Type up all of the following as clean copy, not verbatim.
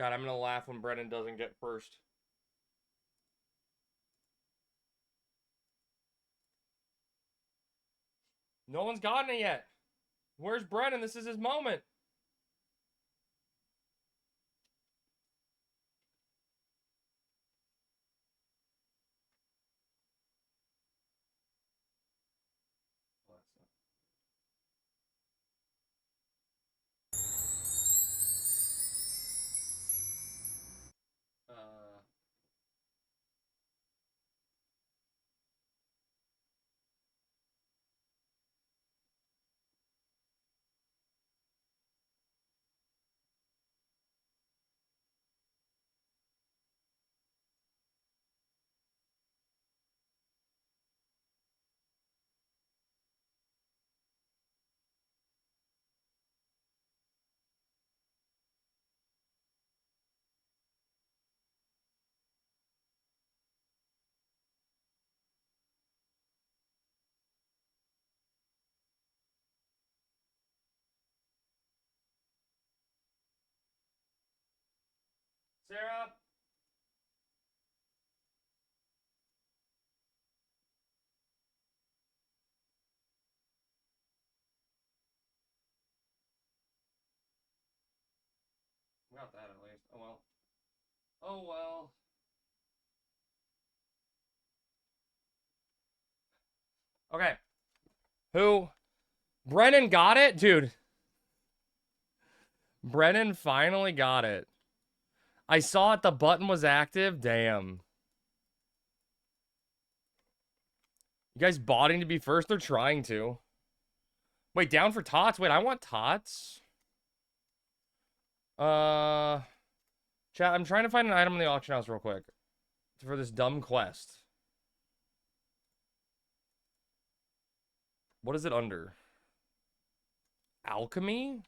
God, I'm gonna laugh when Brennan doesn't get first. No one's gotten it yet. Where's Brennan? This is his moment. Sarah. We got that at least. Oh well. Oh well. Okay. Who? Brennan got it? Dude. Brennan finally got it. I saw it. The button was active. Damn. You guys botting to be first? They're trying to. Wait, down for tots? Wait, I want tots. Chat, I'm trying to find an item in the auction house real quick. For this dumb quest. What is it under? Alchemy?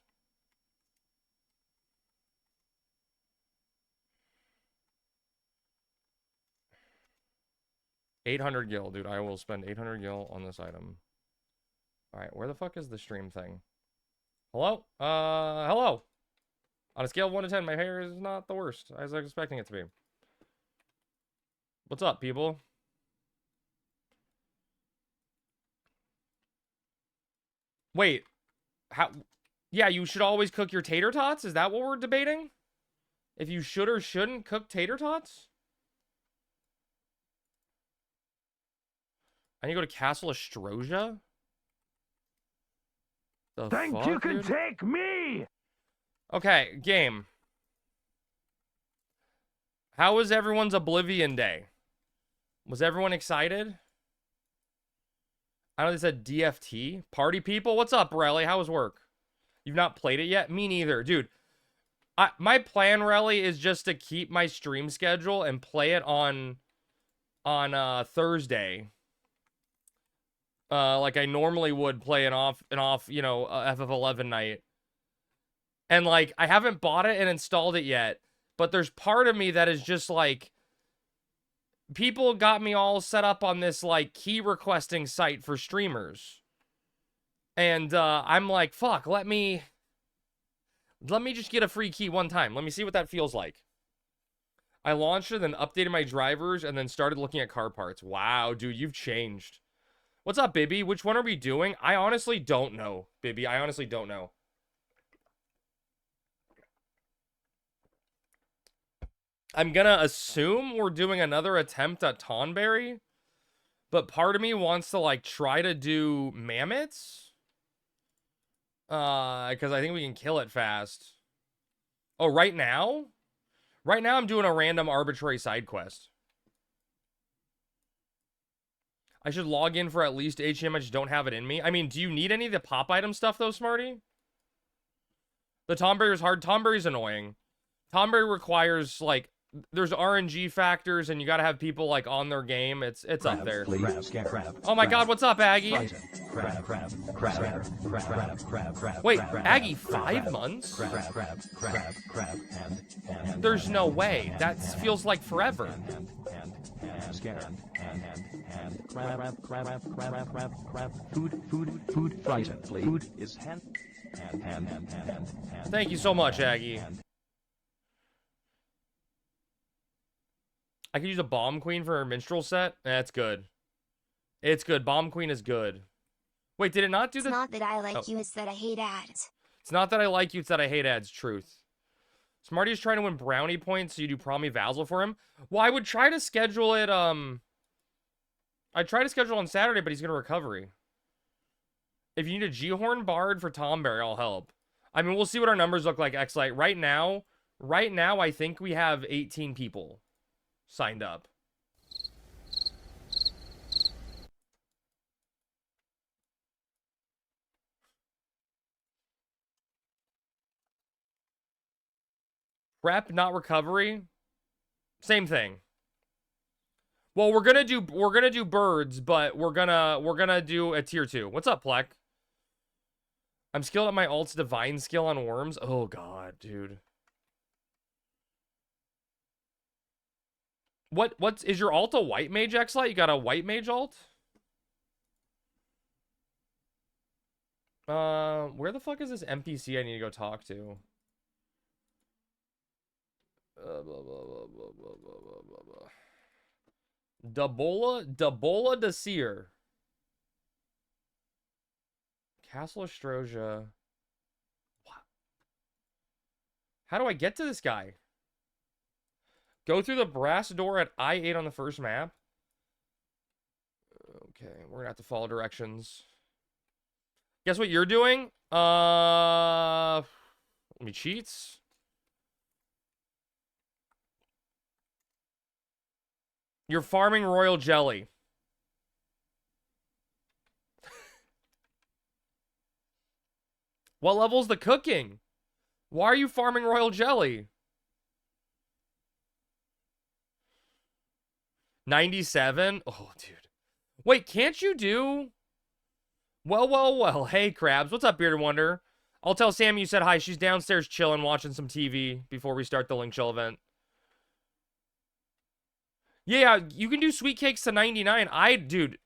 $800 gil, dude. I will spend 800 gil on this item. Alright, where the fuck is the stream thing? Hello? Hello! On a scale of 1 to 10, my hair is not the worst, as I was expecting it to be. What's up, people? Wait. How? Yeah, you should always cook your tater tots? Is that what we're debating? If you should or shouldn't cook tater tots? I need to go to Castle Astrosia? The Think fuck, you can dude? take me? Okay, game. How was everyone's Oblivion Day? Was everyone excited? I know they said DFT. Party people? What's up, Relly? How was work? You've not played it yet? Me neither. Dude, my plan, Relly, is just to keep my stream schedule and play it on Thursday. Like I normally would play an off, you know, FF11 night. And, like, I haven't bought it and installed it yet. But there's part of me that is just, like... People got me all set up on this, like, key requesting site for streamers. And, I'm like, fuck, let me just get a free key one time. Let me see what that feels like. I launched it, then updated my drivers, and then started looking at car parts. Wow, dude, you've changed. What's up, Bibby? Which one are we doing? I honestly don't know, Bibby. I honestly don't know. I'm gonna assume we're doing another attempt at Tonberry, but part of me wants to, like, try to do Mammoths. Because I think we can kill it fast. Oh, right now? Right now I'm doing a random arbitrary side quest. I should log in for at least HM, I just don't have it in me. I mean, do you need any of the pop item stuff, though, Smarty? The Tonberry is hard. Tonberry's annoying. Tonberry requires, like, there's RNG factors, and you gotta have people, like, on their game. It's up there. Oh my god, what's up, Aggie? Wait, Aggie, 5 months? There's no way. That feels like forever. Food is Thank you so much, Aggie. I could use a Bomb Queen for her minstrel set. That's good. It's good. Bomb Queen is good. Wait, did it not do It's not that I like you, it's that I hate ads. It's not that I like you, it's that I hate ads. Truth. Smarty is trying to win brownie points, so you do Promi Vassal for him. Well, I would try to schedule it, I'd try to schedule on Saturday, but he's gonna recovery. If you need a G-Horn Bard for Tomberry, I'll help. I mean, we'll see what our numbers look like, X-Lite. Right now, I think we have 18 people signed up. Prep, not recovery. Same thing. Well, we're gonna do birds, but we're gonna do a tier 2. What's up, Plek? I'm skilled at my alt's divine skill on worms. Oh god, dude. What's is your alt a white mage X-Lite? You got a white mage alt? Where the fuck is this NPC I need to go talk to? Blah, blah, blah, blah, blah, blah, blah, blah. Dabola Desir. Castle Astrosia. What? How do I get to this guy? Go through the brass door at I-8 on the first map. Okay, we're gonna have to follow directions. Guess what you're doing? Let me cheats. You're farming royal jelly. What level's the cooking? Why are you farming royal jelly? 97? Oh, dude. Wait, can't you do... Well. Hey, Krabs. What's up, Bearded Wonder? I'll tell Sammy you said hi. She's downstairs chilling, watching some TV before we start the Link Shell event. Yeah, you can do sweet cakes to 99. Dude,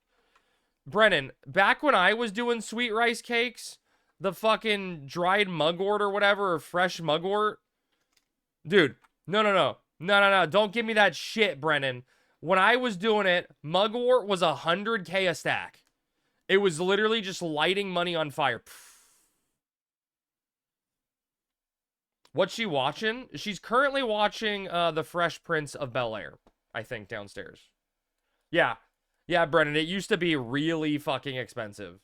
Brennan, back when I was doing sweet rice cakes, the fucking dried mugwort or whatever, or fresh mugwort. Dude, no. Don't give me that shit, Brennan. When I was doing it, mugwort was 100K a stack. It was literally just lighting money on fire. What's she watching? She's currently watching The Fresh Prince of Bel-Air, I think, downstairs. Yeah, Brennan, it used to be really fucking expensive.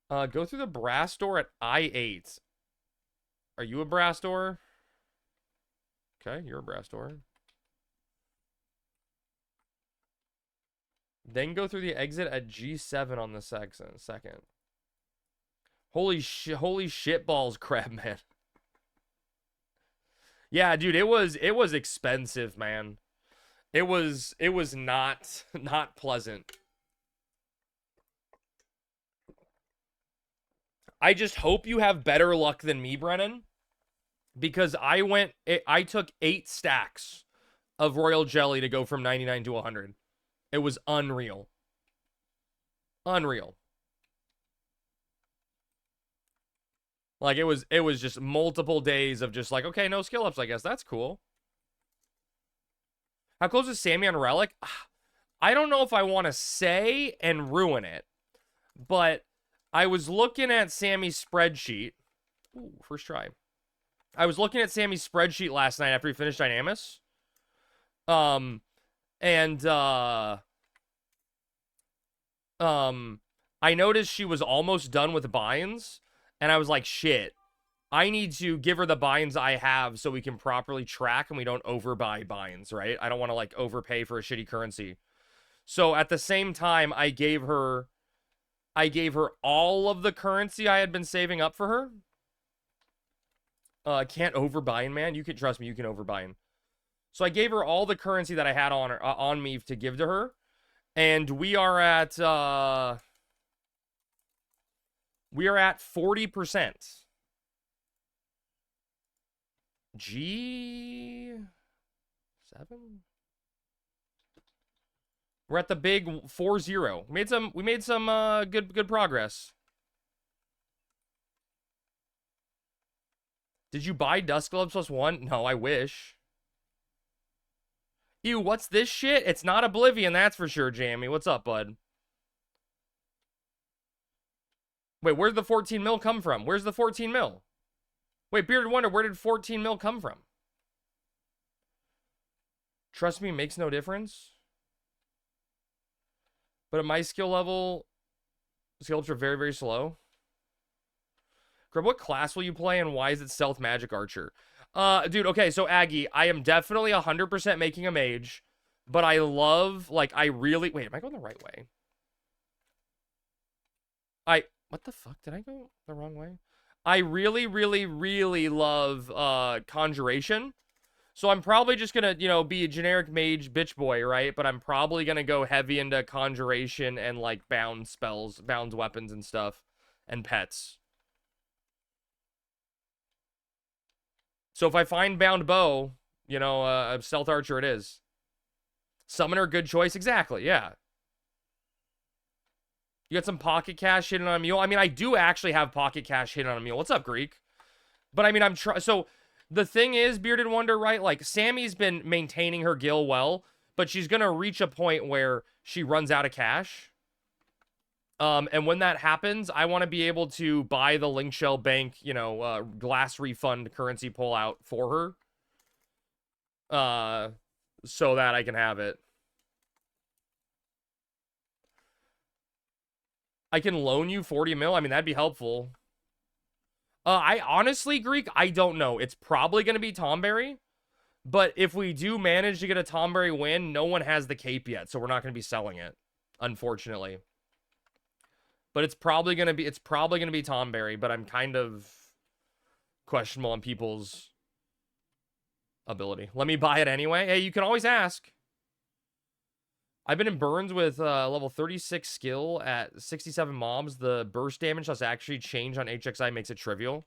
Go through the brass door at I-8. Are you a brass door? Okay, you're a brass door. Then go through the exit at G7 on the second. Holy shit balls, Crabman. Yeah, dude, it was expensive, man. It was not pleasant. I just hope you have better luck than me, Brennan, because I took 8 stacks of royal jelly to go from 99 to 100. It was unreal. Unreal. Like, it was just multiple days of just like, okay, no skill ups, I guess. That's cool. How close is Sammy on Relic? I don't know if I want to say and ruin it, but I was looking at Sammy's spreadsheet. Ooh, first try. I was looking at Sammy's spreadsheet last night after he finished Dynamis. I noticed she was almost done with binds, and I was like, shit, I need to give her the binds I have so we can properly track and we don't overbuy binds, right? I don't want to, like, overpay for a shitty currency. So at the same time, I gave her all of the currency I had been saving up for her. Can't overbind, man. You can trust me, you can overbind. So I gave her all the currency that I had on her, on me to give to her. And we are at 40%. G7? We're at the big 4-0. We made some good progress. Did you buy Dusk Gloves +1? No, I wish. Ew, what's this shit? It's not Oblivion, that's for sure, Jamie. What's up, bud? Wait, where'd the 14 mil come from? Where's the 14 mil? Wait, Bearded Wonder, where did 14 mil come from? Trust me, makes no difference. But at my skill level, skill ups are very, very slow. Grub, what class will you play and why is it Stealth Magic Archer? Dude, okay, so Aggie, I am definitely 100% making a mage, but I love, like, I really... Wait, am I going the right way? What the fuck? Did I go the wrong way? I really, really, really love, Conjuration. So I'm probably just gonna, you know, be a generic mage bitch boy, right? But I'm probably gonna go heavy into Conjuration and, like, bound spells, bound weapons and stuff, and pets. So if I find bound bow, you know, stealth archer it is. Summoner, good choice. Exactly, yeah. You got some pocket cash hidden on a mule. I mean, I do actually have pocket cash hidden on a mule. What's up, Greek? But I mean, I'm trying. So the thing is, Bearded Wonder, right? Like, Sammy's been maintaining her gil well, but she's gonna reach a point where she runs out of cash. And when that happens, I want to be able to buy the Link Shell Bank, you know, glass refund currency pullout for her. So that I can have it. I can loan you 40 mil. I mean, that'd be helpful. I honestly, Greek, I don't know. It's probably going to be Tomberry. But if we do manage to get a Tomberry win, no one has the cape yet. So we're not going to be selling it, unfortunately. But it's probably going to be Tomberry. But I'm kind of questionable on people's ability. Let me buy it anyway. Hey, you can always ask. I've been in burns with level 36 skill at 67 mobs. The burst damage does actually change on HXI, makes it trivial.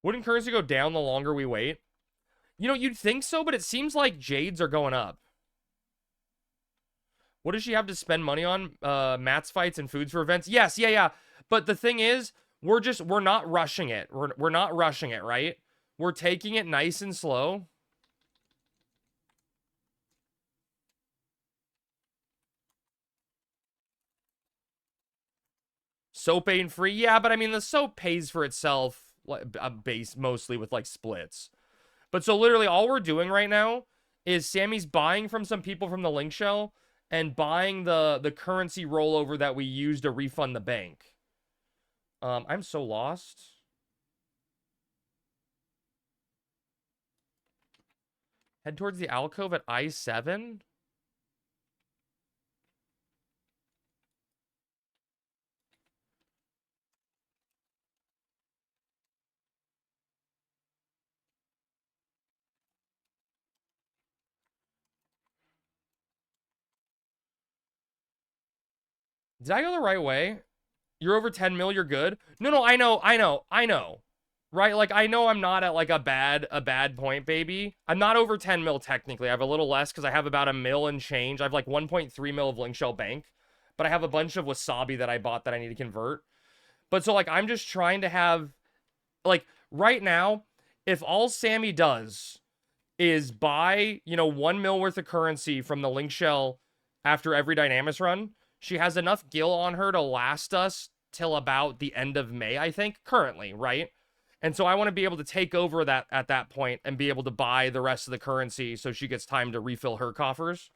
Wouldn't currency go down the longer we wait? You know, you'd think so, but it seems like Jades are going up. What does she have to spend money on? Mats fights and foods for events? Yes, yeah. But the thing is, we're not rushing it. We're not rushing it, right? We're taking it nice and slow. Soap ain't free. Yeah, but I mean, the soap pays for itself, base mostly with, like, splits. But so literally all we're doing right now is Sammy's buying from some people from the link shell and buying the currency rollover that we use to refund the bank. I'm so lost. Head towards the alcove at I-7. Did I go the right way? You're over 10 mil, you're good. No, I know. Right? Like, I know I'm not at, like, a bad point, baby. I'm not over 10 mil, technically. I have a little less because I have about a mil and change. I have, like, 1.3 mil of Link Shell Bank. But I have a bunch of wasabi that I bought that I need to convert. But so, like, I'm just trying to have, like, right now, if all Sammy does is buy, you know, 1 mil worth of currency from the Link Shell after every Dynamis run, she has enough gil on her to last us till about the end of May, I think, currently, right? And so I want to be able to take over that at that point and be able to buy the rest of the currency so she gets time to refill her coffers.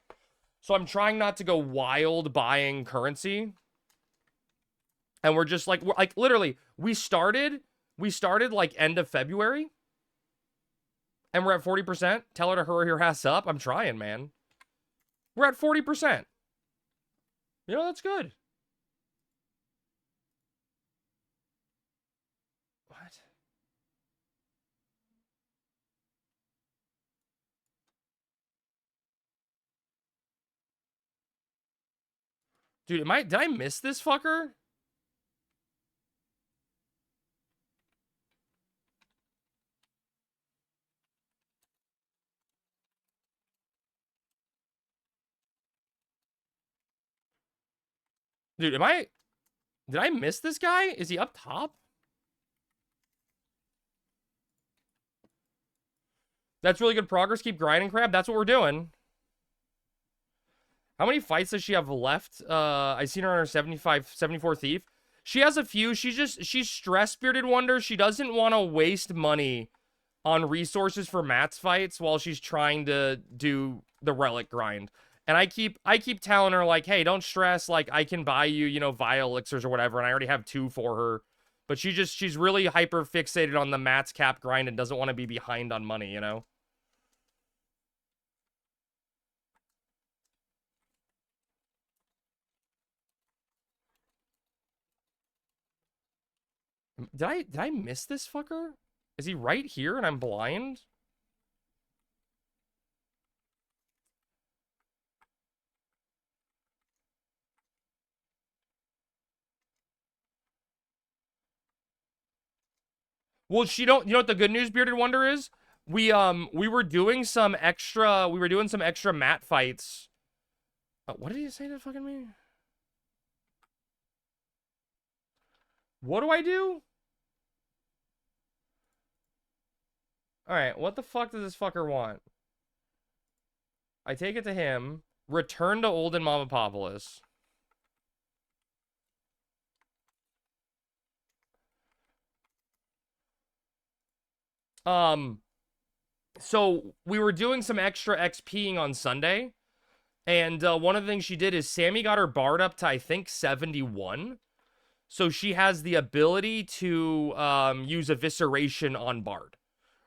So I'm trying not to go wild buying currency. And we're just like literally, we started like end of February. And we're at 40%. Tell her to hurry her ass up. I'm trying, man. We're at 40%. You know, that's good. What? Dude, did I miss this fucker? Dude, did I miss this guy? Is he up top? That's really good progress. Keep grinding, Crab. That's what we're doing. How many fights does she have left? I seen her on her 74 Thief. She has a few. She's stressed, Bearded Wonder. She doesn't want to waste money on resources for Matt's fights while she's trying to do the relic grind. And I keep telling her, like, hey, don't stress. Like, I can buy you, you know, Vile Elixirs or whatever. And I already have 2 for her. But she's really hyper fixated on the Matt's cap grind and doesn't want to be behind on money, you know? Did I miss this fucker? Is he right here and I'm blind? Well, you know what the good news, Bearded Wonder, is? We were doing some extra mat fights. What did he say to fucking me? What do I do? Alright, what the fuck does this fucker want? I take it to him. Return to Olden Mamapopolis. So we were doing some extra XPing on Sunday. And one of the things she did is Sammy got her Bard up to, I think, 71. So she has the ability to use Evisceration on Bard,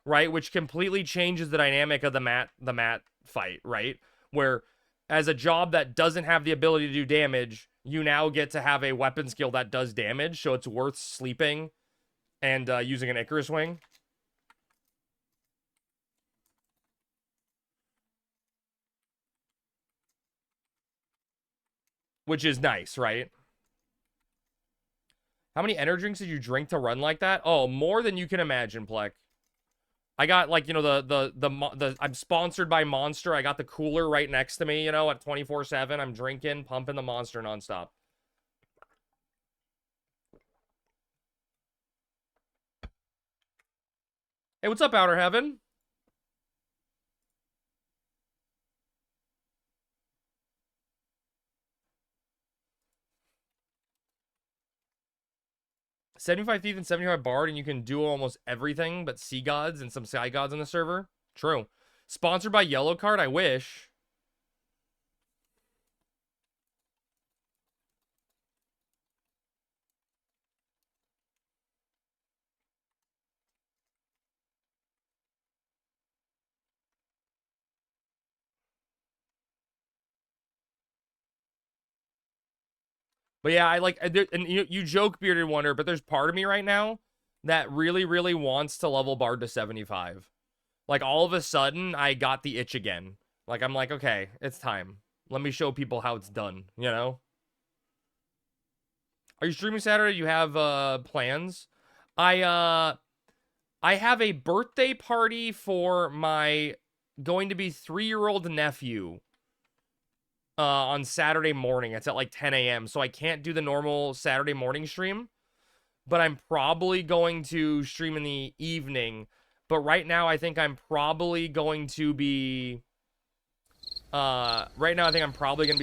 right? Which completely changes the dynamic of the mat fight, right? Where as a job that doesn't have the ability to do damage, you now get to have a weapon skill that does damage, so it's worth sleeping and using an Icarus Wing. Which is nice, right? How many energy drinks did you drink to run like that? Oh, more than you can imagine, Plek. I got, like, you know, the I'm sponsored by Monster. I got the cooler right next to me, you know, at 24/7. I'm drinking, pumping the Monster nonstop. Hey, what's up, Outer Heaven? $75 Thief and 75 Bard, and you can do almost everything but Sea Gods and some Sky Gods on the server. True. Sponsored by Yellow Card? I wish. But yeah, I like, and you joke, Bearded Wonder, but there's part of me right now that really, really wants to level Bard to 75. Like, all of a sudden, I got the itch again. Like, I'm like, okay, it's time. Let me show people how it's done, you know? Are you streaming Saturday? You have, plans? I have a birthday party for my going to be 3-year-old nephew on Saturday morning. It's at like 10 a.m. So I can't do the normal Saturday morning stream, but I'm probably going to stream in the evening. But right now, I think I'm probably going to be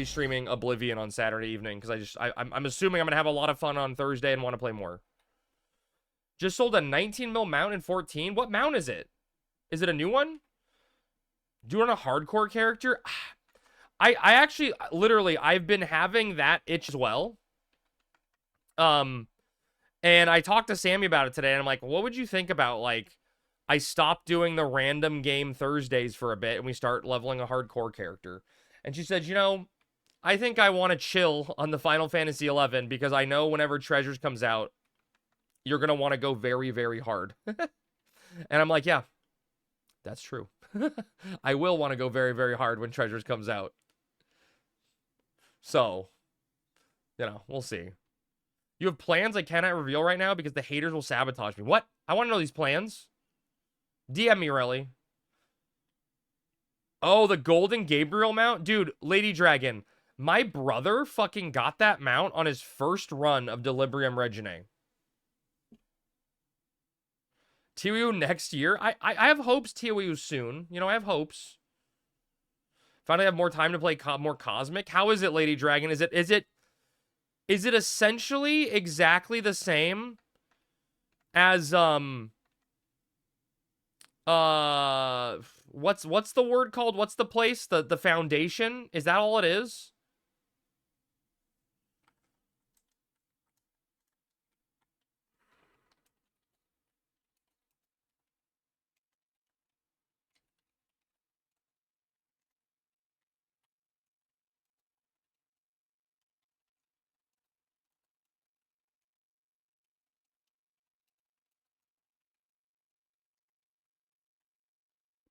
streaming Oblivion on Saturday evening because I'm assuming I'm gonna have a lot of fun on Thursday and want to play more. Just sold a 19 mil mount in 14. What mount is it? Is it a new one? Do you want a hardcore character? I actually, literally, I've been having that itch as well. And I talked to Sammy about it today, and I'm like, what would you think about, like, I stopped doing the random game Thursdays for a bit, and we start leveling a hardcore character? And she said, you know, I think I want to chill on the Final Fantasy XI, because I know whenever Treasures comes out, you're going to want to go very, very hard. And I'm like, yeah, that's true. I will want to go very, very hard when Treasures comes out. So, you know, we'll see. You have plans I cannot reveal right now because the haters will sabotage me. What? I want to know these plans. DM me, really. Oh, the Golden Gabriel mount? Dude, Lady Dragon, My brother fucking got that mount on his first run of Delirium Regine. TWU next year? I have hopes TWU soon. You know, I have hopes. Finally have more time to play more Cosmic. How is it, Lady Dragon? Is it essentially exactly the same as what's the word called? What's the place? The Foundation? Is that all it is?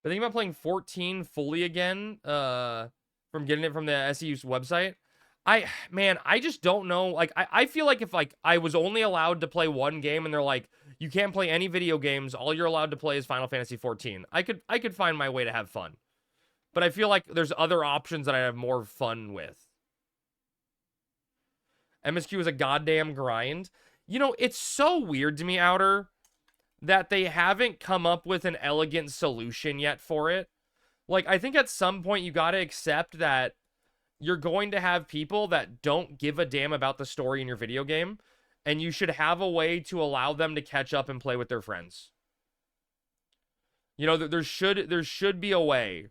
But thinking about playing 14 fully again, from getting it from the SEU's website. Man, I just don't know. Like, I feel like if, like, I was only allowed to play one game and they're like, you can't play any video games, all you're allowed to play is Final Fantasy 14. I could find my way to have fun. But I feel like there's other options that I have more fun with. MSQ is a goddamn grind. You know, it's so weird to me, Outer, that they haven't come up with an elegant solution yet for it. Like, I think at some point you gotta accept that you're going to have people that don't give a damn about the story in your video game, and you should have a way to allow them to catch up and play with their friends. You know, there should be a way.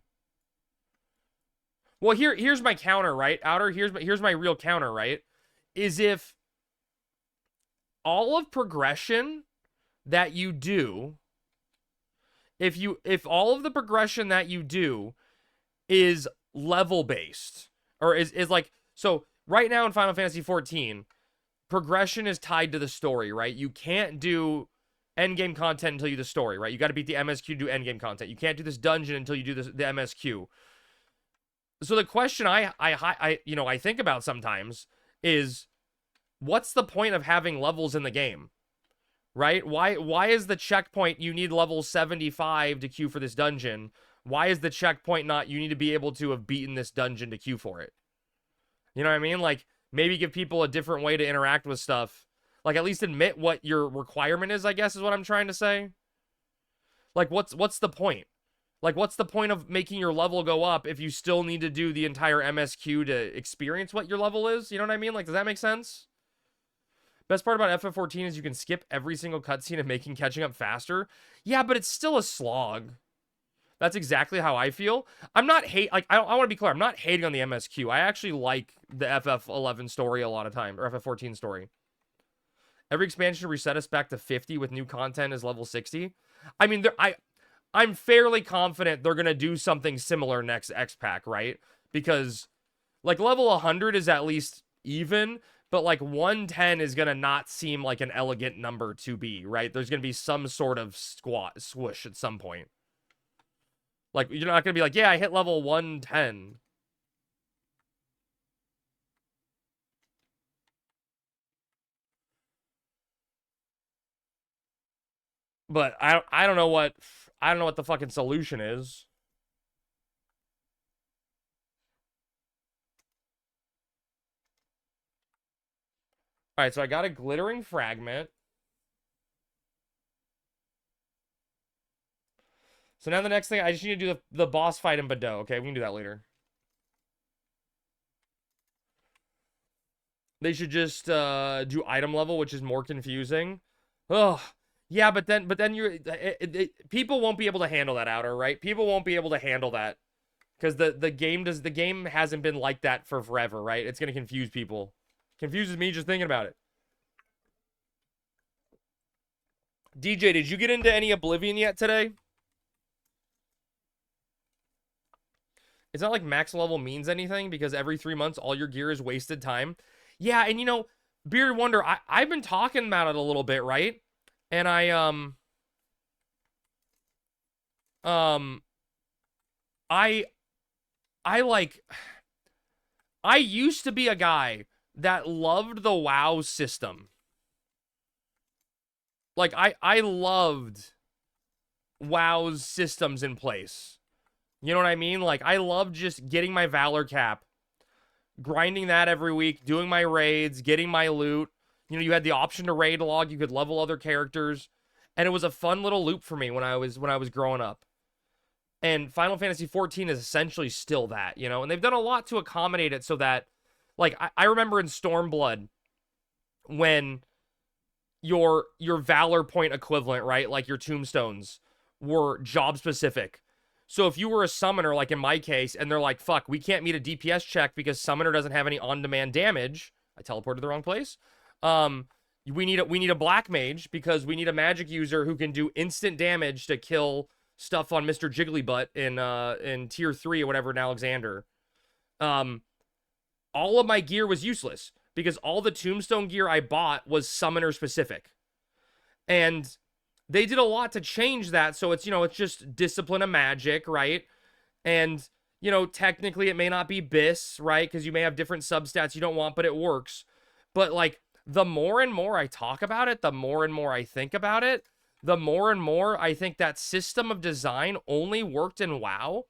Well, here's my counter, right? Outer, here's my real counter, right? Is if all of progression that you do, if all of the progression that you do is level based, or is like, so right now in Final Fantasy 14, progression is tied to the story, right? You can't do endgame content until you do the story, right? You got to beat the MSQ to do endgame content. You can't do this dungeon until you do the MSQ. So the question I think about sometimes is, what's the point of having levels in the game? Right? Why is the checkpoint you need level 75 to queue for this dungeon? Why is the checkpoint not you need to be able to have beaten this dungeon to queue for it? You know what I mean? Like, maybe give people a different way to interact with stuff. Like, at least admit what your requirement is, I guess, is what I'm trying to say. Like, what's the point? Like, what's the point of making your level go up if you still need to do the entire MSQ to experience what your level is? You know what I mean? Like, does that make sense? Best part about FF14 is you can skip every single cutscene and making catching up faster. Yeah, but it's still a slog. That's exactly how I feel. I'm not I want to be clear. I'm not hating on the MSQ. I actually like the FF11 story a lot of time, or FF14 story. Every expansion reset us back to 50 with new content is level 60. I mean, I'm fairly confident they're gonna do something similar next X-Pack, right? Because like level 100 is at least even, but like 110 is gonna not seem like an elegant number to be, right? There's gonna be some sort of swoosh at some point. Like, you're not gonna be like, yeah, I hit level 110. But I don't know what the fucking solution is. All right, so I got a glittering fragment. So now the next thing, I just need to do the boss fight in Bordeaux. Okay, we can do that later. They should just do item level, which is more confusing. Ugh. Yeah, but then people won't be able to handle that, Outer, right? People won't be able to handle that because the game hasn't been like that for forever, right? It's gonna confuse people. Confuses me just thinking about it. DJ, did you get into any Oblivion yet today? It's not like max level means anything because every 3 months all your gear is wasted time. Yeah, and you know, Bearded Wonder, I've been talking about it a little bit, right? And I used to be a guy that loved the WoW system. Like, I loved WoW's systems in place. You know what I mean? Like, I loved just getting my Valor cap, grinding that every week, doing my raids, getting my loot. You know, you had the option to raid log, you could level other characters, and it was a fun little loop for me when I was growing up. And Final Fantasy 14 is essentially still that, you know, and they've done a lot to accommodate it so that, like, I remember in Stormblood when your Valor point equivalent, right, like your tombstones, were job specific. So if you were a summoner, like in my case, and they're like, fuck, we can't meet a DPS check because summoner doesn't have any on-demand damage. I teleported to the wrong place. We need a black mage because we need a magic user who can do instant damage to kill stuff on Mr. Jigglybutt in tier 3 or whatever in Alexander. All of my gear was useless because all the tombstone gear I bought was summoner specific. And they did a lot to change that, so it's, you know, it's just discipline of magic, right? And, you know, technically it may not be BIS, right? Because you may have different substats you don't want, but it works. But, like, the more and more I talk about it, the more and more I think about it, the more and more I think that system of design only worked in WoW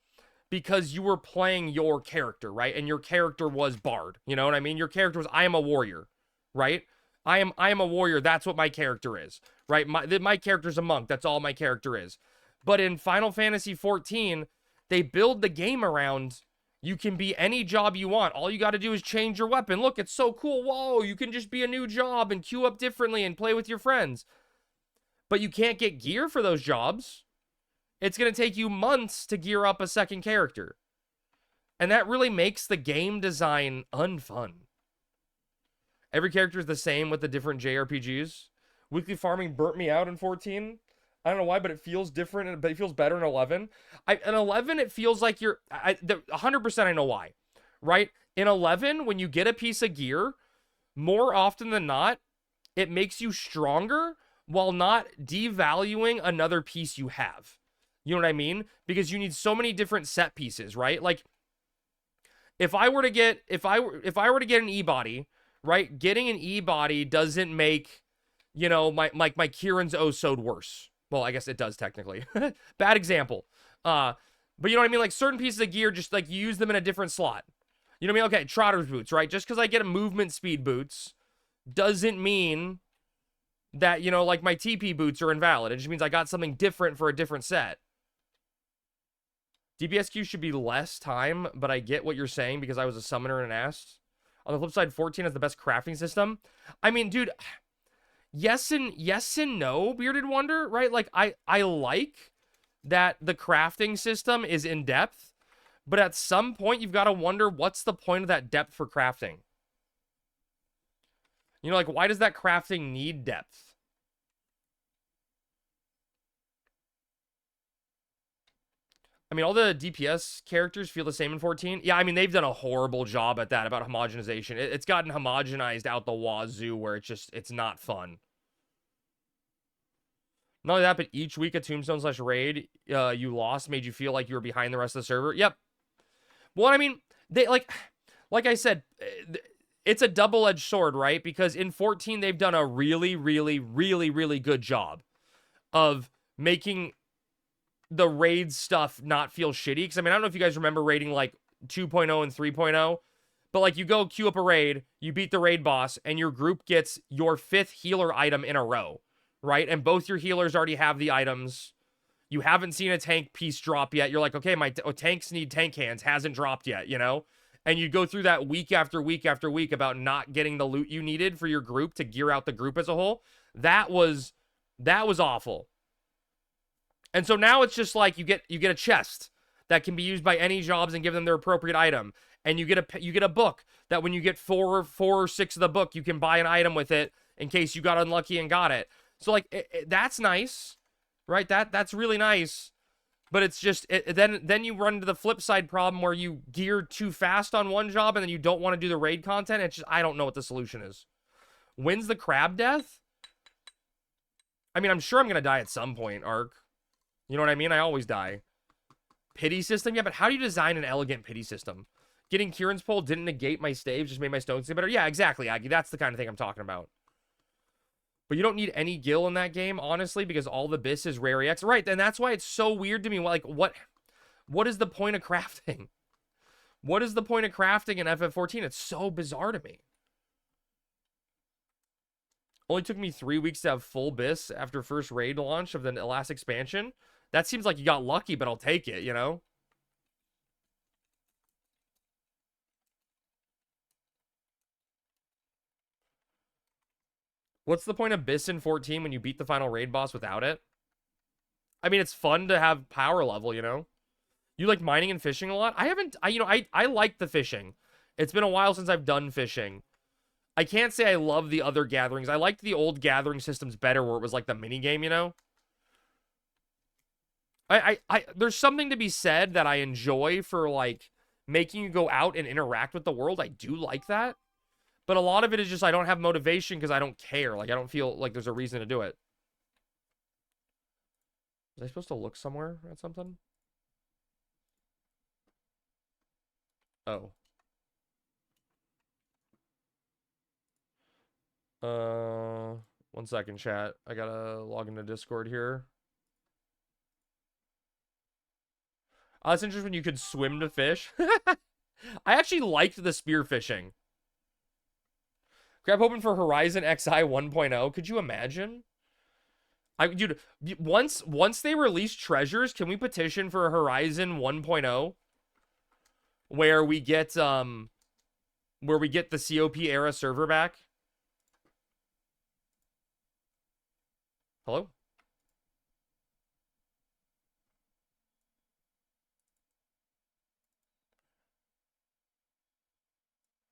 because you were playing your character, right? And your character was Bard, you know what I mean? Your character was, I am a warrior, right? I am a warrior, that's what my character is, right? My character's a monk, that's all my character is. But in Final Fantasy 14, they build the game around, you can be any job you want. All you got to do is change your weapon. Look, it's so cool. Whoa, you can just be a new job and queue up differently and play with your friends. But you can't get gear for those jobs. It's going to take you months to gear up a second character. And that really makes the game design unfun. Every character is the same with the different JRPGs. Weekly farming burnt me out in 14. I don't know why, but it feels different, but it feels better in 11. In 11, it feels like 100% I know why, right? In 11, when you get a piece of gear, more often than not, it makes you stronger while not devaluing another piece you have. You know what I mean? Because you need so many different set pieces, right? Like, if I were to get an E-body, right? Getting an E-body doesn't make, you know, my Kieran's Osode worse. Well, I guess it does technically. Bad example. But you know what I mean? Like, certain pieces of gear, just like you use them in a different slot. You know what I mean? Okay, Trotter's boots, right? Just because I get a movement speed boots doesn't mean that, you know, like my TP boots are invalid. It just means I got something different for a different set. DPSQ should be less time, but I get what you're saying because I was a summoner and an ass. On the flip side, 14 has the best crafting system. I mean, dude, yes and no, Bearded Wonder, right? Like, I like that the crafting system is in depth, but at some point you've got to wonder what's the point of that depth for crafting. You know, like, why does that crafting need depth? I mean, all the DPS characters feel the same in 14. Yeah, I mean, they've done a horrible job at that, about homogenization. It's gotten homogenized out the wazoo where it's not fun. Not only that, but each week a tombstone/raid you lost made you feel like you were behind the rest of the server. Yep. Well, I mean, they like I said, it's a double-edged sword, right? Because in 14, they've done a really, really, really, really good job of making the raid stuff not feel shitty. Because, I mean, I don't know if you guys remember raiding, like, 2.0 and 3.0. But, like, you go queue up a raid, you beat the raid boss, and your group gets your 5th healer item in a row, right? And both your healers already have the items. You haven't seen a tank piece drop yet. You're like, okay, my tanks need tank hands. Hasn't dropped yet, you know? And you go through that week after week after week about not getting the loot you needed for your group to gear out the group as a whole. That was awful. And so now it's just like you get a chest that can be used by any jobs and give them their appropriate item. And you get a book that when you get four or six of the book, you can buy an item with it in case you got unlucky and got it. So, like, that's nice, right? That's really nice. But it's just, then you run into the flip side problem where you gear too fast on one job and then you don't want to do the raid content. It's just, I don't know what the solution is. When's the crab death? I mean, I'm sure I'm going to die at some point, Ark. You know what I mean? I always die. Pity system? Yeah, but how do you design an elegant pity system? Getting Kieran's pole didn't negate my staves, just made my stones better. Yeah, exactly, Aggie. That's the kind of thing I'm talking about. But you don't need any gil in that game, honestly, because all the bis is rare EX. Right, and that's why it's so weird to me. Like, what is the point of crafting? What is the point of crafting in FF14? It's so bizarre to me. Only took me 3 weeks to have full bis after first raid launch of the last expansion. That seems like you got lucky, but I'll take it, you know? What's the point of bis in 14 when you beat the final raid boss without it? I mean, it's fun to have power level, you know? You like mining and fishing a lot? I haven't, I like the fishing. It's been a while since I've done fishing. I can't say I love the other gatherings. I liked the old gathering systems better where it was like the mini game, you know? There's something to be said that I enjoy for like making you go out and interact with the world. I do like that. But a lot of it is just I don't have motivation because I don't care. Like, I don't feel like there's a reason to do it. Was I supposed to look somewhere at something? Oh. 1 second, chat. I gotta log into Discord here. Oh, that's interesting when you could swim to fish. I actually liked the spearfishing. Crap hoping for Horizon XI 1.0. Could you imagine? Dude, once they release treasures, can we petition for a Horizon 1.0 where we get the COP era server back? Hello?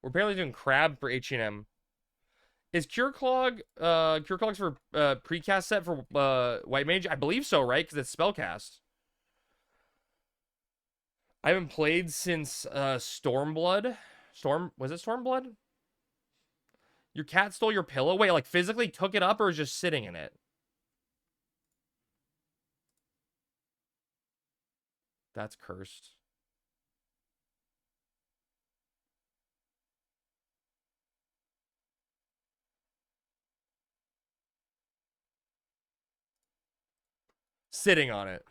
We're apparently doing crab for HENM. Is Cure Clogs for precast set for White Mage? I believe so, right? Because it's spellcast. I haven't played since Stormblood. Was it Stormblood? Your cat stole your pillow? Wait, like physically took it up or is just sitting in it? That's cursed. Sitting on it.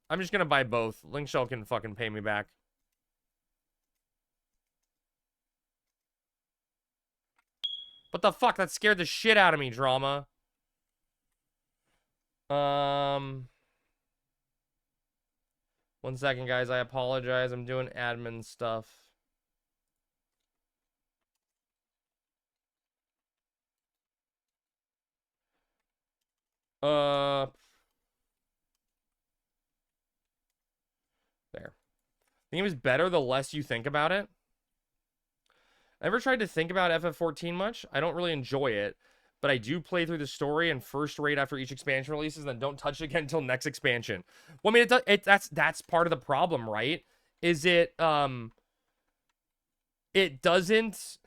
I'm just gonna buy both. Linkshell can fucking pay me back. What the fuck? That scared the shit out of me, drama. 1 second, guys. I apologize. I'm doing admin stuff. There. The game is better the less you think about it. I never tried to think about FF14 much. I don't really enjoy it, but I do play through the story and first raid after each expansion releases, and then don't touch it again until next expansion. Well, I mean, that's part of the problem, right? Is it it doesn't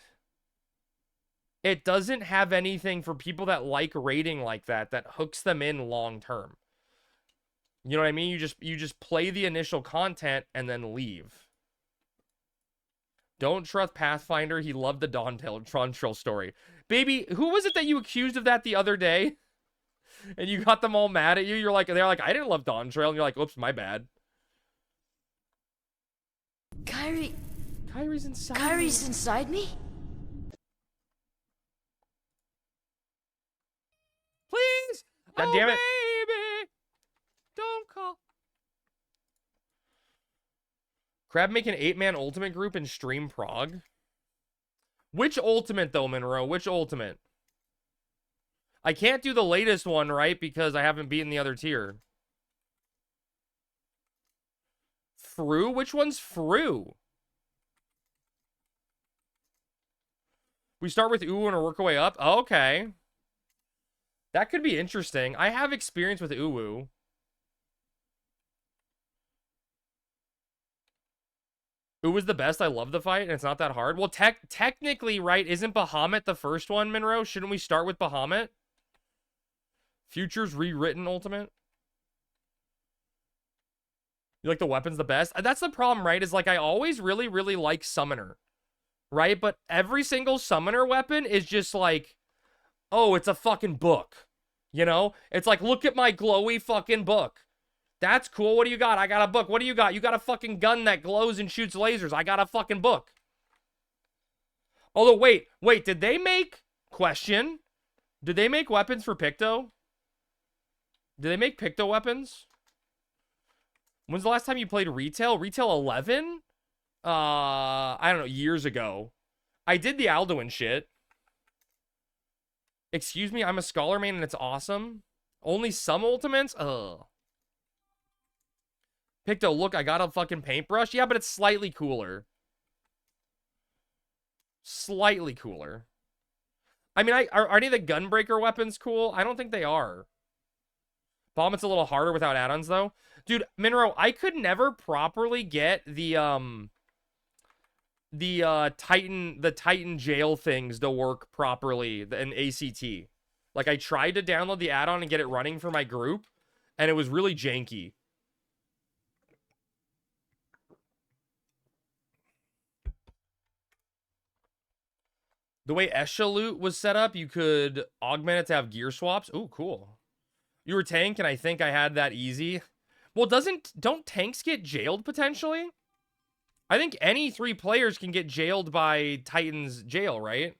have anything for people that like raiding like that hooks them in long term. You know what I mean? You just play the initial content and then leave. Don't trust Pathfinder. He loved the Dawntrail story. Baby, who was it that you accused of that the other day? And you got them all mad at you. They're like, I didn't love Dawntrail. And you're like, oops, my bad. Kyrie's inside me? Please! God damn it. Baby! Don't call. Crab make an 8-man ultimate group and stream prog? Which ultimate, though, Monroe? Which ultimate? I can't do the latest one, right? Because I haven't beaten the other tier. Fru? Which one's Fru? We start with Uwu and work our way up? Oh, okay. That could be interesting. I have experience with Uwu. Uwu's the best. I love the fight, and it's not that hard. Well, technically, right, isn't Bahamut the first one, Monroe? Shouldn't we start with Bahamut? Future's rewritten ultimate? You like the weapons the best? That's the problem, right? Is like I always really, really like Summoner. Right? But every single Summoner weapon is just like, oh, it's a fucking book. You know? It's like, look at my glowy fucking book. That's cool. What do you got? I got a book. What do you got? You got a fucking gun that glows and shoots lasers. I got a fucking book. Although, wait. Did they make... Question. Did they make weapons for Picto? Did they make Picto weapons? When's the last time you played Retail? Retail 11? I don't know. Years ago. I did the Alduin shit. Excuse me? I'm a Scholar main and it's awesome. Only some ultimates? Ugh. Picto, look, I got a fucking paintbrush. Yeah, but it's slightly cooler. Slightly cooler. I mean, are any of the Gunbreaker weapons cool? I don't think they are. Bombett's a little harder without add-ons, though. Dude, Minro, I could never properly get the Titan jail things to work properly in ACT. Like, I tried to download the add-on and get it running for my group, and it was really janky. The way Eschalut was set up, you could augment it to have gear swaps. Ooh, cool. You were tank, and I think I had that easy. Well, don't tanks get jailed, potentially? I think any 3 players can get jailed by Titan's jail, right?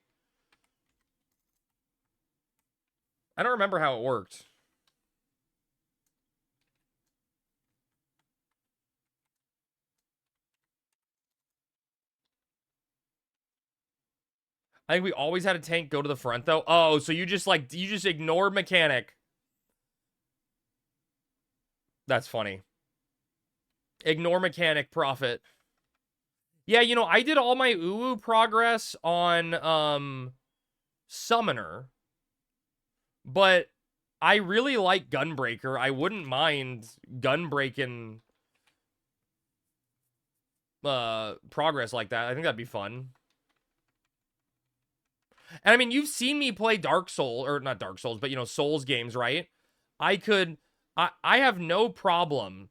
I don't remember how it worked. I think we always had a tank go to the front, though. Oh, so you just ignored mechanic. That's funny. Ignore mechanic, profit. Yeah, you know, I did all my Uwu progress on, Summoner. But I really like Gunbreaker. I wouldn't mind Gunbreaking progress like that. I think that'd be fun. And I mean, you've seen me play Dark Souls, or not Dark Souls, but, you know, Souls games, right? I have no problem.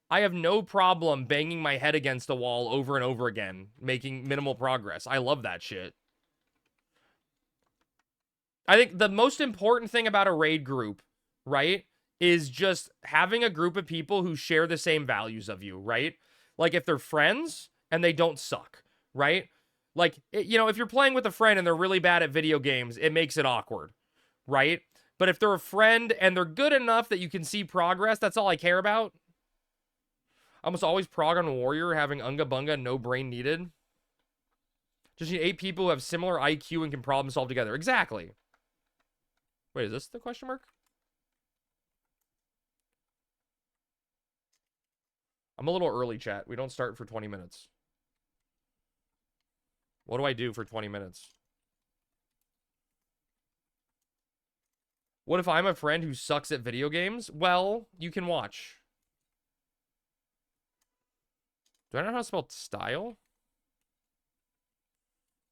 I have no problem banging my head against the wall over and over again, making minimal progress. I love that shit. I think the most important thing about a raid group, right, is just having a group of people who share the same values of you, right? Like, if they're friends and they don't suck, right? Like, you know, if you're playing with a friend and they're really bad at video games, it makes it awkward, right? But if they're a friend and they're good enough that you can see progress, that's all I care about. Almost always prog on Warrior, having Unga Bunga, no brain needed. Just need 8 people who have similar IQ and can problem solve together. Exactly. Wait, is this the question mark? I'm a little early, chat. We don't start for 20 minutes. What do I do for 20 minutes? What if I'm a friend who sucks at video games? Well, you can watch. Do I know how to spell style?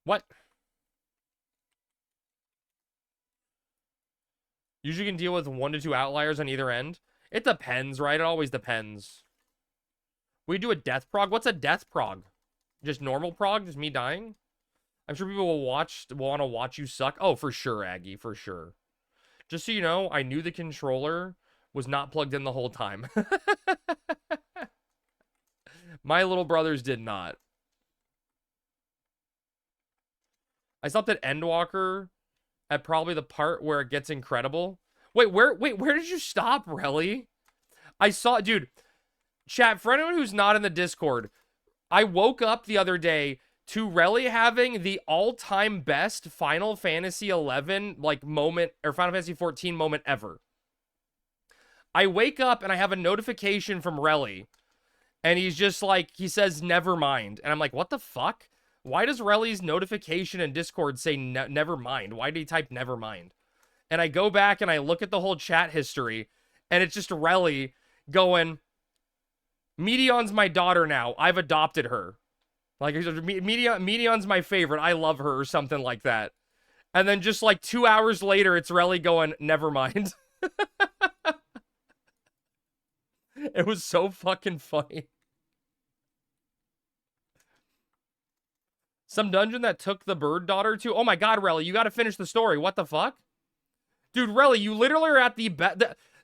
What? Usually can deal with 1 to 2 outliers on either end. It depends, right? It always depends. We do a death prog. What's a death prog? Just normal prog? Just me dying? I'm sure people will want to watch you suck. Oh, for sure, Aggie. For sure. Just so you know, I knew the controller was not plugged in the whole time. My little brothers did not. I stopped at Endwalker at probably the part where it gets incredible. Wait, where did you stop, Relly? I saw, dude, chat, for anyone who's not in the Discord, I woke up the other day to Relly having the all-time best Final Fantasy 11 like moment, or Final Fantasy 14 moment ever. I wake up and I have a notification from Relly, and he's just like, he says, never mind. And I'm like, what the fuck? Why does Relly's notification in Discord say never mind? Why did he type never mind? And I go back and I look at the whole chat history, and it's just Relly going, Medion's my daughter now. I've adopted her. Like, Medion's my favorite. I love her, or something like that. And then just like 2 hours later, it's Relly going, never mind. It was so fucking funny. Some dungeon that took the bird daughter to... Oh my god, Relly, you gotta finish the story. What the fuck? Dude, Relly, you literally are at the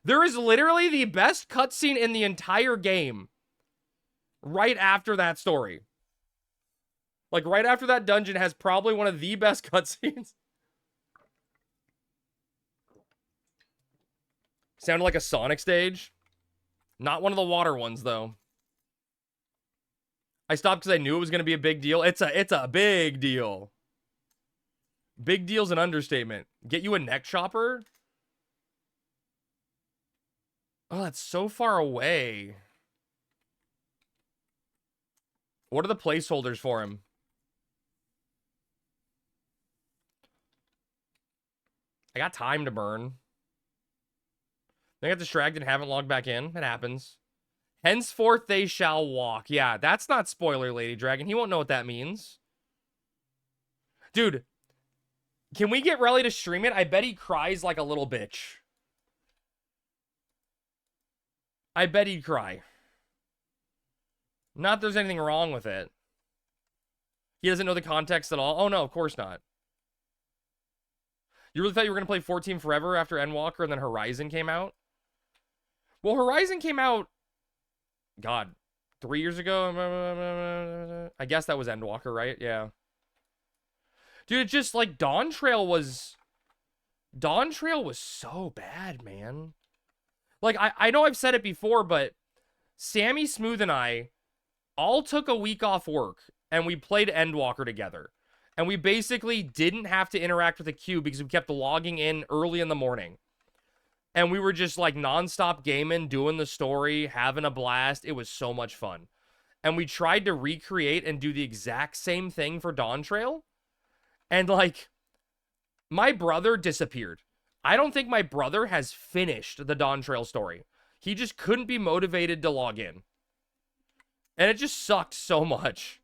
There is literally the best cutscene in the entire game right after that story. Like, right after that dungeon has probably one of the best cutscenes. Sounded like a Sonic stage. Not one of the water ones, though. I stopped because I knew it was going to be a big deal. It's a big deal. Big deal's an understatement. Get you a neck chopper? Oh, that's so far away. What are the placeholders for him? I got time to burn. They got distracted and haven't logged back in. It happens. Henceforth they shall walk. Yeah, that's not spoiler, Lady Dragon. He won't know what that means. Dude, can we get Relly to stream it? I bet he cries like a little bitch. I bet he'd cry. Not there's anything wrong with it. He doesn't know the context at all. Oh, no, of course not. You really thought you were going to play 14 forever after Endwalker and then Horizon came out? Well, Horizon came out, God, 3 years ago? I guess that was Endwalker, right? Yeah. Dude, it's just like Dawn Trail was so bad, man. Like, I know I've said it before, but Sammy Smooth and I all took a week off work and we played Endwalker together. And we basically didn't have to interact with the queue because we kept logging in early in the morning. And we were just like nonstop gaming, doing the story, having a blast. It was so much fun. And we tried to recreate and do the exact same thing for Dawn Trail. And like, my brother disappeared. I don't think my brother has finished the Dawn Trail story. He just couldn't be motivated to log in. And it just sucked so much.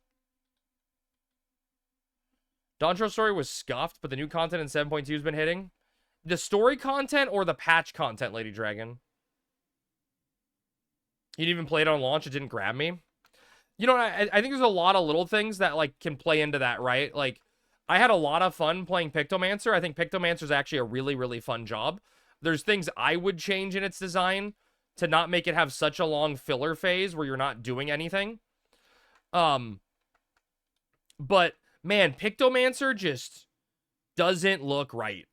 Dawn Trail story was scuffed, but the new content in 7.2 has been hitting. The story content or the patch content, Lady Dragon? You didn't even play it on launch. It didn't grab me. You know, I think there's a lot of little things that like can play into that, right? Like, I had a lot of fun playing Pictomancer. I think Pictomancer is actually a really, really fun job. There's things I would change in its design to not make it have such a long filler phase where you're not doing anything. But man, Pictomancer just doesn't look right.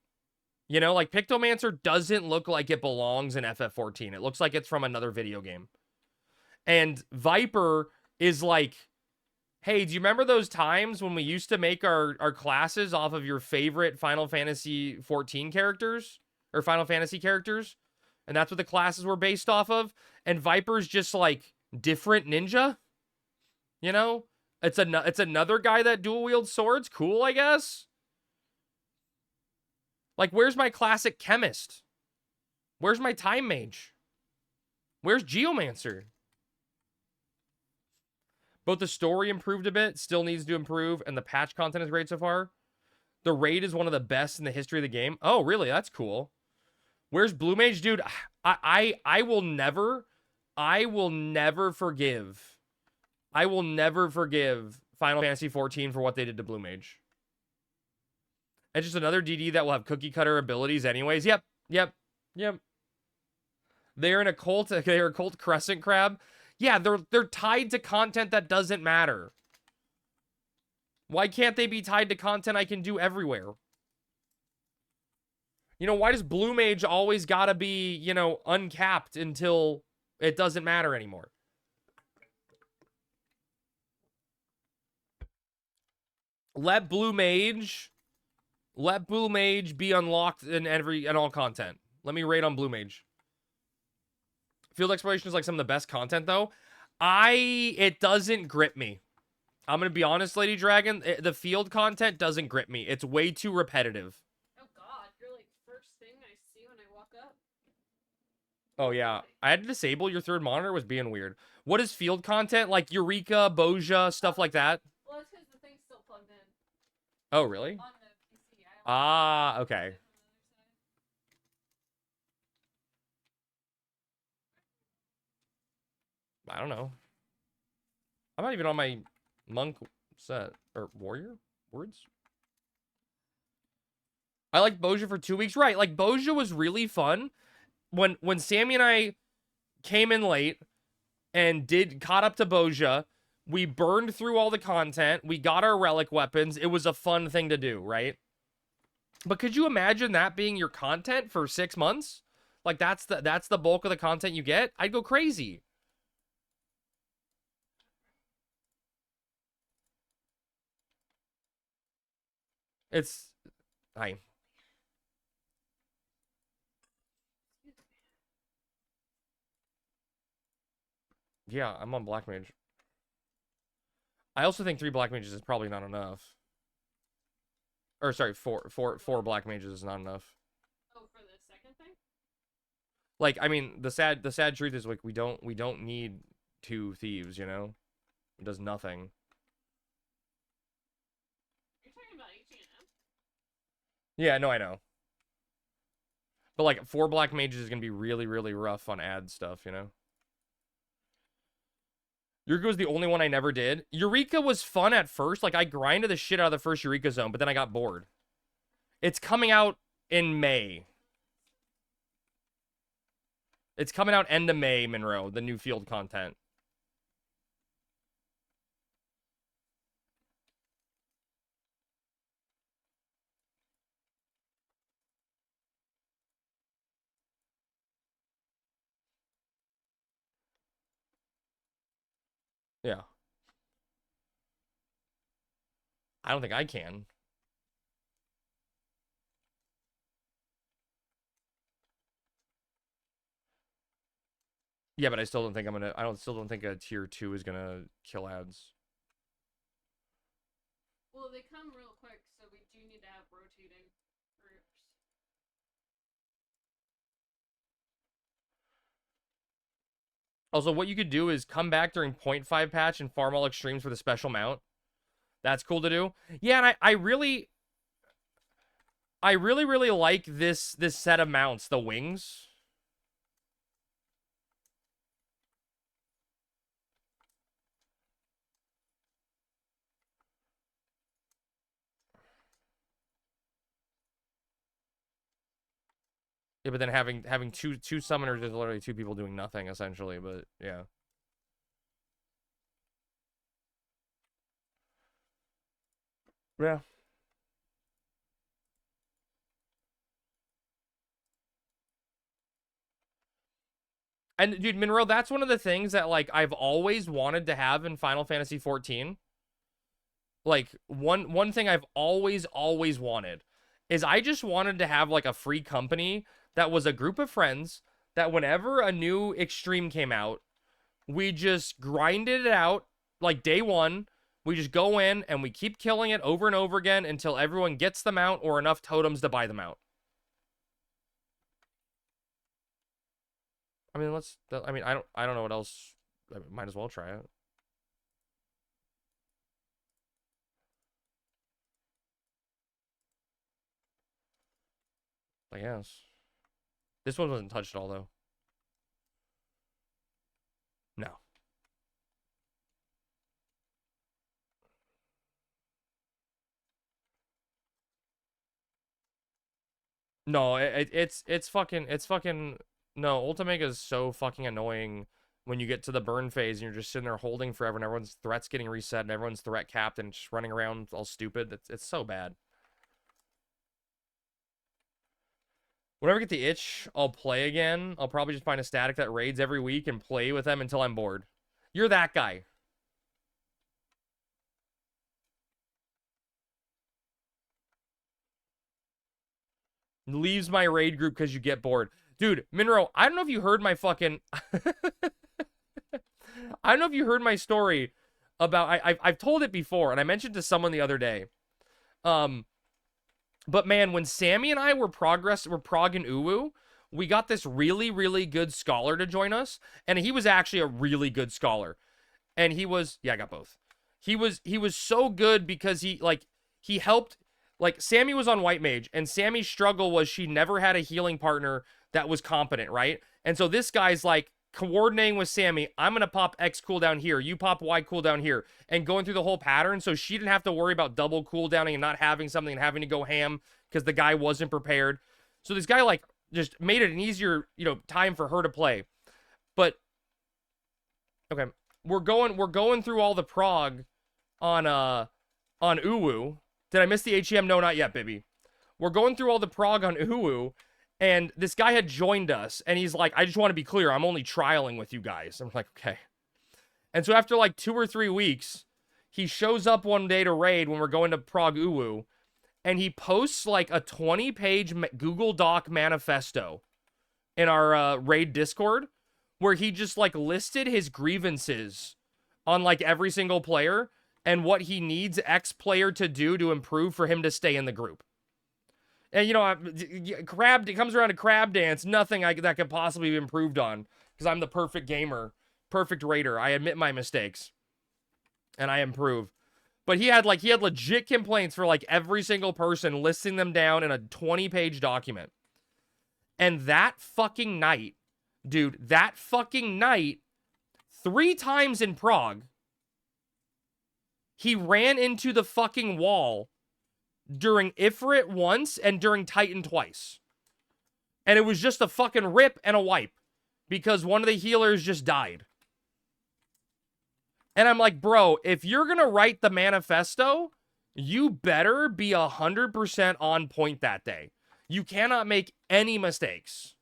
You know, like Pictomancer doesn't look like it belongs in FF14. It looks like it's from another video game. And Viper is like, hey, do you remember those times when we used to make our classes off of your favorite Final Fantasy 14 characters? Or Final Fantasy characters? And that's what the classes were based off of? And Viper's just like different ninja? You know? It's another guy that dual wields swords. Cool, I guess. Like, where's my classic chemist? Where's my time mage? Where's Geomancer? Both the story improved a bit, still needs to improve, and the patch content is great so far. The raid is one of the best in the history of the game. Oh, really? That's cool. Where's Blue Mage? Dude, I will never forgive. I will never forgive Final Fantasy 14 for what they did to Blue Mage. And just another DD that will have cookie cutter abilities anyways. Yep. They're a cult crescent crab. Yeah, they're tied to content that doesn't matter. Why can't they be tied to content I can do everywhere? You know, why does Blue Mage always gotta be, you know, uncapped until it doesn't matter anymore? Let Blue Mage be unlocked in all content. Let me rate on Blue Mage. Field exploration is like some of the best content though. It doesn't grip me. I'm gonna be honest, Lady Dragon. The field content doesn't grip me. It's way too repetitive. Oh God, you're like first thing I see when I walk up. Oh yeah, I had to disable your third monitor. Was being weird. What is field content like? Eureka, Boja, stuff like that. Well, it's because the thing's still plugged in. Oh really? On the PC. Ah, okay. I don't know. I'm not even on my monk set or warrior words. I like Boja for 2 weeks. Right, like Boja was really fun. when Sammy and I came in late and caught up to Boja, we burned through all the content. We got our relic weapons. It was a fun thing to do, right? But could you imagine that being your content for 6 months? Like that's the bulk of the content you get? I'd go crazy. It's yeah, I'm on Black Mage. I also think 3 Black Mages is probably not enough. Or sorry, four Black Mages is not enough. Oh, for the second thing? Like, I mean, the sad truth is, like, we don't need 2 thieves, you know? It does nothing. You're talking about HENM? Yeah, no, I know. But, like, 4 Black Mages is gonna be really, really rough on ad stuff, you know? Eureka was the only one I never did. Eureka was fun at first. Like, I grinded the shit out of the first Eureka zone, but then I got bored. It's coming out in May. It's coming out end of May, Monroe, the new field content. Yeah. I don't think I can. Yeah, but I still don't think I'm gonna. Still don't think a tier 2 is gonna kill ads. Well, they come real quick, so we do need to have rotating groups. Also, what you could do is come back during 0.5 patch and farm all extremes for the special mount. That's cool to do. Yeah, and I really like this set of mounts, the wings. Yeah, but then having two summoners is literally 2 people doing nothing essentially, but yeah. Yeah. And dude, Monroe, that's one of the things that like I've always wanted to have in Final Fantasy 14. Like one thing I've always wanted is I just wanted to have like a free company that was a group of friends that whenever a new extreme came out, we just grinded it out like day 1. We just go in and we keep killing it over and over again until everyone gets the mount or enough totems to buy the mount. I mean, I don't know what else. I might as well try it. I guess. This one wasn't touched at all, though. No. No, it's fucking no, Ultimega is so fucking annoying when you get to the burn phase and you're just sitting there holding forever and everyone's threats getting reset and everyone's threat capped and just running around all stupid. It's so bad. Whenever I get the itch, I'll play again. I'll probably just find a static that raids every week and play with them until I'm bored. You're that guy. Leaves my raid group because you get bored. Dude, Monroe, I don't know if you heard my fucking... I don't know if you heard my story about... I've told it before, and I mentioned to someone the other day. But man, when Sammy and I were progging Uwu, we got this really, really good scholar to join us, and he was actually a really good scholar. And he was... Yeah, I got both. He was so good because he helped... Like, Sammy was on White Mage, and Sammy's struggle was she never had a healing partner that was competent, right? And so this guy's, like, coordinating with Sammy. I'm going to pop X cooldown here. You pop Y cooldown here. And going through the whole pattern so she didn't have to worry about double cooldowning and not having something and having to go ham because the guy wasn't prepared. So this guy, like, just made it an easier, time for her to play. But okay, we're going through all the prog on Uwu. Did I miss the HEM? No, not yet, baby. We're going through all the prog on Uwu, and this guy had joined us, and he's like, I just want to be clear, I'm only trialing with you guys. I'm like, okay. And so after like 2 or 3 weeks, he shows up one day to raid when we're going to prog Uwu, and he posts like a 20-page Google Doc manifesto in our raid Discord, where he just like listed his grievances on like every single player and what he needs X player to do to improve for him to stay in the group. And crab, it comes around to crab dance, nothing that could possibly be improved on, because I'm the perfect gamer, perfect raider. I admit my mistakes and I improve. But he had legit complaints for like every single person, listing them down in a 20-page document. And that fucking night, dude, 3 times in Prague, he ran into the fucking wall during Ifrit once and during Titan twice. And it was just a fucking rip and a wipe because one of the healers just died. And I'm like, bro, if you're going to write the manifesto, you better be 100% on point that day. You cannot make any mistakes.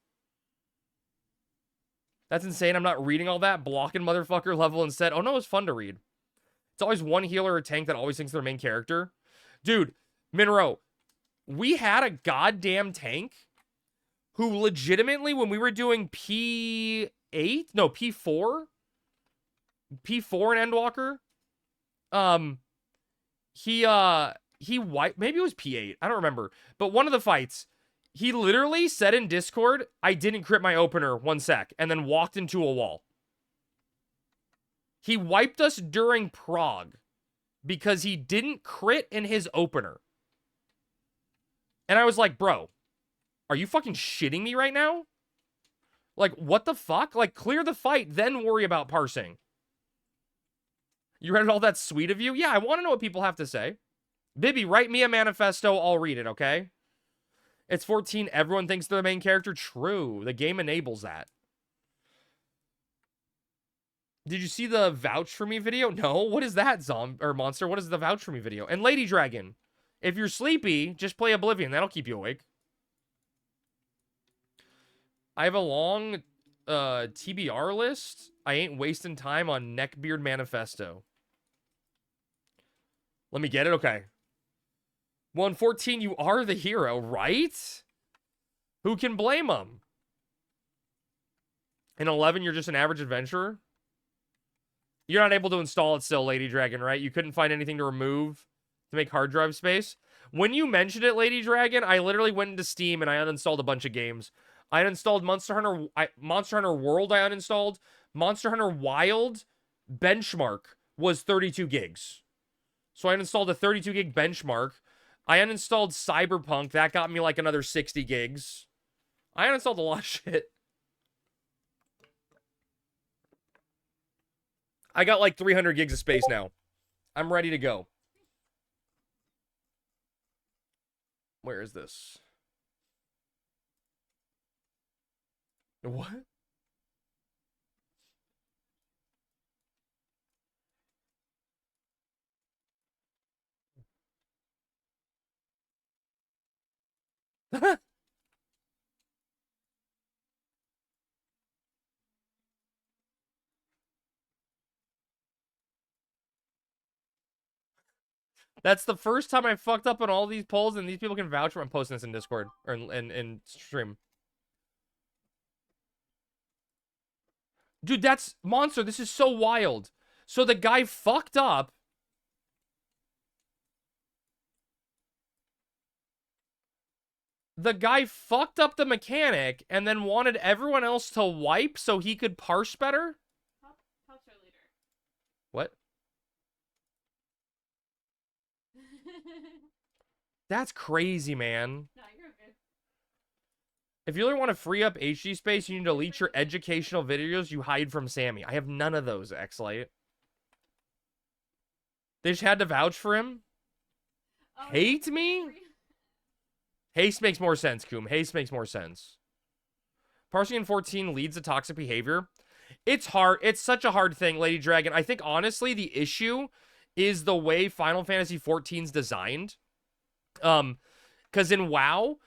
That's insane. I'm not reading all that. Blocking motherfucker level instead. Oh no, it's fun to read. It's always one healer or tank that always thinks they're main character. Dude, Minro, we had a goddamn tank who legitimately, when we were doing P4 in Endwalker, he wiped, maybe it was P8, I don't remember, but one of the fights, he literally said in Discord, I didn't crit my opener 1 sec, and then walked into a wall. He wiped us during Prague because he didn't crit in his opener. And I was like, bro, are you fucking shitting me right now? Like, what the fuck? Like, clear the fight, then worry about parsing. You read all that sweet of you? Yeah, I want to know what people have to say. Bibby, write me a manifesto. I'll read it, okay? It's 14. Everyone thinks they're the main character. True. The game enables that. Did you see the vouch for me video? No. What is that, monster? What is the vouch for me video? And Lady Dragon, if you're sleepy, just play Oblivion. That'll keep you awake. I have a long TBR list. I ain't wasting time on Neckbeard Manifesto. Let me get it? Okay. 114, you are the hero, right? Who can blame him? In 11, you're just an average adventurer? You're not able to install it still, Lady Dragon, right? You couldn't find anything to remove to make hard drive space? When you mentioned it, Lady Dragon, I literally went into Steam and I uninstalled a bunch of games. I uninstalled Monster Hunter World I uninstalled. Monster Hunter Wild benchmark was 32 gigs. So I uninstalled a 32 gig benchmark. I uninstalled Cyberpunk. That got me like another 60 gigs. I uninstalled a lot of shit. I got like 300 gigs of space now. I'm ready to go. Where is this? What? That's the first time I fucked up on all these polls, and these people can vouch for. I'm posting this in Discord or in stream. Dude, that's monster. This is so wild. So the guy fucked up. The guy fucked up the mechanic and then wanted everyone else to wipe so he could parse better? Help her later. What? That's crazy, man. No, you're good. If you really want to free up HD space, you need to delete your educational videos you hide from Sammy. I have none of those, X-Lite. They just had to vouch for him? Oh, Hate me? Haste makes more sense, Koom. Haste makes more sense. Parsing in 14 leads to toxic behavior. It's hard. It's such a hard thing, Lady Dragon. I think, honestly, the issue is the way Final Fantasy 14's designed. Because in WoW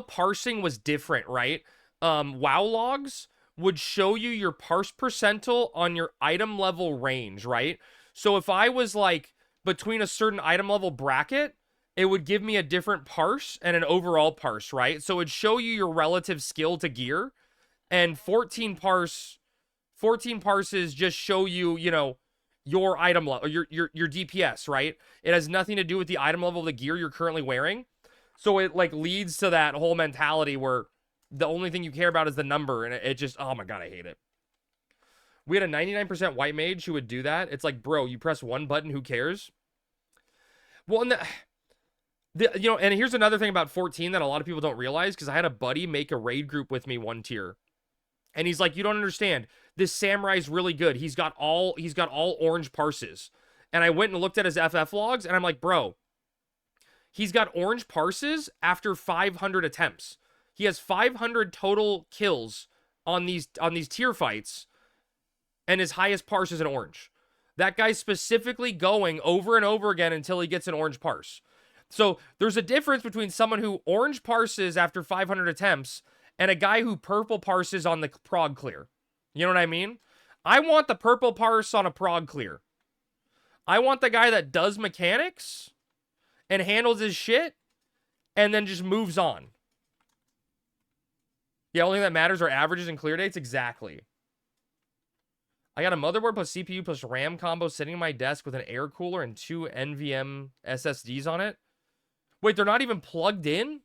parsing was different, right? WoW logs would show you your parse percentile on your item level range, right? So if I was, like, between a certain item level bracket, it would give me a different parse and an overall parse, right? So it'd show you your relative skill to gear, and 14 parses just show you, you know, your item level, your DPS, right? It has nothing to do with the item level of the gear you're currently wearing. So it, like, leads to that whole mentality where the only thing you care about is the number, and it just, oh my god, I hate it. We had a 99% white mage who would do that. It's like, bro, you press one button, who cares? Well, and you know, and here's another thing about 14 that a lot of people don't realize, because I had a buddy make a raid group with me one tier. And he's like, you don't understand. This samurai's really good. He's got all orange parses. And I went and looked at his FF logs, and I'm like, bro, he's got orange parses after 500 attempts. He has 500 total kills on these tier fights, and his highest parse is an orange. That guy's specifically going over and over again until he gets an orange parse. So there's a difference between someone who orange parses after 500 attempts and a guy who purple parses on the prog clear. You know what I mean? I want the purple parse on a prog clear. I want the guy that does mechanics and handles his shit and then just moves on. The only thing that matters are averages and clear dates. Exactly. I got a motherboard plus CPU plus RAM combo sitting on my desk with an air cooler and 2 NVM SSDs on it. Wait, they're not even plugged in?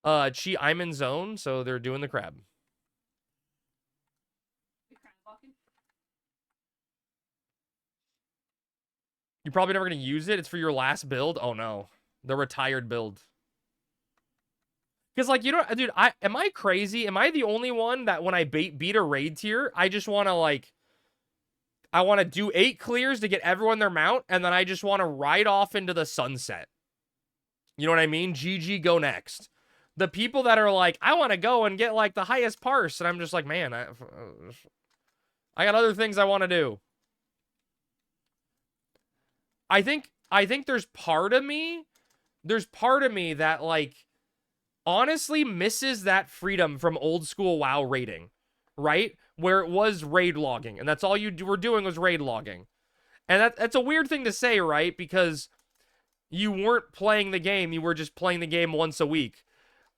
I'm in zone, so they're doing the crab. You're probably never going to use it. It's for your last build. Oh, no. The retired build. Because, like, you know, dude, am I crazy? Am I the only one that when I beat a raid tier, I just want to, like, I want to do 8 clears to get everyone their mount, and then I just want to ride off into the sunset. You know what I mean? GG, go next. The people that are like, I want to go and get, like, the highest parse, and I'm just like, man, I got other things I want to do. I think there's part of me that, like, honestly misses that freedom from old school WoW raiding, right? Where it was raid logging, and that's all you were doing was raid logging. And that's a weird thing to say, right? Because you weren't playing the game, you were just playing the game once a week.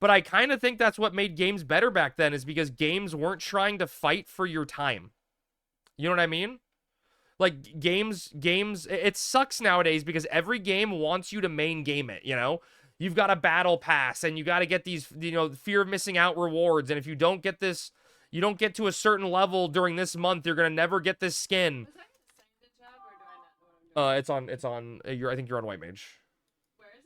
But I kind of think that's what made games better back then, is because games weren't trying to fight for your time. You know what I mean? Like, games, it sucks nowadays because every game wants you to main game it, you know? You've got a battle pass, and you got to get these, you know, fear of missing out rewards, and if you don't get this, you don't get to a certain level during this month, you're going to never get this skin. Was that the tab, or do I not know what I'm doing? It's on, I think you're on White Mage. Where is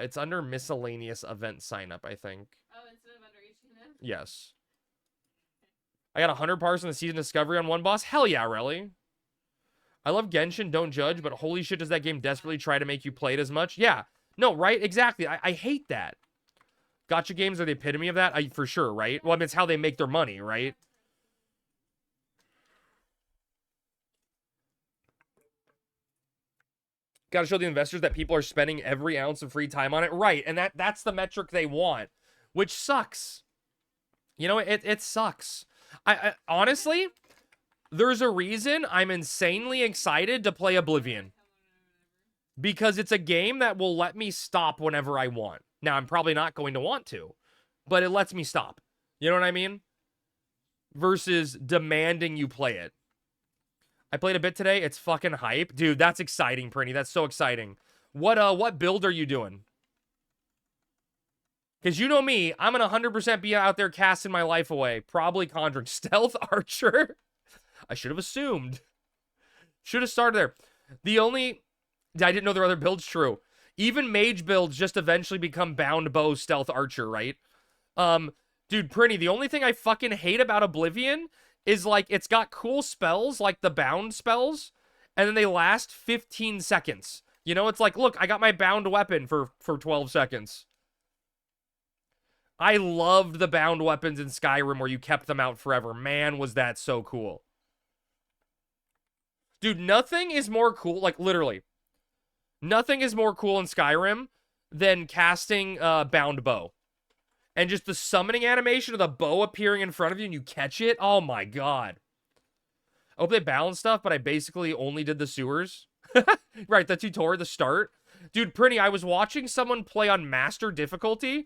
it? It's under miscellaneous event sign up, I think. Oh, instead of under HENM? Yes. I got 100 parts in the season discovery on one boss. Hell yeah, really? I love Genshin, don't judge, but holy shit, does that game desperately try to make you play it as much? Yeah. No, right? Exactly. I hate that. Gacha games are the epitome of that, for sure, right? Well, I mean, it's how they make their money, right? Got to show the investors that people are spending every ounce of free time on it. Right, and that's the metric they want, which sucks. You know, it sucks. I honestly, there's a reason I'm insanely excited to play Oblivion. Because it's a game that will let me stop whenever I want. Now, I'm probably not going to want to, but it lets me stop. You know what I mean? Versus demanding you play it. I played a bit today. It's fucking hype. Dude, that's exciting, Prinny. That's so exciting. What build are you doing? Because you know me, I'm going to 100% be out there casting my life away. Probably Conjuring. Stealth Archer? I should have assumed. Should have started there. I didn't know there were other builds. True. Even mage builds just eventually become bound bow stealth archer, right? Dude, Prinny, the only thing I fucking hate about Oblivion is, like, it's got cool spells, like the bound spells, and then they last 15 seconds. You know, it's like, look, I got my bound weapon for 12 seconds. I loved the bound weapons in Skyrim where you kept them out forever. Man, was that so cool. Dude, nothing is more cool, like, literally. Nothing is more cool in Skyrim than casting bound bow. And just the summoning animation of the bow appearing in front of you and you catch it. Oh my god. I hope they balanced stuff, but I basically only did the sewers. Right, the tutorial, the start. Dude, Prinny, I was watching someone play on master difficulty,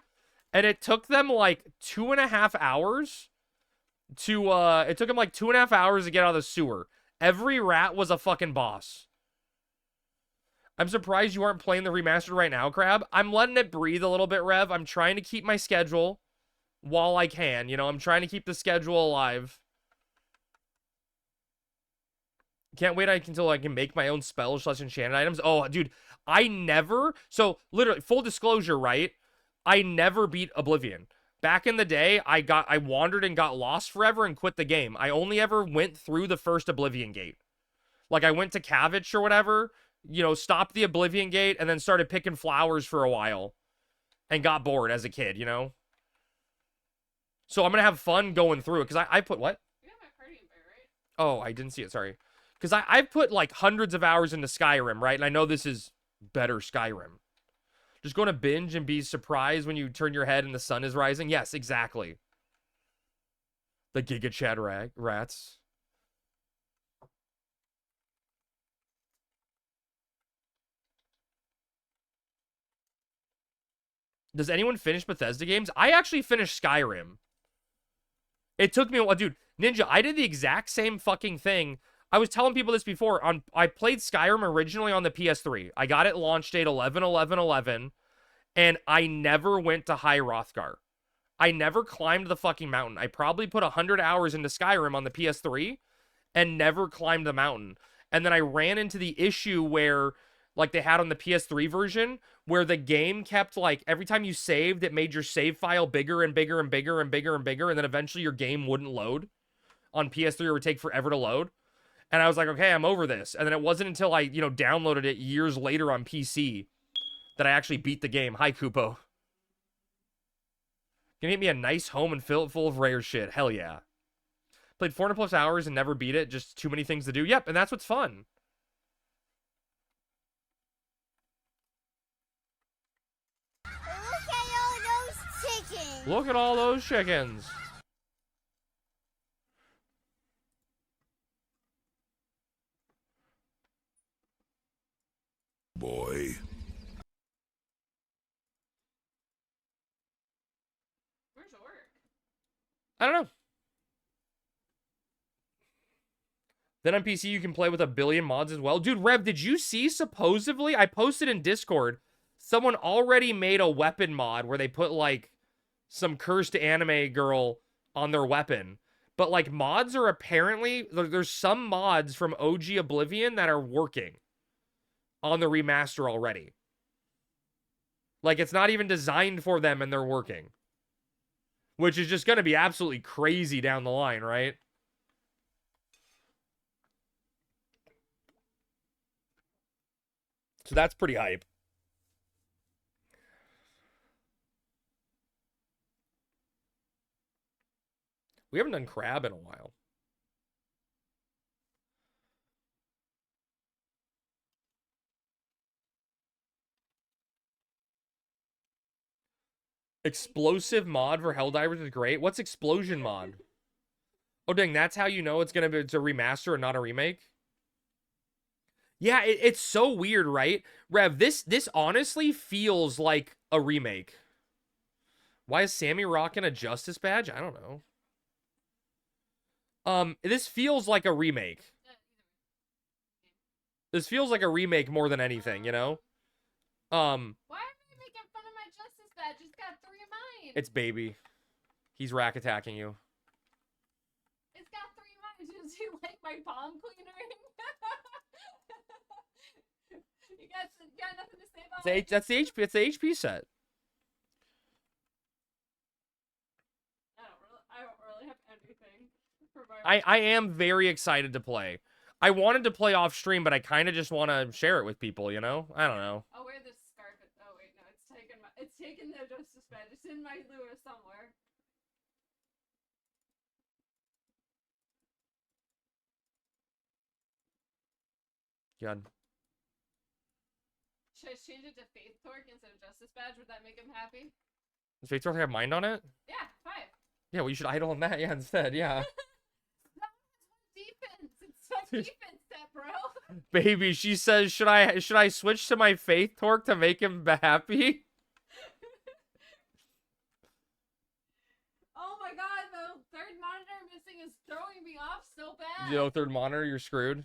and it took them like 2.5 hours to, it took them like 2.5 hours to get out of the sewer. Every rat was a fucking boss. I'm surprised you aren't playing the remastered right now, Crab. I'm letting it breathe a little bit, Rev. I'm trying to keep my schedule while I can. You know, I'm trying to keep the schedule alive. Can't wait until I can make my own spells / enchanted items. Oh, dude, I never... So, literally, full disclosure, right? I never beat Oblivion. Back in the day, I wandered and got lost forever and quit the game. I only ever went through the first Oblivion gate. Like, I went to Kavich or whatever, you know, stopped the Oblivion gate, and then started picking flowers for a while. And got bored as a kid, you know? So I'm gonna have fun going through it, because I put... What? You got my party invite, right? Oh, I didn't see it, sorry. Because I've put, like, hundreds of hours into Skyrim, right? And I know this is better Skyrim. Just going to binge and be surprised when you turn your head and the sun is rising? Yes, exactly. The Giga Chad rats. Does anyone finish Bethesda games? I actually finished Skyrim. It took me a while. Dude, Ninja, I did the exact same fucking thing. I was telling people this before. I played Skyrim originally on the PS3. I got it launch date 11/11/11, and I never went to High Hrothgar. I never climbed the fucking mountain. I probably put 100 hours into Skyrim on the PS3 and never climbed the mountain. And then I ran into the issue where, like they had on the PS3 version, where the game kept, like, every time you saved, it made your save file bigger and bigger and bigger and bigger and bigger, and then eventually your game wouldn't load. On PS3, it would take forever to load. And I was like, okay, I'm over this. And then it wasn't until I, you know, downloaded it years later on PC that I actually beat the game. Hi, Kupo. Can you get me a nice home and fill it full of rare shit? Hell yeah. Played 400 plus hours and never beat it. Just too many things to do. Yep, and that's what's fun. Look at all those chickens. Look at all those chickens. Boy. Where's your work? I don't know. Then on PC, you can play with 1 billion mods as well. Dude, Rev, did you see, supposedly, I posted in Discord, someone already made a weapon mod where they put, like, some cursed anime girl on their weapon. But, like, mods are apparently, there's some mods from OG Oblivion that are working on the remaster already. Like, it's not even designed for them and they're working. Which is just going to be absolutely crazy down the line, right? So that's pretty hype. We haven't done crab in a while. Explosive mod for Helldivers is great. What's explosion mod? Oh, dang, that's how you know it's a remaster and not a remake? Yeah, it's so weird, right? Rev, this honestly feels like a remake. Why is Sammy rocking a Justice badge? I don't know. This feels like a remake. This feels like a remake more than anything, you know? Why are you making fun of my justice badge? It's got 3 of mine. It's baby. He's rack attacking you. It's got 3 of mine. Do you like my palm cleaner? you got nothing to say about it? It's the HP set. Oh, I am very excited to play. I wanted to play off stream, but I kind of just want to share it with people, you know? I don't know. I'll wear this scarf. Oh wait, no, it's taken the justice badge. It's in my lure somewhere. God. Should I change it to Faith Torque instead of Justice Badge? Would that make him happy? Does Faith Torque have mind on it? Yeah, 5. Yeah, well, you should idle on that, yeah, instead, yeah. Defense. It's my defense set, bro. Baby, she says, should I switch to my Faith Torque to make him happy? Oh my god, the third monitor missing is throwing me off so bad. You know, third monitor, you're screwed.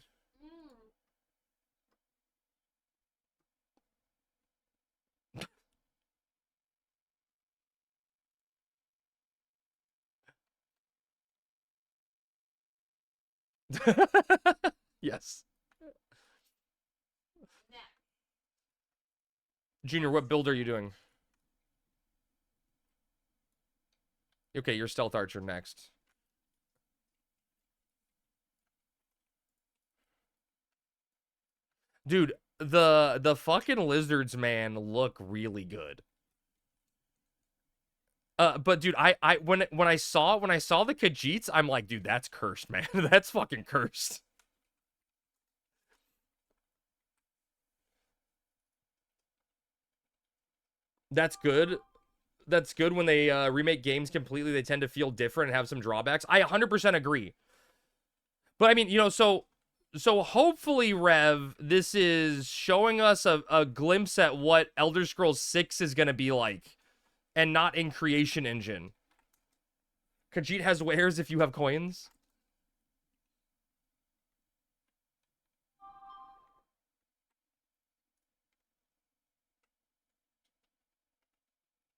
Yes. Junior, what build are you doing? Okay, you're Stealth Archer next. Dude, the fucking lizards, man, look really good. But dude, when I saw the Khajiits, I'm like, dude, that's cursed, man. That's fucking cursed. That's good. That's good when they remake games completely. They tend to feel different and have some drawbacks. I 100% agree. But I mean, you know, so hopefully, Rev, this is showing us a glimpse at what Elder Scrolls 6 is going to be like, and not in Creation Engine. Khajiit has wares if you have coins.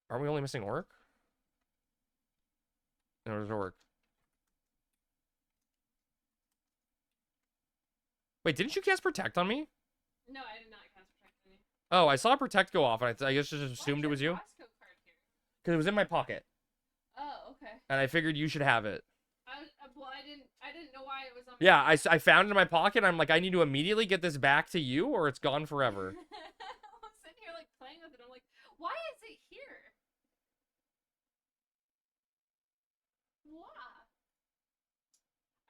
Aren't we only missing Orc? No, there's no Orc. Wait, didn't you cast Protect on me? No, I did not cast Protect on you. Oh, I saw Protect go off, and I guess just assumed it was you. Because it was in my pocket. Oh, okay. And I figured you should have it. Well, I didn't know why it was on my Yeah, I found it in my pocket. I'm like, I need to immediately get this back to you, or it's gone forever. I'm sitting here, like, playing with it. I'm like, why is it here? Why?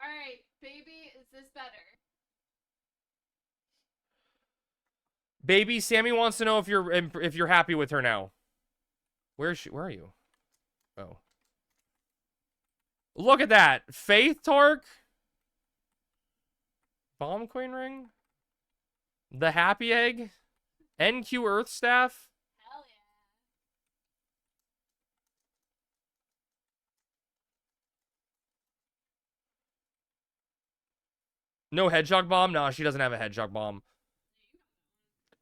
Alright, baby, is this better? Baby, Sammy wants to know if you're happy with her now. Where is she? Where are you? Oh. Look at that. Faith Torque. Bomb Queen Ring. The Happy Egg. NQ Earth Staff. Hell yeah. No Hedgehog Bomb? No, she doesn't have a Hedgehog Bomb.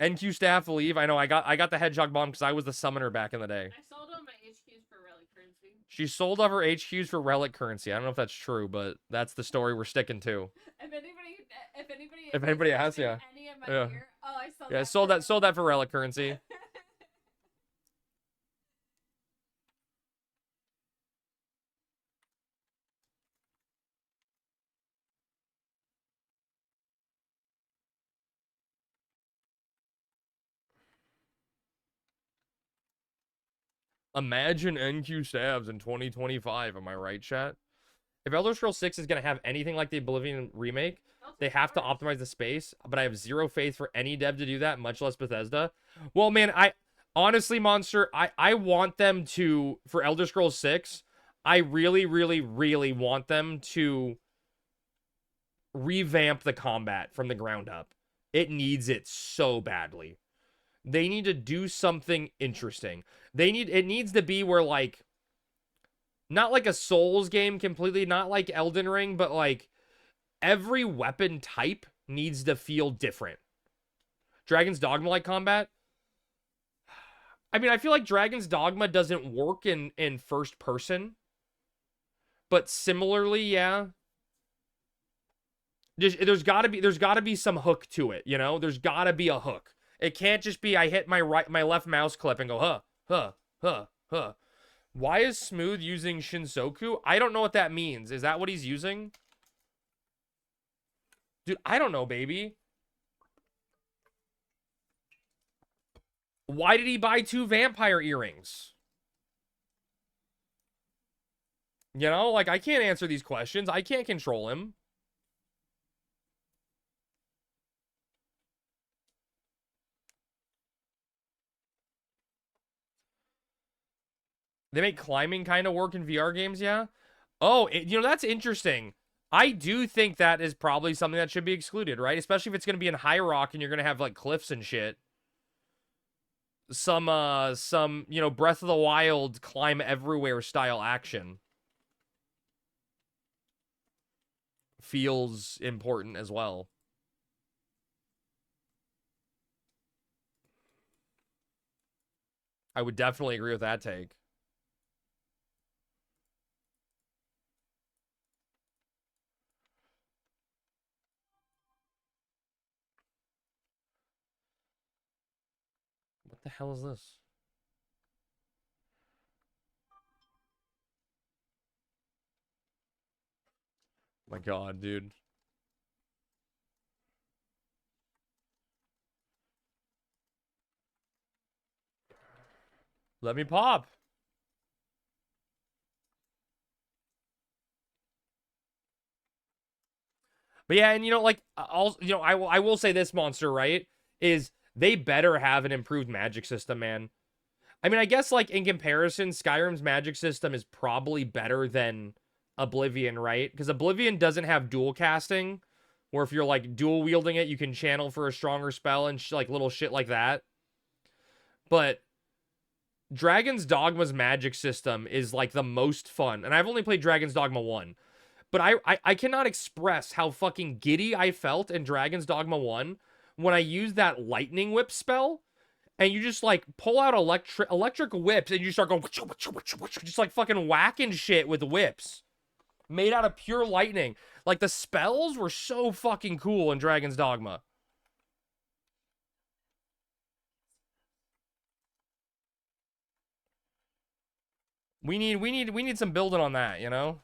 NQ Staff will leave. I know, I got the Hedgehog Bomb because I was the summoner back in the day. I sold all my HQs for relic currency. She sold off her HQs for relic currency. I don't know if that's true, but that's the story we're sticking to. If anybody asks, yeah. Any of my Yeah. gear, oh, I sold Yeah, that. sold that for relic currency. Imagine NQ stabs in 2025. Am I right, chat? If Elder Scrolls 6 is going to have anything like the Oblivion remake, they have to optimize the space, but I have zero faith for any dev to do that, much less Bethesda. Well, man, honestly, Monster, I want them to, for Elder Scrolls 6, I really, really, really want them to revamp the combat from the ground up. It needs it so badly. They need to do something interesting. It needs to be where, like, not like a Souls game completely, not like Elden Ring, but like every weapon type needs to feel different. Dragon's Dogma-like combat. I mean, I feel like Dragon's Dogma doesn't work in first person. But similarly, yeah. There's gotta be some hook to it, you know? There's gotta be a hook. It can't just be I hit my left mouse clip and go, huh. Why is Smooth using Shinsoku? I don't know what that means. Is that what he's using? Dude, I don't know, baby. Why did he buy 2 vampire earrings? You know, like, I can't answer these questions. I can't control him. They make climbing kind of work in VR games, yeah? Oh, you know, that's interesting. I do think that is probably something that should be excluded, right? Especially if it's going to be in High Rock and you're going to have, like, cliffs and shit. Some, you know, Breath of the Wild climb everywhere style action feels important as well. I would definitely agree with that take. What the hell is this? My God, dude. Let me pop. But yeah, and you know, like, also, you know, I will say this, Monster, right? Is they better have an improved magic system, man. I mean, I guess, like, in comparison, Skyrim's magic system is probably better than Oblivion, right? Because Oblivion doesn't have dual casting, where if you're, like, dual wielding it, you can channel for a stronger spell and, like, little shit like that. But Dragon's Dogma's magic system is, like, the most fun. And I've only played Dragon's Dogma 1. But I cannot express how fucking giddy I felt in Dragon's Dogma 1 when I used that lightning whip spell. And you just, like, pull out electric whips and you start going, just, like, fucking whacking shit with whips. Made out of pure lightning. Like, the spells were so fucking cool in Dragon's Dogma. We need some building on that, you know?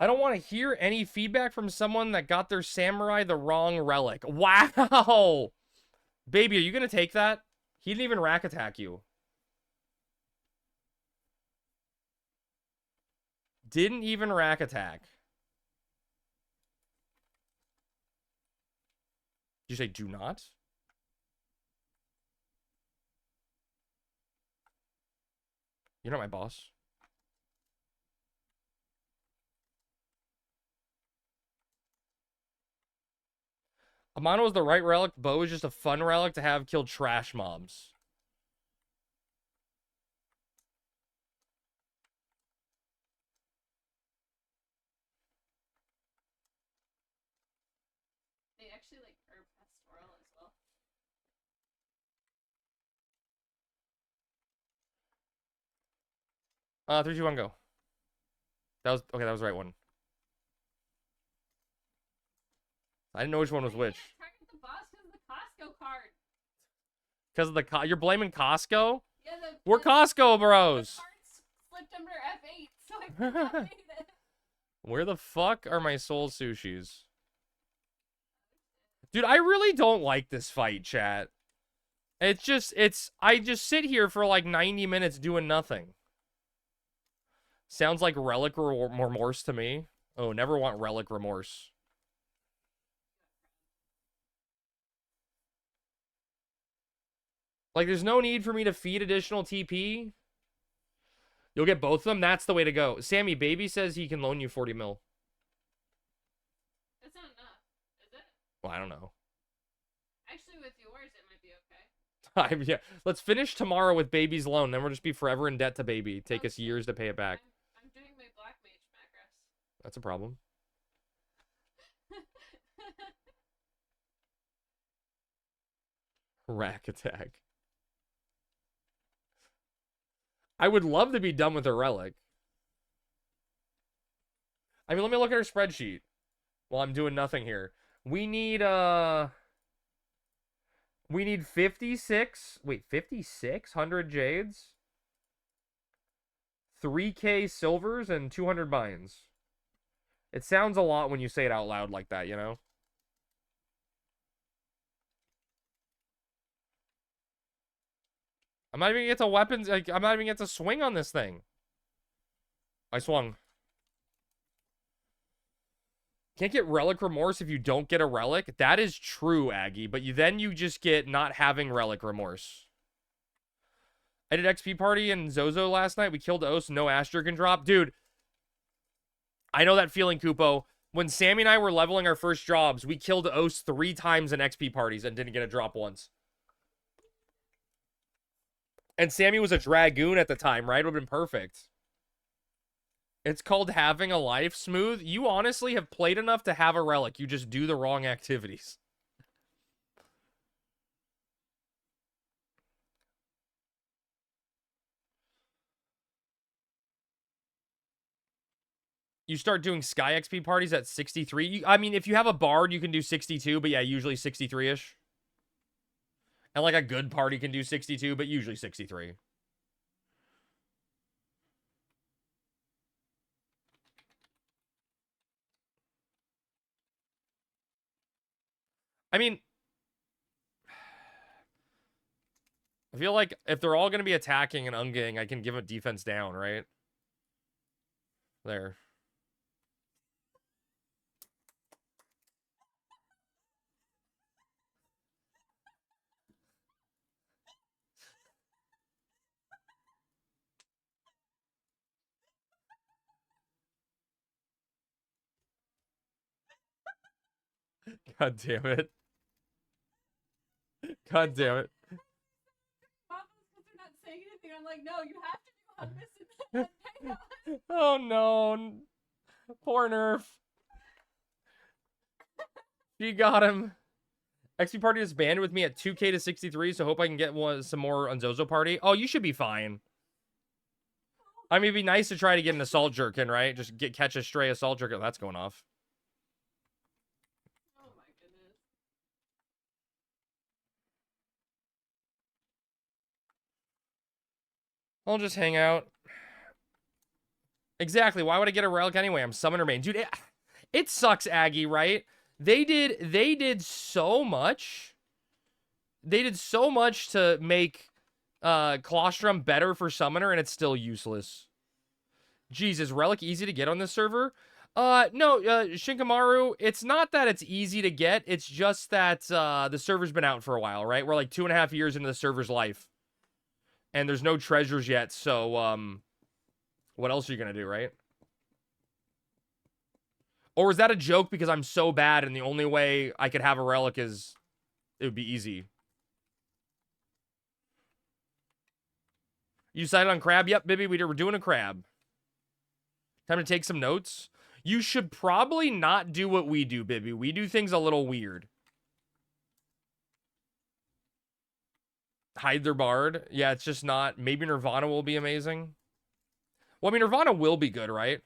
I don't want to hear any feedback from someone that got their samurai the wrong relic. Wow! Baby, are you going to take that? He didn't even rack attack you. Didn't even rack attack. Did you say do not? You're not my boss. Amano is the right relic. Bow is just a fun relic to have kill trash mobs. They actually like herb pastoral as well. 3, 2, 1, go. That was okay. That was the right one. I didn't know which one was which. Target the boss because of the Costco card. Because of the you're blaming Costco? Yeah, We're Costco bros. The cards slipped under F8, so I made it. Where the fuck are my soul sushis? Dude, I really don't like this fight, chat. It's just, I just sit here for like 90 minutes doing nothing. Sounds like relic remorse to me. Oh, never want relic remorse. Like, there's no need for me to feed additional TP. You'll get both of them? That's the way to go. Sammy, baby says he can loan you 40 mil. That's not enough, is it? Well, I don't know. Actually, with yours, it might be okay. Yeah, let's finish tomorrow with baby's loan. Then we'll just be forever in debt to baby. Take us years to pay it back. I'm doing my black mage macros. That's a problem. Rack attack. I would love to be done with a relic. I mean, let me look at her spreadsheet. Well, I'm doing nothing here. We need 56. Wait, 5600 jades, 3K silvers, and 200 mines. It sounds a lot when you say it out loud like that, you know? I'm not even gonna get to weapons. Like, I'm not even gonna get to swing on this thing. I swung. Can't get relic remorse if you don't get a relic. That is true, Aggie. But you just get not having relic remorse. I did XP party in Zozo last night. We killed Os. No Astro can drop. Dude, I know that feeling, Kupo. When Sammy and I were leveling our first jobs, we killed Os 3 times in XP parties and didn't get a drop once. And Sammy was a Dragoon at the time, right? It would have been perfect. It's called having a life. Smooth, you honestly have played enough to have a relic. You just do the wrong activities. You start doing Sky XP parties at 63. I mean, if you have a Bard, you can do 62, but yeah, usually 63-ish. And like a good party can do 62, but usually 63. I mean, I feel like if they're all going to be attacking and unging, I can give a defense down, right? There. God damn it. God damn it. Because they're not saying anything. I'm like, no, you have to do on this and that. Oh no. Poor Nerf. She got him. XP party is banned with me at 2K to 63, so hope I can get some more on Zozo party. Oh, you should be fine. I mean, it'd be nice to try to get an assault jerkin, right? Just catch a stray assault jerkin. That's going off. Oh my goodness. I'll just hang out. Exactly. Why would I get a relic anyway? I'm summoner main. Dude, it sucks, Aggie, right? They did so much. They did so much to make Colostrum better for summoner, and it's still useless. Jesus, relic easy to get on this server? No, Shinkamaru, it's not that it's easy to get. It's just that the server's been out for a while, right? We're like 2.5 years into the server's life. And there's no treasures yet, so, what else are you gonna do, right? Or is that a joke because I'm so bad and the only way I could have a relic is it would be easy? You decided on crab? Yep, baby, we're doing a crab. Time to take some notes. You should probably not do what we do, Bibby. We do things a little weird. Hide their bard. Yeah, it's just not. Maybe Nirvana will be amazing. Well, I mean, Nirvana will be good, right?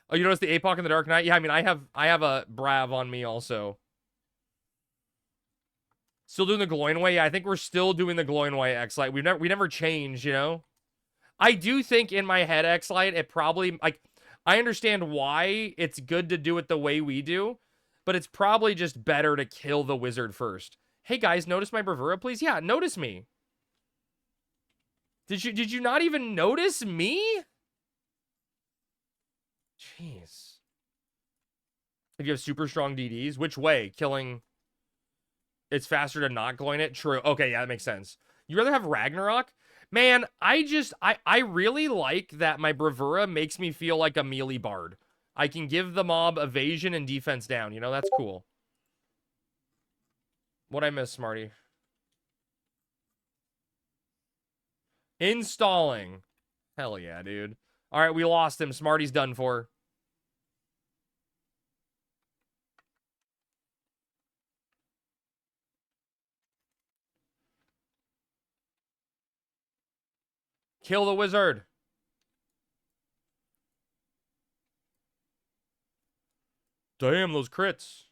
Oh, you notice the APOC in the Dark Knight? Yeah, I mean, I have a Brav on me also. Still doing the Gloinway? Yeah, I think we're still doing the Gloinway X-Lite. We never changed, you know? I do think in my head, X-Lite, it probably, like, I understand why it's good to do it the way we do, but it's probably just better to kill the wizard first. Hey, guys, notice my bravura, please? Yeah, notice me. Did you not even notice me? Jeez. If you have super strong DDs, which way? Killing... It's faster to not gloin it? True. Okay, yeah, that makes sense. You rather have Ragnarok? Man, I really like that my bravura makes me feel like a melee bard. I can give the mob evasion and defense down. You know, that's cool. What'd I miss, Smarty? Installing. Hell yeah, dude. All right, we lost him. Smarty's done for. Kill the wizard. Damn, those crits.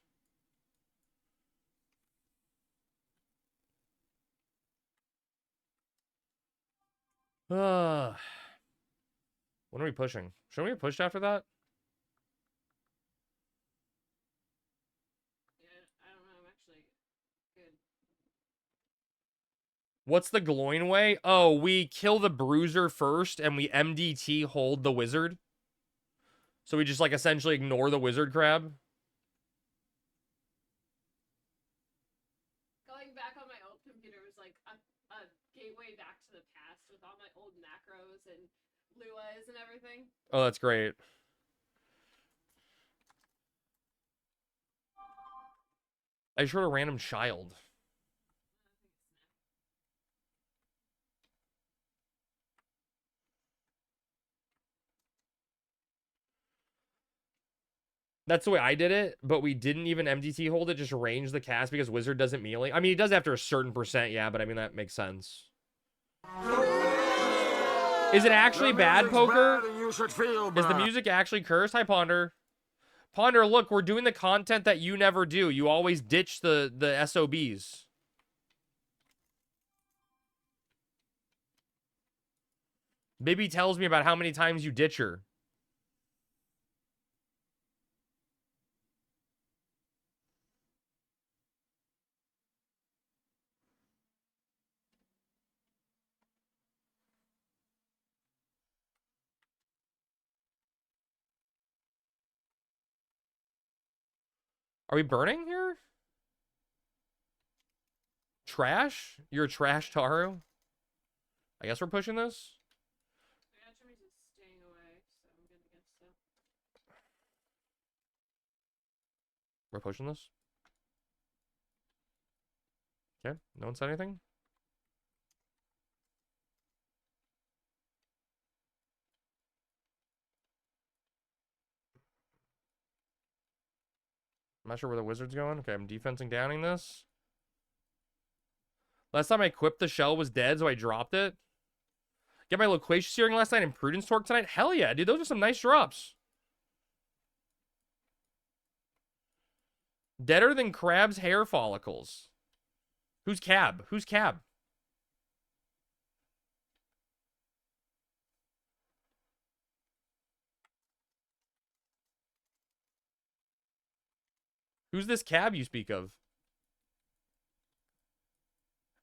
When are we pushing? Shouldn't we have pushed after that? Yeah, I don't know. I'm actually good. What's the glowing way? Oh, we kill the bruiser first and we MDT hold the wizard. So we just like essentially ignore the wizard crab. Going back on my old computer was like a gateway back to the past with all my old macros and Luas and everything. Oh, that's great. I just heard a random child. That's the way I did it, but we didn't even MDT hold it, just range the cast because wizard doesn't melee. I mean, he does after a certain percent, yeah, but I mean, that makes sense. Is it actually bad, Poker? Is the music actually cursed? Hi, Ponder. Ponder, look, we're doing the content that you never do. You always ditch the SOBs. Bibby tells me about how many times you ditch her. Are we burning here? Trash? You're a trash, Taru? I guess we're pushing this? Yeah, Jimmy's just staying away, so I'm good against it. We're pushing this? Okay, no one said anything? I'm not sure where the wizard's going. Okay, I'm defensing downing this. Last time I equipped the shell was dead, so I dropped it. Get my loquacious searing last night and prudence torque tonight. Hell yeah, dude. Those are some nice drops. Deader than crab's hair follicles. Who's cab? Who's cab? Who's this cab you speak of?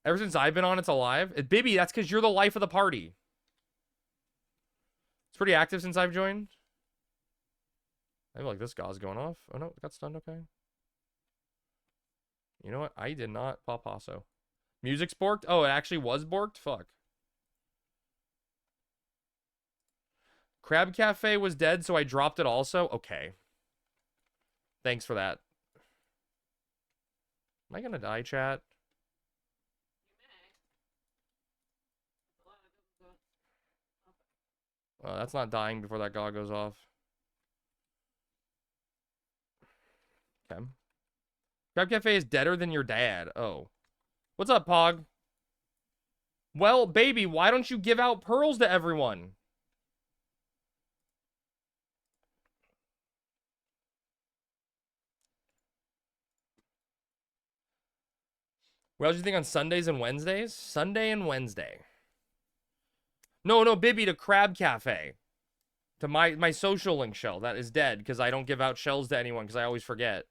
Ever since I've been on, it's alive. Bibby, that's because you're the life of the party. It's pretty active since I've joined. I feel like this guy's going off. Oh no, it got stunned. Okay. You know what? I did not pop Paso. Music's borked? Oh, it actually was borked? Fuck. Crab Cafe was dead, so I dropped it also? Okay. Thanks for that. Am I gonna die, chat? That's not dying before that god goes off. Okay. Crab Cafe is deader than your dad. Oh. What's up, Pog? Well, baby, why don't you give out pearls to everyone? What else do you think on Sundays and Wednesdays? Sunday and Wednesday. No, Bibby, to Crab Cafe. To my social link shell. That is dead because I don't give out shells to anyone because I always forget.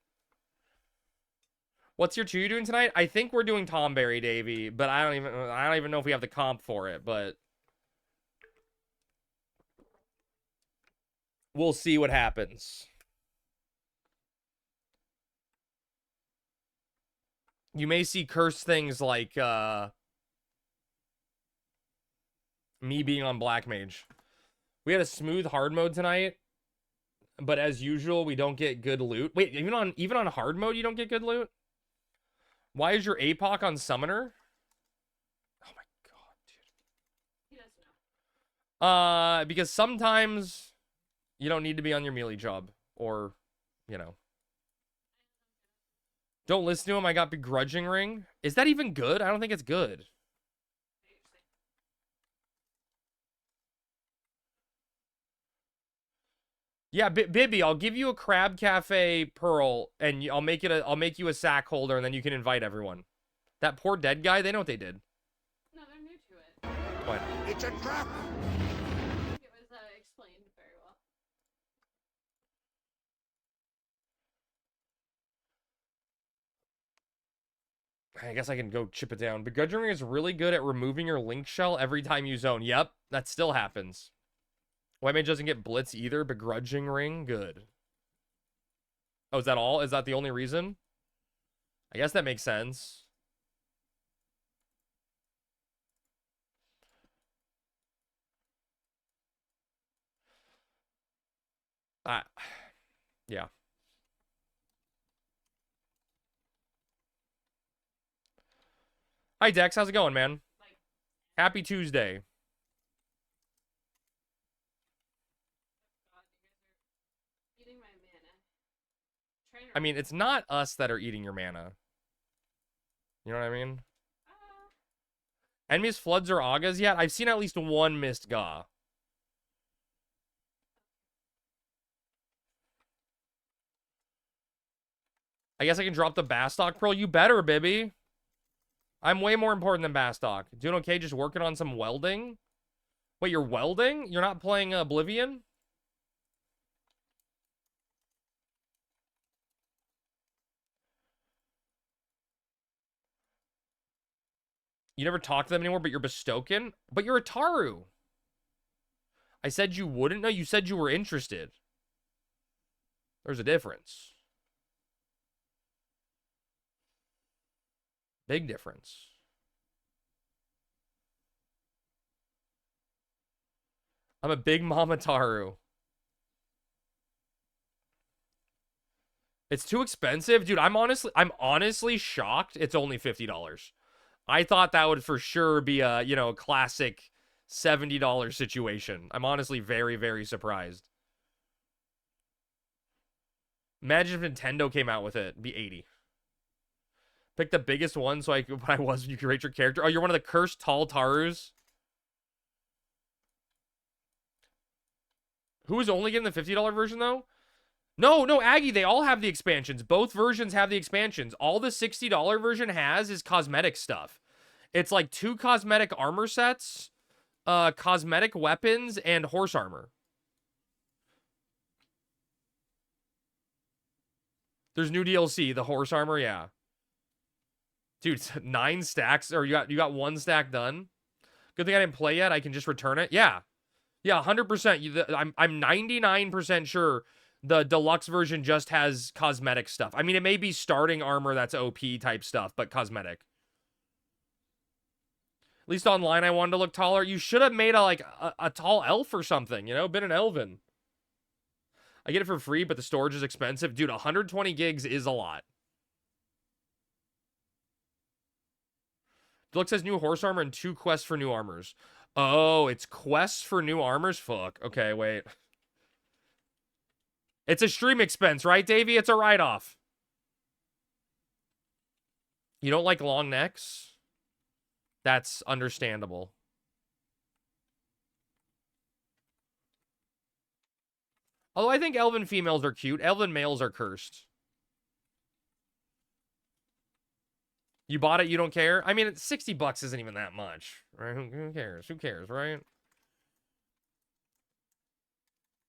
What's your 2 you doing tonight? I think we're doing Tomberry, Davey, but I don't even know if we have the comp for it, but we'll see what happens. You may see cursed things like me being on Black Mage. We had a smooth hard mode tonight, but as usual, we don't get good loot. Wait, even on hard mode, you don't get good loot? Why is your APOC on Summoner? Oh my god, dude. He doesn't know. Because sometimes you don't need to be on your melee job, or, you know. Don't listen to him, I got begrudging ring. Is that even good? I don't think it's good. Yeah, Bibby, I'll give you a Crab Cafe Pearl, and I'll make you a sack holder, and then you can invite everyone. That poor dead guy, they know what they did. No, they're new to it. What? It's a trap! I think it was explained very well. I guess I can go chip it down. Begrudging Ring is really good at removing your link shell every time you zone. Yep, that still happens. White Mage doesn't get Blitz either. Begrudging Ring, good. Oh, is that all? Is that the only reason? I guess that makes sense. Yeah. Hi, Dex. How's it going, man? Like, Happy Tuesday. God, you guys are eating my mana. Trainer. I mean, it's not us that are eating your mana. You know what I mean? Enemies, Floods, or Agas yet? I've seen at least one missed Ga. I guess I can drop the Bastock Pearl. You better, Bibby. I'm way more important than Bastock. Doing okay, just working on some welding? Wait, you're welding? You're not playing Oblivion? You never talk to them anymore, but you're Bestoken? But you're a Taru. I said you wouldn't? No, you said you were interested. There's a difference. Big difference. I'm a big Mama Taru. It's too expensive, dude. I'm honestly shocked. It's only $50. I thought that would for sure be a, you know, classic $70 situation. I'm honestly very, very surprised. Imagine if Nintendo came out with it. It'd be 80. Pick the biggest one so when you create your character. Oh, you're one of the cursed tall Tarus? Who is only getting the $50 version, though? No, Aggie, they all have the expansions. Both versions have the expansions. All the $60 version has is cosmetic stuff. It's like 2 cosmetic armor sets, cosmetic weapons, and horse armor. There's new DLC, the horse armor, yeah. Dude, 9 stacks, or you got 1 stack done. Good thing I didn't play yet. I can just return it. Yeah, 100%. I'm 99% sure the deluxe version just has cosmetic stuff. I mean, it may be starting armor that's OP type stuff, but cosmetic. At least online, I wanted to look taller. You should have made a tall elf or something, you know, been an elven. I get it for free, but the storage is expensive. Dude, 120 gigs is a lot. Deluxe has new horse armor and 2 quests for new armors. Oh, it's quests for new armors? Fuck. Okay, wait. It's a stream expense, right, Davey? It's a write-off. You don't like long necks? That's understandable. Although I think elven females are cute. Elven males are cursed. You bought it, you don't care? I mean, $60 isn't even that much, right? Who cares? Who cares, right?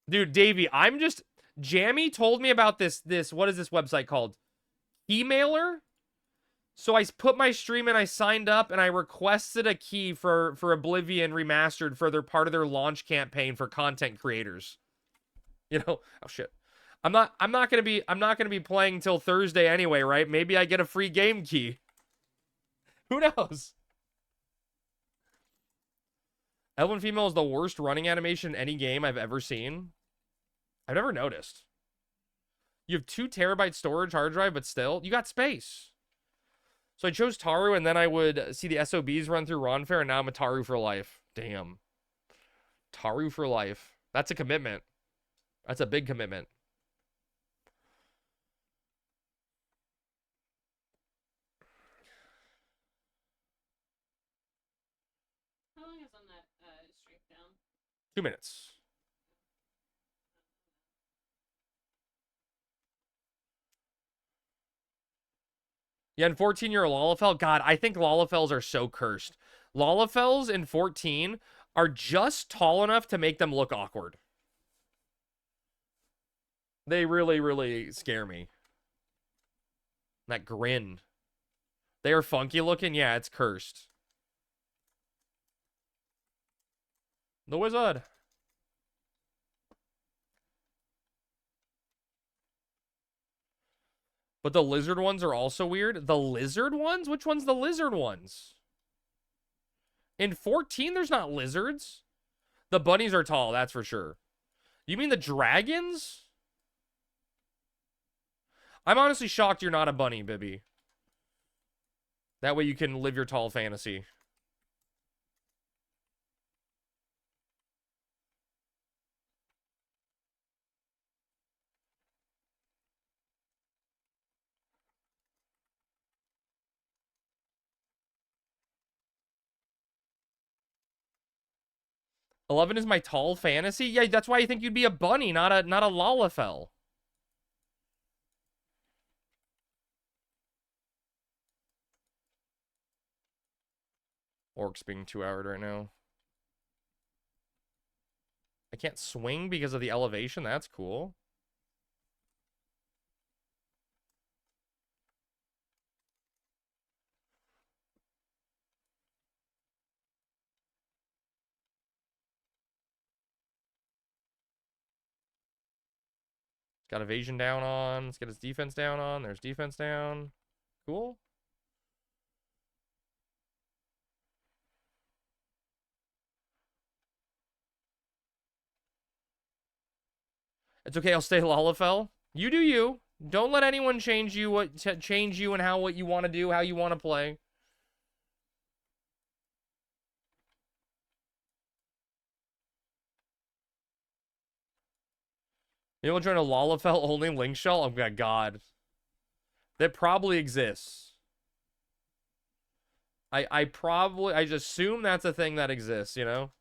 Dude, Davey, I'm just... Jammy told me about this, what is this website called? Keymailer? So I put my stream in, I signed up, and I requested a key for Oblivion Remastered for their part of their launch campaign for content creators. You know, oh shit. I'm not gonna be playing till Thursday anyway, right? Maybe I get a free game key. Who knows? Elven female is the worst running animation in any game I've ever seen. I've never noticed. You have 2 terabyte storage hard drive, but still, you got space. So I chose Taru, and then I would see the SOBs run through Ronfair, and now I'm a Taru for life. Damn. Taru for life. That's a commitment. That's a big commitment. How long is on that streak down? 2 minutes. Yeah, in 14 you're a Lalafell. God, I think Lalafells are so cursed. Lalafells in 14 are just tall enough to make them look awkward. They really, really scare me. That grin. They are funky looking. Yeah, it's cursed. The wizard. But the lizard ones are also weird. The lizard ones? Which one's the lizard ones? In 14, there's not lizards. The bunnies are tall, that's for sure. You mean the dragons? I'm honestly shocked you're not a bunny, Bibby. That way you can live your tall fantasy. Eleven is my tall fantasy? Yeah, that's why I think you'd be a bunny, not a Lalafell. Orcs being 2-houred right now. I can't swing because of the elevation. That's cool. Got evasion down on. Let's get his defense down on. There's defense down. Cool. It's okay. I'll stay Lalafell. You do you. Don't let anyone change you and how what you want to do, how you want to play. You want to join a Lalafell only link shell? Oh my god. That probably exists. I just assume that's a thing that exists, you know?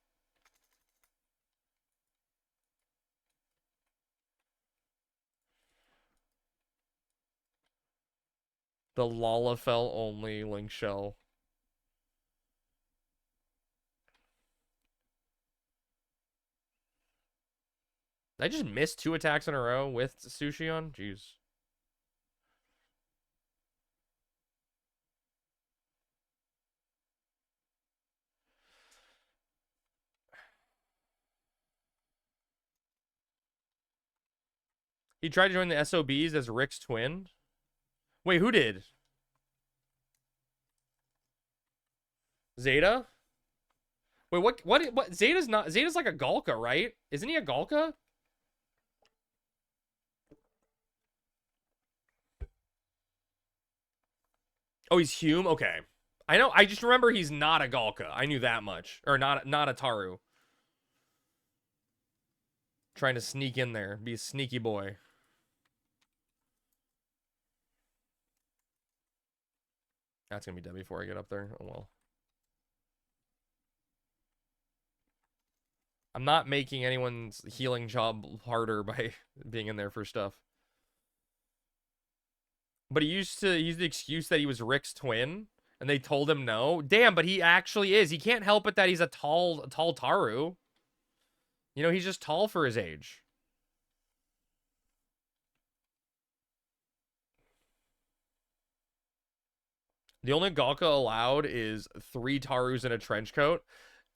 The Lalafell only link shell. I just missed 2 attacks in a row with Sushi on? Jeez. He tried to join the SOBs as Rick's twin. Wait, who did? Zeta? Wait, what? Zeta's not. Zeta's like a Galka, right? Isn't he a Galka? Oh, he's Hume? Okay. I know. I just remember he's not a Galka. I knew that much. Or not a Taru. Trying to sneak in there. Be a sneaky boy. That's going to be dead before I get up there. Oh, well. I'm not making anyone's healing job harder by being in there for stuff. But he used to use the excuse that he was Rick's twin. And they told him no. Damn, but he actually is. He can't help it that he's a tall Taru. You know, he's just tall for his age. The only Galka allowed is 3 Tarus in a trench coat.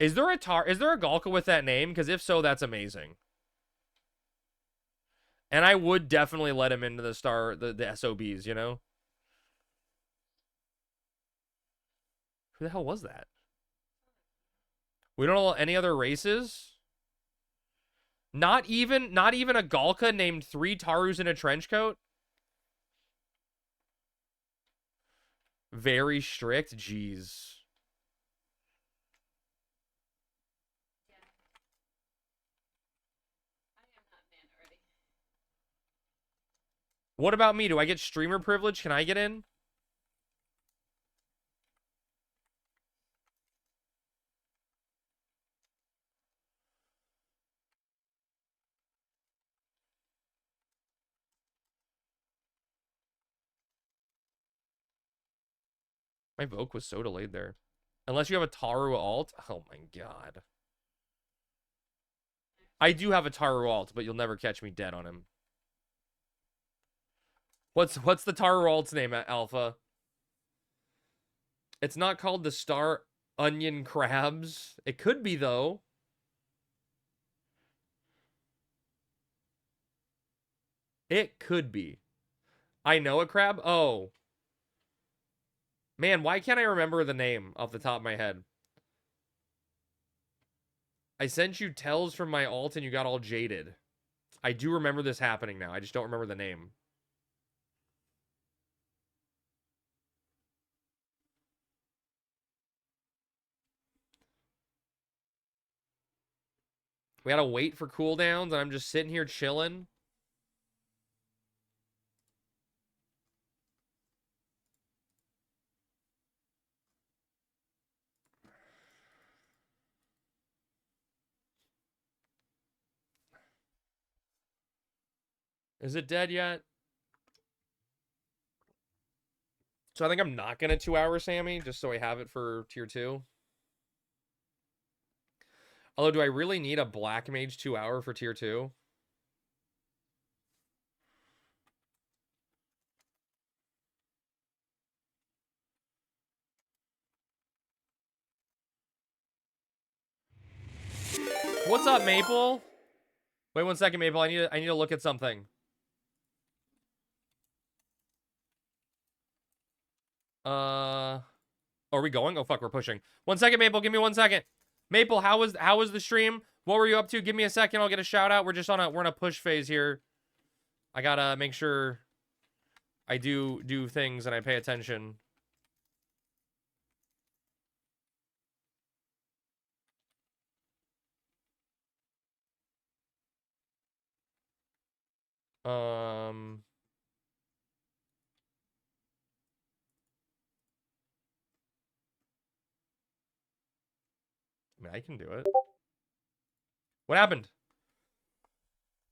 Is there a Galka with that name? Because if so, that's amazing. And I would definitely let him into the SOBs, you know? Who the hell was that? We don't know any other races? Not even a Galka named 3 Tarus in a trench coat? Very strict? Jeez. What about me? Do I get streamer privilege? Can I get in? My Voke was so delayed there. Unless you have a Taru alt. Oh my god. I do have a Taru alt, but you'll never catch me dead on him. What's the Taru alt's name at Alpha? It's not called the Star Onion Crabs. It could be, though. It could be. I know a crab? Oh. Man, why can't I remember the name off the top of my head? I sent you tells from my alt and you got all jaded. I do remember this happening now. I just don't remember the name. We gotta wait for cooldowns and I'm just sitting here chilling. Is it dead yet? So I think I'm not gonna 2-hour Sammy, just so I have it for tier 2. Although, do I really need a Black Mage 2-hour for tier 2? What's up, Maple? Wait 1 second, Maple. I need to look at something. Are we going? Oh fuck, we're pushing. 1 second, Maple. Give me 1 second. Maple, how was the stream? What were you up to? Give me a second. I'll get a shout out. We're in a push phase here. I gotta make sure I do things and I pay attention. I mean, I can do it. What happened?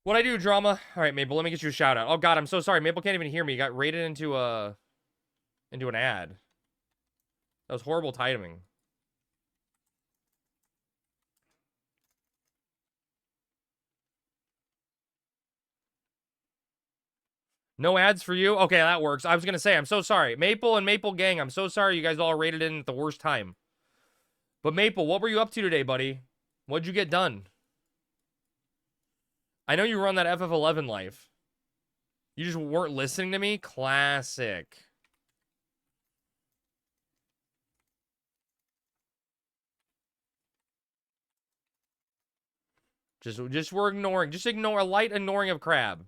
What'd I do, drama? All right, Maple, let me get you a shout out. Oh god, I'm so sorry. Maple can't even hear me. You got raided into an ad. That was horrible timing. No ads for you? Okay, that works. I was gonna say, I'm so sorry. Maple and Maple Gang, I'm so sorry you guys all raided in at the worst time. But Maple, what were you up to today, buddy? What'd you get done? I know you were on that FF11 life. You just weren't listening to me? Classic. Just we're ignoring. Just ignore a light ignoring of Crab.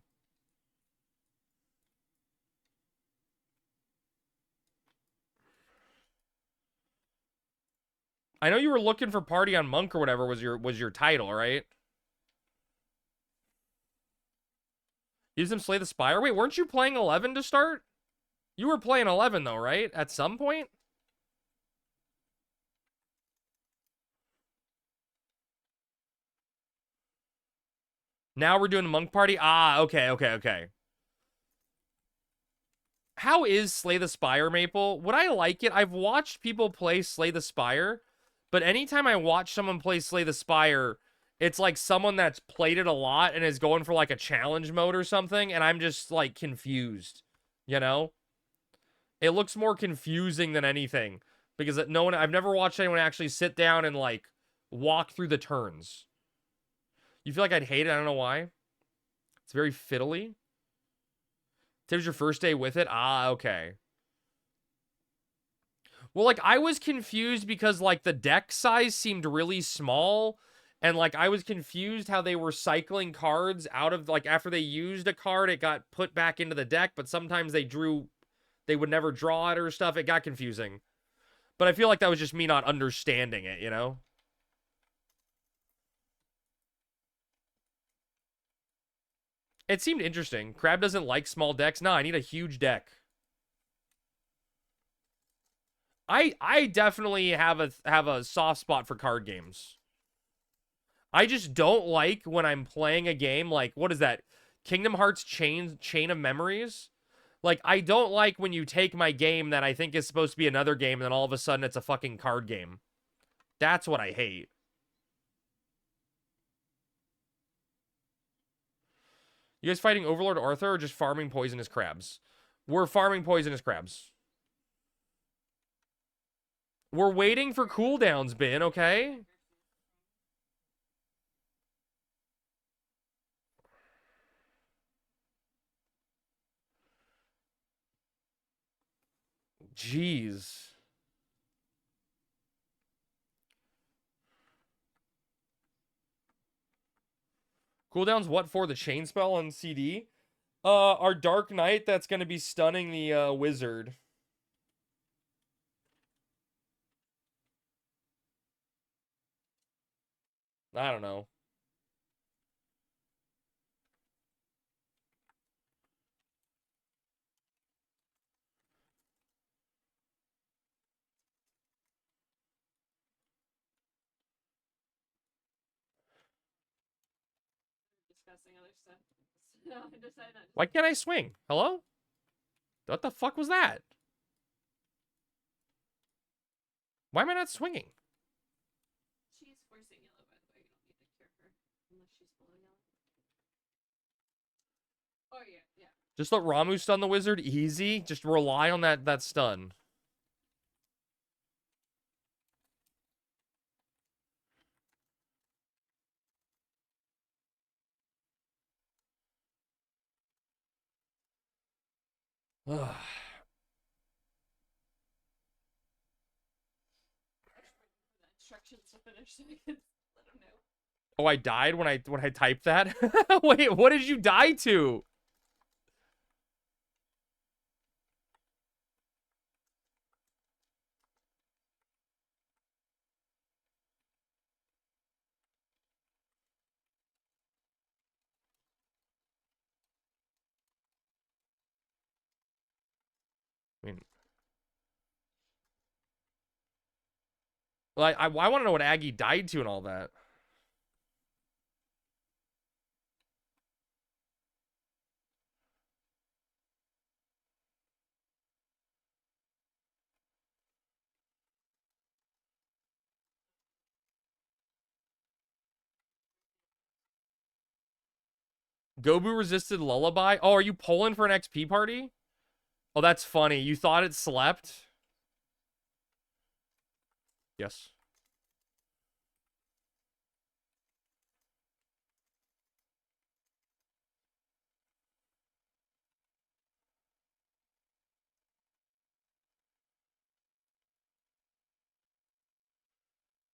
I know you were looking for Party on Monk or whatever was your title, right? Use them Slay the Spire? Wait, weren't you playing 11 to start? You were playing 11 though, right? At some point? Now we're doing a Monk Party? Ah, okay. How is Slay the Spire, Maple? Would I like it? I've watched people play Slay the Spire, but anytime I watch someone play Slay the Spire, it's like someone that's played it a lot and is going for like a challenge mode or something, and I'm just like confused, you know? It looks more confusing than anything because I've never watched anyone actually sit down and like walk through the turns. You feel like I'd hate it? I don't know why. It's very fiddly. Today's your first day with it? Ah, okay. Well, like, I was confused because, like, the deck size seemed really small. And, like, I was confused how they were cycling cards out of, like, after they used a card, it got put back into the deck. But sometimes they would never draw it or stuff. It got confusing. But I feel like that was just me not understanding it, you know? It seemed interesting. Crab doesn't like small decks. No, I need a huge deck. I definitely have a soft spot for card games. I just don't like when I'm playing a game like, what is that? Kingdom Hearts Chain of Memories? Like, I don't like when you take my game that I think is supposed to be another game and then all of a sudden it's a fucking card game. That's what I hate. You guys fighting Overlord Arthur or just farming poisonous crabs? We're farming poisonous crabs. We're waiting for cooldowns, Bin, okay? Jeez. Cooldowns what for? The chain spell on CD? Our Dark Knight that's gonna be stunning the wizard. I don't know. Discussing other stuff. So I decided not to. Why can't I swing? Hello? What the fuck was that? Why am I not swinging? She's forcing yellow, by the way. You don't need to cure her unless she's below yellow. Oh yeah, yeah. Just let Ramu stun the wizard easy. Just rely on that stun. Ugh. Instructions to finish so I could let him know. Oh, I died when I typed that? Wait, what did you die to? I mean, well, I want to know what Aggie died to and all that. Gobu resisted Lullaby? Oh, are you pulling for an XP party? Oh, that's funny. You thought it slept? Yes.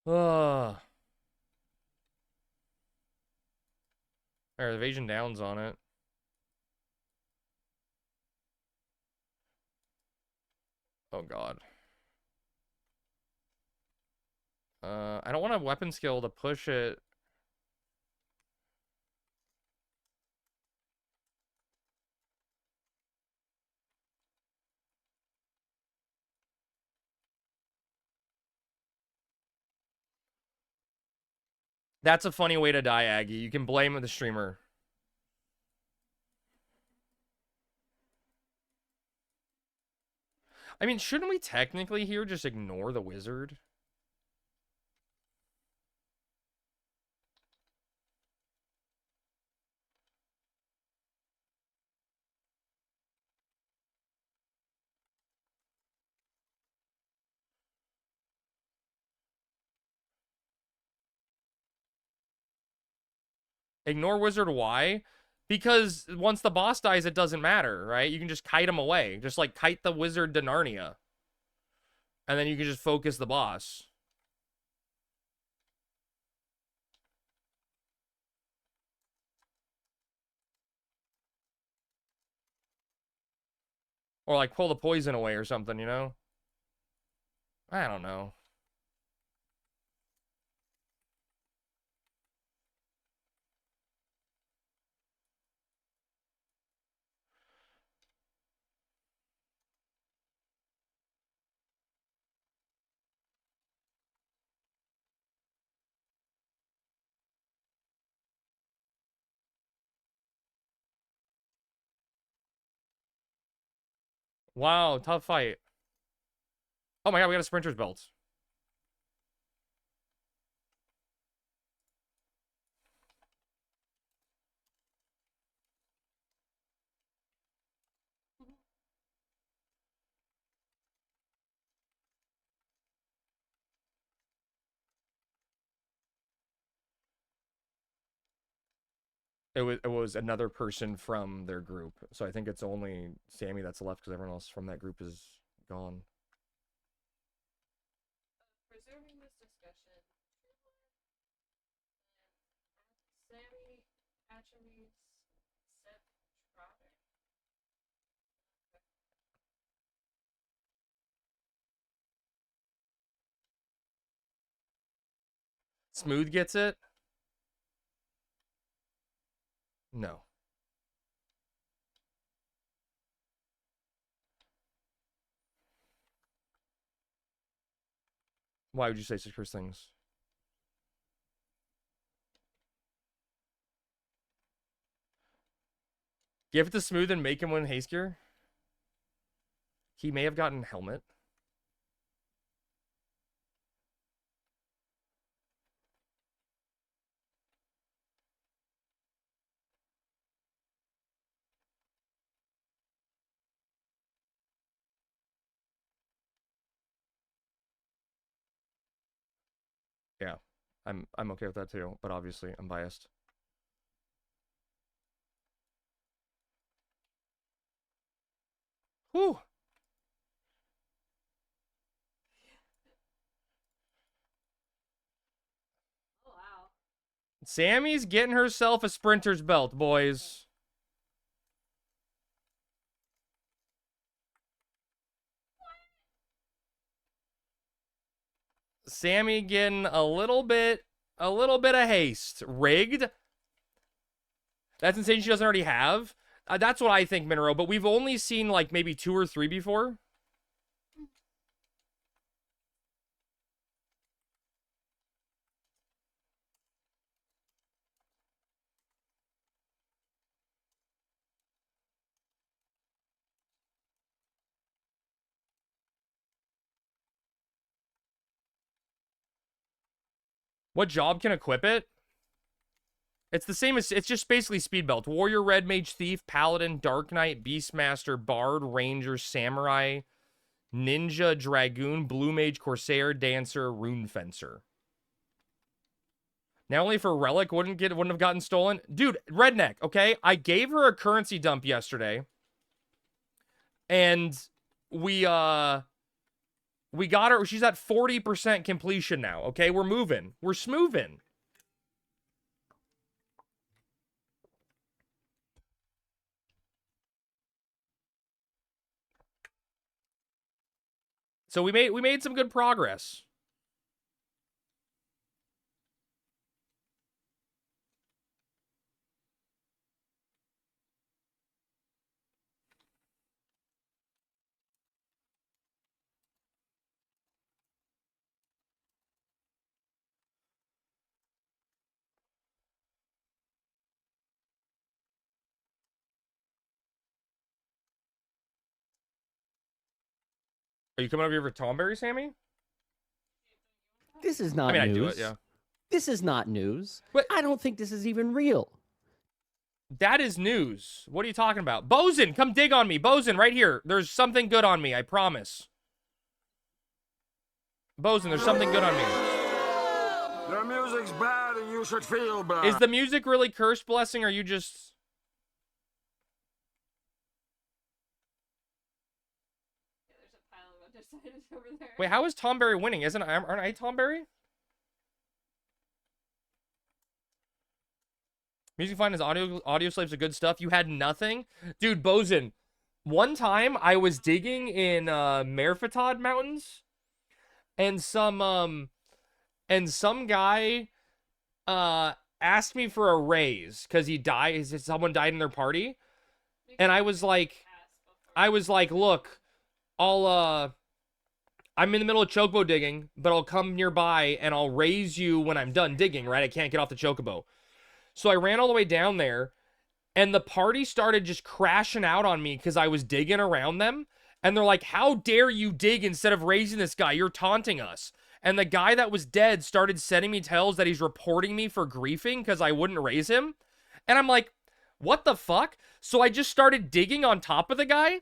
Ugh. Alright, evasion downs on it. Oh, God. I don't want a weapon skill to push it. That's a funny way to die, Aggie. You can blame the streamer. I mean, shouldn't we technically here just ignore the wizard? Ignore wizard, why? Because once the boss dies, it doesn't matter, right? You can just kite him away. Just like kite the wizard to Narnia. And then you can just focus the boss. Or like pull the poison away or something, you know? I don't know. Wow, tough fight. Oh my god, we got a sprinter's belt. It was another person from their group. So I think it's only Sammy that's left because everyone else from that group is gone. Resuming this discussion. Sammy attributes set Trotter. Smooth gets it? No. Why would you say such cursed things? Give it to Smooth and make him win haste gear? He may have gotten helmet. Yeah. I'm okay with that too, but obviously I'm biased. Whew. Oh wow. Sammy's getting herself a sprinter's belt, boys. Sammy getting a little bit of haste. Rigged? That's insane she doesn't already have. That's what I think, Minero, but we've only seen like maybe 2 or 3 before. What job can equip it? It's the same as, it's just basically speed belt. Warrior, Red Mage, Thief, Paladin, Dark Knight, Beastmaster, Bard, Ranger, Samurai, Ninja, Dragoon, Blue Mage, Corsair, Dancer, Rune Fencer. Now only for Relic wouldn't have gotten stolen. Dude, Redneck, okay? I gave her a currency dump yesterday. And we got her, she's at 40% completion now, okay? We're moving. We're smoothing. So we made some good progress. Are you coming over here for Tomberry, Sammy? This is not I mean, news. I do it, yeah. This is not news. But I don't think this is even real. that is news. What are you talking about? Bosun, come dig on me. Bosun, right here. There's something good on me, I promise. Bosun, there's something good on me. The music's bad and you should feel bad. Is the music really cursed, Blessing, or are you just... Yeah, there's a pile of undecided over there. Wait, how is Tomberry winning? Aren't I Tomberry? Music Find is audio slaves of good stuff. You had nothing? Dude, Bosun, one time I was digging in Merfatod Mountains, and some guy asked me for a raise because someone died in their party. And I was like, look, I'm in the middle of chocobo digging, but I'll come nearby and I'll raise you when I'm done digging, right? I can't get off the chocobo. So I ran all the way down there, and the party started just crashing out on me because I was digging around them. And they're like, how dare you dig instead of raising this guy? You're taunting us. And the guy that was dead started sending me tells that he's reporting me for griefing because I wouldn't raise him. And I'm like, what the fuck? So I just started digging on top of the guy.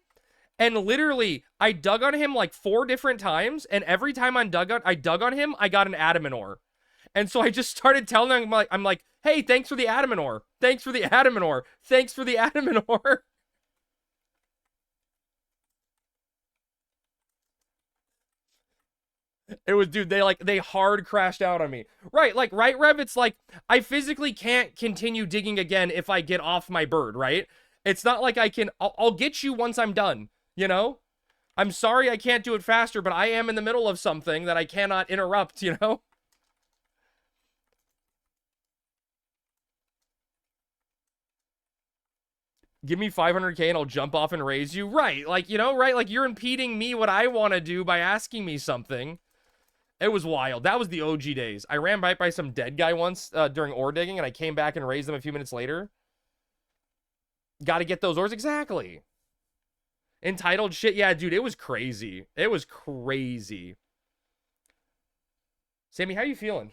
And literally, I dug on him like 4 different times. And every time I dug on him, I got an adamant ore. And so I just started telling them, I'm like, hey, thanks for the adamant ore. Thanks for the adamant ore. Thanks for the adamant ore. It was, dude, they hard crashed out on me. Right, like, right, Rev? It's like, I physically can't continue digging again if I get off my bird, right? It's not like I can, I'll get you once I'm done, you know? I'm sorry I can't do it faster, but I am in the middle of something that I cannot interrupt, you know? Give me 500k and I'll jump off and raise you. Right, like, you know, right? Like, you're impeding me what I want to do by asking me something. It was wild. That was the OG days. I ran by some dead guy once during ore digging, and I came back and raised them a few minutes later. Got to get those ores. Exactly. Entitled shit. Yeah, dude, it was crazy. It was crazy. Sammy, how you feeling?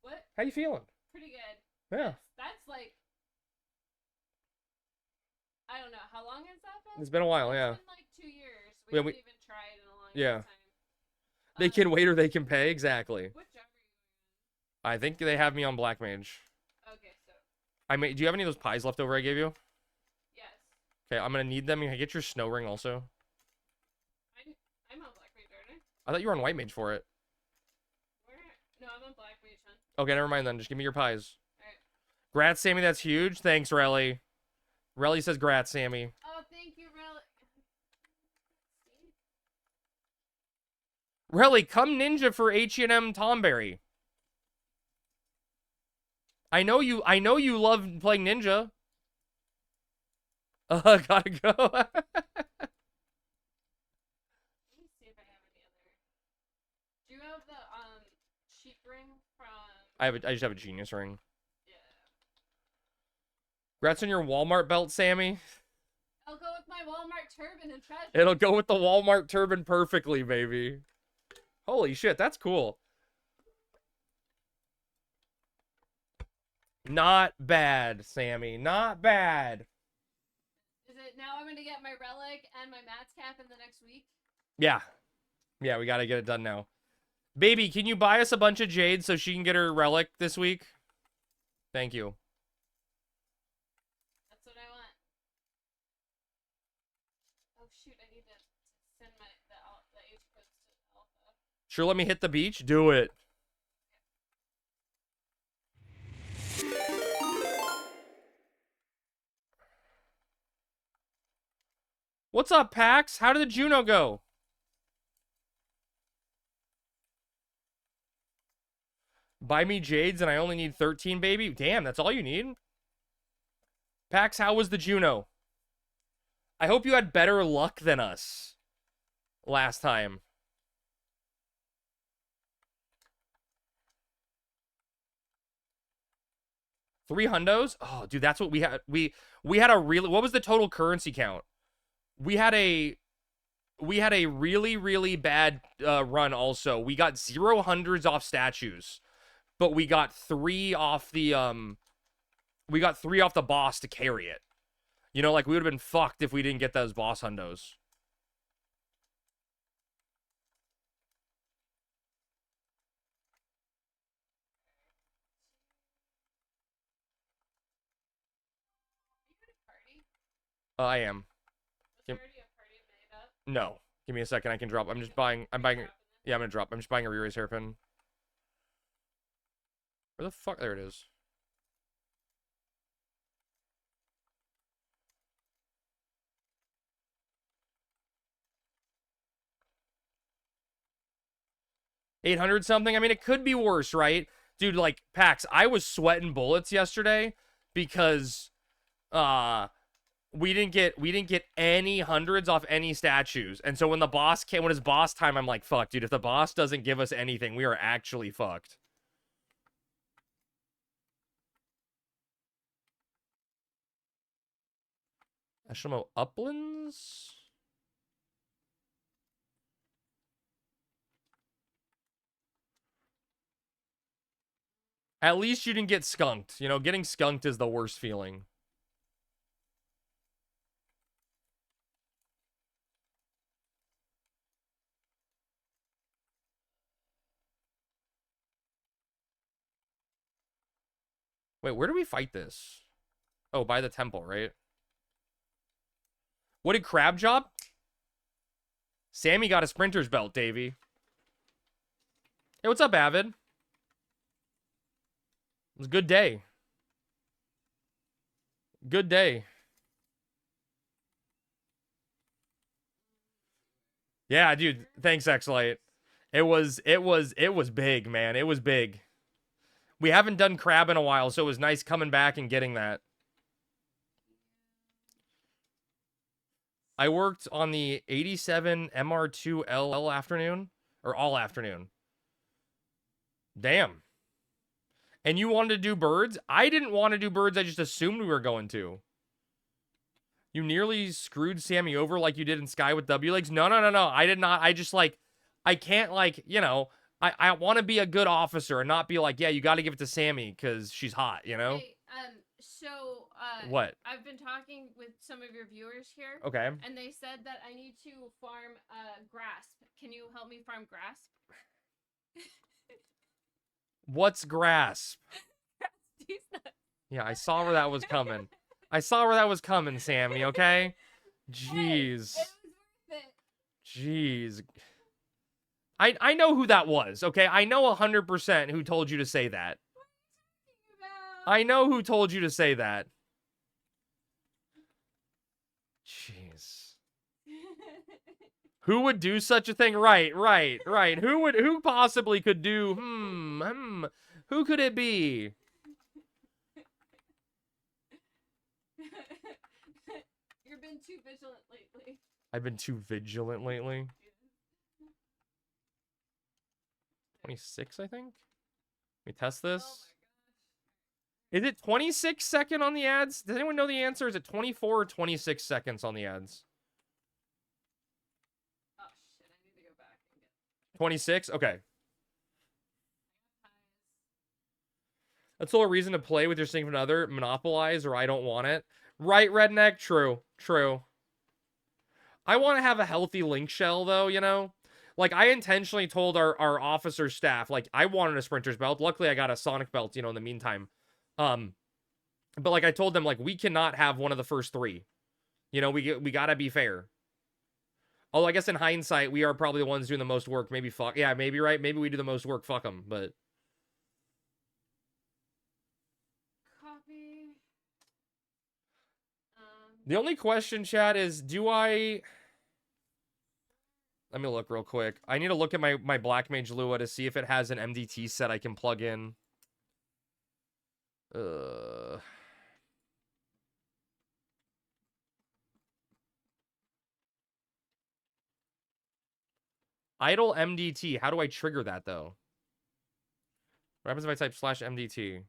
What? How you feeling? Pretty good. Yeah. That's like, I don't know. How long has that been? It's been a while, It's yeah. been like 2 years. We Yeah, haven't even tried in a long yeah. time. They can wait or they can pay. Exactly. What job are you I think they have me on Black Mage. in? Okay, so, Do you have any of those pies left over I gave you? yes. Okay, I'm gonna need them. Can I get your snow ring also? I'm on Black Mage, aren't I thought you were on White Mage for it. Where? No, I'm on Black Mage, huh? Okay, never mind then. Just give me your pies. Alright. Grats, Sammy. That's huge. Thanks, Relly. Relly says grats, Sammy. Oh, thank you, Rel. Relly, come ninja for HENM Tomberry. I know you love playing ninja. Gotta go. Let me see if I have any other. Do you have the sheep ring from? I just have a genius ring. Yeah. Grats on your Walmart belt, Sammy. I'll go with my Walmart turban and treasure. It'll go with the Walmart turban perfectly, baby. Holy shit, that's cool. Not bad, Sammy. Not bad. Is it now? I'm gonna get my relic and my Mats cap in the next week. Yeah. Yeah, we gotta get it done now. Baby, can you buy us a bunch of jade so she can get her relic this week? Thank you. That's what I want. Oh shoot! I need to send the H codes to Alpha. Sure, let me hit the beach. Do it. What's up, Pax? How did the Juno go? Buy me jades and I only need 13, baby. Damn, that's all you need? Pax, how was the Juno? I hope you had better luck than us last time. $300? Oh, dude, that's what we had. We had a really, what was the total currency count? We had a really, really bad run also. We got 0 hundreds off statues, but we got 3 off the boss to carry it. You know, like, we would have been fucked if we didn't get those boss hundos. I am. Was already a party made up? No. Give me a second. I can drop. I'm buying. Yeah, I'm gonna drop. I'm just buying a re-raise hairpin. Where the fuck? There it is. $800 something. I mean, it could be worse, right? Dude, like, Pax, I was sweating bullets yesterday because we didn't get any hundreds off any statues. And so when it's boss time, I'm like, fuck, dude, if the boss doesn't give us anything, we are actually fucked. Ashimo Uplands? At least you didn't get skunked. You know, getting skunked is the worst feeling. Wait, where do we fight this? Oh, by the temple, right? What did Crab job? Sammy got a sprinter's belt, Davey. Hey, what's up, Avid? It was a good day. Good day. Yeah, dude. Thanks, X-Lite. It was big, man. It was big. We haven't done crab in a while, so it was nice coming back and getting that. I worked on the 87 MR2L afternoon, or all afternoon. Damn. And you wanted to do birds? I didn't want to do birds. I just assumed we were going to. You nearly screwed Sammy over like you did in Sky with W legs? No. I did not. I just, like, I can't, like, you know, I want to be a good officer and not be like, yeah, you got to give it to Sammy because she's hot, you know? Hey, What? I've been talking with some of your viewers here. Okay. And they said that I need to farm grasp. Can you help me farm grasp? What's grasp? Yeah, I saw where that was coming. I saw where that was coming, Sammy, okay? Jeez. Jeez. I know who that was, okay? I know 100% who told you to say that. I know who told you to say that. Jeez. Who would do such a thing? Right. Who possibly could do, who could it be? You've been too vigilant lately. I've been too vigilant lately. 26, I think? Let me test this. Oh Is it 26 second on the ads? Does anyone know the answer? Is it 24 or 26 seconds on the ads? oh shit, I need to go back and get 26? Okay. That's the whole reason to play with your significant other. Monopolize or I don't want it. Right, Redneck? True. I want to have a healthy link shell, though, you know? Like, I intentionally told our officer staff, like, I wanted a sprinter's belt. Luckily, I got a Sonic belt, you know, in the meantime. But, like, I told them, like, we cannot have one of the first three. You know, we gotta be fair. Although, I guess in hindsight, we are probably the ones doing the most work. Maybe fuck. Yeah, maybe, right? Maybe we do the most work. Fuck them, but... copy. The only question, chat, is do I... Let me look real quick. I need to look at my Black Mage Lua to see if it has an MDT set I can plug in. Idle MDT. How do I trigger that, though? What happens if I type /MDT?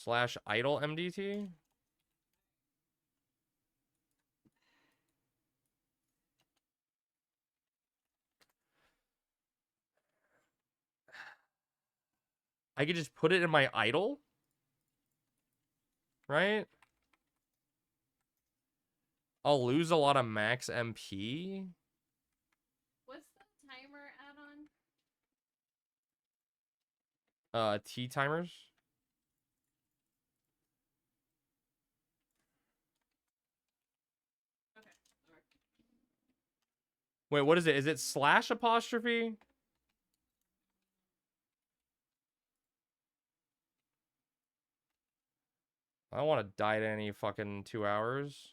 /idle MDT? I could just put it in my idle? Right? I'll lose a lot of max MP. What's the timer add-on? T timers. Okay. Wait, what is it? Is it /apostrophe? I don't want to die to any fucking 2 hours.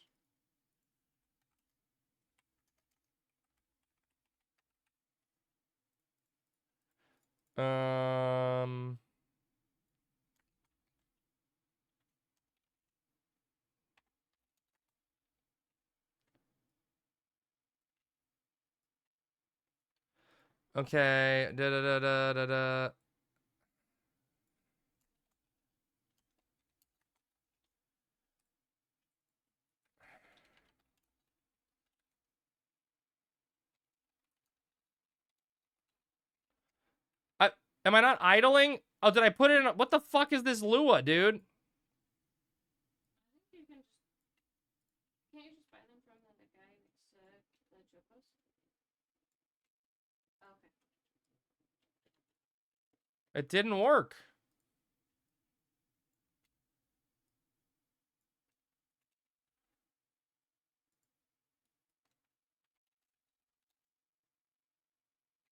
Okay. Da da da da da da. Am I not idling? Oh, did I put it in? What the fuck is this Lua, dude? I think you can just. Can't you just buy them from the guy next to the Jokos? Okay. It didn't work.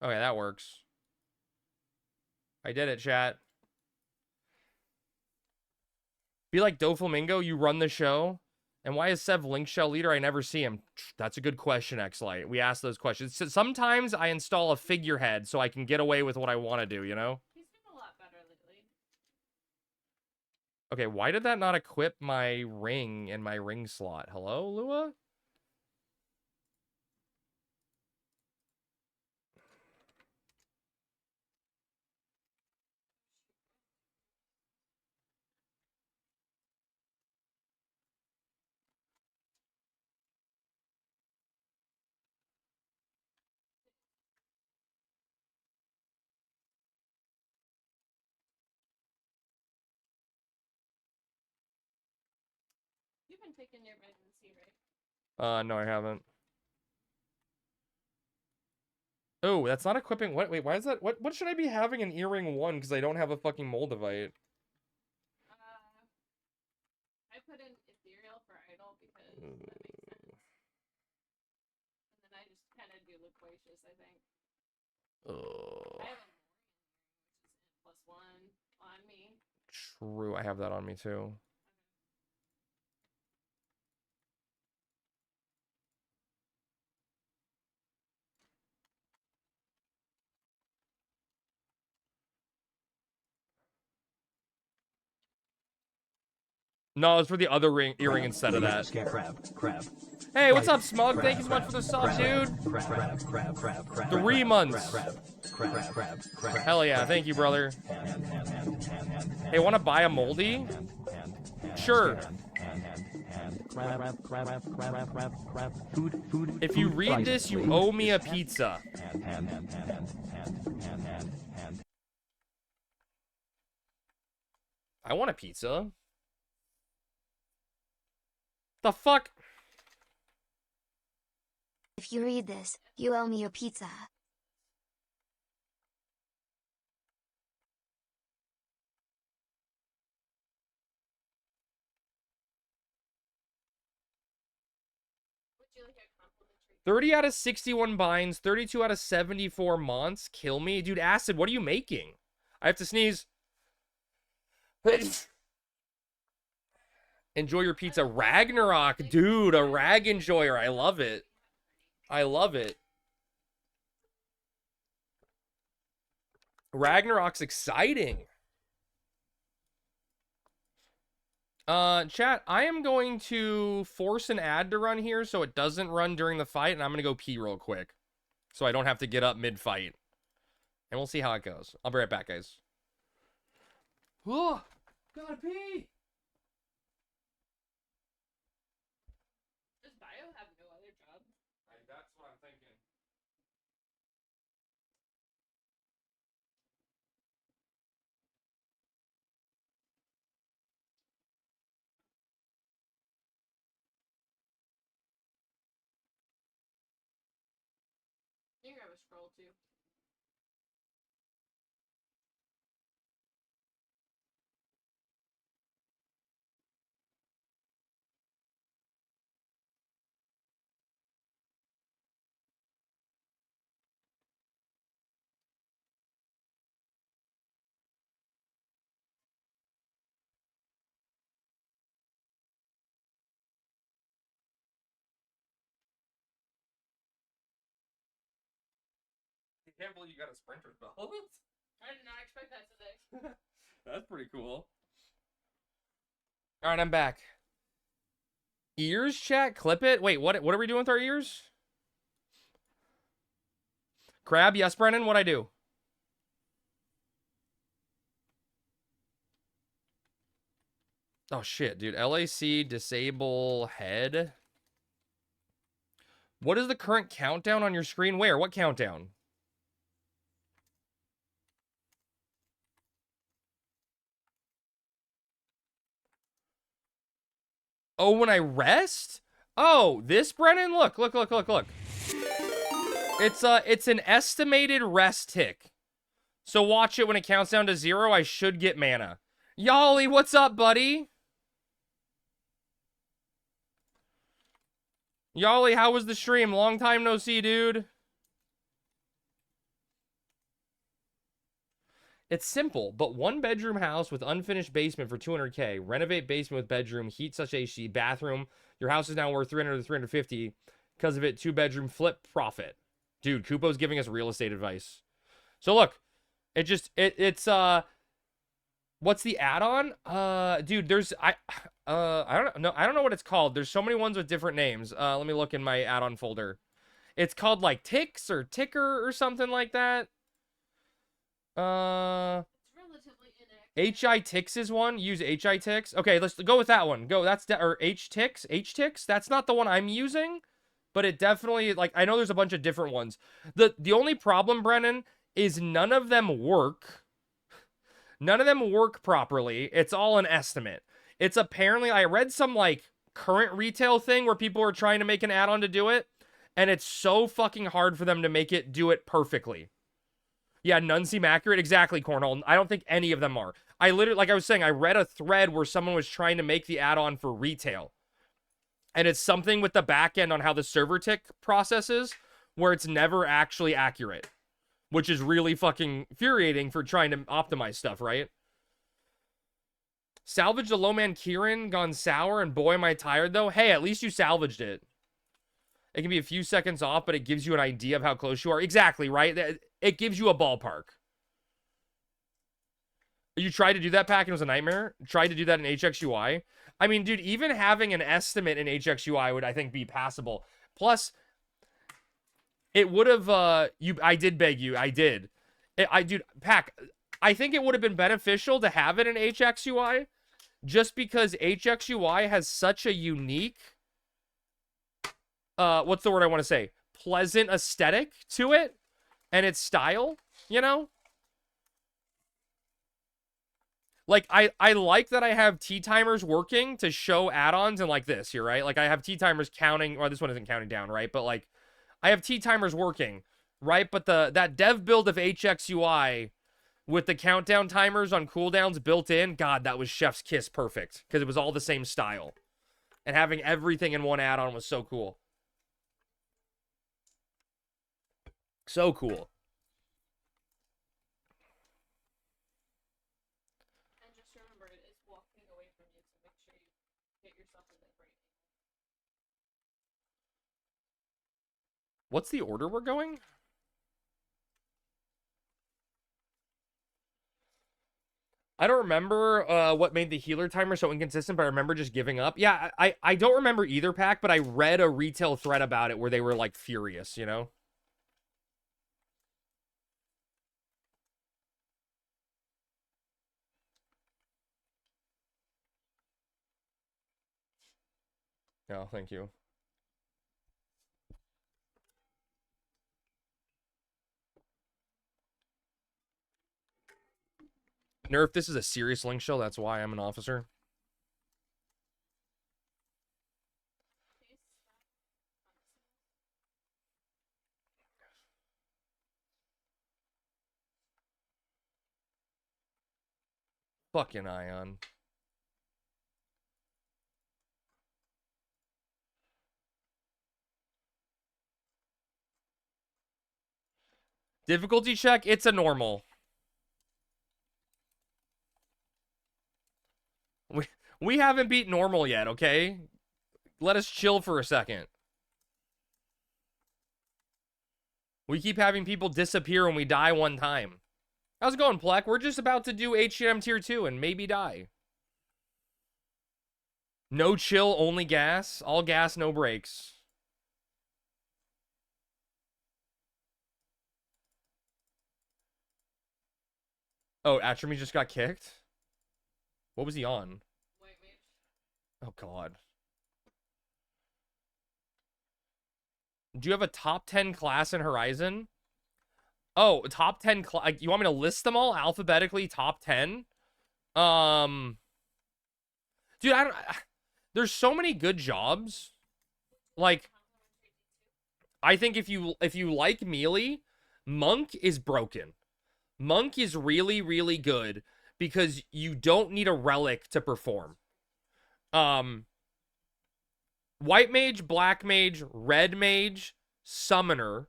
Okay, that works. I did it, chat. Be like Doflamingo, you run the show. And why is Sev Link Shell leader? I never see him. That's a good question, Xlight. We ask those questions. So sometimes I install a figurehead so I can get away with what I want to do, you know? He's been a lot better lately. Okay, why did that not equip my ring in my ring slot? Hello, Lua? You've been taking your vitamin C, right? No, I haven't. Oh, that's not equipping. What? Wait, why is that? What should I be having in earring 1? Because I don't have a fucking Moldavite. I put in ethereal for idol because that makes sense. And then I just kind of do loquacious, I think. I have a which is +1 on me. True, I have that on me too. No, it's for the other earring instead of that. Crab. Hey, what's up, Smug? Thank you so much for the sub, dude. 3 months. Hell yeah, thank you, brother. Hey, want to buy a moldy? Sure. If you read this, you owe me a pizza. I want a pizza. The fuck? If you read this, you owe me a pizza. Would you like a complimentary? 30 out of 61 binds, 32 out of 74 months. Kill me. Dude, Acid, what are you making? I have to sneeze. Enjoy your pizza. Ragnarok. Dude, a rag enjoyer. I love it. I love it. Ragnarok's exciting. Chat, I am going to force an ad to run here so it doesn't run during the fight, and I'm gonna go pee real quick. So I don't have to get up mid-fight. And we'll see how it goes. I'll be right back, guys. Oh, gotta pee! Does Bio have no other job? That's what I'm thinking. You can grab a scroll too. I can't believe you got a sprinter's belt. I did not expect that today. That's pretty cool. All right, I'm back. Ears, chat? Clip it? Wait, what are we doing with our ears? Crab? Yes, Brennan? What'd I do? Oh, shit, dude. LAC, disable head. What is the current countdown on your screen? Where? What countdown? Oh, when I rest? Oh, this, Brennan? Look. It's an estimated rest tick. So watch it when it counts down to 0. I should get mana. Yali, what's up, buddy? Yali, how was the stream? Long time no see, dude. It's simple, but 1-bedroom house with unfinished basement for 200K. Renovate basement with bedroom, heat such AC, bathroom. Your house is now worth 300 to 350 because of it. 2-bedroom flip profit. Dude, Kupo's giving us real estate advice. So look, it's what's the add-on? Dude, there's I don't know what it's called. There's so many ones with different names. Let me look in my add-on folder. It's called like Ticks or Ticker or something like that. It's relatively inactive. HI Ticks is one. Use HI Ticks. Okay, let's go with that one. Go. That's or H Ticks. H Ticks. That's not the one I'm using, but it definitely, like, I know there's a bunch of different ones. The only problem, Brennan, is none of them work. None of them work properly. It's all an estimate. It's apparently, I read some like current retail thing where people are trying to make an add-on to do it, and it's so fucking hard for them to make it do it perfectly. Yeah, none seem accurate. Exactly, Cornhole. I don't think any of them are. I literally, like I was saying, I read a thread where someone was trying to make the add-on for retail. And it's something with the back end on how the server tick processes where it's never actually accurate. Which is really fucking infuriating for trying to optimize stuff, right? Salvaged a low man Kieran, gone sour, and boy am I tired though. Hey, at least you salvaged it. It can be a few seconds off, but it gives you an idea of how close you are. Exactly, right? It gives you a ballpark. You tried to do that, Pack, and it was a nightmare? Tried to do that in HXUI? I mean, dude, even having an estimate in HXUI would, I think, be passable. Plus, it would have, I did beg you. I did. Dude, Pack, I think it would have been beneficial to have it in HXUI just because HXUI has such a unique, what's the word I want to say? Pleasant aesthetic to it and its style, you know? Like, I like that I have T-timers working to show add-ons and like this here, right? Like, I have T-timers counting, or this one isn't counting down, right? But, like, I have T-timers working, right? But that dev build of HXUI with the countdown timers on cooldowns built in, God, that was chef's kiss perfect. Because it was all the same style. And having everything in one add-on was so cool. So cool. And just remember, it is walking away from you, so make sure you get yourself in that break. What's the order we're going? I don't remember what made the healer timer so inconsistent, but I remember just giving up. Yeah, I don't remember either, Pack, but I read a retail thread about it where they were, like, furious, you know? Yeah, thank you. Nerf, this is a serious link show. That's why I'm an officer. Fucking Ion. Difficulty check, it's a normal. We haven't beat normal yet, okay? Let us chill for a second. We keep having people disappear when we die one time. How's it going, Plek? We're just about to do HENM Tier 2 and maybe die. No chill, only gas. All gas, no brakes. Oh, Atramy just got kicked? What was he on? Wait. Oh, God. Do you have a top 10 class in Horizon? Oh, top 10 class. You want me to list them all alphabetically? Top 10? Dude, There's so many good jobs. Like, I think if you like melee, Monk is broken. Monk is really, really good because you don't need a relic to perform. White mage, black mage, red mage, summoner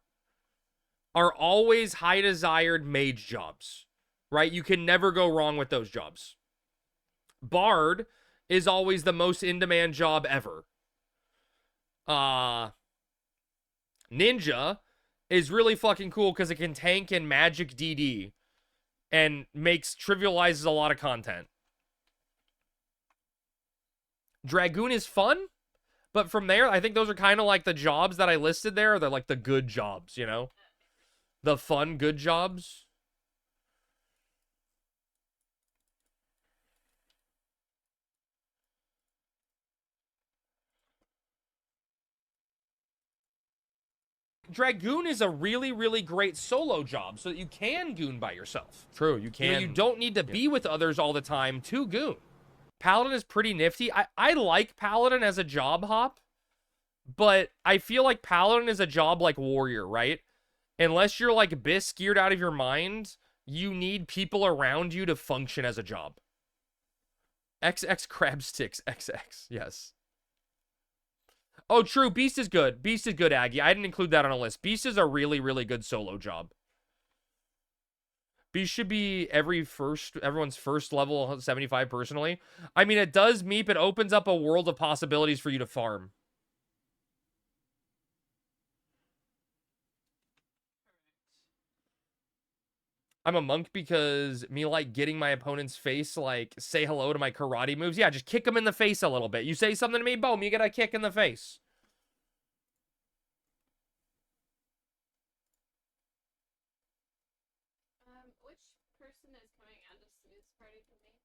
are always high desired mage jobs, right? You can never go wrong with those jobs. Bard is always the most in-demand job ever. Ninja is really fucking cool because it can tank and magic DD and trivializes a lot of content. Dragoon is fun, but from there, I think those are kind of like the jobs that I listed there. They're like the good jobs, you know? The fun, good jobs. Dragoon is a really, really great solo job so that you can goon by yourself. True, you can. You don't need to be with others all the time to goon. Paladin is pretty nifty. I like Paladin as a job hop, but I feel like Paladin is a job like Warrior, right? Unless you're like Biss geared out of your mind, you need people around you to function as a job. XX Crabsticks XX, yes. Oh, true. Beast is good. Beast is good, Aggie. I didn't include that on a list. Beast is a really, really good solo job. Beast should be everyone's first level 75 personally. I mean, it does meep. It opens up a world of possibilities for you to farm. I'm a monk because me like getting my opponent's face, like say hello to my karate moves. Yeah, just kick him in the face a little bit. You say something to me, boom, you get a kick in the face. Which person is coming out of Smooth's party for me?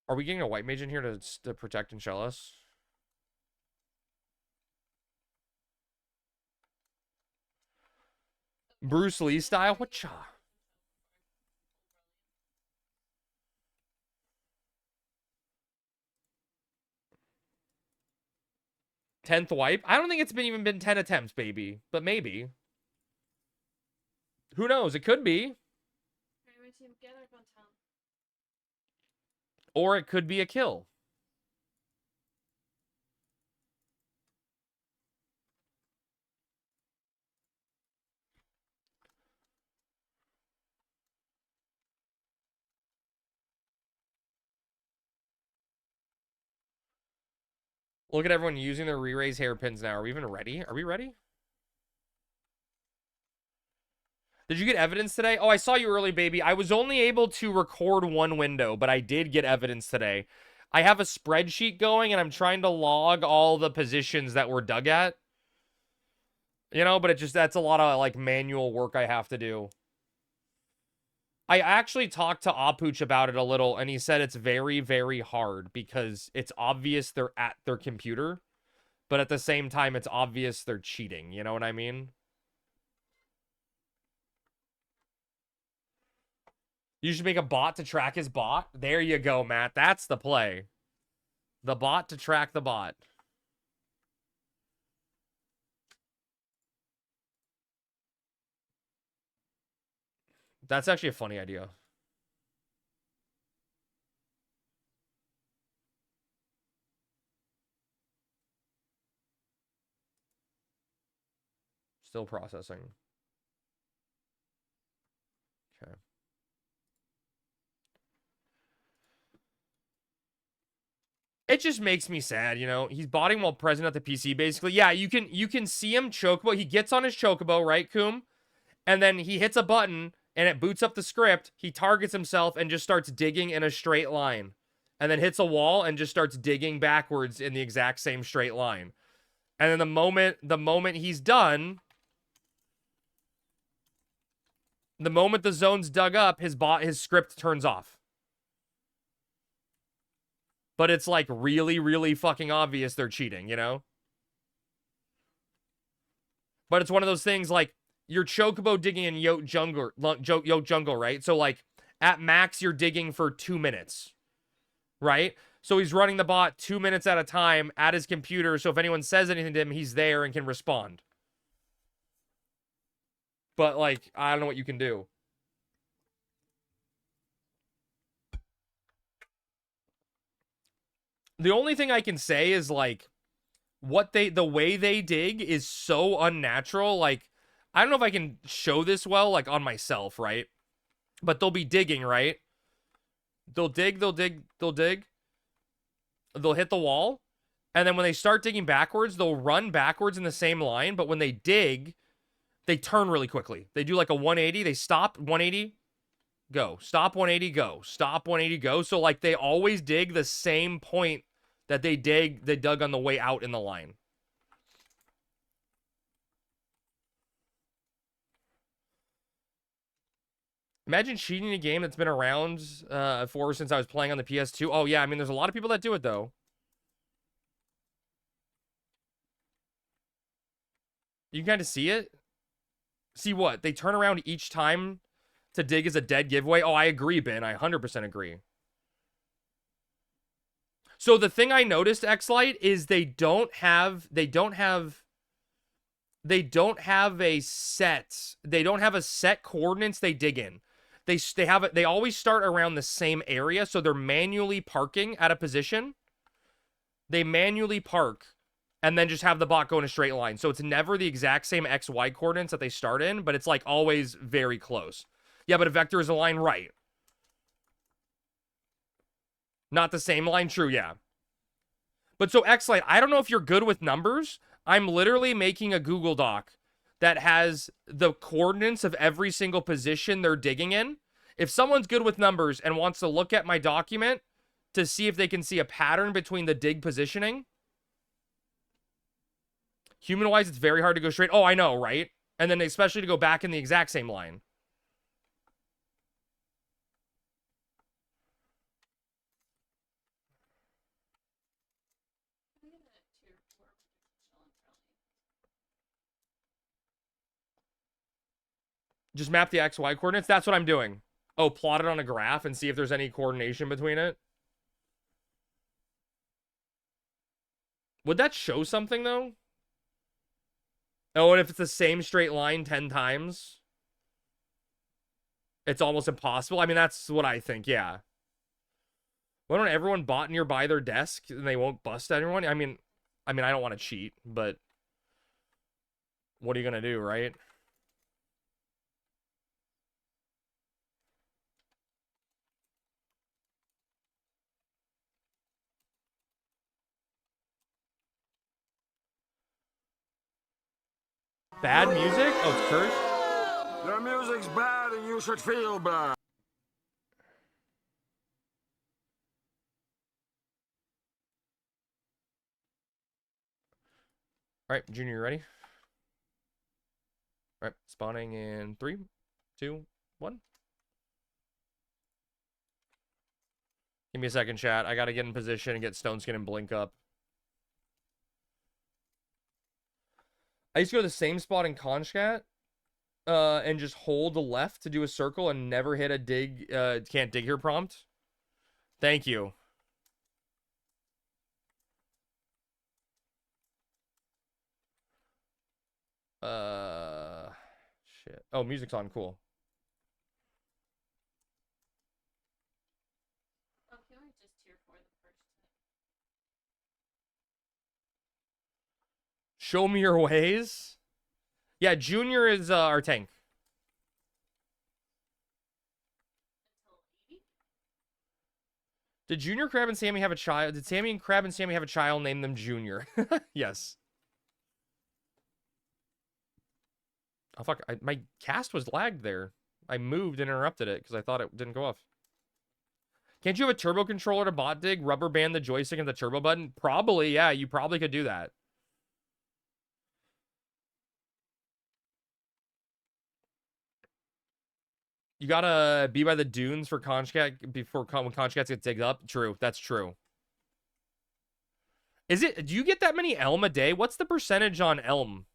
Are we getting a white mage in here to protect and shell us? Bruce Lee style? Whatcha? Tenth wipe? I don't think it's even been 10 attempts, baby. But maybe. Who knows? It could be. Or it could be a kill. Look at everyone using their re-raise hairpins now. Are we even ready? Are we ready? Did you get evidence today? Oh, I saw you early, baby. I was only able to record one window, but I did get evidence today. I have a spreadsheet going, and I'm trying to log all the positions that were dug at. You know, but that's a lot of, like, manual work I have to do. I actually talked to Apuch about it a little, and he said it's very, very hard because it's obvious they're at their computer, but at the same time, it's obvious they're cheating. You know what I mean? You should make a bot to track his bot. There you go, Matt. That's the play. The bot to track the bot. That's actually a funny idea. Still processing. Okay. It just makes me sad, you know. He's botting while present at the PC, basically. Yeah, you can see him chocobo. He gets on his chocobo, right, Koom? And then he hits a button, and it boots up the script. He targets himself and just starts digging in a straight line. And then hits a wall and just starts digging backwards in the exact same straight line. And then the moment he's done, the moment the zone's dug up, his script turns off. But it's like really, really fucking obvious they're cheating, you know? But it's one of those things like you're chocobo digging in yoke jungle, right? So like At max, you're digging for 2 minutes, right? So he's running the bot 2 minutes at a time at his computer. So if anyone says anything to him, he's there and can respond. But, like, I don't know what you can do. The only thing I can say is, like, the way they dig is so unnatural. Like, I don't know if I can show this well, like, on myself, right? But they'll be digging, right? They'll dig, they'll dig, they'll dig. They'll hit the wall. And then when they start digging backwards, they'll run backwards in the same line. But when they dig, they turn really quickly. They do like a 180. They stop, 180, go. Stop, 180, go. Stop, 180, go. So, like, they always dig the same point that they dug on the way out in the line. Imagine cheating a game that's been around for since I was playing on the PS2. Oh, yeah. I mean, there's a lot of people that do it, though. You can kind of see it. See what? They turn around each time to dig is a dead giveaway. Oh, I agree, Ben. I 100% agree. So the thing I noticed, Xlight, is they don't have a set coordinates they dig in. They always start around the same area, so they're manually parking at a position. They manually park and then just have the bot go in a straight line. So it's never the exact same XY coordinates that they start in, but it's like always very close. Yeah, but a vector is a line right. Not the same line, true, yeah. But so Xlight, I don't know if you're good with numbers. I'm literally making a Google Doc that has the coordinates of every single position they're digging in. If someone's good with numbers and wants to look at my document to see if they can see a pattern between the dig positioning. Human-wise, it's very hard to go straight. Oh, I know, right? And then especially to go back in the exact same line. Just map the XY coordinates. That's what I'm doing. Oh, plot it on a graph and see if there's any coordination between it. Would that show something, though? Oh, and if it's the same straight line 10 times, it's almost impossible. I mean, that's what I think, yeah. Why don't everyone bot nearby their desk and they won't bust anyone? I mean, I don't want to cheat, but what are you going to do, right? Bad music? Oh, it's cursed? Your music's bad and you should feel bad. All right, Junior, you ready? All right, spawning in 3, 2, 1. Give me a second, chat. I got to get in position and get Stone Skin and Blink up. I used to go to the same spot in Conchcat and just hold the left to do a circle and never hit a dig, can't dig here prompt. Thank you. Shit. Oh, music's on, cool. Oh, can we just tier 4 the first Show me your ways. Yeah, Junior is our tank. until 80? Did Junior, Crab, and Sammy have a child? Did Sammy and Crab and Sammy have a child? Name them Junior. Yes. Oh, fuck. My cast was lagged there. I moved and interrupted it because I thought it didn't go off. Can't you have a turbo controller to bot dig? Rubber band the joystick and the turbo button? Probably, yeah. You probably could do that. You gotta be by the dunes for Conchcat before when Conchcats get digged up. True. That's true. Is it? Do you get that many Elm a day? What's the percentage on Elm?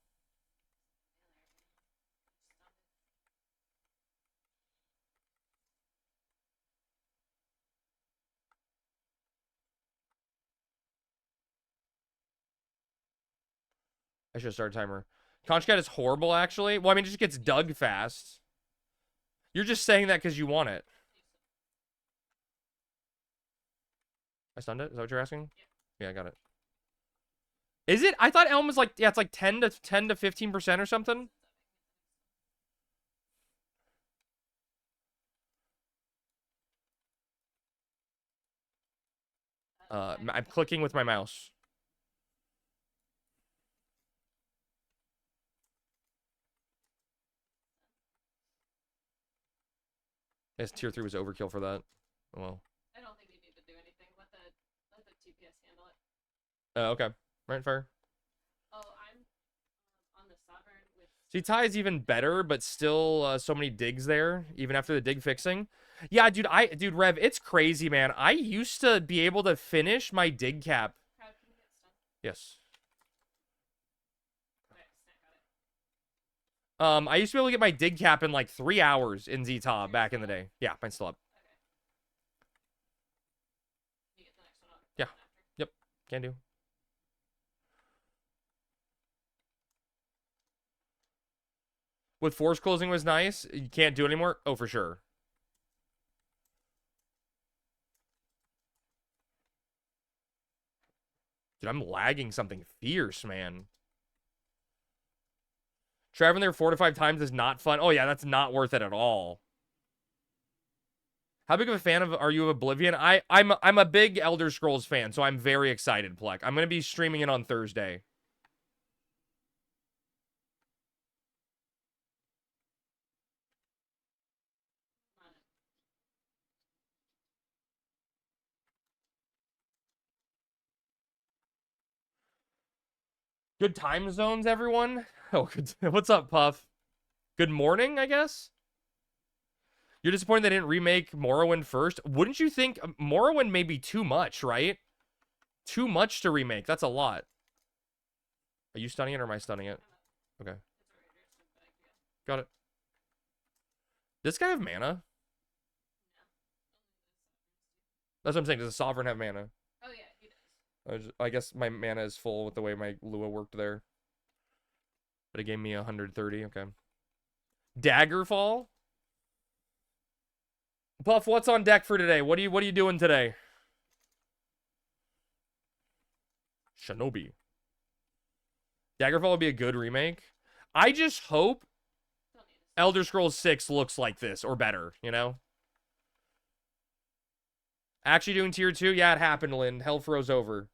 I should start a timer. Conch Cat is horrible, actually. Well, I mean, it just gets dug fast. You're just saying that because you want it. I stunned it? Is that what you're asking? Yeah, I got it. Is it? I thought Elm was like, yeah, it's like 10 to 15% or something. I'm clicking with my mouse. Yes, tier 3 was overkill for that. Oh, well. I don't think you need to do anything. Let the TPS handle it. Okay. Right, fair. Oh, I'm on the Sovereign with... See, Ty is even better, but still so many digs there, even after the dig fixing. Yeah, dude, Rev, it's crazy, man. I used to be able to finish my dig cap. Crowd, can you get stunned? Yes. Okay, snack got it. I used to be able to get my dig cap in like 3 hours in Z-Top back in the day. Yeah, mine's still up. Okay. You get the next one on. Yeah. After. Yep. Can do. With force closing was nice. You can't do it anymore? Oh, for sure. Dude, I'm lagging something fierce, man. Traveling there 4 to 5 times is not fun. Oh, yeah, that's not worth it at all. How big of a fan are you of Oblivion? I'm a big Elder Scrolls fan, so I'm very excited, Plek. I'm going to be streaming it on Thursday. Good time zones, everyone. Oh, good. What's up, Puff? Good morning, I guess? You're disappointed they didn't remake Morrowind first? Wouldn't you think Morrowind may be too much, right? Too much to remake. That's a lot. Are you stunning it or am I stunning it? Okay. Got it. Does this guy have mana? That's what I'm saying. Does the Sovereign have mana? Oh, yeah, he does. I guess my mana is full with the way my Lua worked there. But it gave me 130. Okay. Daggerfall? Puff, what's on deck for today? What are you doing today? Shinobi. Daggerfall would be a good remake. I just hope Elder Scrolls 6 looks like this or better, you know? Actually doing tier 2? Yeah, it happened, Lynn. Hell froze over.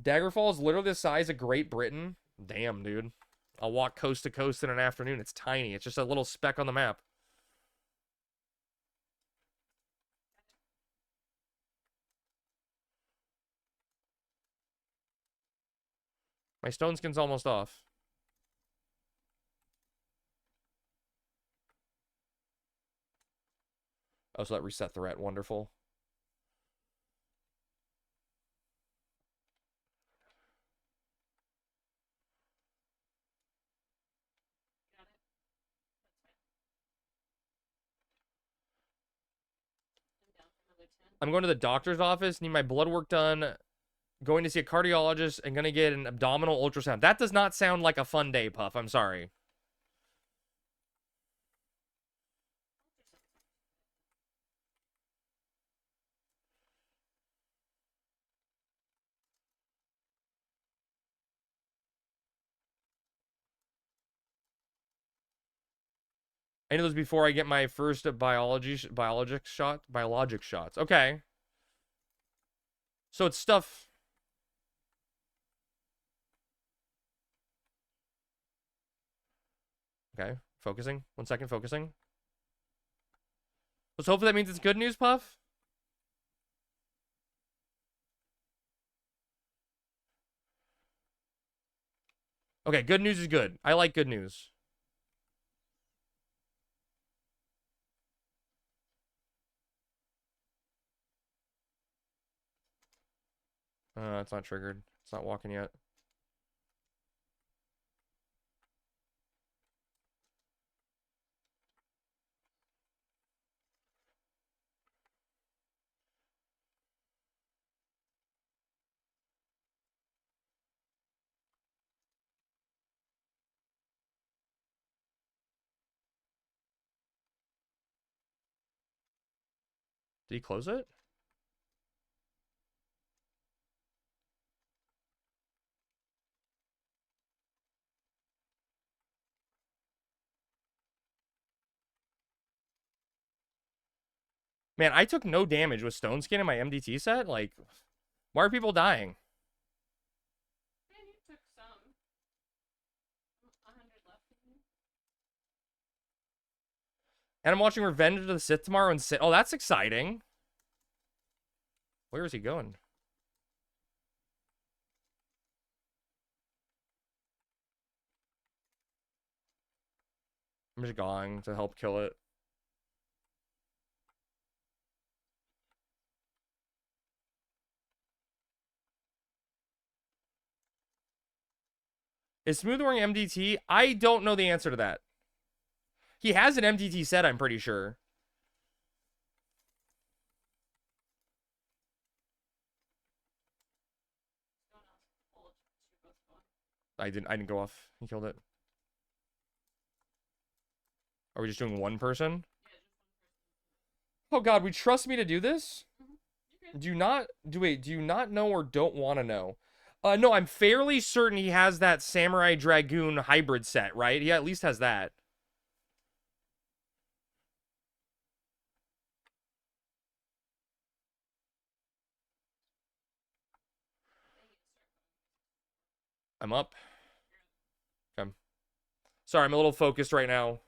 Daggerfall is literally the size of Great Britain. Damn, dude. I'll walk coast to coast in an afternoon. It's tiny. It's just a little speck on the map. My stone skin's almost off. Oh, so that reset the ret. Wonderful. Got it. That's fine. I'm down for another 10. I'm going to the doctor's office. Need my blood work done. Going to see a cardiologist and going to get an abdominal ultrasound. That does not sound like a fun day, Puff. I'm sorry. I know those before I get my first biologic shots. Okay. So it's stuff. Okay, focusing. 1 second, focusing. Let's hope that means it's good news, Puff. Okay, good news is good. I like good news. It's not triggered. It's not walking yet. Did he close it? Man, I took no damage with Stone Skin in my MDT set. Like, why are people dying? Man, you took some. 100 left. And I'm watching Revenge of the Sith tomorrow and oh, that's exciting. Where is he going? I'm just going to help kill it. Is Smooth wearing MDT? I don't know the answer to that. He has an MDT set, I'm pretty sure. I didn't go off. He killed it. Are we just doing one person? Oh god, we trust me to do this? Do you not know or don't want to know? No, I'm fairly certain he has that Samurai Dragoon hybrid set, right? He at least has that. I'm up. Okay. Sorry, I'm a little focused right now.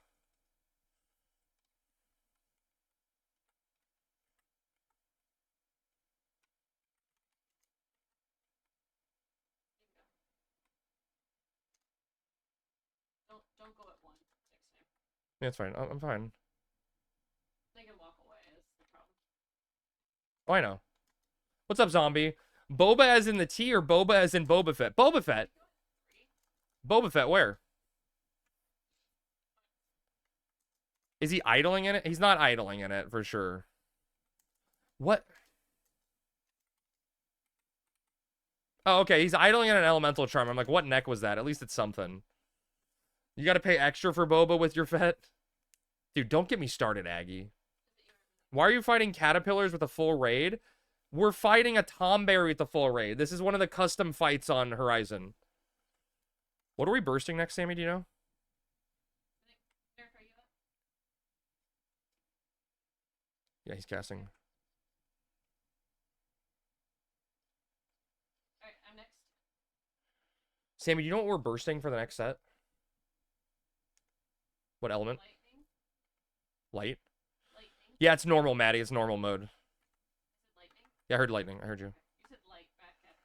Don't go at one next time. Yeah, it's fine. I'm fine. They can walk away is the problem. Oh, I know. What's up, zombie? Boba as in the T or Boba as in Boba Fett? Boba Fett. Boba Fett, where? Is he idling in it? He's not idling in it, for sure. What? Oh, okay. He's idling in an elemental charm. I'm like, what neck was that? At least it's something. You got to pay extra for Boba with your Fett? Dude, don't get me started, Aggie. Why are you fighting caterpillars with a full raid? We're fighting a Tomberry with a full raid. This is one of the custom fights on Horizon. What are we bursting next, Sammy? Do you know? Yeah, he's casting. Alright, I'm next. Sammy, do you know what we're bursting for the next set? What element? Lightning. Light? Lightning. Yeah, it's normal, Maddie. It's normal mode. Is it lightning? Yeah, I heard lightning. I heard you. You said light back at me.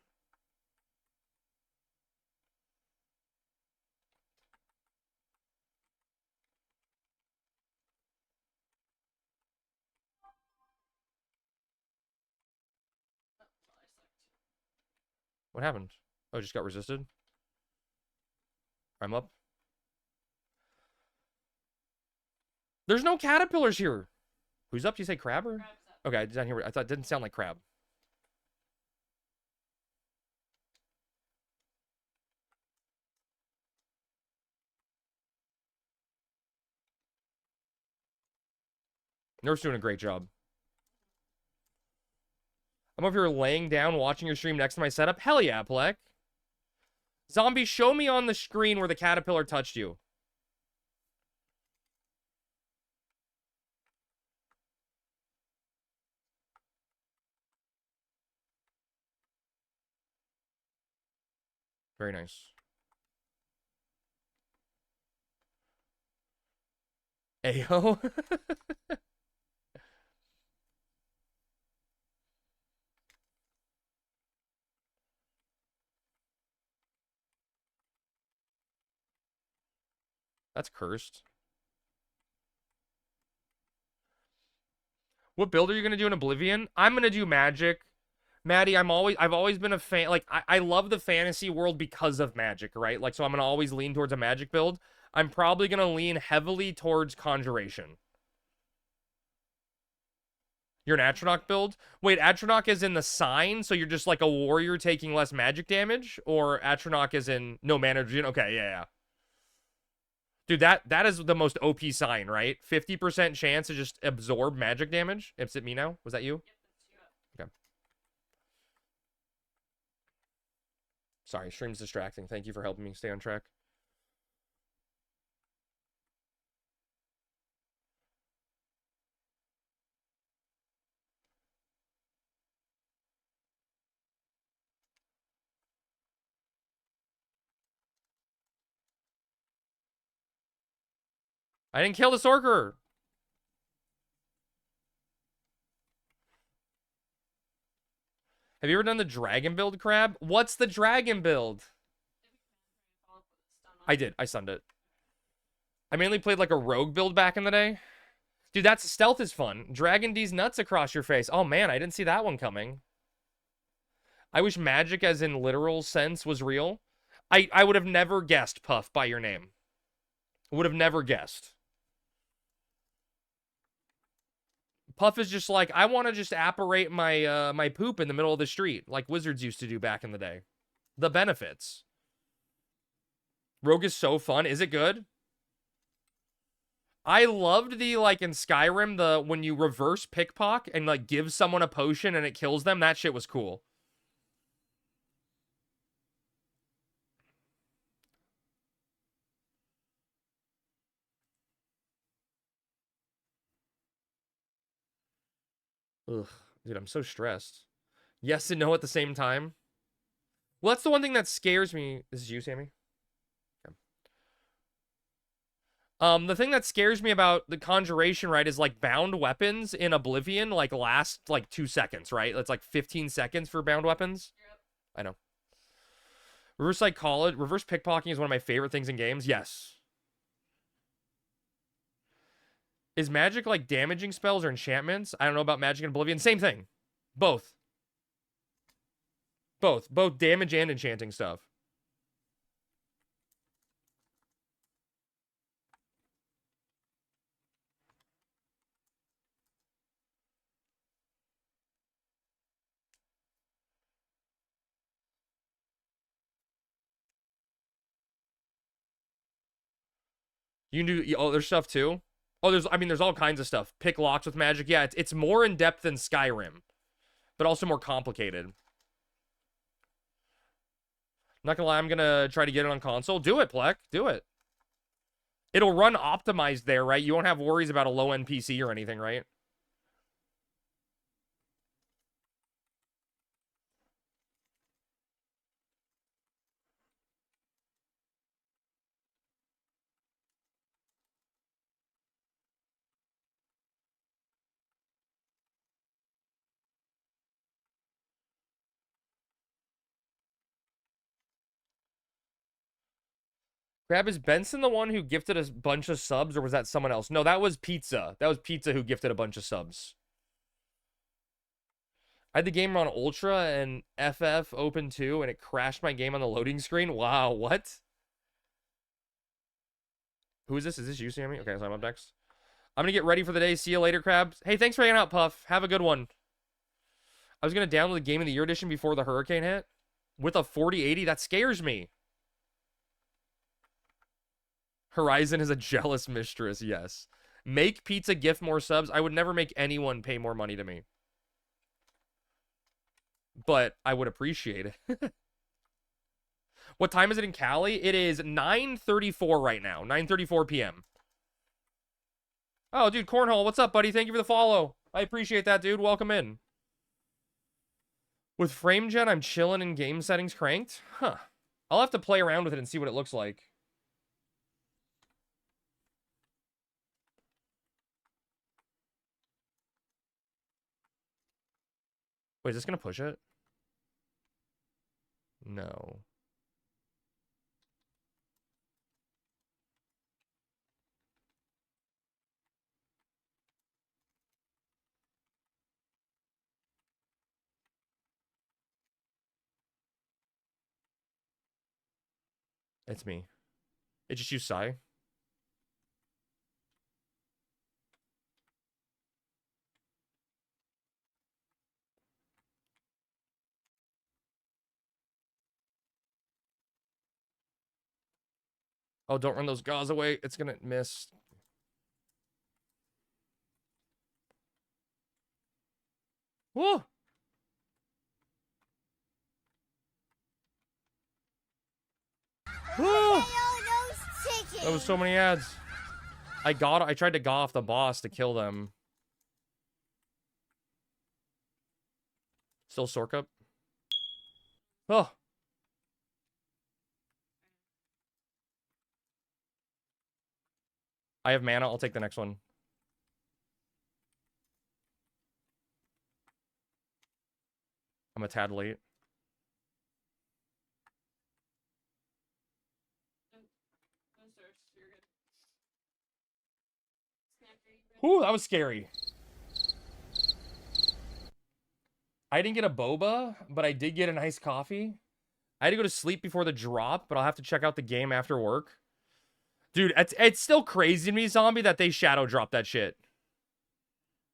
Oh, well, I sucked. What happened? Oh, just got resisted? I'm up. There's no caterpillars here. Who's up? Do you say crab or? Crab's up. Okay, I didn't hear. I thought it didn't sound like crab. Nerf's doing a great job. I'm over here laying down, watching your stream next to my setup. Hell yeah, Plek. Zombie, show me on the screen where the caterpillar touched you. Very nice. Ayo. That's cursed. What build are you gonna do in Oblivion? I'm gonna do Magic. Maddie, I've always been a fan. Like, I love the fantasy world because of Magic, right? Like, so I'm gonna always lean towards a Magic build. I'm probably gonna lean heavily towards Conjuration. You're an Atronach build? Wait, Atronach is in the sign, so you're just like a warrior taking less magic damage? Or Atronach is in no mana regen? Okay, yeah. Dude, that is the most OP sign, right? 50% chance to just absorb magic damage. Is it me now? Was that you? Okay. Sorry, stream's distracting. Thank you for helping me stay on track. I didn't kill the Sorcerer. Have you ever done the dragon build, Crab? What's the dragon build? I did. I stunned it. I mainly played like a rogue build back in the day. Dude, that's stealth is fun. Dragon D's nuts across your face. Oh man, I didn't see that one coming. I wish magic as in literal sense was real. I would have never guessed, Puff, by your name. Would have never guessed. Puff is just like, I want to just apparate my my poop in the middle of the street, like wizards used to do back in the day. The benefits. Rogue is so fun. Is it good? I loved the, like, in Skyrim, the when you reverse pickpocket and, like, give someone a potion and it kills them. That shit was cool. Ugh. Dude, I'm so stressed. Yes and no at the same time. Well, that's the one thing that scares me. This is you, Sammy? Okay. The thing that scares me about the conjuration, right, is like bound weapons in Oblivion like last like 2 seconds, right? It's like 15 seconds for bound weapons. Yep. I know. Reverse psychology, reverse pickpocketing is one of my favorite things in games. Yes. Is magic like damaging spells or enchantments? I don't know about magic and Oblivion. Same thing. Both. Both damage and enchanting stuff. You can do, oh, there's stuff too. Oh, there's all kinds of stuff. Pick locks with magic. Yeah, it's more in depth than Skyrim, but also more complicated. Not gonna lie, I'm gonna try to get it on console. Do it, Plek. Do it. It'll run optimized there, right? You won't have worries about a low end PC or anything, right? Crab, is Benson the one who gifted a bunch of subs, or was that someone else? No, that was Pizza. That was Pizza who gifted a bunch of subs. I had the game on Ultra and FF open too, and it crashed my game on the loading screen. Wow, what? Who is this? Is this you, Sammy? Okay, so I'm up next. I'm gonna get ready for the day. See you later, Crabs. Hey, thanks for hanging out, Puff. Have a good one. I was gonna download the Game of the Year edition before the hurricane hit. With a 4080, that scares me. Horizon is a jealous mistress, yes. Make Pizza gift more subs. I would never make anyone pay more money to me. But I would appreciate it. What time is it in Cali? It is 9:34 right now. 9:34 p.m. Oh, dude, Cornhole, what's up, buddy? Thank you for the follow. I appreciate that, dude. Welcome in. With FrameGen, I'm chilling in game settings cranked? Huh. I'll have to play around with it and see what it looks like. Wait, is this gonna push it? No. It's me. It just used Psy. Oh, don't run those gauze away. It's gonna miss. Woo! Woo! That was so many ads. I tried to gaw off the boss to kill them. Still Sork up. Oh. I have mana. I'll take the next one. I'm a tad late. Ooh, that was scary. I didn't get a boba, but I did get a nice coffee. I had to go to sleep before the drop, but I'll have to check out the game after work. Dude, it's still crazy to me, Zombie, that they shadow dropped that shit.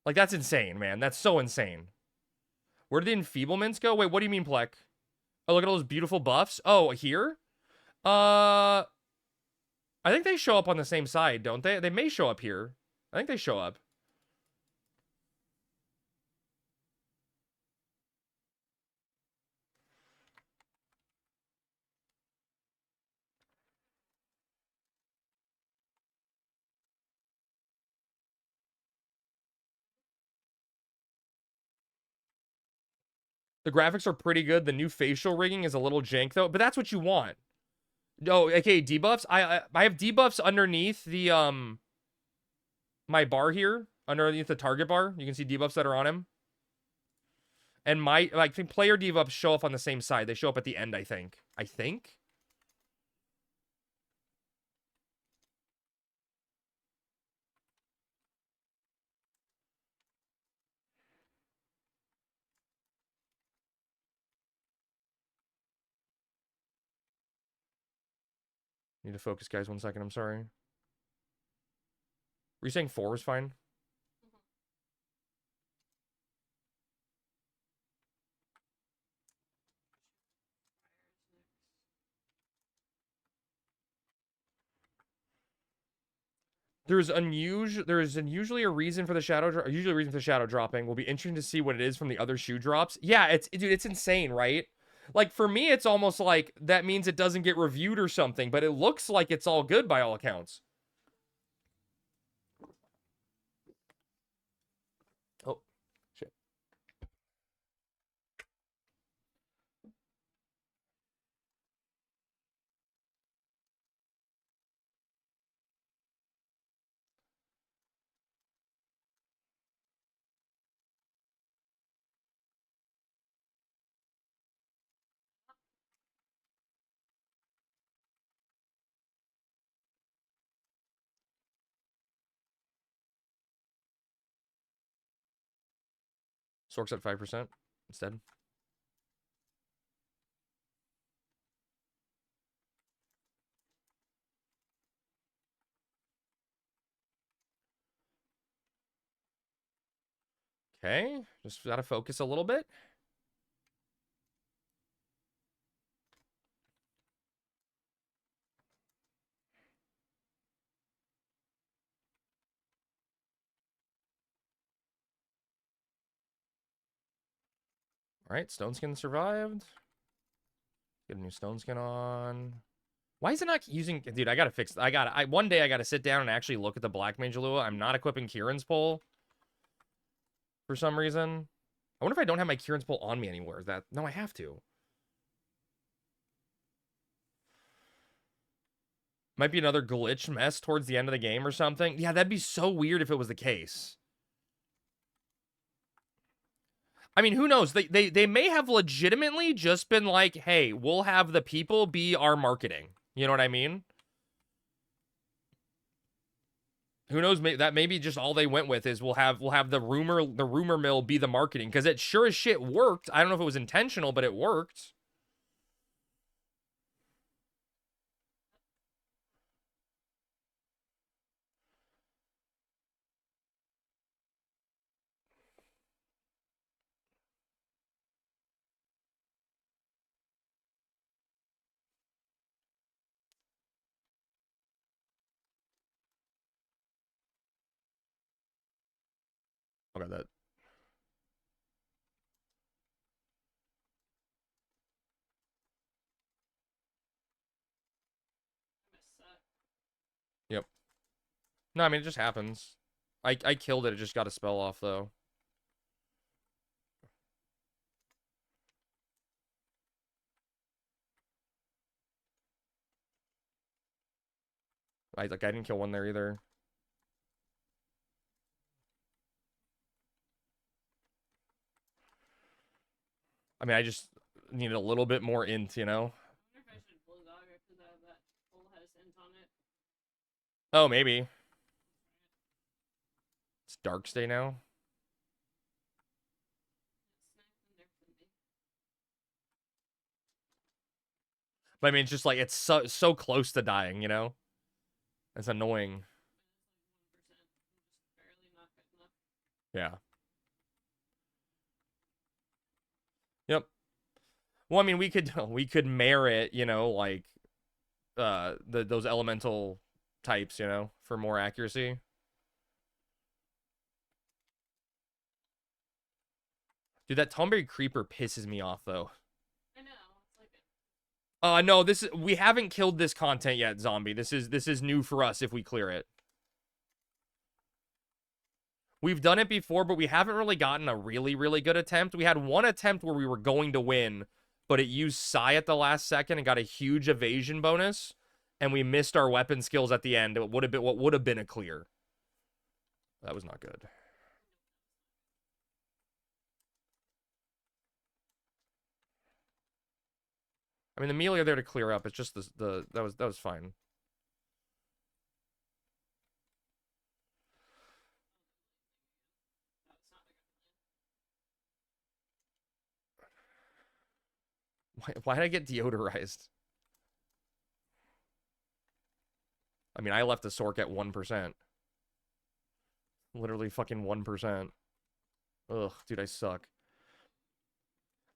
Like, that's insane, man. That's so insane. Where did the enfeeblements go? Wait, what do you mean, Plek? Oh, look at all those beautiful buffs. Oh, here? I think they show up on the same side, don't they? They may show up here. I think they show up. The graphics are pretty good. The new facial rigging is a little jank, though. But that's what you want. Oh, okay, debuffs. I have debuffs underneath the my bar here, underneath the target bar. You can see debuffs that are on him. And my player debuffs show up on the same side. They show up at the end, I think. Need to focus, guys. 1 second. I'm sorry. Were you saying 4 is fine? There's usually a reason for the shadow usually a reason for the shadow dropping. Will be interesting to see what it is from the other shoe drops. Yeah, dude, it's insane, right? Like, for me, it's almost like that means it doesn't get reviewed or something, but it looks like it's all good by all accounts. Oh, shit. Sork's at 5% instead. Okay, just gotta focus a little bit. All right, Stone Skin survived. Get a new Stone Skin on. Why is it not using... Dude, I gotta fix... One day I gotta sit down and actually look at the Black Mage Lua. I'm not equipping Kieran's Pole. For some reason. I wonder if I don't have my Kieran's Pole on me anywhere. No, I have to. Might be another glitch mess towards the end of the game or something. Yeah, that'd be so weird if it was the case. I mean, who knows? They may have legitimately just been like, hey, we'll have the people be our marketing. You know what I mean? Who knows? That maybe just all they went with is we'll have the rumor mill be the marketing, because it sure as shit worked. I don't know if it was intentional, but it worked. Okay, that. Yep. No, I mean, it just happens. I killed it. It just got a spell off, though. I didn't kill one there either. I mean, I just needed a little bit more int, you know? I wonder if I should Bulldog it because that bull has int on it. Oh, maybe. It's Darkstay now. It's nice and there for me. But I mean, it's just like, it's so close to dying, you know? It's annoying. But it's like 1%. I'm just barely not good enough. Yeah. Yep. Well, I mean, we could merit, you know, like those elemental types, you know, for more accuracy. Dude, that Tomberry Creeper pisses me off though. I know. It's like No, we haven't killed this content yet, Zombie. This is new for us if we clear it. We've done it before, but we haven't really gotten a really, really good attempt. We had one attempt where we were going to win, but it used Psy at the last second and got a huge evasion bonus, and we missed our weapon skills at the end. It would have been what would have been a clear. That was not good. I mean, the melee are there to clear up. It's just that was fine. Why did I get deodorized? I mean, I left the Sork at 1%. Literally fucking 1%. Ugh, dude, I suck.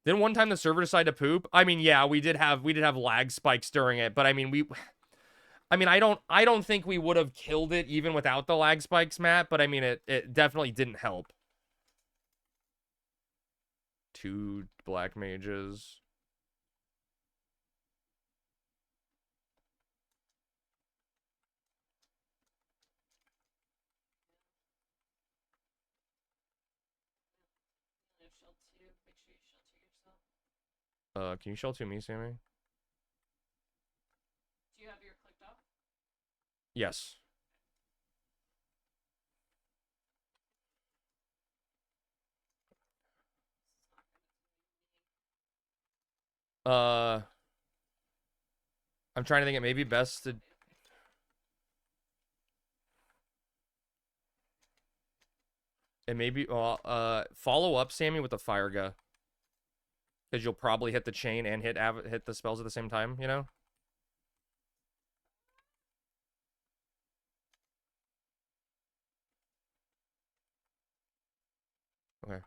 Then one time the server decided to poop. I mean, yeah, we did have lag spikes during it, but I mean, I don't think we would have killed it even without the lag spikes, Matt, but I mean, it definitely didn't help. 2 black mages. have shell 2. Make sure you shell 2 yourself. Can you shell to me, Sammy? Do you have your clicked off? Yes. I'm trying to think it may be best to... It may be... follow up, Sammy, with the fire gun. Because you'll probably hit the chain and hit the spells at the same time, you know? Okay.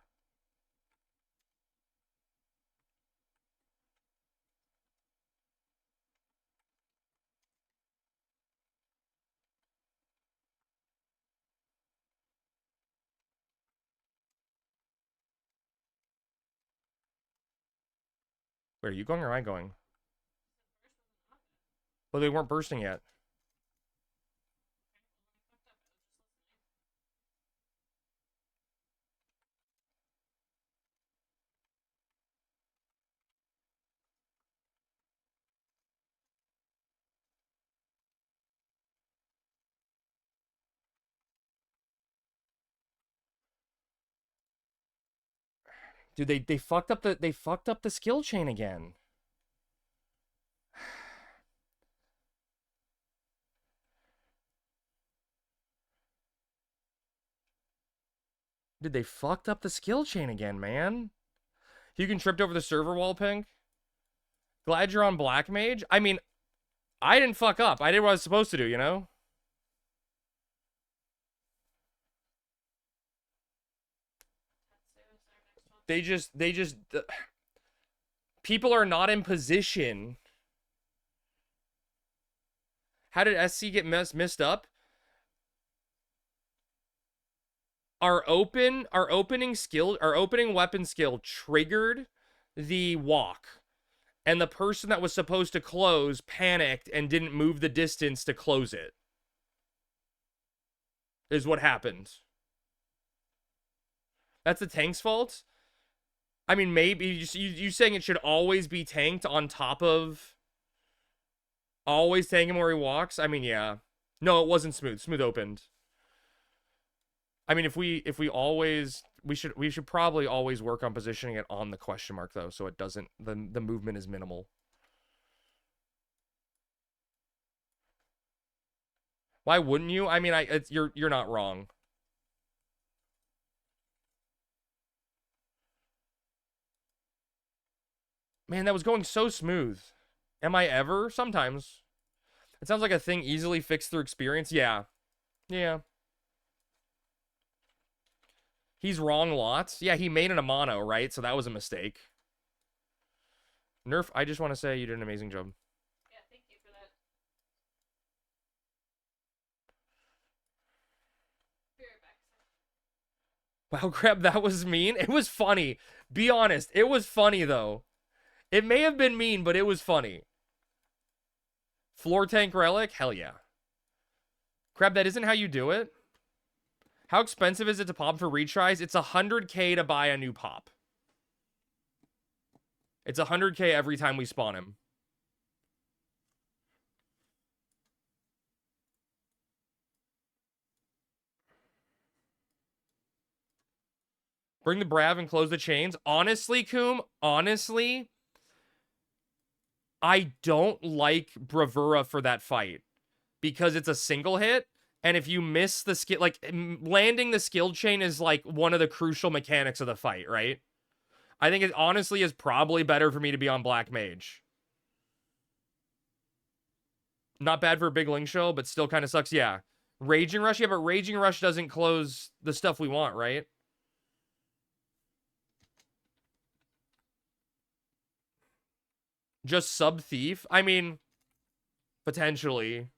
Wait, are you going or am I going? Well, they weren't bursting yet. Dude, they fucked up the skill chain again. Dude, they fucked up the skill chain again, man. You can tripped over the server wall, Pink. Glad you're on Black Mage. I mean, I didn't fuck up. I did what I was supposed to do, you know? They just people are not in position. How did SC get messed up? our opening weapon skill triggered the walk. And the person that was supposed to close panicked and didn't move the distance to close it. Is what happened. That's the tank's fault? I mean, maybe you saying it should always be tanked on top of always tank him where he walks? I mean, yeah. No, it wasn't smooth. Smooth opened. I mean, if we always we should probably always work on positioning it on the question mark though, so it doesn't the movement is minimal. Why wouldn't you? I mean, you're not wrong. Man, that was going so smooth. Am I ever? Sometimes. It sounds like a thing easily fixed through experience. Yeah. Yeah. He's wrong lots. Yeah, he made an a mono, right? So that was a mistake. Nerf, I just want to say you did an amazing job. Yeah, thank you for that. Be right back. Wow, crap, that was mean. It was funny. Be honest. It was funny, though. It may have been mean, but it was funny. Floor tank relic? Hell yeah. Crab, that isn't how you do it. How expensive is it to pop for retries? It's 100K to buy a new pop. It's 100K every time we spawn him. Bring the Brav and close the chains. Honestly, Coom, honestly, I don't like Bravura for that fight because it's a single hit. And if you miss the skill, like landing the skill chain is like one of the crucial mechanics of the fight, right? I think it honestly is probably better for me to be on Black Mage. Not bad for a big Ling show, but still kind of sucks. Yeah. Raging Rush? Yeah, but Raging Rush doesn't close the stuff we want, right? Just sub Thief? I mean, potentially.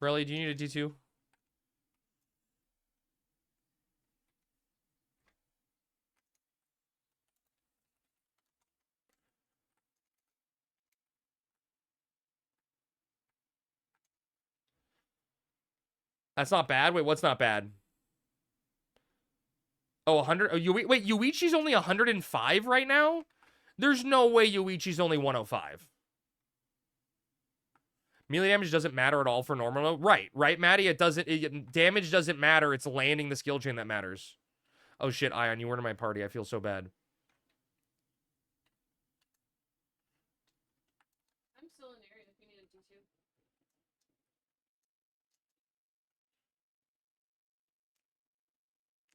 Really? Do you need a D2? That's not bad. Wait, what's not bad? Oh, 100. Oh, wait, Yuichi's only 105 right now? There's no way Yuichi's only 105. Melee damage doesn't matter at all for normal. Right, Maddie? Damage doesn't matter. It's landing the skill chain that matters. Oh shit, Ion, you weren't in my party. I feel so bad. I'm still in the area if you need a D2.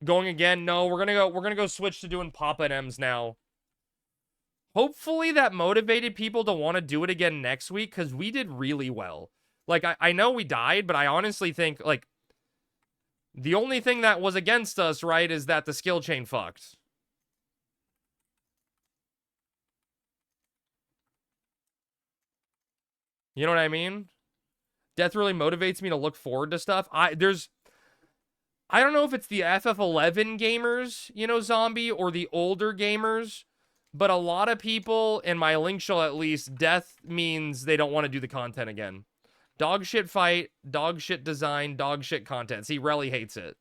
Going again? No, we're gonna go switch to doing Papa and M's now. Hopefully that motivated people to want to do it again next week, because we did really well. Like, I know we died, but I honestly think, like, the only thing that was against us, right, is that the skill chain fucked. You know what I mean? Death really motivates me to look forward to stuff. I don't know if it's the FF11 gamers, you know, Zombie, or the older gamers, but a lot of people, in my link show at least, death means they don't want to do the content again. Dog shit fight, dog shit design, dog shit content. See, Relly hates it.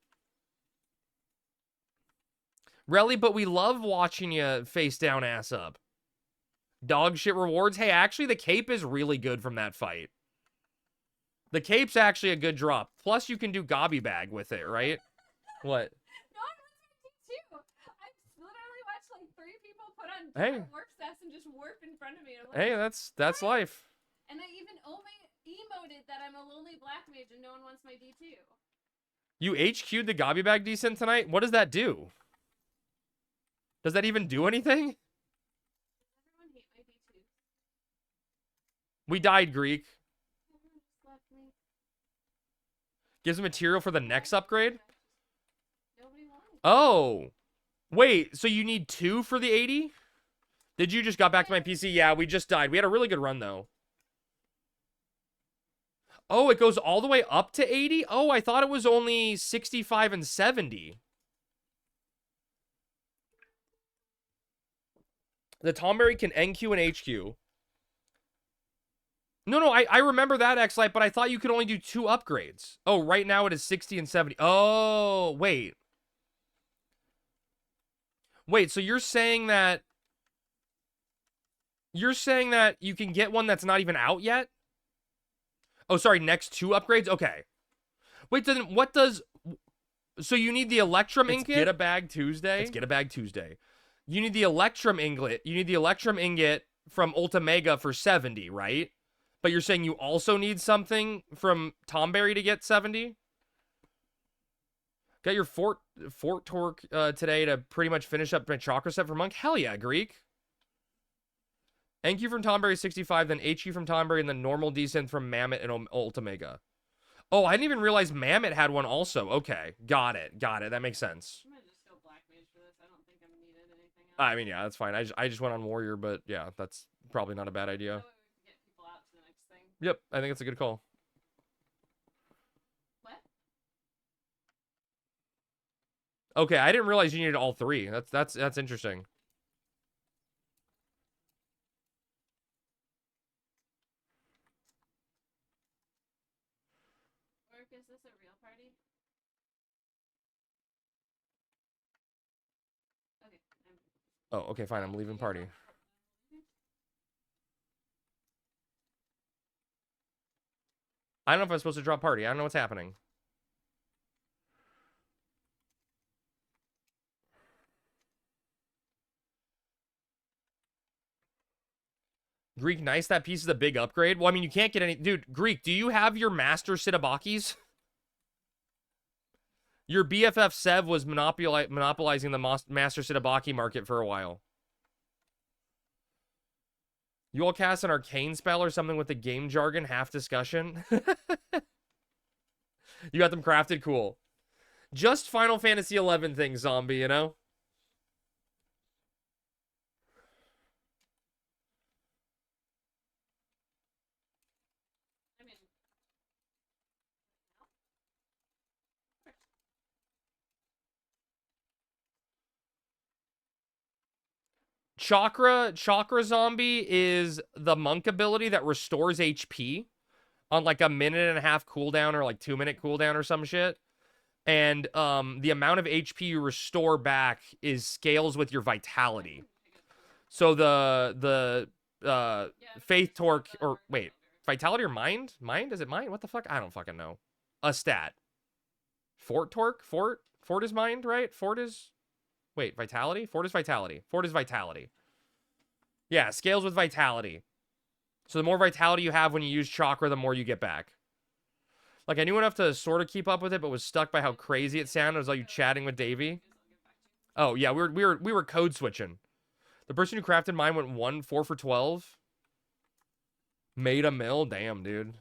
Relly, but we love watching you face down, ass up. Dog shit rewards. Hey, actually, the cape is really good from that fight. The cape's actually a good drop. Plus, you can do gobby bag with it, right? What? No one wants me to. I've literally watched like 3 people put on Hey. different warp stats and just warp in front of me. And I'm like, Hey, that's life. and I even emoted that I'm a lonely black mage and no one wants my D2. You HQ'd the gobby bag decent tonight? What does that do? Does that even do anything? Does everyone hate my D2? We died, Greek. Everyone just left me. Gives material for the next upgrade? Nobody wanted. Oh. Wait, so you need 2 for the 80? Did you just got back to my PC? Yeah, we just died. We had a really good run, though. Oh, it goes all the way up to 80? Oh, I thought it was only 65 and 70. The Tomberry can NQ and HQ. No, I remember that, X-Lite, but I thought you could only do 2 upgrades. Oh, right now it is 60 and 70. Oh, wait. Wait, so you're saying that... You're saying that you can get one that's not even out yet? Oh, sorry, next 2 upgrades? Okay. Wait, then what does... So you need the Electrum Ingot? Get a bag Tuesday? It's Get a bag Tuesday. You need the Electrum Ingot. You need the Electrum Ingot from Ultimega for 70, right? But you're saying you also need something from Tomberry to get 70? Got your Fort Torque today to pretty much finish up my Chakra set for Monk? Hell yeah, Greek. NQ from Tomberry 65, then HQ from Tomberry, and then normal desynth from Mammoth and Ultimega. Oh, I didn't even realize Mammoth had one also. Okay, got it. That makes sense. I'm gonna just go Black Mage for this. I don't think I'm needed anything else. I mean, yeah, that's fine. I just went on Warrior, but yeah, that's probably not a bad idea. That way we can get people out to the next thing. Yep, I think it's a good call. What? Okay, I didn't realize you needed all 3. That's interesting. Work, is this a real party? Okay, Oh, okay, fine. I'm leaving party. I don't know if I'm supposed to drop party. I don't know what's happening. Greek, nice. That piece is a big upgrade. Well, I mean, you can't get any... Dude, Greek, do you have your Master Sitabakis? Your BFF Sev was monopolizing the Master Sitabaki market for a while. You all cast an arcane spell or something with the game jargon, half discussion? You got them crafted? Cool. Just Final Fantasy 11 thing, zombie, you know? I mean, Chakra Zombie is the monk ability that restores HP on like a 1.5-minute cooldown or like 2-minute cooldown or some shit. And the amount of HP you restore back is scales with your vitality. So the Faith Torque, or wait, vitality or mind? Mind? Is it mind? What the fuck? I don't fucking know. A stat. Fort Torque? Fort is mind, right? Fort is... Wait, vitality? Fort is vitality. Fort is vitality. Yeah, scales with vitality. So the more vitality you have when you use chakra, the more you get back. Like, I knew enough to sort of keep up with it, but was stuck by how crazy it sounded. It was like you chatting with Davey. Oh, yeah, we were code switching. The person who crafted mine went 4 for 12. Made a mill? Damn, dude.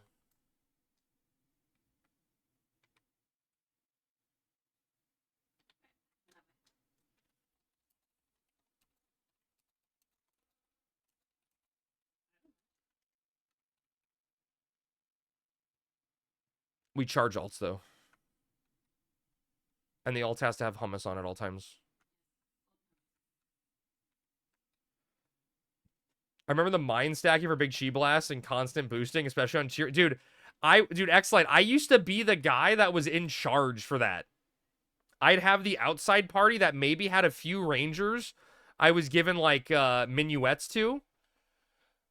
We charge alts, though. And the alt has to have hummus on at all times. I remember the mind stacking for big chi blast and constant boosting, especially on tier. Dude, X-Lite, I used to be the guy that was in charge for that. I'd have the outside party that maybe had a few rangers I was given like minuets to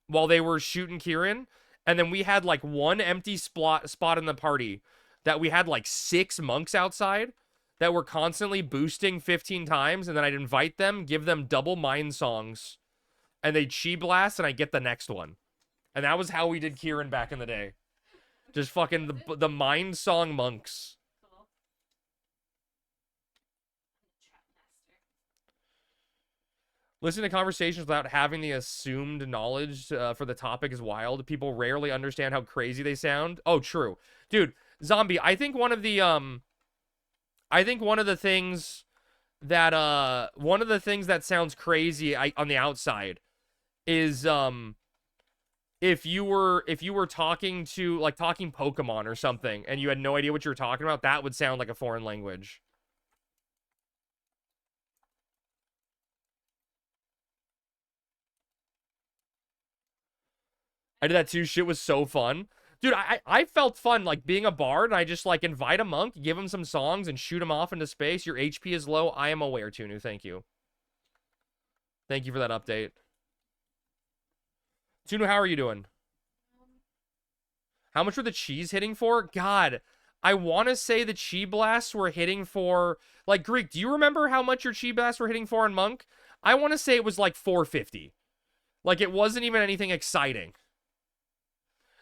while they were shooting Kieran. And then we had like one empty spot in the party that we had like 6 monks outside that were constantly boosting 15 times. And then I'd invite them, give them double mind songs, and they'd chi blast, and I'd get the next one. And that was how we did Kieran back in the day. Just fucking the mind song monks. cool. Trap master. Listening to conversations without having the assumed knowledge for the topic is wild. People rarely understand how crazy they sound. Oh, true. Dude, Zombie, I think one of the things that sounds crazy on the outside is if you were talking to like talking Pokemon or something and you had no idea what you were talking about, that would sound like a foreign language. I did that too. Shit was so fun. Dude, I felt fun, like, being a bard, and I just, like, invite a monk, give him some songs, and shoot him off into space. Your HP is low. I am aware, Tunu. Thank you. Thank you for that update. Tunu, how are you doing? How much were the cheese hitting for? God, I want to say the chi blasts were hitting for... Like, Greek, do you remember how much your chi blasts were hitting for in Monk? I want to say it was, like, 450. Like, it wasn't even anything exciting.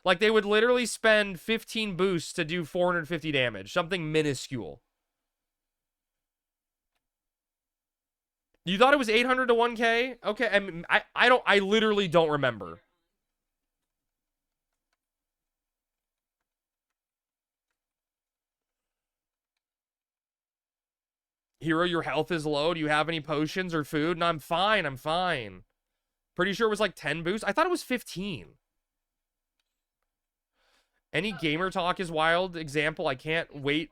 Like, they would literally spend 15 boosts to do 450 damage. Something minuscule. You thought it was 800 to 1k? Okay, I mean, I literally don't remember. Hero, your health is low. Do you have any potions or food? No, I'm fine. I'm fine. Pretty sure it was like 10 boosts. I thought it was 15. Any gamer talk is wild. Example, I can't wait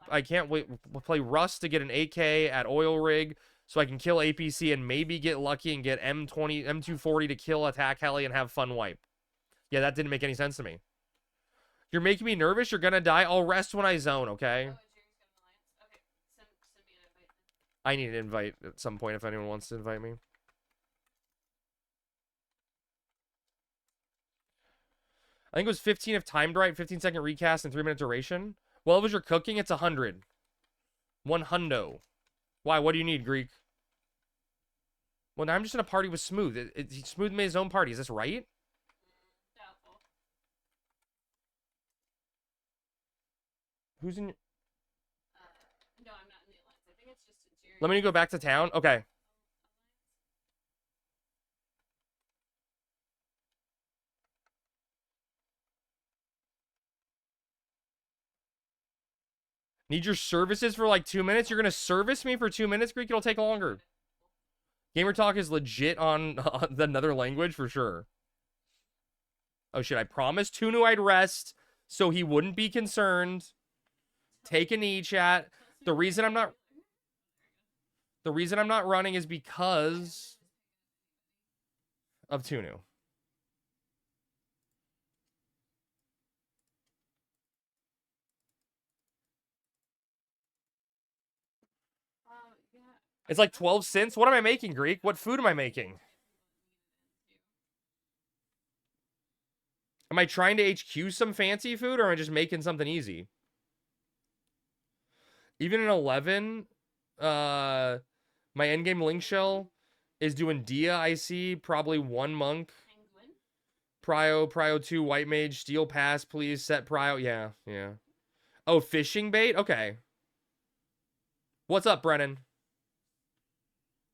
play Rust to get an AK at Oil Rig so I can kill APC and maybe get lucky and get M240 to kill attack heli and have fun wipe. Yeah, that didn't make any sense to me. You're making me nervous. You're gonna die. I'll rest when I zone, okay? I need an invite at some point if anyone wants to invite me. I think it was 15 if timed right, 15-second recast and 3-minute duration. Well, if it was your cooking, it's 100. 100. Why? What do you need, Greek? Well, now I'm just in a party with Smooth. Smooth made his own party. Is this right? Doubtful. Who's in... No, I'm not in the alliance. I think it's just a Jerry. Let me go back to town. Okay. Need your services for like 2 minutes? You're gonna service me for 2 minutes, Greek? It'll take longer. Gamer Talk is legit on another language for sure. Oh shit, I promised Tunu I'd rest so he wouldn't be concerned. Take a knee, chat. The reason I'm not running is because of Tunu. Yeah. It's like 12 cents. What am I making, Greek? What food am I making? Am I trying to HQ some fancy food, or am I just making something easy? Even in 11, my endgame link shell is doing Dia, I see. Probably 1 monk. Penguin? Prio 2, white mage, steel pass, please. Set Prio. Yeah, yeah. Oh, fishing bait? Okay. What's up, Brennan?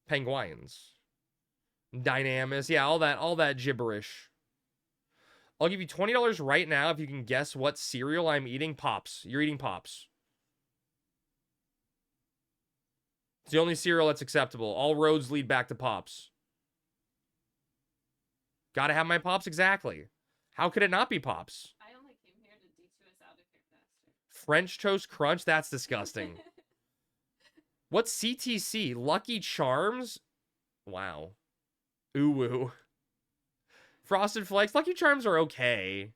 Penguins. Dynamis. Yeah, all that gibberish. I'll give you $20 right now if you can guess what cereal I'm eating. Pops. You're eating Pops. It's the only cereal that's acceptable. All roads lead back to Pops. Gotta have my Pops, exactly. How could it not be Pops? I only came here to D2 us out of here faster. French Toast Crunch? That's disgusting. What's CTC? Lucky Charms? Wow. Ooh. Frosted Flakes? Lucky Charms are okay.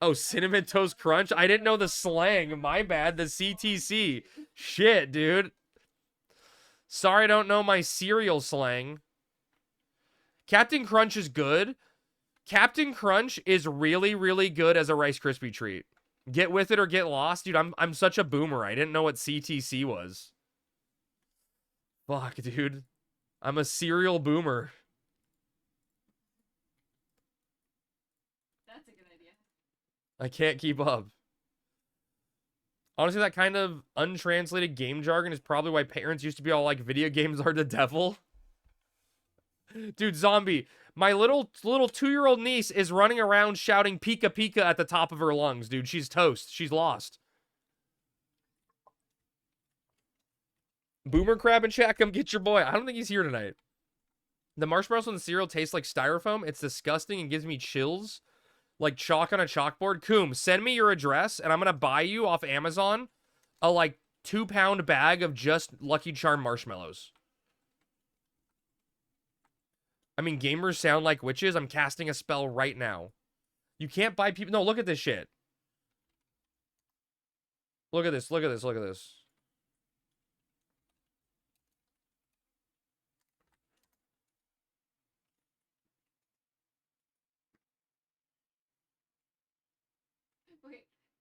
Oh, Cinnamon Toast Crunch? I didn't know the slang. My bad. The CTC. Shit, dude. Sorry I don't know my cereal slang. Captain Crunch is good. Captain Crunch is really, really good as a Rice Krispie treat. Get with it or get lost. Dude, I'm such a boomer. I didn't know what CTC was. Fuck, dude. I'm a cereal boomer. That's a good idea. I can't keep up. Honestly, that kind of untranslated game jargon is probably why parents used to be all like, video games are the devil. Dude, zombie. My little 2-year-old niece is running around shouting Pika Pika at the top of her lungs, dude. She's toast. She's lost. Boomer Crab and chat, come get your boy. I don't think he's here tonight. The marshmallows on the cereal taste like styrofoam. It's disgusting and gives me chills. Like chalk on a chalkboard. Coom, send me your address and I'm going to buy you off Amazon a like 2-pound bag of just Lucky Charm marshmallows. I mean, gamers sound like witches. I'm casting a spell right now. You can't buy people. No, look at this shit. Look at this. Look at this. Look at this.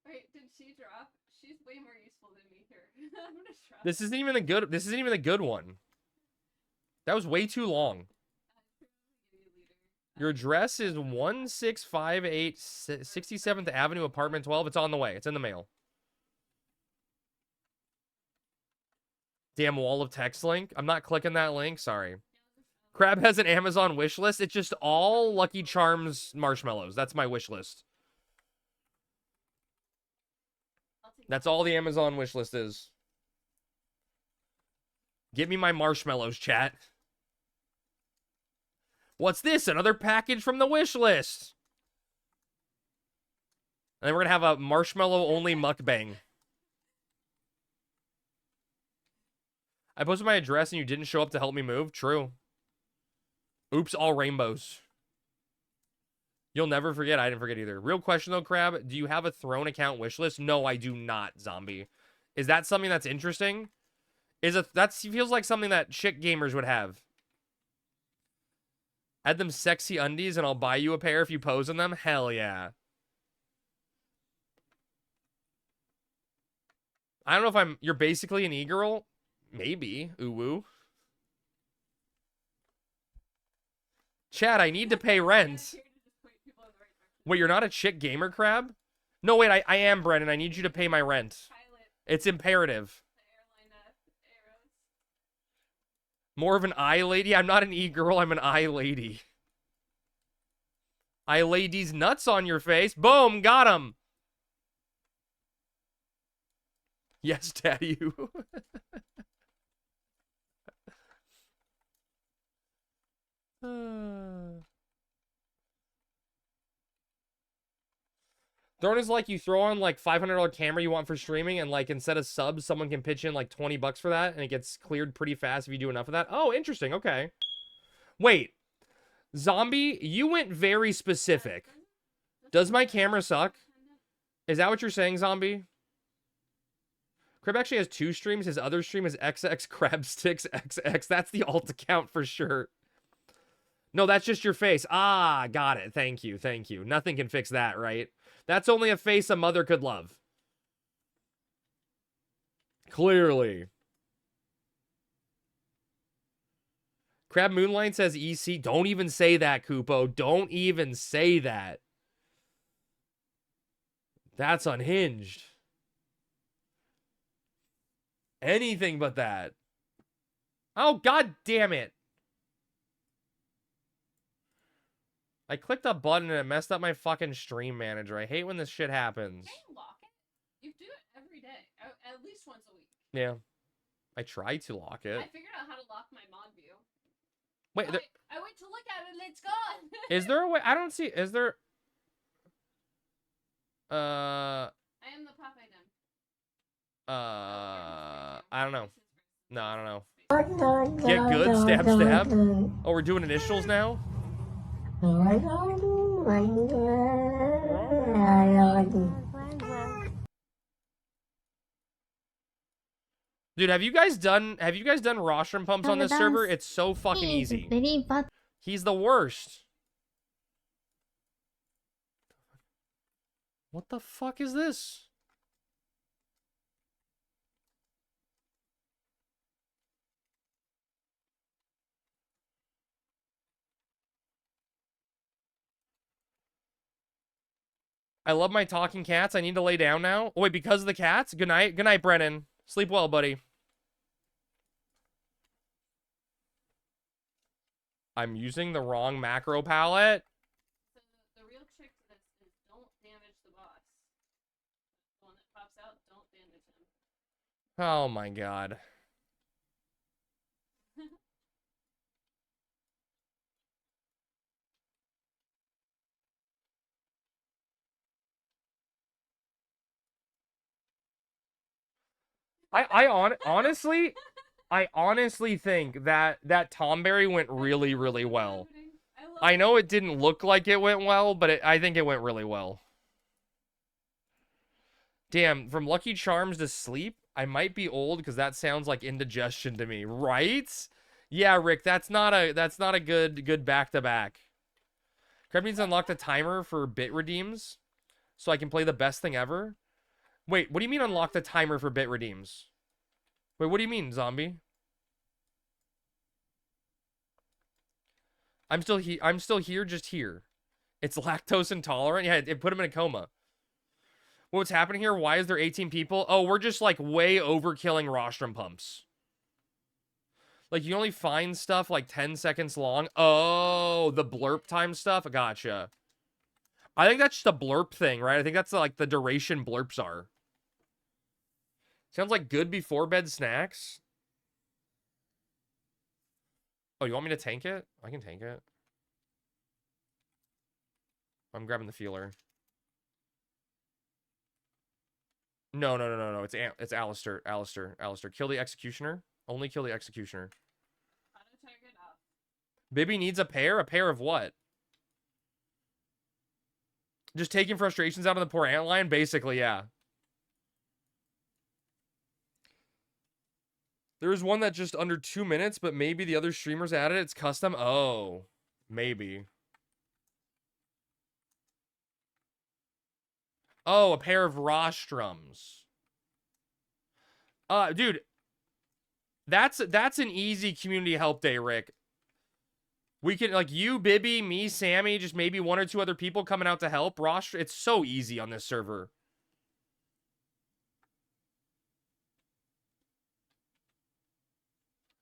Wait, did she drop? She's way more useful than me here. I'm gonna drop. This isn't even the good. This isn't even the good one. That was way too long. Your address is 1658 67th Avenue, apartment 12. It's on the way. It's in the mail. Damn wall of text link. I'm not clicking that link. Sorry. Crab has an Amazon wish list. It's just all Lucky Charms marshmallows. That's my wish list. That's all the Amazon wish list is. Give me my marshmallows, chat. What's this? Another package from the wish list. And then we're going to have a marshmallow-only mukbang. I posted my address and you didn't show up to help me move. True. Oops, all rainbows. You'll never forget. I didn't forget either. Real question, though, Crab. Do you have a Throne account wish list? No, I do not, Zombie. Is that something that's interesting? That feels like something that chick gamers would have. Add them sexy undies and I'll buy you a pair if you pose in them. Hell yeah. I don't know if you're basically an e-girl. Maybe. Ooh woo. Chad, I need to pay rent. Wait, you're not a chick gamer, Crab? No, wait, I am, Brennan. I need you to pay my rent. It's imperative. More of an eye lady? I'm not an e-girl, I'm an eye lady. I laid these nuts on your face. Boom, got him. Yes, daddy. Throne is like you throw on like $500 camera you want for streaming and like instead of subs, someone can pitch in like 20 bucks for that and it gets cleared pretty fast if you do enough of that. Oh, interesting. Okay. Wait. Zombie, you went very specific. Does my camera suck? Is that what you're saying, Zombie? Crab actually has 2 streams. His other stream is XX Crabsticks XX. That's the alt account for sure. No, that's just your face. Ah, got it. Thank you. Thank you. Nothing can fix that, right? That's only a face a mother could love. Clearly. Crab Moonlight says EC. Don't even say that, Kupo. Don't even say that. That's unhinged. Anything but that. Oh, god damn it. I clicked a button and it messed up my fucking stream manager. I hate when this shit happens. Can you lock it? You do it every day. At least once a week. Yeah. I tried to lock it. I figured out how to lock my mod view. Wait, I went to look at it and it's gone. is there a way? I don't see. Is there? I am the pop item. I don't know. No, I don't know. Get good, stab, stab. Oh, we're doing initials now? Dude, have you guys done rostrum pumps on this server? It's so fucking easy. He's the worst. What the fuck is this? I love my talking cats. I need to lay down now. Oh, wait, because of the cats? Good night. Good night, Brennan. Sleep well, buddy. I'm using the wrong macro palette. So the real trick to this is don't damage the boss. The one that pops out, don't damage him. Oh my god. Honestly, I honestly think that Tomberry went really, really well. I know it didn't look like it went well, but I think it went really well. Damn, from Lucky Charms to sleep, I might be old because that sounds like indigestion to me, right? Yeah, Rick, that's not a good back to back. Crab needs to unlock the timer for bit redeems, so I can play the best thing ever. Wait, what do you mean unlock the timer for bit redeems? Wait, what do you mean, zombie? I'm still here, just here. It's lactose intolerant. Yeah, it put him in a coma. What's happening here? Why is there 18 people? Oh, we're just like way overkilling rostrum pumps. Like you only find stuff like 10 seconds long. Oh, the blurp time stuff. Gotcha. I think that's just a blurp thing, right? I think that's like the duration blurps are. Sounds like good before bed snacks. Oh, you want me to tank it? I can tank it. I'm grabbing the feeler. No. It's Alistair. Alistair. Kill the executioner. Only kill the executioner. Bibby needs a pair? A pair of what? Just taking frustrations out of the poor antlion? Basically, yeah. There's one that's just under 2 minutes, but maybe the other streamers added it. It's custom. Oh, maybe. Oh, a pair of rostrums. Dude, that's an easy community help day, Rick. We can, like, you, Bibby, me, Sammy, just maybe one or two other people coming out to help. It's so easy on this server.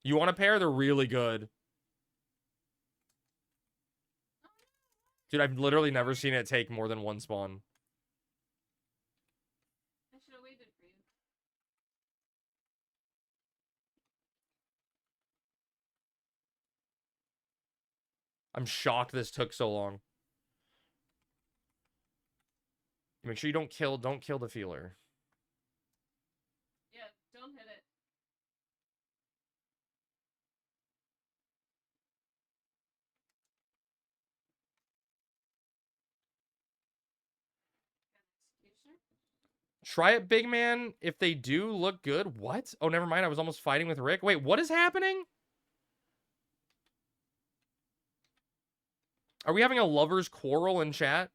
You want a pair? They're really good. Dude, I've literally never seen it take more than one spawn. I should have waited for you. I'm shocked this took so long. Make sure you don't kill the feeler. Yeah, don't hit it. Try it, big man. If they do look good. What? Oh, never mind. I was almost fighting with Rick. Wait, what is happening? Are we having a lover's quarrel in chat?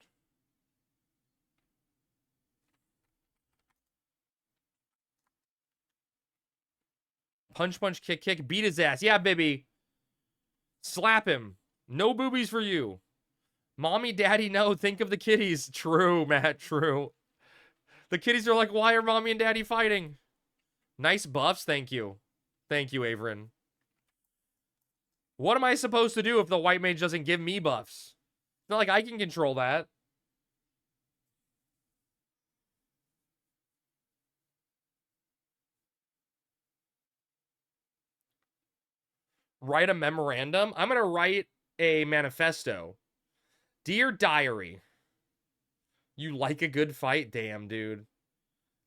Punch, punch, kick, kick. Beat his ass. Yeah, baby. Slap him. No boobies for you. Mommy, daddy, no. Think of the kitties. True, Matt. True. The kitties are like, why are mommy and daddy fighting? Nice buffs. Thank you. Thank you, Averin. What am I supposed to do if the white mage doesn't give me buffs? It's not like I can control that. Write a memorandum. I'm going to write a manifesto. Dear Diary, you like a good fight? Damn, dude.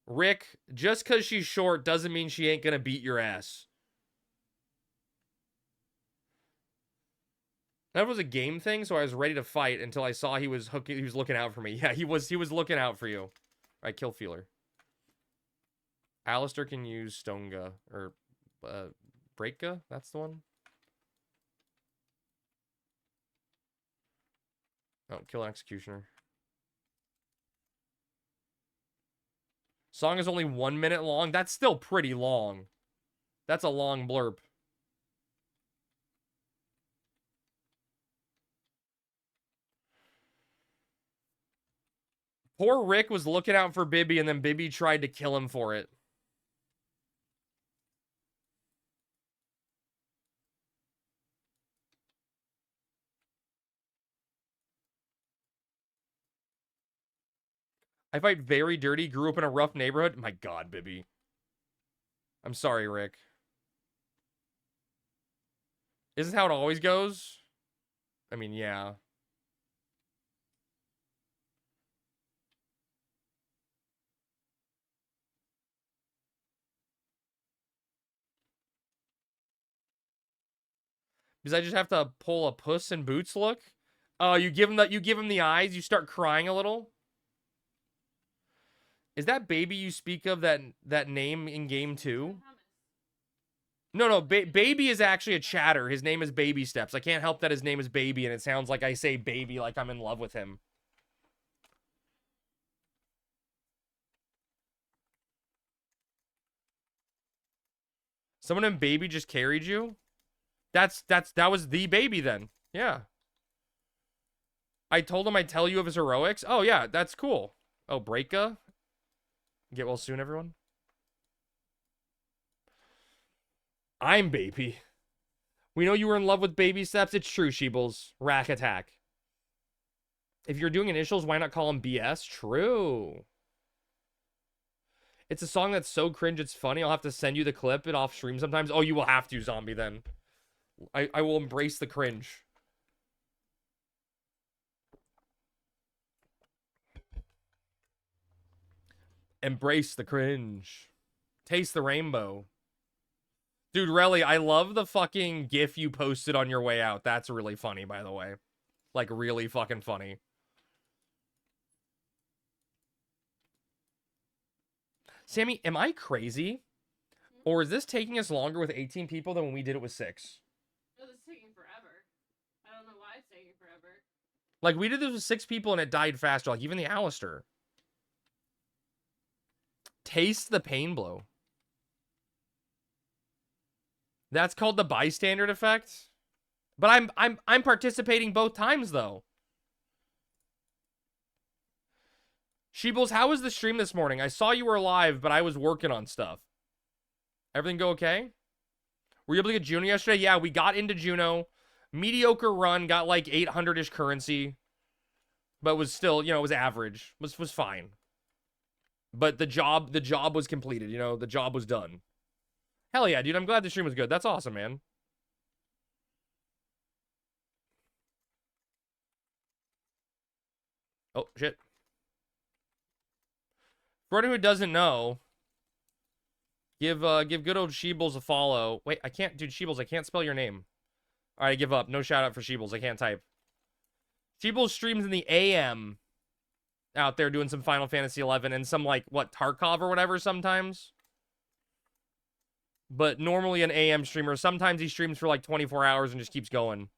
Rick, just because she's short doesn't mean she ain't going to beat your ass. That was a game thing, so I was ready to fight until I saw he was looking out for me. Yeah, he was looking out for you. All right, kill feeler. Alistair can use Stonega or Breaka. That's the one. Oh, kill an executioner. Song is only 1 minute long. That's still pretty long. That's a long blurb. Poor Rick was looking out for Bibby, and then Bibby tried to kill him for it. I fight very dirty, grew up in a rough neighborhood. My God, Bibby. I'm sorry, Rick. Is this how it always goes? I mean, yeah. Because I just have to pull a Puss in Boots look. Oh, you give him the eyes, you start crying a little. Is that baby you speak of that name in game 2? No, baby is actually a chatter. His name is Baby Steps. I can't help that his name is Baby, and it sounds like I say baby like I'm in love with him. Someone in Baby just carried you? That was the baby then. Yeah. I told him I'd tell you of his heroics. Oh, yeah, that's cool. Oh, Breaka. Get well soon, everyone. I'm Baby. We know you were in love with Baby Steps. It's true, Sheebles. Rack Attack. If you're doing initials, why not call him BS? True. It's a song that's so cringe, it's funny. I'll have to send you the clip off stream sometimes. Oh, you will have to, Zombie, then. I will embrace the cringe. Embrace the cringe. Taste the rainbow. Dude, Relly, I love the fucking GIF you posted on your way out. That's really funny, by the way. Like, really fucking funny. Sammy, am I crazy? Or is this taking us longer with 18 people than when we did it with 6? No, this is taking forever. I don't know why it's taking forever. Like, we did this with 6 people and it died faster. Like, even the Alistair. Taste the pain blow. That's called the bystander effect. But I'm participating both times, though. Sheebles, how was the stream this morning? I saw you were live, but I was working on stuff. Everything go okay? Were you able to get Juno yesterday? Yeah, we got into Juno. Mediocre run, got like 800-ish currency. But was still, you know, it was average. Was fine. But the job was completed, you know, the job was done. Hell yeah, dude, I'm glad the stream was good. That's awesome, man. Oh, shit. For anyone who doesn't know, give good old Sheebles a follow. Wait, I can't, dude, Sheebles, I can't spell your name. All right, I give up. No shout out for Sheebles. I can't type. Sheebles streams in the AM out there doing some Final Fantasy 11 and some, like, what, Tarkov or whatever sometimes. But normally an AM streamer. Sometimes he streams for like 24 hours and just keeps going.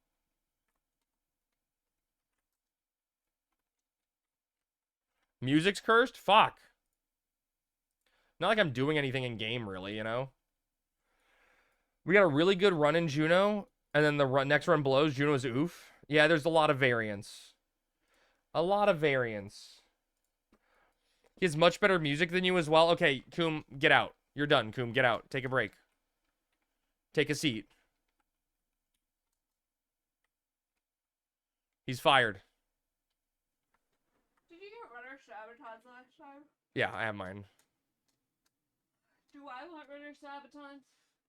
Music's cursed? Fuck. Not like I'm doing anything in game, really, you know? We got a really good run in Juno, and then the next run blows. Juno's oof. Yeah, there's a lot of variance. A lot of variance. He has much better music than you as well. Okay, Coom, get out. You're done, Coom. Get out. Take a break. Take a seat. He's fired. Did you get runner sabotage last time? Yeah, I have mine. Do I want runner sabotage?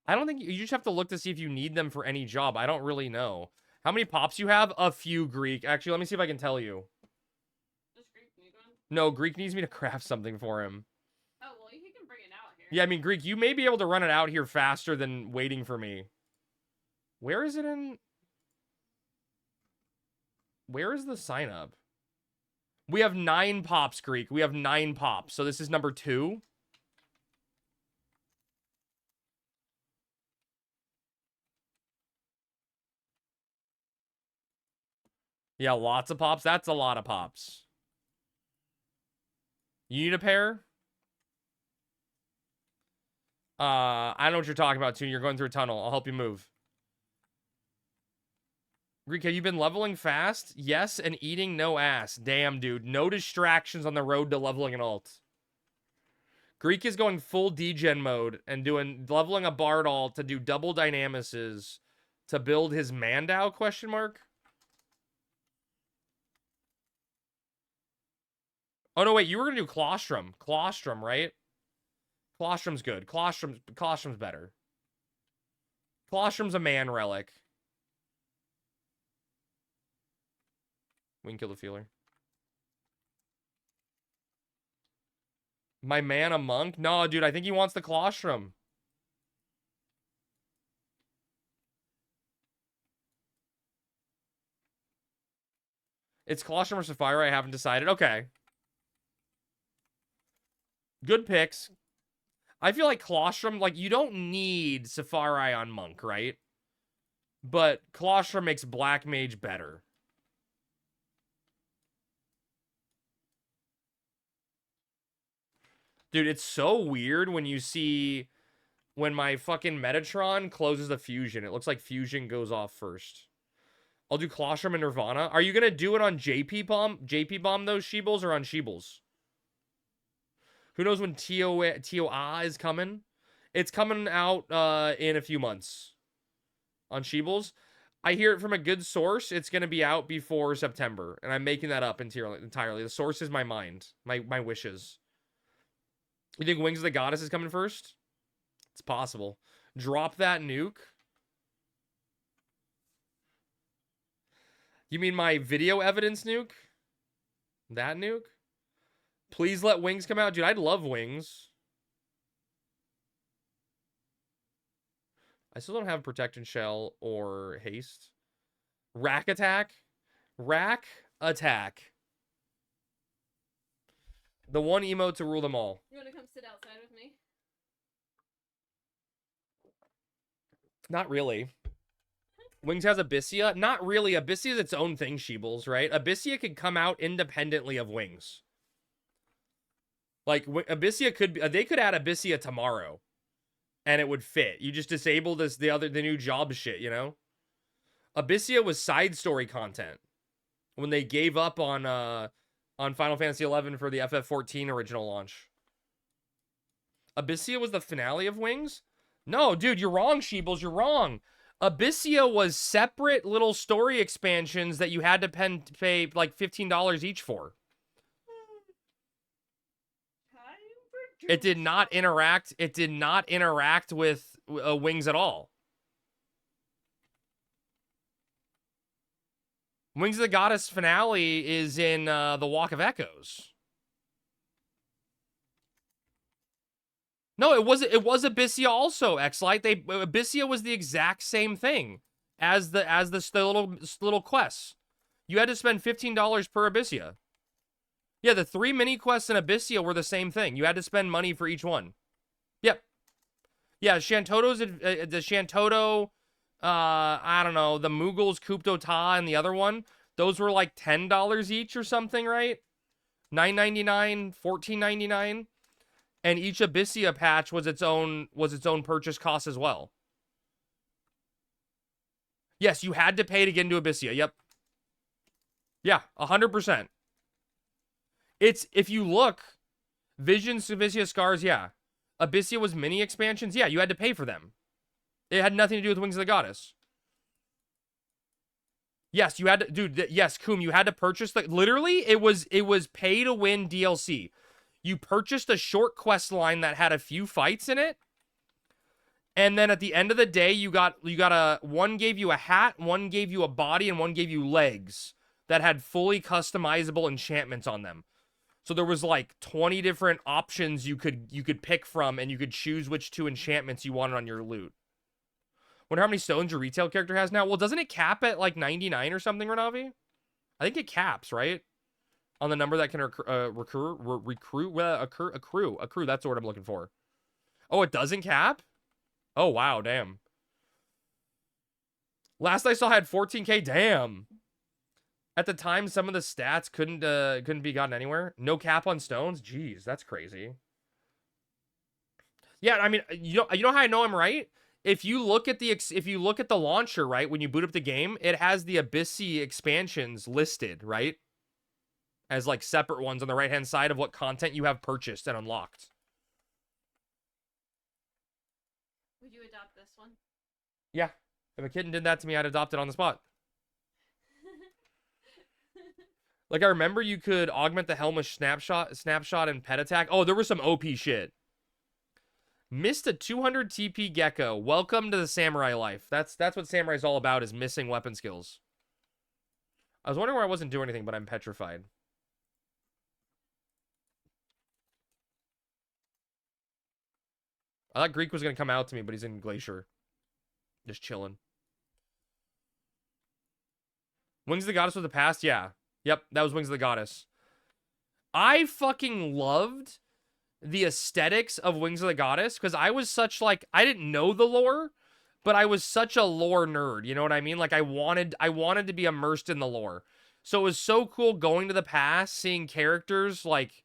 I don't think you just have to look to see if you need them for any job. I don't really know. How many pops you have? A few, Greek. Actually, let me see if I can tell you. Does Greek need one? No, Greek needs me to craft something for him. Oh, well, he can bring it out here. Yeah, I mean, Greek, you may be able to run it out here faster than waiting for me. Where is it in? Where is the sign up? We have 9 pops, Greek. We have 9 pops. So this is number 2. Yeah, lots of pops. That's a lot of pops. You need a pair? I know what you're talking about, too. You're going through a tunnel. I'll help you move. Greek, have you been leveling fast? Yes, and eating no ass. Damn, dude. No distractions on the road to leveling an alt. Greek is going full degen mode and leveling a Bard alt to do double dynamices to build his Mandau, question mark? Oh, no, wait. You were going to do Colostrum. Colostrum, right? Colostrum's good. Colostrum's better. Colostrum's a man relic. We can kill the feeler. My man a monk? No, dude, I think he wants the Colostrum. It's Colostrum or Sapphire. I haven't decided. Okay. Good picks. I feel like Colostrum, like, you don't need Sapphire on Monk, right? But Colostrum makes Black Mage better. Dude, it's so weird when you see... When my fucking Metatron closes the fusion, it looks like fusion goes off first. I'll do Colostrum and Nirvana. Are you going to do it on JP Bomb those Sheebles or on Sheebles? Who knows when TOA is coming? It's coming out in a few months. On Sheebles. I hear it from a good source. It's going to be out before September. And I'm making that up entirely. The source is my mind. My wishes. You think Wings of the Goddess is coming first? It's possible. Drop that nuke. You mean my video evidence nuke? That nuke? Please let Wings come out. Dude, I'd love Wings. I still don't have Protection Shell or Haste. Rack Attack. Rack Attack. The one emote to rule them all. You want to come sit outside with me? Not really. Wings has Abyssia. Not really. Abyssia is its own thing, Sheebles, right? Abyssia could come out independently of Wings. Like, Abyssia could be... They could add Abyssia tomorrow. And it would fit. You just disable the new job shit, you know? Abyssia was side story content. When they gave up on Final Fantasy XI for the FF14 original launch. Abyssia was the finale of Wings? No, dude, you're wrong, Sheebles. You're wrong. Abyssia was separate little story expansions that you had to pay like $15 each for. It did not interact. It did not interact with Wings at all. Wings of the Goddess finale is in the Walk of Echoes. No, it was Abyssia also, X-Lite. Abyssia was the exact same thing as the little quests. You had to spend $15 per Abyssia. Yeah, the 3 mini quests in Abyssia were the same thing. You had to spend money for each one. Yep. Yeah, Shantoto's the Shantoto, I don't know, the Moogle's Kupto Ta and the other one, those were like $10 each or something, right? $9.99, $14.99. And each Abyssia patch was its own purchase cost as well. Yes, you had to pay to get into Abyssia. Yep. Yeah, 100%. It's, if you look, Visions, Abyssia, Scars, yeah. Abyssia was mini expansions, yeah, you had to pay for them. It had nothing to do with Wings of the Goddess. Yes, you had to, dude, yes, Koom, you had to purchase, literally, it was pay to win DLC. You purchased a short quest line that had a few fights in it. And then at the end of the day, one gave you a hat, one gave you a body, and one gave you legs that had fully customizable enchantments on them. So there was like 20 different options you could pick from, and you could choose which 2 enchantments you wanted on your loot. Wonder how many stones your retail character has now? Well, doesn't it cap at like 99 or something, Renavi? I think it caps, right? On the number that can accrue. That's the word I'm looking for. Oh, it doesn't cap? Oh, wow, damn. Last I saw I had 14K, damn. At the time, some of the stats couldn't be gotten anywhere. No cap on stones? Jeez, that's crazy. Yeah, I mean, you know how I know I'm right? If you look at the launcher, right, when you boot up the game, it has the Abyssia expansions listed, right? As like separate ones on the right-hand side of what content you have purchased and unlocked. Would you adopt this one? Yeah. If a kitten did that to me, I'd adopt it on the spot. Like, I remember you could augment the Helmish snapshot and pet attack. Oh, there was some OP shit. Missed a 200 TP Gecko. Welcome to the samurai life. That's what samurai's all about, is missing weapon skills. I was wondering where I wasn't doing anything, but I'm petrified. I thought Greek was going to come out to me, but he's in Glacier. Just chilling. Wings of the Goddess of the Past? Yeah. Yep, that was Wings of the Goddess. I fucking loved the aesthetics of Wings of the Goddess because I was such like I didn't know the lore, but I was such a lore nerd. You know what I mean? Like I wanted to be immersed in the lore. So it was so cool going to the past, seeing characters like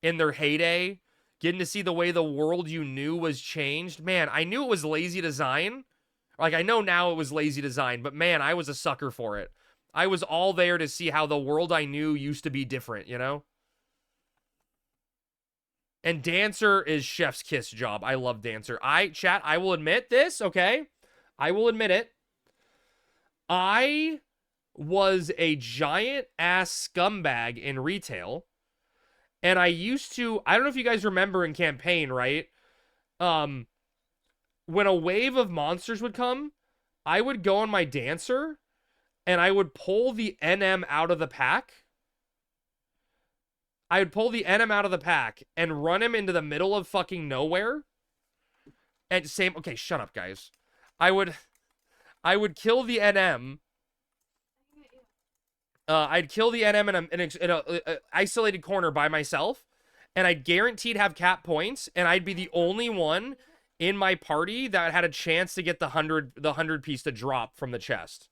in their heyday, getting to see the way the world you knew was changed. Man, I knew it was lazy design. Like I know now it was lazy design, but man, I was a sucker for it. I was all there to see how the world I knew used to be different, you know? And Dancer is chef's kiss job. I love Dancer. I will admit this, okay? I will admit it. I was a giant ass scumbag in retail. And I used to, I don't know if you guys remember in campaign, right? When a wave of monsters would come, I would go on my Dancer and I would pull the NM out of the pack. I would pull the NM out of the pack and run him into the middle of fucking nowhere. And same, okay, shut up, guys. I would kill the NM. I'd kill the NM in a isolated corner by myself, and I'd guaranteed have cap points, and I'd be the only one in my party that had a chance to get the 100 piece to drop from the chest.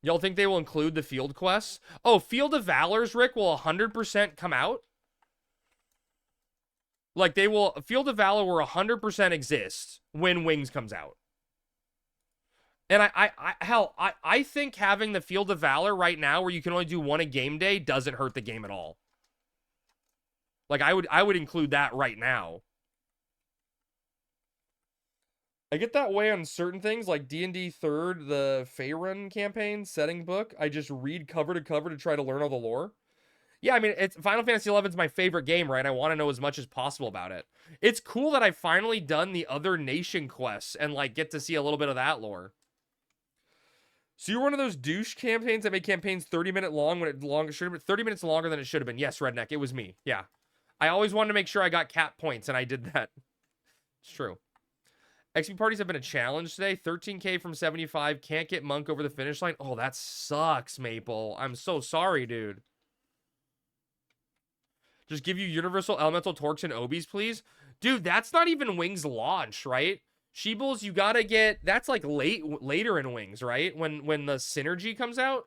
Y'all think they will include the field quests? Oh, Field of Valors, Rick, will 100% come out? Like, they will... Field of Valor will 100% exist when Wings comes out. And I think having the Field of Valor right now where you can only do one a game day doesn't hurt the game at all. Like, I would include that right now. I get that way on certain things, like D&D 3rd, the Faerun campaign setting book. I just read cover to cover to try to learn all the lore. Yeah, I mean, it's Final Fantasy XI is my favorite game, right? I want to know as much as possible about it. It's cool that I've finally done the other nation quests and, like, get to see a little bit of that lore. So you're one of those douche campaigns that make campaigns 30-minute long when it should have been 30 minutes longer than it should have been. Yes, Redneck, it was me. Yeah. I always wanted to make sure I got cap points, and I did that. It's true. XP parties have been a challenge today. 13K from 75. Can't get Monk over the finish line. Oh, that sucks, Maple. I'm so sorry, dude. Just give you Universal Elemental Torques and Obies, please. Dude, that's not even Wings launch, right? Sheebles, you gotta get... That's like later in Wings, right? When the synergy comes out?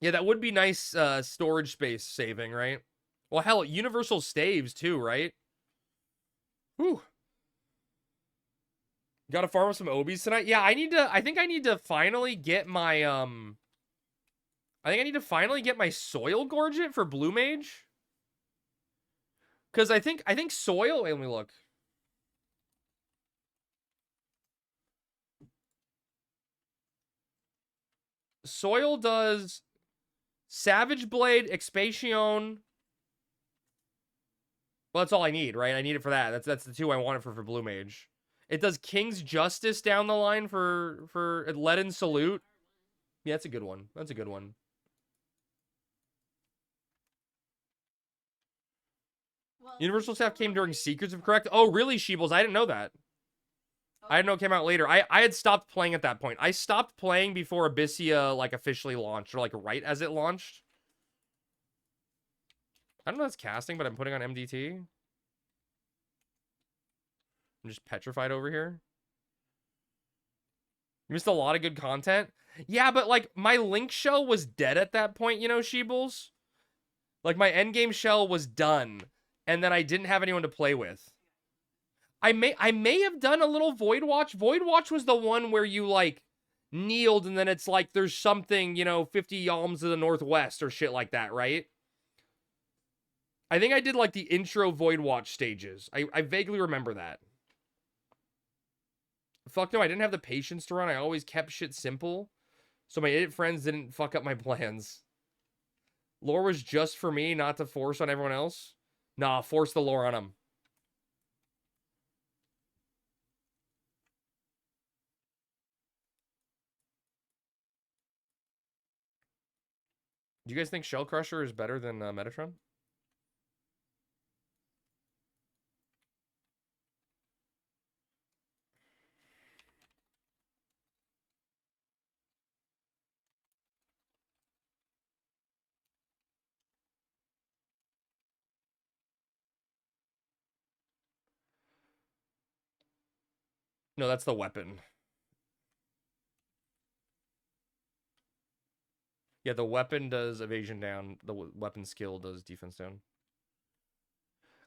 Yeah, that would be nice storage space saving, right? Well, hell, universal staves too, right? Whew. Gotta farm some Obies tonight. Yeah, I think I need to finally get my, I think I need to finally get my Soil Gorget for Blue Mage. Because I think Soil, wait, let me look. Soil does Savage Blade, Expansion. Well, that's all I need, right? I need it for that. That's the two I want it for Blue Mage. It does King's Justice down the line for Leaden Salute. Yeah, that's a good one. That's a good one. Well, Universal Staff came during Secrets of Correct. Oh, really, Sheebles? I didn't know that. I didn't know it came out later. I had stopped playing at that point. I stopped playing before Abyssia, like, officially launched, or, like, right as it launched. I don't know if that's casting, but I'm putting on MDT. I'm just petrified over here. You missed a lot of good content. Yeah, but, like, my Link shell was dead at that point, you know, Sheebles? Like, my endgame shell was done, and then I didn't have anyone to play with. I may have done a little Void Watch. Void Watch was the one where you, like, kneeled, and then it's like there's something, you know, 50 yalms to the northwest or shit like that, right? I think I did, like, the intro Void Watch stages. I vaguely remember that. Fuck no, I didn't have the patience to run. I always kept shit simple. So my idiot friends didn't fuck up my plans. Lore was just for me, not to force on everyone else. Nah, force the lore on them. Do you guys think Shell Crusher is better than Metatron? No, that's the weapon. Yeah, the weapon does evasion down. The weapon skill does defense down.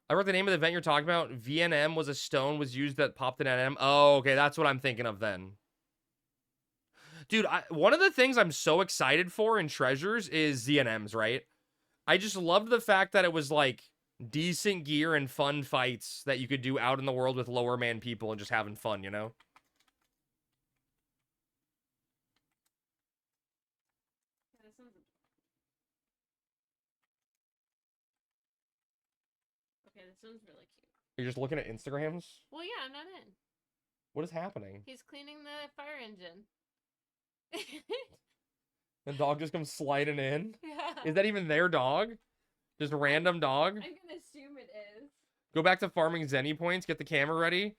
I wrote the name of the event you're talking about. VNM was a stone was used that popped an NM. Oh, okay, that's what I'm thinking of then. Dude, one of the things I'm so excited for in Treasures is ZNMs, right? I just loved the fact that it was like decent gear and fun fights that you could do out in the world with lower man people and just having fun, you know? Yeah, this one's... Okay, this one's really cute. You're just looking at Instagrams? Well, yeah, I'm not in. What is happening? He's cleaning the fire engine. The dog just comes sliding in? Yeah. Is that even their dog? Just a random dog? I'm gonna assume it is. Go back to farming Zenny points, get the camera ready.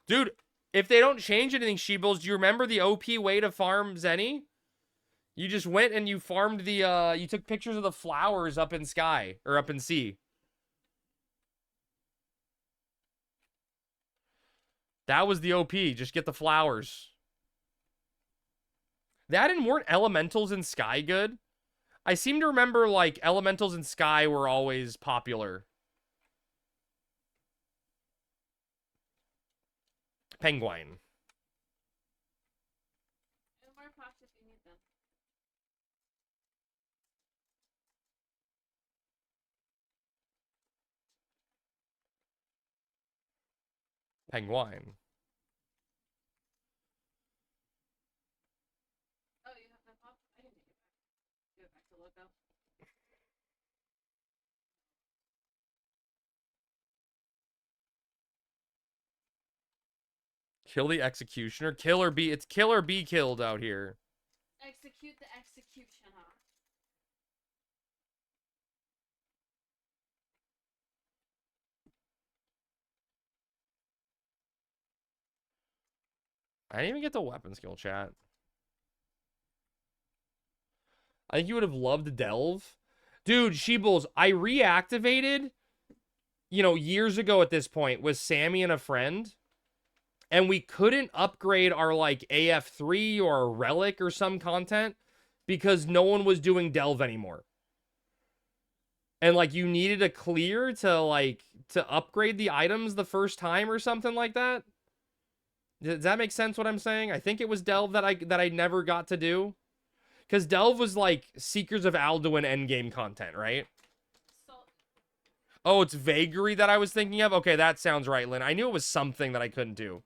Dude, if they don't change anything, Sheebles, do you remember the OP way to farm Zenny? You just went and you farmed the, you took pictures of the flowers up in sky, or up in sea. That was the OP, just get the flowers. That and weren't elementals in Sky good? I seem to remember, like, elementals in Sky were always popular. Penguin. And more pops if you need them. Penguin. Oh, you have that pop? I didn't take it back. Give it back to Loco. Kill the executioner. Kill or be. It's kill or be killed out here. Execute the executioner. I didn't even get the weapon skill chat. I think you would have loved Delve. Dude, Sheebles, I reactivated, you know, years ago at this point with Sammy and a friend. And we couldn't upgrade our, like, AF3 or a Relic or some content because no one was doing Delve anymore. And, like, you needed a clear to, like, to upgrade the items the first time or something like that. Does that make sense what I'm saying? I think it was Delve that I never got to do. Because Delve was, like, Seekers of Alduin endgame content, right? Oh, it's Vagary that I was thinking of? Okay, that sounds right, Lynn. I knew it was something that I couldn't do.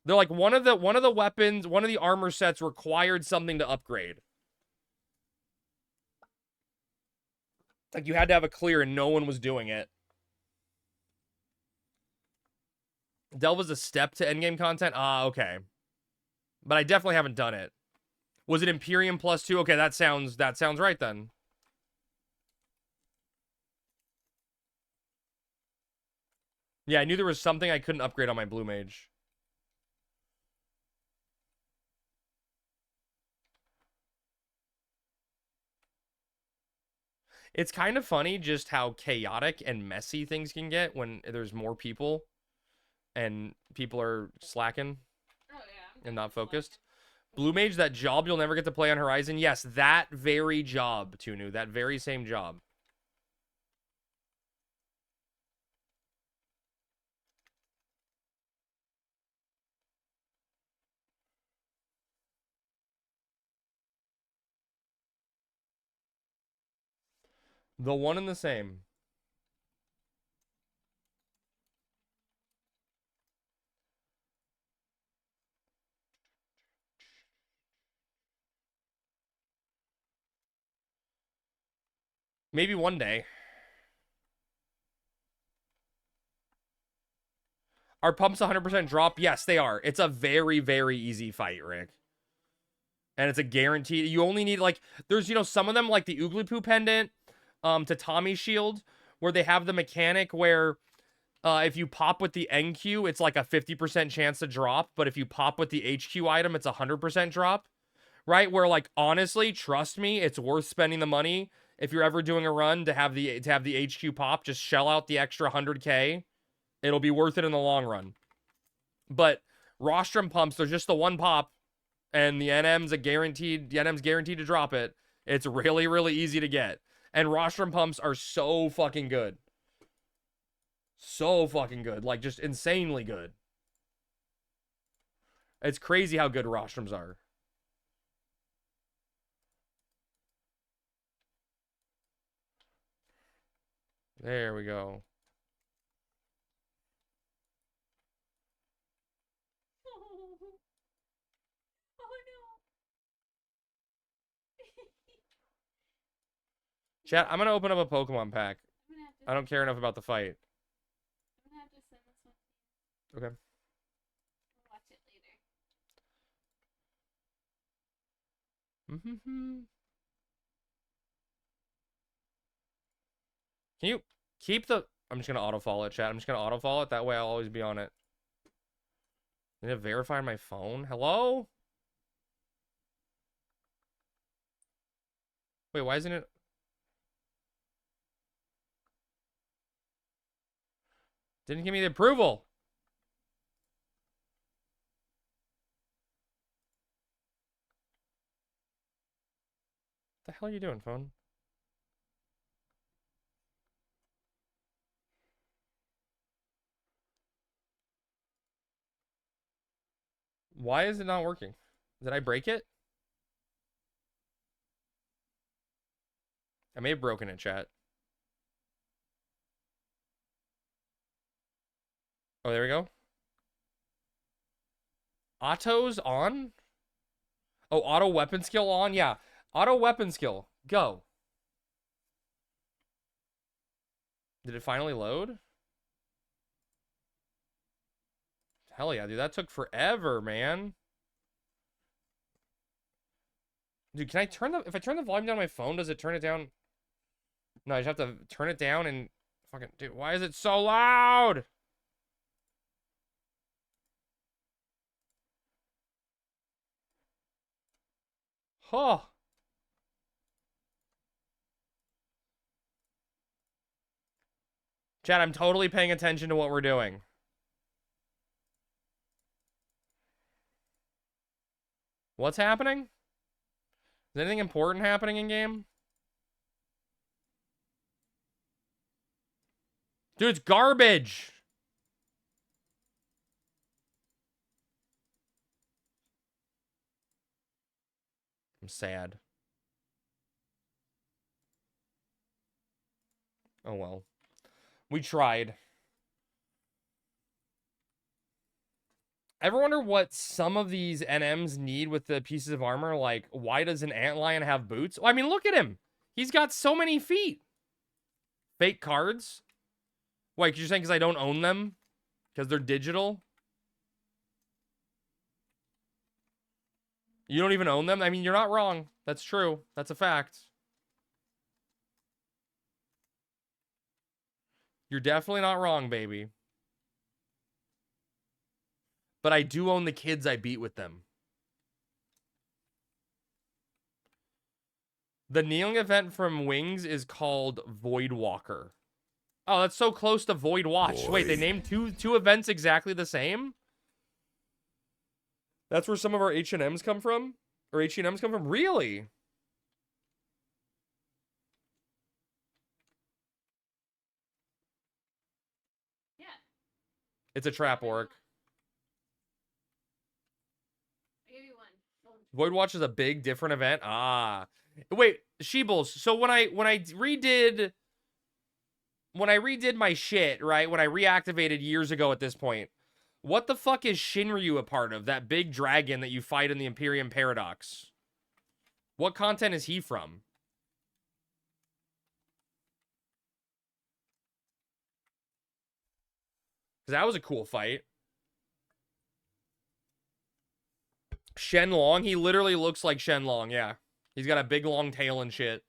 They're like, one of the weapons, one of the armor sets required something to upgrade. Like, you had to have a clear and no one was doing it. Delve was a step to endgame content? Ah, okay. But I definitely haven't done it. Was it Imperium +2? Okay, that sounds right then. Yeah, I knew there was something I couldn't upgrade on my Blue Mage. It's kind of funny just how chaotic and messy things can get when there's more people and people are slacking and not focused. Blue Mage, that job you'll never get to play on Horizon. Yes, that very job, Tunu. That very same job. The one and the same. Maybe one day. Are pumps 100% drop? Yes, they are. It's a very, very easy fight, Rick. And it's a guarantee. You only need, like, there's, you know, some of them, like the Ooglipoo pendant, Tatami shield, where they have the mechanic where if you pop with the NQ, it's like a 50% chance to drop. But if you pop with the HQ item, it's a 100% drop. Right? Where, like, honestly, trust me, it's worth spending the money. If you're ever doing a run to have the HQ pop, just shell out the extra 100K. It'll be worth it in the long run. But rostrum pumps, they're just the one pop, and the NM's guaranteed to drop it. It's really, really easy to get. And rostrum pumps are so fucking good. So fucking good. Like, just insanely good. It's crazy how good rostrums are. There we go. Chat, I'm gonna open up a Pokemon pack. I don't care enough about the fight. I'm gonna have to send this one to you. Okay. We'll watch it later. Can you keep the... I'm just gonna auto-follow it, chat. I'm just gonna auto-follow it. That way I'll always be on it. I need to verify my phone? Hello? Wait, why isn't it... Didn't give me the approval. What the hell are you doing, phone? Why is it not working? Did I break it? I may have broken it, chat. Oh, there we go. Autos on? Oh, auto weapon skill on? Yeah. Auto weapon skill. Go. Did it finally load? Hell yeah, dude. That took forever, man. Dude, can I turn the... If I turn the volume down on my phone, does it turn it down? No, I just have to turn it down and... Fucking... Dude, why is it so loud? Huh. Chat, I'm totally paying attention to what we're doing. What's happening? Is anything important happening in game? Dude, it's garbage. I'm sad. Oh well. We tried. Ever wonder what some of these NMs need with the pieces of armor? Like, why does an antlion have boots? Well, I mean, look at him. He's got so many feet. Fake cards? Wait, you're saying because I don't own them? Because they're digital? You don't even own them? I mean, you're not wrong. That's true. That's a fact. You're definitely not wrong, baby. But I do own the kids I beat with them. The kneeling event from Wings is called Void Walker. Oh, that's so close to Void Watch. Wait, they named two events exactly the same? That's where some of our H&Ms come from? Or H&Ms come from? Really? Yeah. It's a trap orc. I give you one. Void Watch is a big, different event? Ah. Wait, Sheebles, so when I redid my shit, right? When I reactivated years ago at this point, what the fuck is Shinryu a part of? That big dragon that you fight in the Imperium Paradox. What content is he from? Because that was a cool fight. Shenlong, he literally looks like Shenlong, yeah. He's got a big long tail and shit.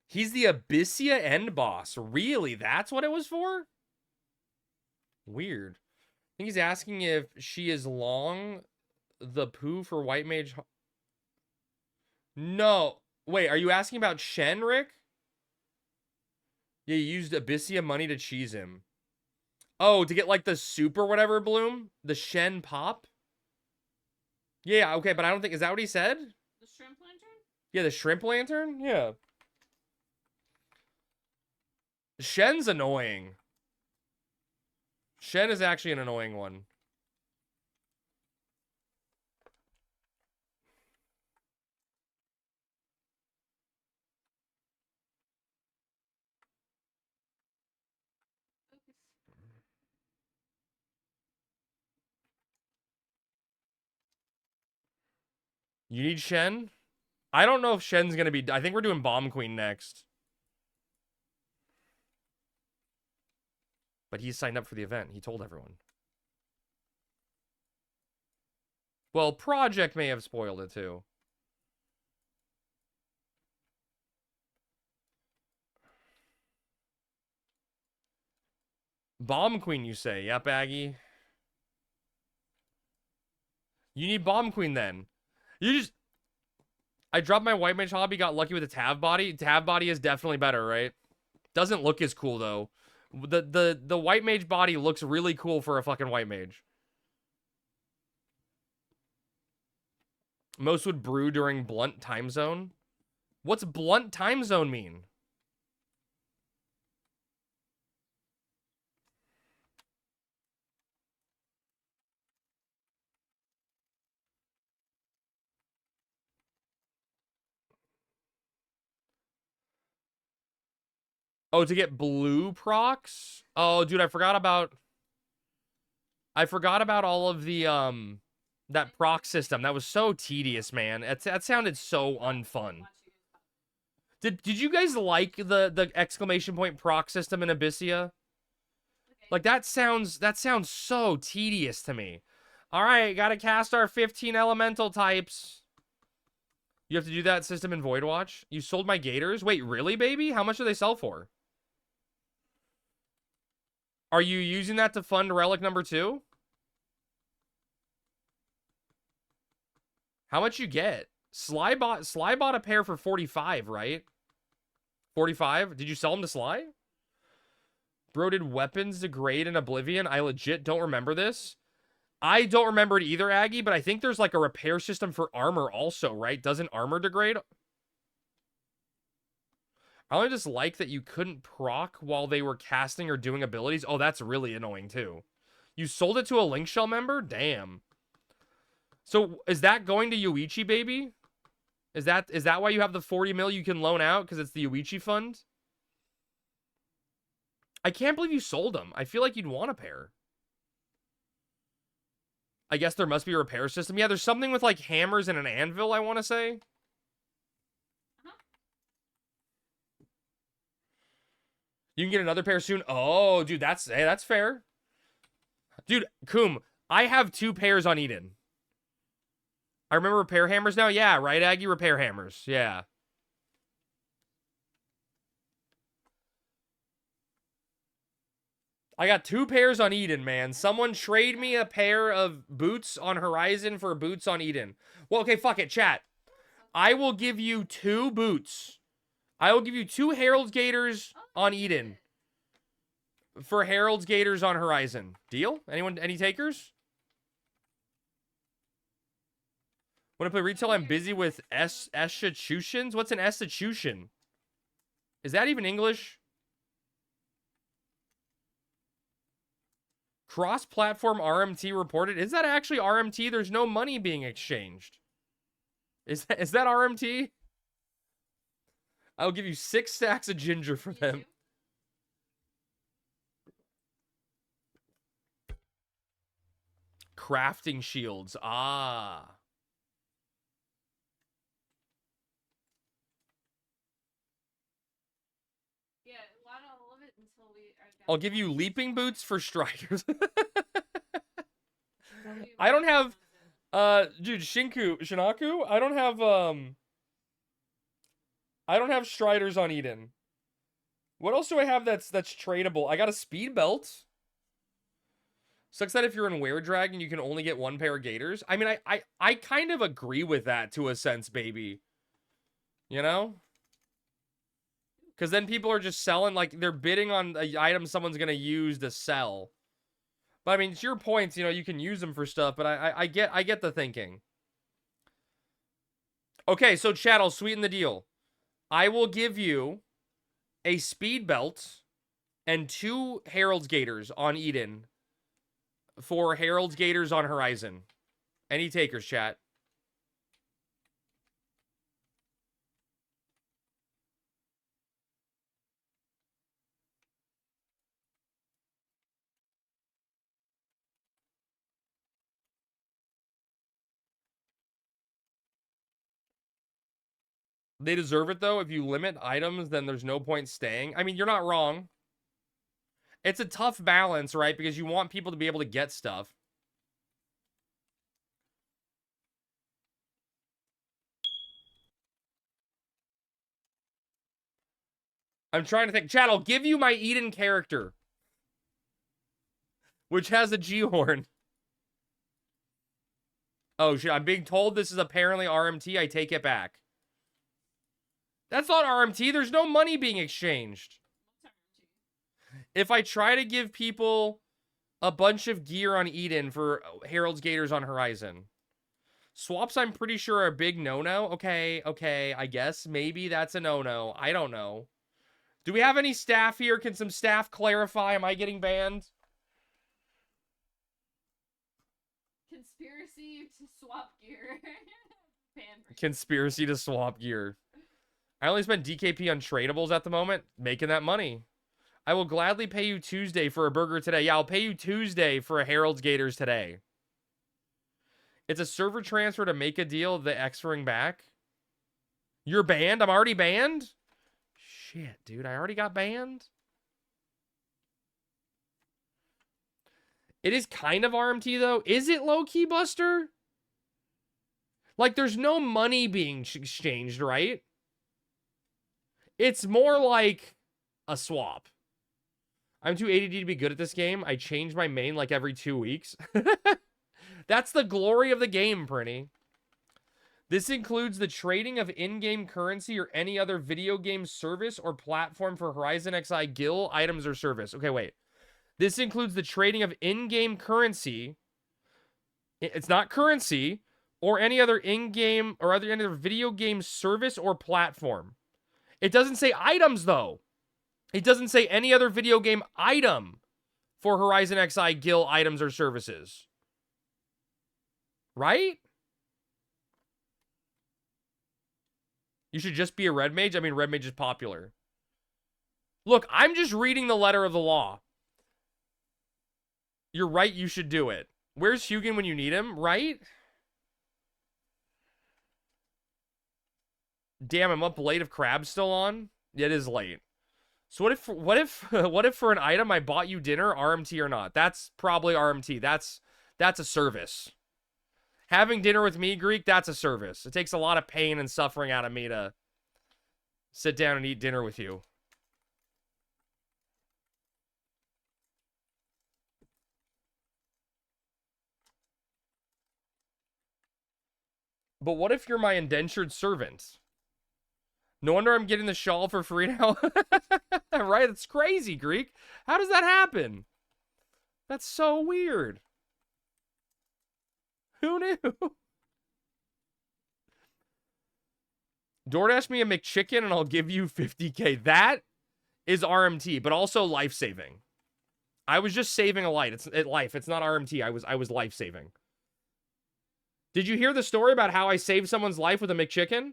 He's the Abyssia end boss. Really? That's what it was for? Weird. I think he's asking if she is long the poo for White Mage. No. Wait, are you asking about Shen, Rick? Yeah, you used Abyssia money to cheese him. Oh, to get like the soup or whatever, Bloom? The Shen pop? Yeah, okay, but I don't think... Is that what he said? The shrimp lantern? Yeah, the shrimp lantern? Yeah. Shen's annoying. Shen is actually an annoying one. You need Shen? I don't know if Shen's gonna be... I think we're doing Bomb Queen next. But he signed up for the event. He told everyone. Well, Project may have spoiled it too. Bomb Queen, you say? Yep, Aggie. You need Bomb Queen then. You just... I dropped my White Mage hobby, got lucky with the Tav body. Tav body is definitely better, right? Doesn't look as cool though. The White Mage body looks really cool for a fucking White Mage. Most would brew during blunt time zone. What's blunt time zone mean? Oh, to get blue procs? Oh, dude, I forgot about all of the that proc system. That was so tedious, man. That sounded so unfun. Did you guys like the exclamation point proc system in Abyssia? Like that sounds so tedious to me. All right, got to cast our 15 elemental types. You have to do that system in Void Watch. You sold my gators? Wait, really, baby? How much do they sell for? Are you using that to fund relic number 2? How much you get? Sly bought a pair for 45, right? 45? Did you sell them to Sly? Bro, did weapons degrade in Oblivion? I legit don't remember this. I don't remember it either, Aggie, but I think there's like a repair system for armor also, right? Doesn't armor degrade? I only just like that you couldn't proc while they were casting or doing abilities. Oh, that's really annoying too. You sold it to a Link Shell member? Damn. So is that going to Yuichi, baby? Is that why you have the 40 mil you can loan out? Because it's the Yuichi fund? I can't believe you sold them. I feel like you'd want a pair. I guess there must be a repair system. Yeah, there's something with like hammers and an anvil, I want to say. You can get another pair soon. Oh, dude, that's fair. Dude, Koom, I have 2 pairs on Eden. I remember repair hammers now. Yeah, right, Aggie? Repair hammers. Yeah. I got 2 pairs on Eden, man. Someone trade me a pair of boots on Horizon for boots on Eden. Well, okay, fuck it, chat. I will give you 2 boots. I will give you 2 Herald's Gators on Eden for Herald's Gators on Horizon. Deal? Anyone? Any takers? Want to play retail? I'm busy with institutions. What's an institution? Is that even English? Cross-platform RMT reported. Is that actually RMT? There's no money being exchanged. Is that RMT? I'll give you 6 stacks of ginger for them. Crafting shields. Ah. Yeah, Lana, I love it until we are done. I'll give you leaping boots for Striders. I don't have dude, Shinaku, I don't have Striders on Eden. What else do I have that's tradable? I got a speed belt. Sucks that if you're in Were Dragon, you can only get one pair of gators. I mean, I kind of agree with that to a sense, baby. You know? Because then people are just selling, like, they're bidding on an item someone's going to use to sell. But, I mean, to your points, you know, you can use them for stuff, but I get the thinking. Okay, so, chat, I'll sweeten the deal. I will give you a speed belt and 2 Herald's Gators on Eden for Herald's Gators on Horizon. Any takers, chat? They deserve it, though. If you limit items, then there's no point staying. I mean, you're not wrong. It's a tough balance, right? Because you want people to be able to get stuff. I'm trying to think. Chad, I'll give you my Eden character, which has a G-horn. Oh, shit. I'm being told this is apparently RMT. I take it back. That's not RMT. There's no money being exchanged. If I try to give people a bunch of gear on Eden for Herald's Gators on Horizon, swaps I'm pretty sure are a big no-no. Okay, I guess maybe that's a no-no. I don't know. Do we have any staff here? Can some staff clarify? Am I getting banned? Conspiracy to swap gear. Conspiracy to swap gear. I only spend DKP on tradables at the moment, making that money. I will gladly pay you Tuesday for a burger today. Yeah, I'll pay you Tuesday for a Herald's Gators today. It's a server transfer to make a deal, the X-ring back. You're banned? I'm already banned? Shit, dude, I already got banned? It is kind of RMT, though. Is it low-key, Buster? Like, there's no money being exchanged, right? It's more like a swap. I'm too ADD to be good at this game. I change my main like every 2 weeks. That's the glory of the game, Prinny. This includes the trading of in-game currency or any other video game service or platform for Horizon XI Gil items or service. Okay, wait. This includes the trading of in-game currency. It's not currency or any other in-game or any other video game service or platform. It doesn't say items, though. It doesn't say any other video game item for Horizon XI Gil items or services. Right? You should just be a red mage? I mean, red mage is popular. Look, I'm just reading the letter of the law. You're right, you should do it. Where's Hugin when you need him, right? Damn, I'm up late if Crab's still on. Yeah, it is late. So what if for an item I bought you dinner, RMT or not? That's probably RMT. That's a service. Having dinner with me, Greek, that's a service. It takes a lot of pain and suffering out of me to sit down and eat dinner with you. But what if you're my indentured servant? No wonder I'm getting the shawl for free now. Right? It's crazy, Greek. How does that happen? That's so weird. Who knew? DoorDash me a McChicken and I'll give you 50K. That is RMT, but also life-saving. I was just saving a life. It's not RMT. I was life-saving. Did you hear the story about how I saved someone's life with a McChicken?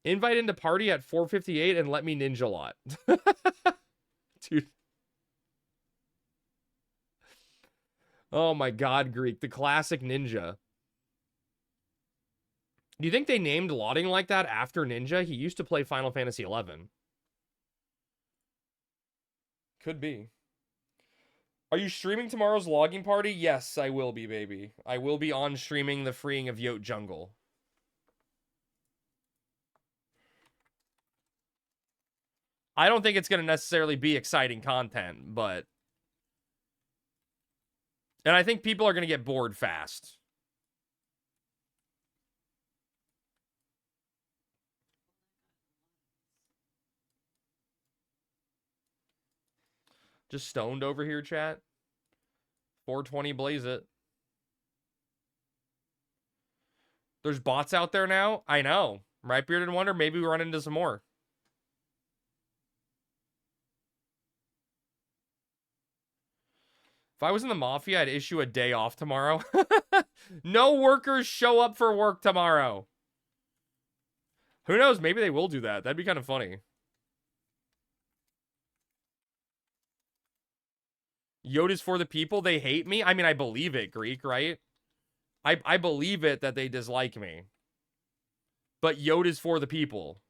Invite into party at 4:58 and let me ninja lot. Dude. Oh my god, Greek. The classic ninja. Do you think they named lotting like that after Ninja? He used to play Final Fantasy XI. Could be. Are you streaming tomorrow's logging party? Yes, I will be, baby. I will be on streaming the freeing of Yote Jungle. I don't think it's going to necessarily be exciting content, but And I think people are going to get bored fast. Just stoned over here, chat. 420 blaze it. There's bots out there now? I know. Right, Bearded Wonder? Maybe we run into some more. If I was in the Mafia, I'd issue a day off tomorrow. No workers show up for work tomorrow. Who knows? Maybe they will do that. That'd be kind of funny. Yoda's for the people. They hate me. I mean, I believe it, Greek, right? I believe it that they dislike me. But Yoda's for the people.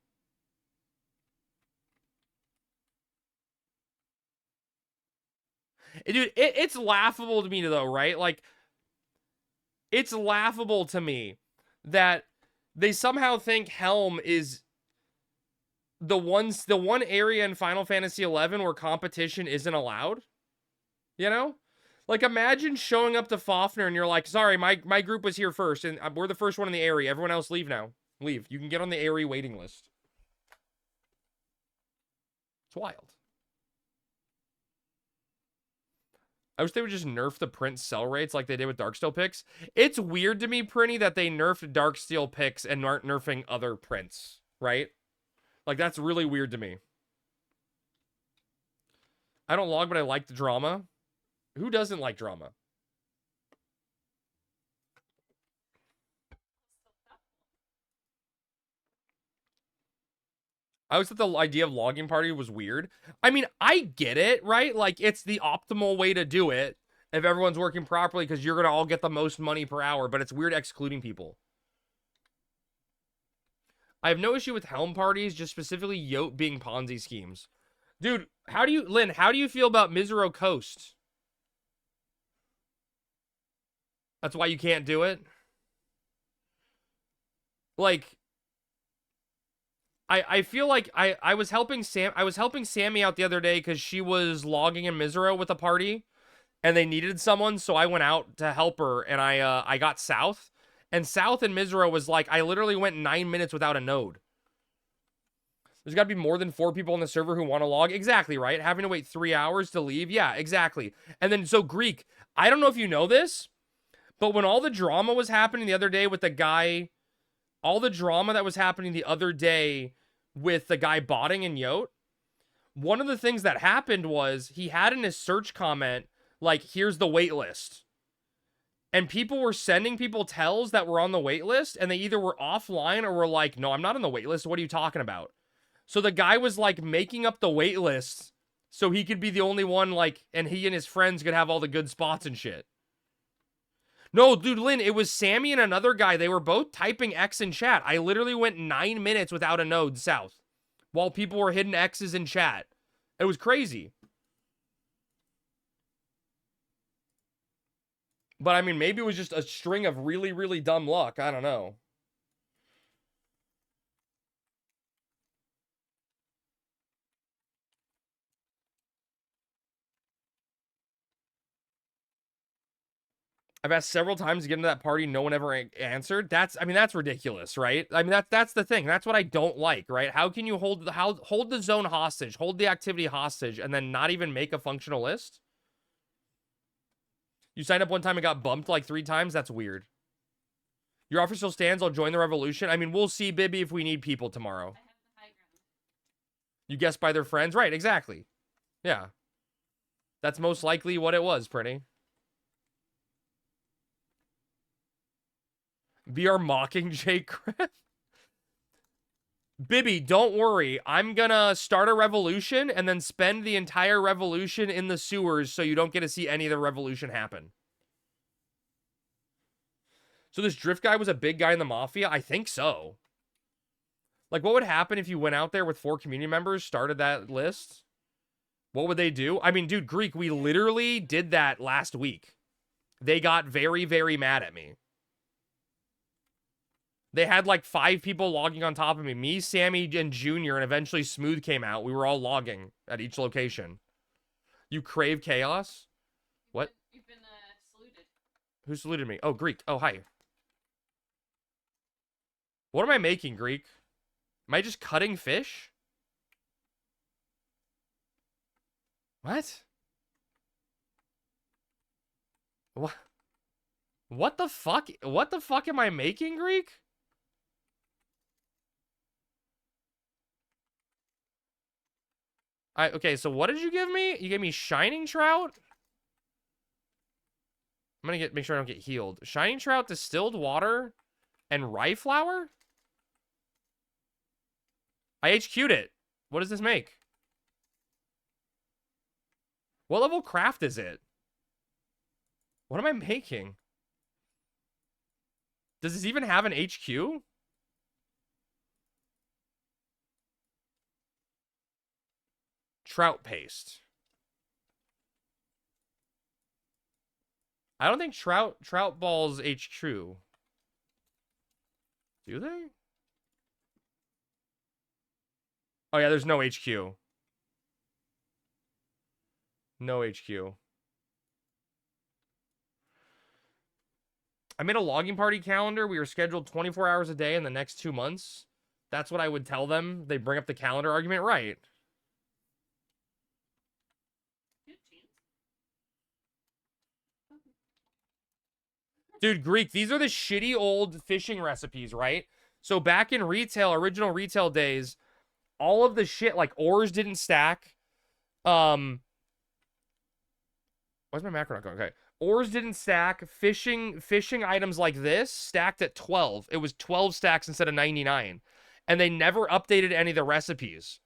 Dude, it's laughable to me, though, right? Like, it's laughable to me that they somehow think Helm is the one area in Final Fantasy XI where competition isn't allowed. You know? Like, imagine showing up to Fafnir and you're like, sorry, my group was here first, and we're the first one in the area. Everyone else leave now. Leave. You can get on the area waiting list. It's wild. I wish they would just nerf the print sell rates like they did with Darksteel picks. It's weird to me, Prinny, that they nerfed Darksteel picks and aren't nerfing other prints, right? Like, that's really weird to me. I don't log, but I like the drama. Who doesn't like drama? I always thought the idea of logging party was weird. I mean, I get it, right? Like, it's the optimal way to do it if everyone's working properly because you're going to all get the most money per hour, but it's weird excluding people. I have no issue with Helm parties, just specifically Yote being Ponzi schemes. Dude, Lynn, how do you feel about Mizero Coast? That's why you can't do it? Like, I feel like I was helping Sammy out the other day because she was logging in Mizero with a party and they needed someone, so I went out to help her and I got South. And South in Mizero was like, I literally went 9 minutes without a node. There's got to be more than 4 people on the server who want to log. Exactly, right? Having to wait 3 hours to leave. Yeah, exactly. And then, so Greek, I don't know if you know this, but when all the drama was happening the other day with the guy, all the drama that was happening the other day with the guy botting in Yote, one of the things that happened was he had in his search comment, like, here's the wait list. And people were sending people tells that were on the wait list, and they either were offline or were like, no, I'm not on the wait list. What are you talking about? So the guy was, like, making up the wait list so he could be the only one, like, and he and his friends could have all the good spots and shit. No, dude, Lynn, it was Sammy and another guy. They were both typing X in chat. I literally went 9 minutes without a node South while people were hitting X's in chat. It was crazy. But, I mean, maybe it was just a string of really, really dumb luck. I don't know. I've asked several times to get into that party. No one ever answered. That's ridiculous, right? I mean, that's the thing. That's what I don't like, right? How can you hold the zone hostage, hold the activity hostage, and then not even make a functional list? You signed up one time and got bumped like 3 times? That's weird. Your offer still stands. I'll join the revolution. I mean, we'll see, Bibby, if we need people tomorrow. I have the high ground. You guessed by their friends? Right, exactly. Yeah. That's most likely what it was, Pretty. BR mocking Jake Griff. Bibby, don't worry. I'm gonna start a revolution and then spend the entire revolution in the sewers so you don't get to see any of the revolution happen. So this Drift guy was a big guy in the Mafia? I think so. Like, what would happen if you went out there with 4 community members, started that list? What would they do? I mean, dude, Greek, we literally did that last week. They got very, very mad at me. They had like 5 people logging on top of me. Me, Sammy, and Junior, and eventually Smooth came out. We were all logging at each location. You crave chaos? What? You've been saluted Who saluted me? Oh, Greek. Oh, hi. What am I making, Greek? Am I just cutting fish? What? What? What the fuck? What the fuck am I making, Greek? Okay, so what did you give me? You gave me shining trout? I'm gonna make sure I don't get healed. Shining trout, distilled water, and rye flour? I HQ'd it. What does this make? What level craft is it? What am I making? Does this even have an HQ? Trout paste. I don't think trout balls HQ. Do they? Oh yeah, there's no HQ. No HQ. I made a logging party calendar. We were scheduled 24 hours a day in the next 2 months. That's what I would tell them. They bring up the calendar argument, right? Dude, Greek, these are the shitty old fishing recipes, right? So back in retail, original retail days, all of the shit, like ores didn't stack. Why's my macro not going? Okay. Ores didn't stack. Fishing items like this stacked at 12. It was 12 stacks instead of 99. And they never updated any of the recipes.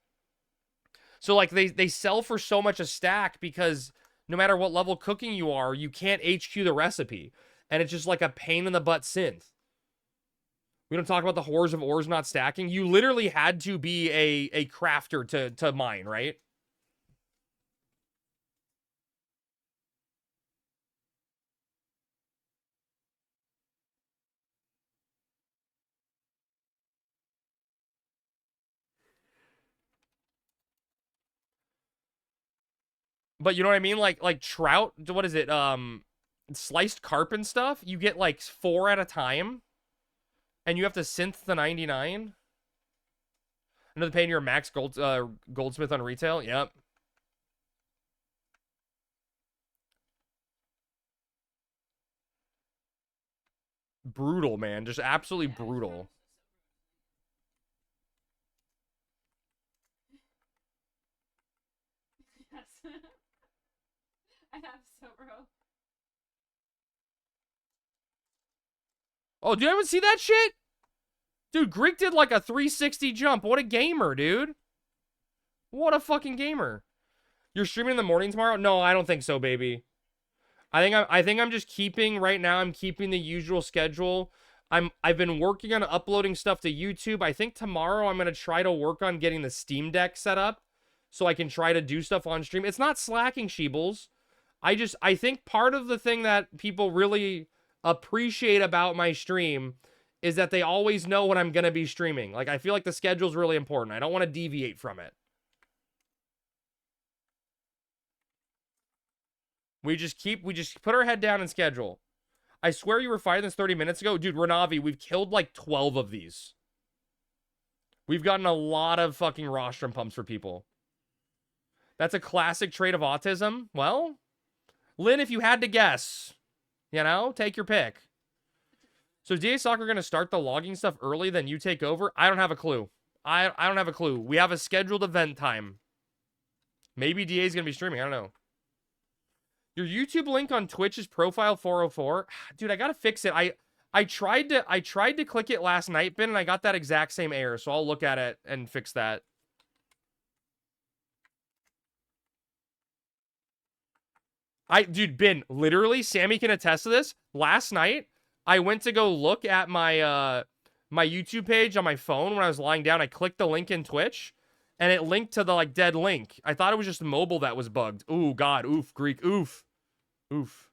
So like they sell for so much a stack because no matter what level cooking you are, you can't HQ the recipe. And it's just like a pain in the butt synth. We don't talk about the horrors of ores not stacking. You literally had to be a crafter to mine, right? But you know what I mean? Like trout, what is it? Sliced carp and stuff, you get like 4 at a time. And you have to synth the 99. Another paying your max goldsmith on retail. Yep. Brutal, man. Just absolutely brutal. Yes. I have so, bro. Oh, do you ever see that shit? Dude, Greek did like a 360 jump. What a gamer, dude. What a fucking gamer. You're streaming in the morning tomorrow? No, I don't think so, baby. I think I'm just keeping right now. I'm keeping the usual schedule. I've been working on uploading stuff to YouTube. I think tomorrow I'm gonna try to work on getting the Steam Deck set up so I can try to do stuff on stream. It's not slacking, Sheebles. I think part of the thing that people really appreciate about my stream is that they always know when I'm gonna be streaming. Like, I feel like the schedule's really important. I don't want to deviate from it. We just put our head down and schedule. I swear you were fighting this 30 minutes ago. Dude, Renavi, we've killed like 12 of these. We've gotten a lot of fucking rostrum pumps for people. That's a classic trait of autism. Well, Lynn, if you had to guess, you know, take your pick. So is DA Soccer going to start the logging stuff early, then you take over? I don't have a clue. I don't have a clue. We have a scheduled event time. Maybe DA is going to be streaming. I don't know. Your YouTube link on Twitch is profile 404. Dude, I gotta fix it. I tried to click it last night, Ben, and I got that exact same error. So I'll look at it and fix that. Dude, Ben, literally, Sammy can attest to this. Last night, I went to go look at my my YouTube page on my phone when I was lying down. I clicked the link in Twitch, and it linked to the like dead link. I thought it was just mobile that was bugged. Ooh, God, oof, Greek, oof. Oof.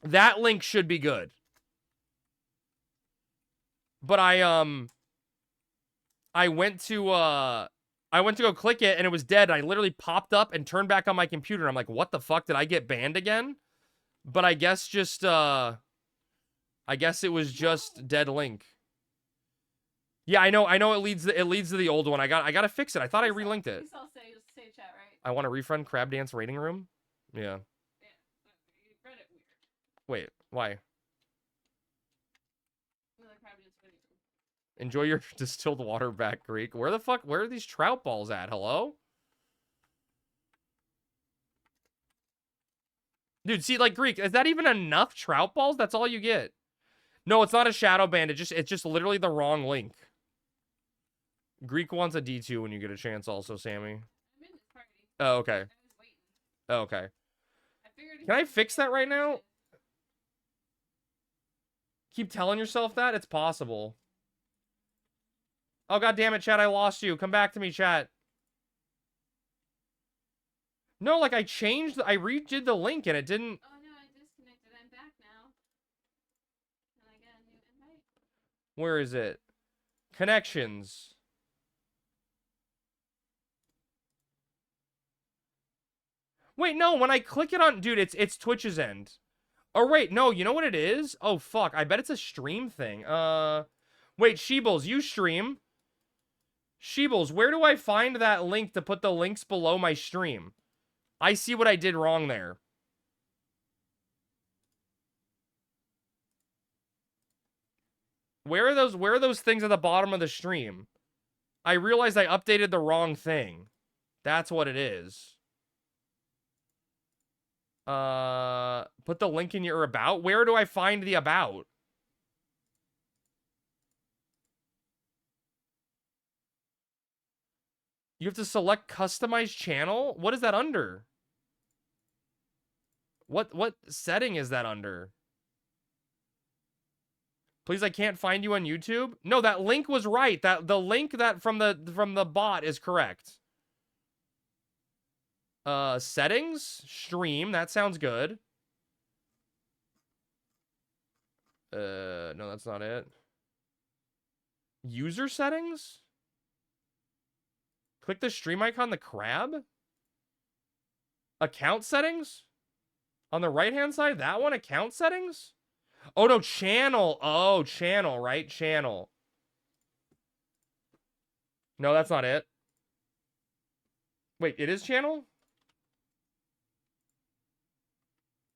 That link should be good. But I went to go click it and it was dead. I literally popped up and turned back on my computer. And I'm like, what the fuck? Did I get banned again? But I guess just, I guess it was just dead link. Yeah, I know it leads to the old one. I gotta fix it. I thought I relinked it. Please all say chat, right? I want to refund Crab Dance Rating Room. Yeah. Yeah. You read it weird. Wait, why? No, the crab dance video. Enjoy your distilled water back, Greek. Where are these trout balls at? Hello? Dude, see, like, Greek, is that even enough trout balls? That's all you get. No, it's not a shadow band. It's just literally the wrong link. Greek wants a D2 when you get a chance also, Sammy. I'm in this party. Oh, okay. I was waiting. Oh, okay. I figured. Can I fix that right now? Keep telling yourself that? It's possible. Oh, god damn it, chat. I lost you. Come back to me, chat. No, like, I redid the link and it didn't... Oh no, I disconnected. I'm back now. And I get a new invite. Where is it? Connections. Wait, no, when I click it on... Dude, it's Twitch's end. Oh, wait, no, you know what it is? Oh, fuck, I bet it's a stream thing. Wait, Sheebles, you stream. Sheebles, where do I find that link to put the links below my stream? I see what I did wrong there. Where are those things at the bottom of the stream? I realized I updated the wrong thing. That's what it is. Put the link in your about. Where do I find the about? You have to select customize channel? What is that under? What setting is that under? Please, I can't find you on YouTube. No, that link was right. That the link that from the bot is correct. Settings, stream, that sounds good. No, that's not it. User settings? Click the stream icon, the crab? Account settings? On the right-hand side, that one, account settings? Oh, no, channel. Oh, channel, right? Channel. No, that's not it. Wait, it is channel?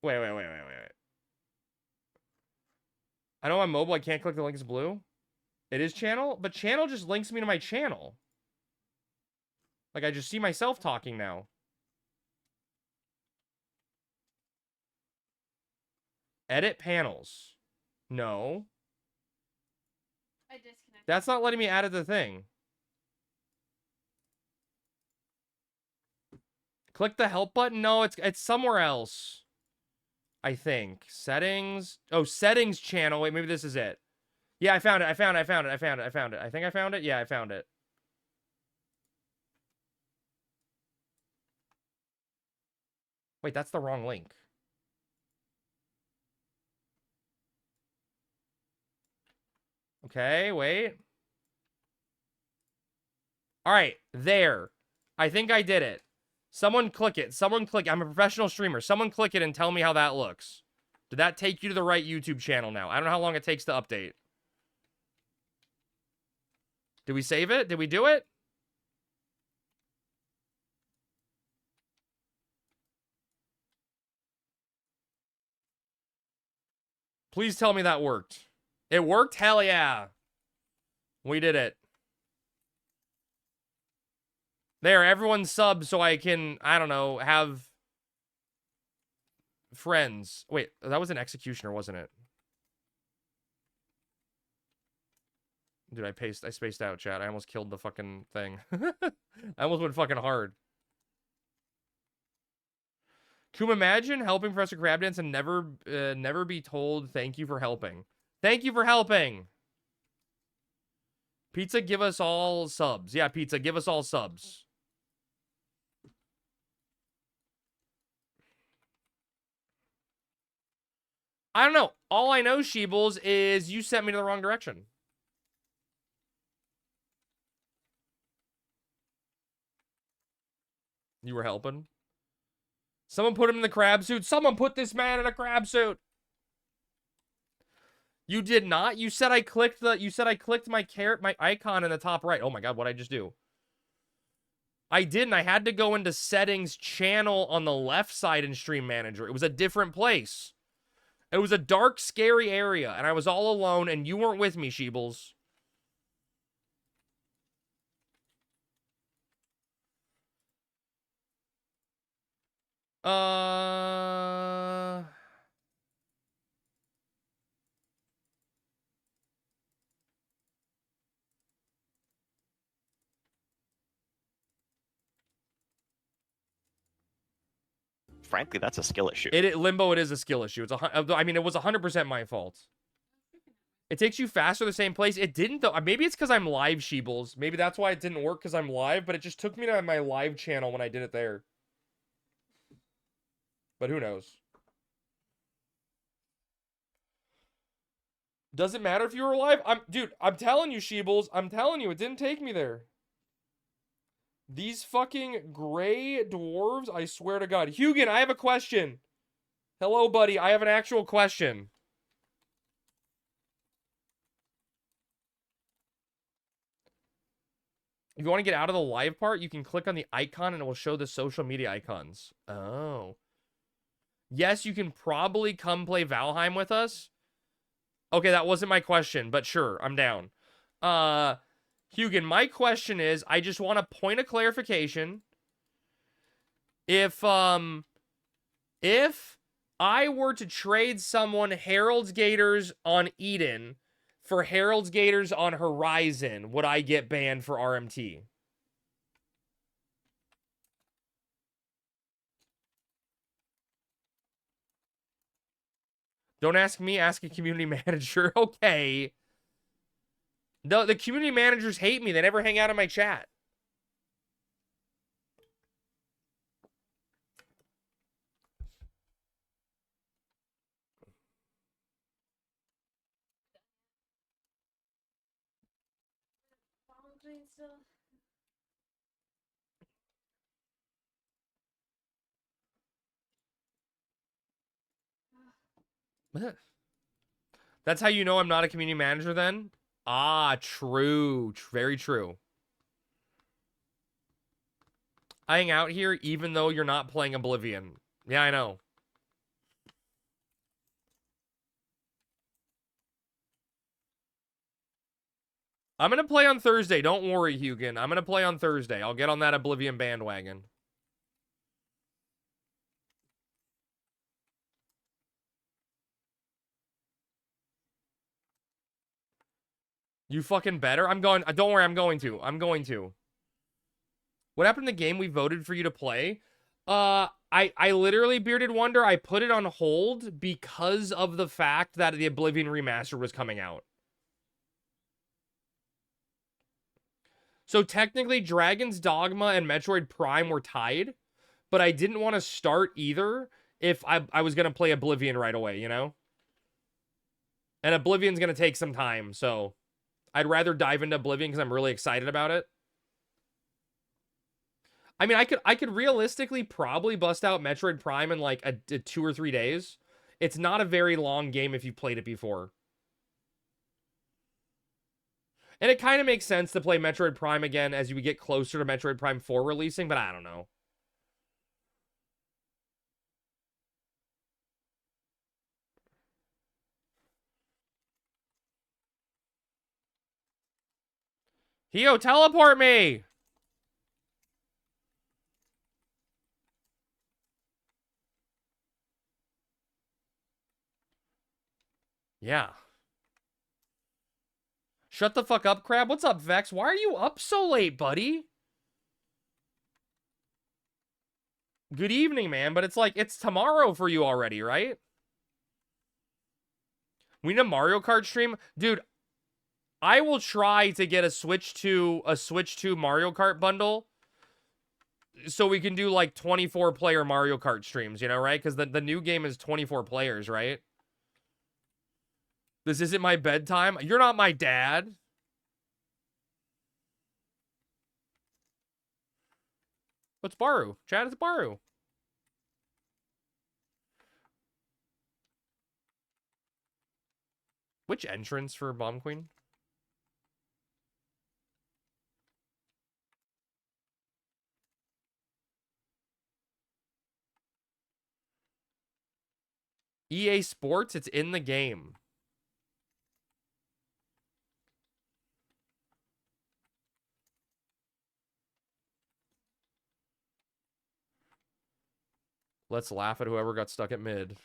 Wait. I know on mobile I can't click the link is blue. It is channel, but channel just links me to my channel. Like, I just see myself talking now. Edit panels. No. I disconnected. That's not letting me add it to the thing. Click the help button. No, it's somewhere else. I think. Settings. Oh, settings channel. Wait, maybe this is it. Yeah, I found it. I think I found it. Yeah, I found it. Wait, that's the wrong link. Okay, wait. All right, there. I think I did it. Someone click it. Someone click. I'm a professional streamer. Someone click it and tell me how that looks. Did that take you to the right YouTube channel now? I don't know how long it takes to update. Did we save it? Did we do it? Please tell me that worked. It worked? Hell yeah. We did it. There, everyone sub so I can, I don't know, have friends. Wait, that was an executioner, wasn't it? Dude, I spaced out, chat. I almost killed the fucking thing. I almost went fucking hard. Can you imagine helping Professor Crabdance and never be told thank you for helping? Thank you for helping! Pizza, give us all subs. Yeah, Pizza, give us all subs. I don't know. All I know, Sheebles, is you sent me to the wrong direction. You were helping? Someone put him in the crab suit. Someone put this man in a crab suit. You did not? You said I clicked my icon in the top right. Oh my god, what'd I just do? I didn't. I had to go into settings channel on the left side in Stream Manager. It was a different place. It was a dark, scary area, and I was all alone, and you weren't with me, Sheebles. Frankly, that's a skill issue. Limbo, it is a skill issue. I mean, it was 100% my fault. It takes you faster to the same place. It didn't, though. Maybe it's because I'm live, Sheebles. Maybe that's why it didn't work, because I'm live, but it just took me to my live channel when I did it there. But who knows? Does it matter if you were live? Dude, I'm telling you, Sheebles. I'm telling you, it didn't take me there. These fucking gray dwarves, I swear to God. Hugin, I have a question. Hello, buddy. I have an actual question. If you want to get out of the live part, you can click on the icon and it will show the social media icons. Oh. Yes, you can probably come play Valheim with us. Okay, that wasn't my question, but sure, I'm down. Hugin, my question is, I just want a point of clarification. If I were to trade someone Herald's Gators on Eden for Herald's Gators on Horizon, would I get banned for RMT? Don't ask me, ask a community manager. Okay. No, the community managers hate me. They never hang out in my chat. That's how you know I'm not a community manager then? Ah, true. Very true. I hang out here even though you're not playing Oblivion. Yeah, I know. I'm going to play on Thursday. Don't worry, Hugin. I'm going to play on Thursday. I'll get on that Oblivion bandwagon. You fucking better? I'm going. Don't worry, I'm going to. I'm going to. What happened to the game we voted for you to play? I literally, Bearded Wonder, I put it on hold because of the fact that the Oblivion remaster was coming out. So technically, Dragon's Dogma and Metroid Prime were tied, but I didn't want to start either if I was going to play Oblivion right away, you know? And Oblivion's going to take some time, so I'd rather dive into Oblivion because I'm really excited about it. I mean, I could realistically probably bust out Metroid Prime in like a 2 or 3 days. It's not a very long game if you've played it before. And it kind of makes sense to play Metroid Prime again as you get closer to Metroid Prime 4 releasing, but I don't know. Hio, teleport me! Yeah. Shut the fuck up, Crab. What's up, Vex? Why are you up so late, buddy? Good evening, man. But it's like, it's tomorrow for you already, right? We need a Mario Kart stream? Dude, I will try to get a Switch 2 Mario Kart bundle so we can do like 24-player Mario Kart streams, you know, right? Because the new game is 24 players, right? This isn't my bedtime. You're not my dad. What's Baru? Chad, it's Baru. Which entrance for Bomb Queen? EA Sports, it's in the game. Let's laugh at whoever got stuck at mid. Did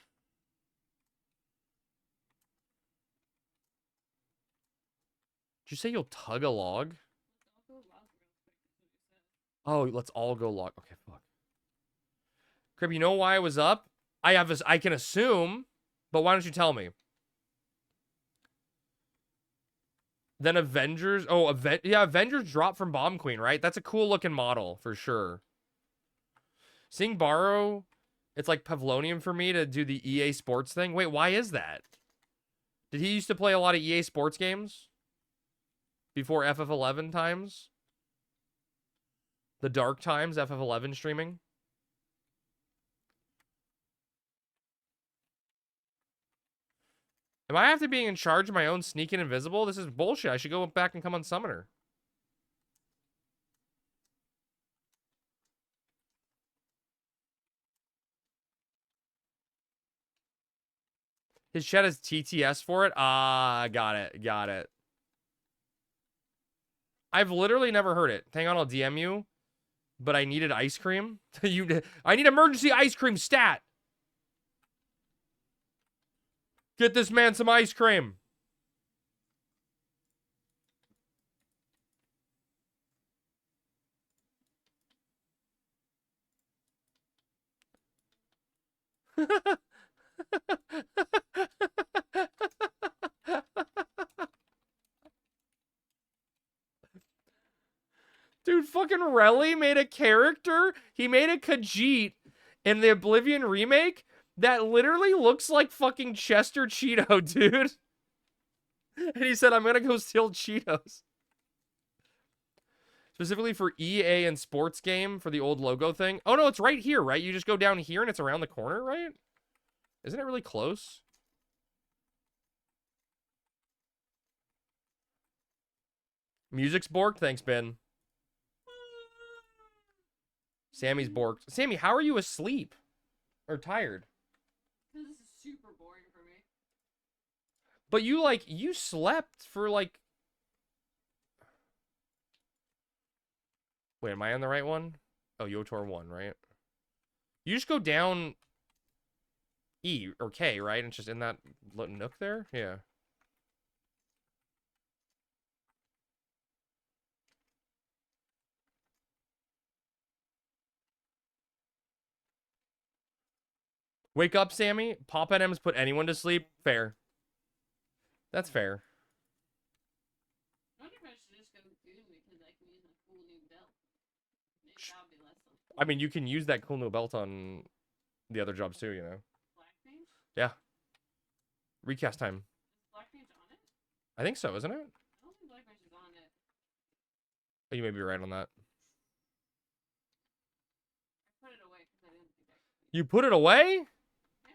you say you'll tug a log? Oh, let's all go log. Okay, fuck. Crib, you know why I was up? I can assume, but why don't you tell me? Then Avengers. Oh, yeah, Avengers dropped from Bomb Queen, right? That's a cool looking model for sure. Seeing Borrow, it's like Pavlonium for me to do the EA Sports thing. Wait, why is that? Did he used to play a lot of EA Sports games before FF11 times? The dark times, FF11 streaming? Am I have to be in charge of my own sneaking invisible? This is bullshit. I should go back and come on Summoner. His chat has TTS for it? Ah, got it. Got it. I've literally never heard it. Hang on, I'll DM you. But I needed ice cream. I need emergency ice cream stat. Get this man some ice cream. Dude, fucking Relly made a character. He made a Khajiit in the Oblivion remake that literally looks like fucking Chester Cheeto, dude. And he said, I'm gonna go steal Cheetos. Specifically for EA and sports game for the old logo thing. Oh, no, it's right here, right? You just go down here and it's around the corner, right? Isn't it really close? Music's borked. Thanks, Ben. Sammy's borked. Sammy, how are you asleep? Or tired? Because this is super boring for me. But you slept for like... Wait, am I on the right one? Oh, Yotor 1, right? You just go down E or K, right? And it's just in that nook there? Yeah. Wake up, Sammy. Pop NM's put anyone to sleep. Fair. That's fair. I wonder if I should just go Goon because I can use a cool new belt. Maybe that'll be less than I mean, you can use that cool new belt on the other jobs too, you know? Black Mage? Yeah. Recast time. Is Black Mage on it? I think so, isn't it? I don't think Black Mage is on it. Oh, you may be right on that. I put it away because I didn't think I could. You put it away? Yeah.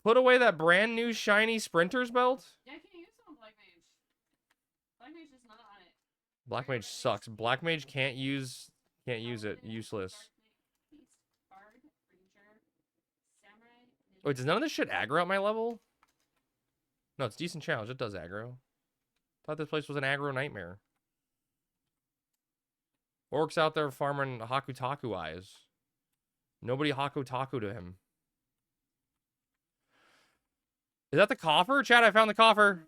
Put away that brand new shiny Sprinter's belt? Yeah, I can't use it on Black Mage. Black Mage is not on it. Black Mage sucks. Black Mage can't use it. Useless. Dark Knight, Beast, Bard, Ranger, Samurai, Ninja. Wait, does none of this shit aggro at my level? No, it's decent challenge. It does aggro. Thought this place was an aggro nightmare. Orcs out there farming Hakutaku eyes. Nobody Hakutaku to him. Is that the coffer? Chat, I found the coffer.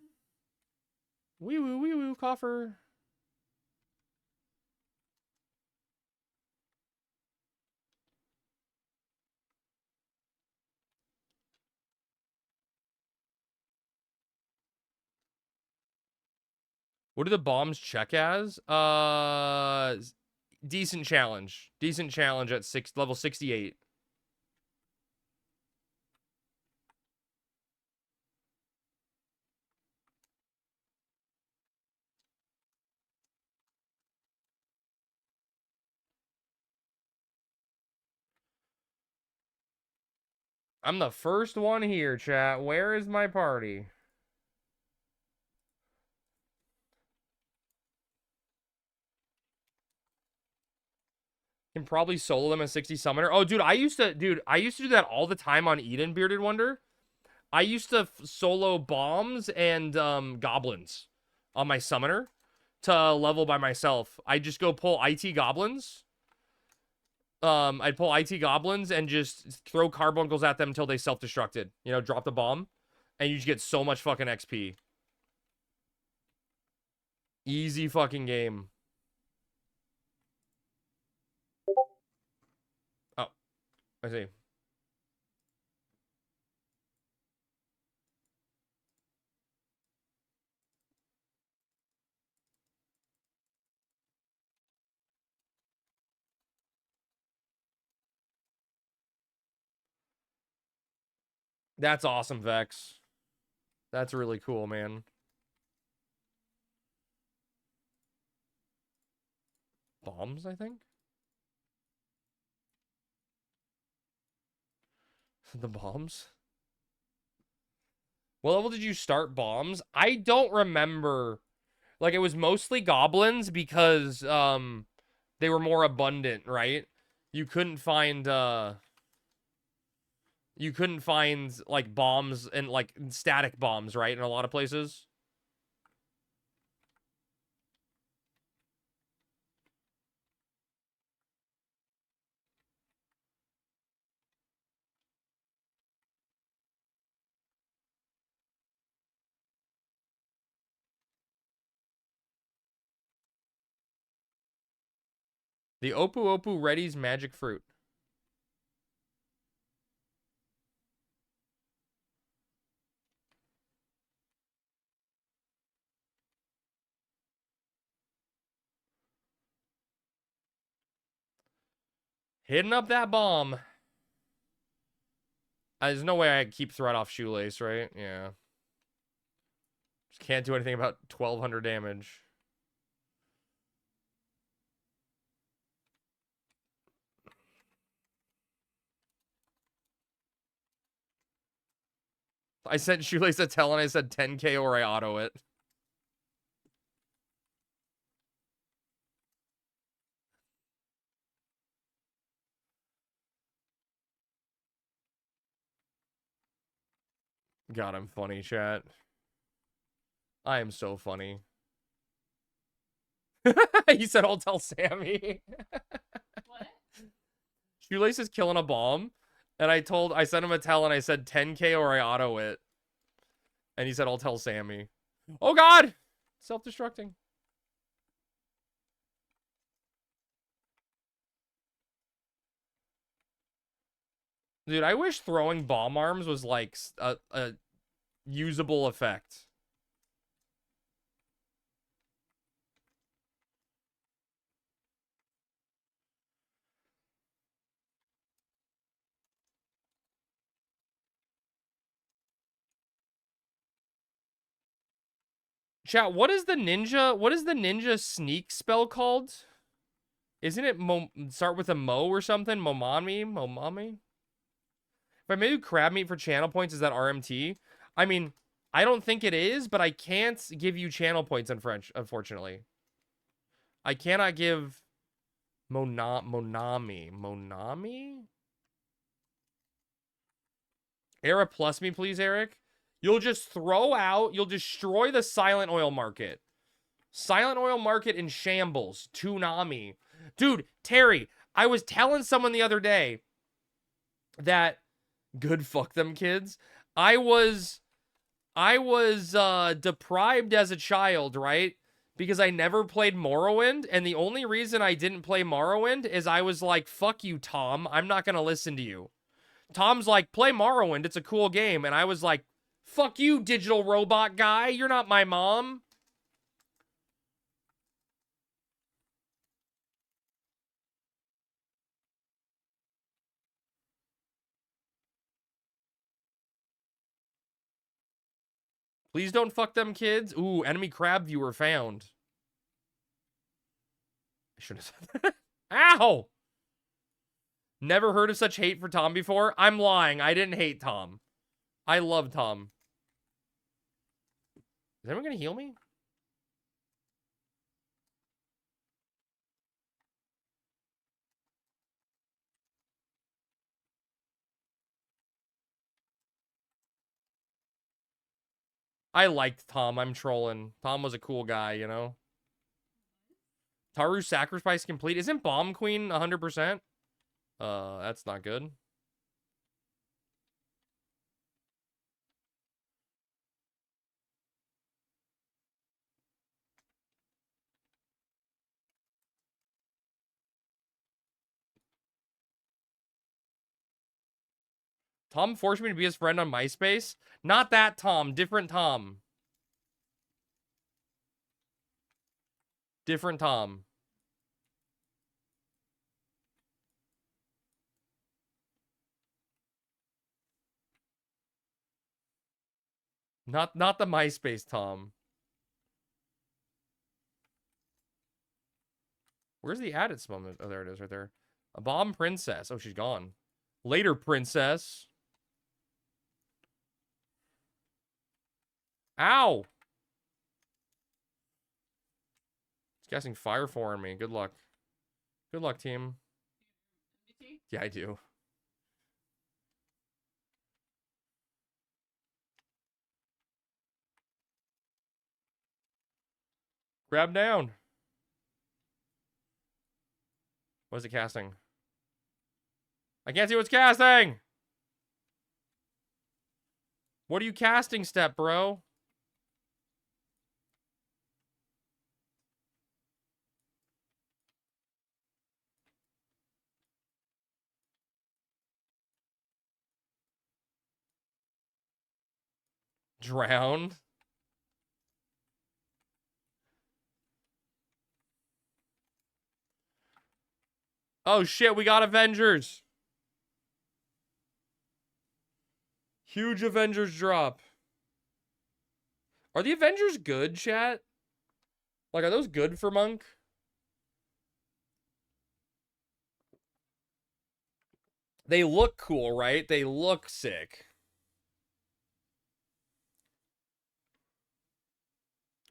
Wee woo, coffer. What do the bombs check as? Decent challenge. Decent challenge at level 68. I'm the first one here, chat. Where is my party? Can probably solo them a 60 summoner. Oh, dude, I used to do that all the time on Eden, Bearded Wonder. I used to solo bombs and goblins on my summoner to level by myself. I just go pull IT goblins. I'd pull IT goblins and just throw carbuncles at them until they self-destructed. You know, drop the bomb. And you just get so much fucking XP. Easy fucking game. Oh, I see. That's awesome, Vex. That's really cool, man. Bombs, I think? The bombs? What level did you start bombs? I don't remember. Like, it was mostly goblins because, they were more abundant, right? You couldn't find, like, bombs and, like, static bombs, right? In a lot of places. The Opu Opu Reddy's magic fruit. Hitting up that bomb. There's no way I keep threat off Shoelace, right? Yeah. Just can't do anything about 1200 damage. I sent Shoelace a tell and I said 10k or I auto it. God, I'm funny, chat. I am so funny. He said, I'll tell Sammy. What? Shoelace is killing a bomb. And I sent him a tell and I said 10k or I auto it. And he said, I'll tell Sammy. Oh, God! Self-destructing. Dude, I wish throwing bomb arms was like a usable effect. Chat, what is the ninja sneak spell called? Isn't it start with a mo or something? Momami? If I made crab meat for channel points, is that RMT? I mean, I don't think it is, but I can't give you channel points in French, unfortunately. I cannot give Monami? Era plus me, please, Eric. You'll just you'll destroy the silent oil market. Silent oil market in shambles. Toonami. Dude, Terry, I was telling someone the other day that good fuck them kids. I was deprived as a child, right? Because I never played Morrowind, and the only reason I didn't play Morrowind is I was like, fuck you, Tom. I'm not gonna listen to you. Tom's like, play Morrowind, it's a cool game. And I was like, fuck you, digital robot guy. You're not my mom. Please don't fuck them kids. Ooh, enemy crab viewer found. I shouldn't have said that. Ow! Never heard of such hate for Tom before? I'm lying. I didn't hate Tom. I love Tom. Is anyone gonna heal me? I liked Tom. I'm trolling. Tom was a cool guy, you know? Taru's sacrifice complete. Isn't Bomb Queen 100%? That's not good. Tom forced me to be his friend on MySpace. Not that Tom. Different Tom. Different Tom. Not the MySpace Tom. Where's the added moment? Oh, there it is right there. A bomb princess. Oh, she's gone. Later, princess. Ow! It's casting fire for me. Good luck. Good luck, team. MDT? Yeah, I do. Grab down. What is it casting? I can't see what's casting! What are you casting, step, bro? Drowned? Oh shit, we got Avengers. Huge Avengers drop. Are the Avengers good, chat? Like, are those good for Monk? They look cool, right? They look sick.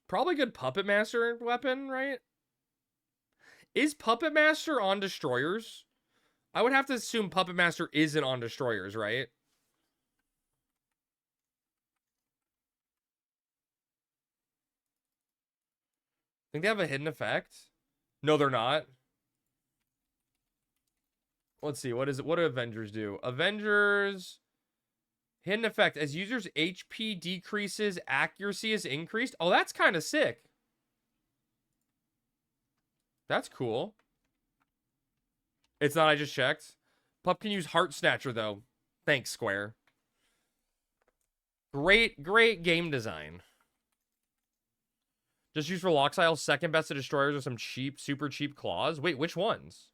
Probably good Puppet Master weapon, right? Is Puppet Master on destroyers? I would have to assume Puppet Master isn't on destroyers, right? Think they have a hidden effect? No, they're not. Let's see. What is it? What do Avengers do? Avengers hidden effect. As users' HP decreases, accuracy is increased. Oh, that's kind of sick. That's cool. It's not, I just checked. Pup can use Heart Snatcher, though. Thanks, Square. Great, great game design. Just use for Loxile, second best of destroyers with some cheap, super cheap claws. Wait, which ones?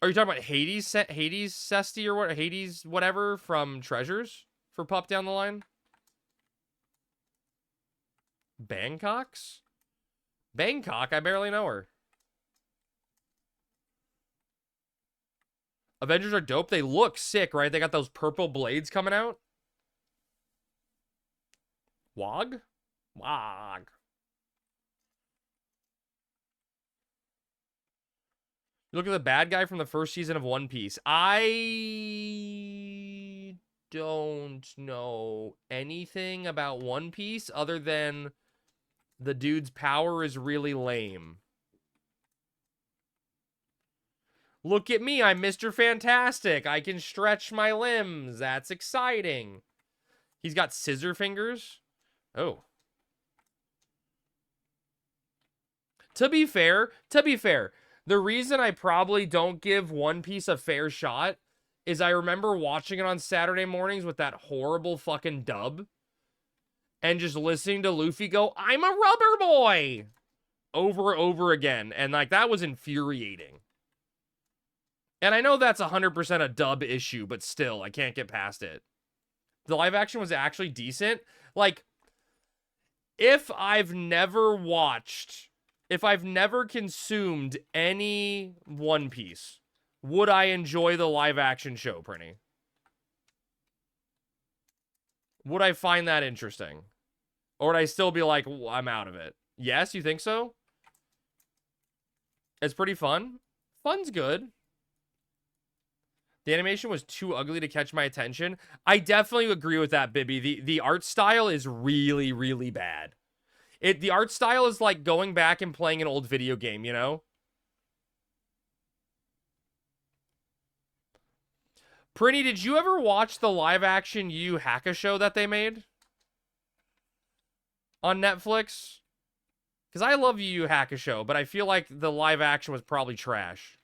Are you talking about Hades Cesti or what? Hades whatever from Treasures for Pup down the line? Bangkok's? Bangkok? I barely know her. Avengers are dope. They look sick, right? They got those purple blades coming out. Wog? Wog. Look at the bad guy from the first season of One Piece. I don't know anything about One Piece other than the dude's power is really lame. Look at me, I'm Mr. Fantastic. I can stretch my limbs. That's exciting. He's got scissor fingers. Oh. To be fair, the reason I probably don't give One Piece a fair shot is I remember watching it on Saturday mornings with that horrible fucking dub and just listening to Luffy go, "I'm a rubber boy," over and over again. And like, that was infuriating. And I know that's 100% a dub issue, but still, I can't get past it. The live action was actually decent. Like, if I've never consumed any One Piece, would I enjoy the live action show, Prinny? Would I find that interesting? Or would I still be like, I'm out of it? Yes, you think so? It's pretty fun. Fun's good. The animation was too ugly to catch my attention. I definitely agree with that, Bibby. The art style is really, really bad. The art style is like going back and playing an old video game, you know? Prinny, did you ever watch the live action Yu Yu Hakusho that they made on Netflix? Because I love Yu Yu Hakusho, but I feel like the live action was probably trash.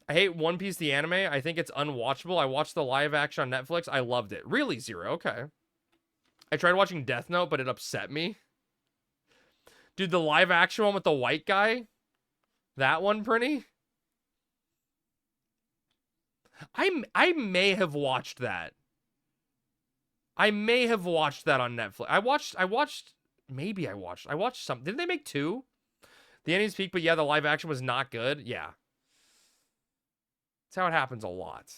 I hate One Piece the anime. I think it's unwatchable. I watched the live action on Netflix. I loved it. Really, Zero? Okay. I tried watching Death Note, but it upset me. Dude, the live action one with the white guy? That one, Prinny? I may have watched that. I may have watched that on Netflix. I watched some. Didn't they make 2? The ending's peak, but yeah, the live action was not good. Yeah. That's how it happens a lot.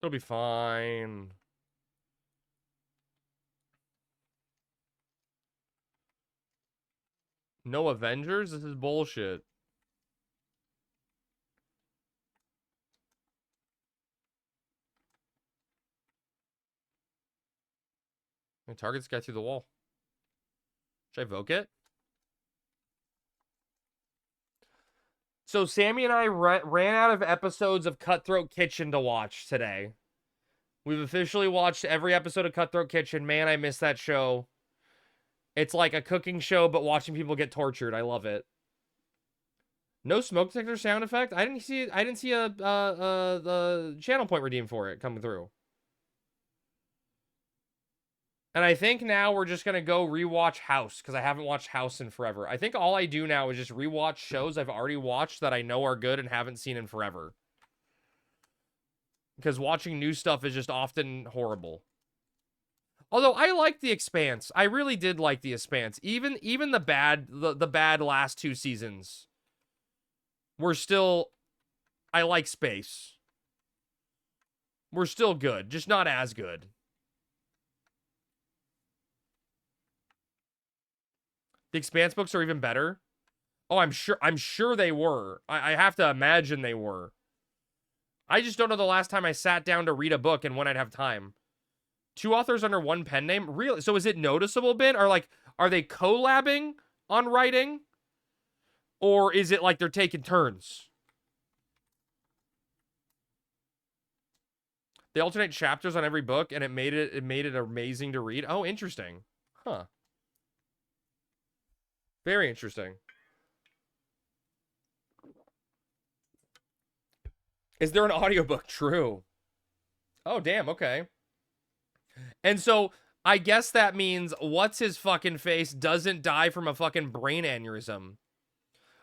It'll be fine. No Avengers? This is bullshit. I target this guy through the wall. Should I evoke it? So Sammy and I ran out of episodes of Cutthroat Kitchen to watch today. We've officially watched every episode of Cutthroat Kitchen. Man, I miss that show. It's like a cooking show, but watching people get tortured. I love it. No smoke detector sound effect. I didn't see a channel point redeem for it coming through. And I think now we're just going to go rewatch House, because I haven't watched House in forever. I think all I do now is just rewatch shows I've already watched that I know are good and haven't seen in forever. Because watching new stuff is just often horrible. Although I like The Expanse. I really did like The Expanse. Even the bad last 2 seasons were still... I like Space. We're still good, just not as good. The Expanse books are even better. Oh, I'm sure they were. I have to imagine they were. I just don't know the last time I sat down to read a book and when I'd have time. 2 authors under 1 pen name? Really? So is it noticeable, Ben? Or like, are they collabing on writing? Or is it like they're taking turns? They alternate chapters on every book and it made it amazing to read. Oh, interesting. Huh. Very interesting. Is there an audiobook? True. Oh, damn. Okay. And so I guess that means what's his fucking face doesn't die from a fucking brain aneurysm.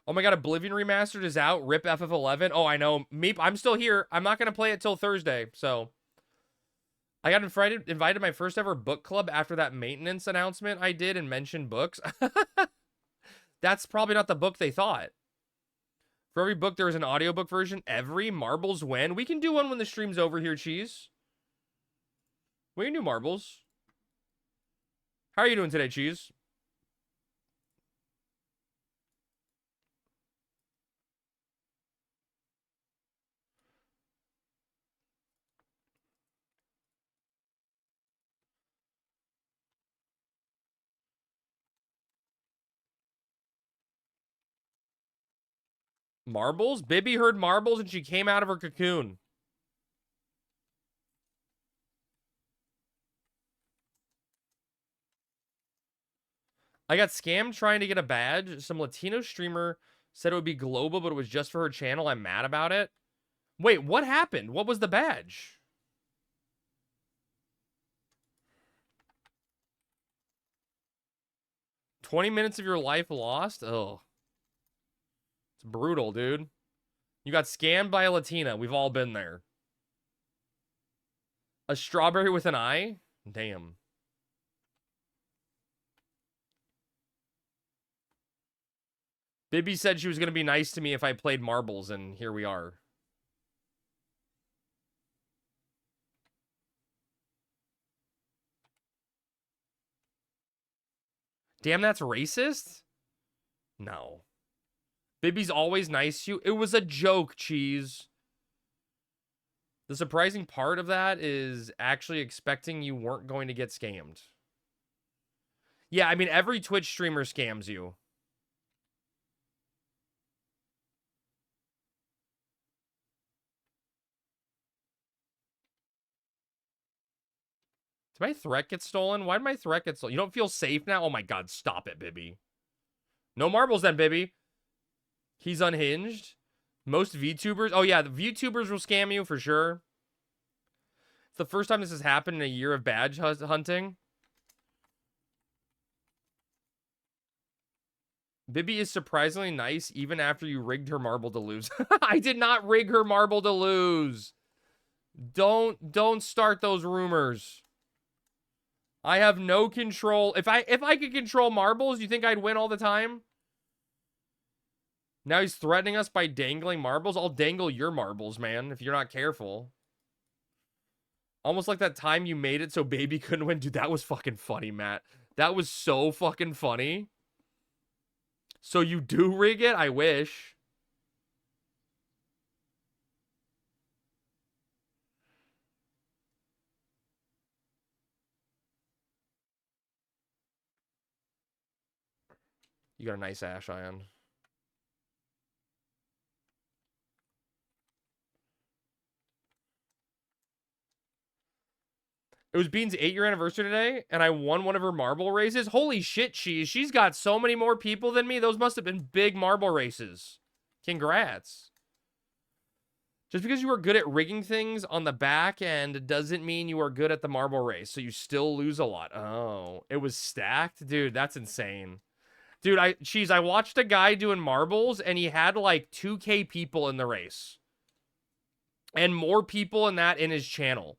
Oh my god, Oblivion Remastered is out. Rip FF11. Oh, I know. Meep, I'm still here. I'm not going to play it till Thursday. So I got invited to my first ever book club after that maintenance announcement I did and mentioned books. That's probably not the book they thought. For every book, there is an audiobook version. Every Marbles when? We can do one when the stream's over here, Cheese. We can do Marbles. How are you doing today, Cheese? Marbles? Bibby heard marbles and she came out of her cocoon. I got scammed trying to get a badge. Some Latino streamer said it would be global, but it was just for her channel. I'm mad about it. Wait, what happened? What was the badge? "20 minutes of your life lost?" Oh. It's brutal, dude. You got scammed by a Latina. We've all been there. A strawberry with an eye? Damn. Bibby said she was going to be nice to me if I played marbles, and here we are. Damn, that's racist? No. Bibby's always nice to you. It was a joke, Cheese. The surprising part of that is actually expecting you weren't going to get scammed. Yeah, I mean, every Twitch streamer scams you. Did my threat get stolen? Why did my threat get stolen? You don't feel safe now? Oh my god, stop it, Bibby. No marbles then, Bibby. He's unhinged. Most VTubers. Oh yeah, the VTubers will scam you for sure. It's the first time this has happened in a year of badge hunting. Bibby is surprisingly nice even after you rigged her marble to lose. I did not rig her marble to lose. Don't start those rumors. I have no control. If I could control marbles, you think I'd win all the time? Now he's threatening us by dangling marbles. I'll dangle your marbles, man, if you're not careful. Almost like that time you made it so Baby couldn't win. Dude, that was fucking funny, Matt. That was so fucking funny. So you do rig it? I wish. You got a nice Ash Ion. It was Bean's 8-year anniversary today, and I won one of her marble races. Holy shit, she's got so many more people than me. Those must have been big marble races. Congrats. Just because you are good at rigging things on the back end doesn't mean you are good at the marble race, so you still lose a lot. Oh, it was stacked? Dude, that's insane. Dude, I watched a guy doing marbles, and he had like 2K people in the race. And more people in that in his channel.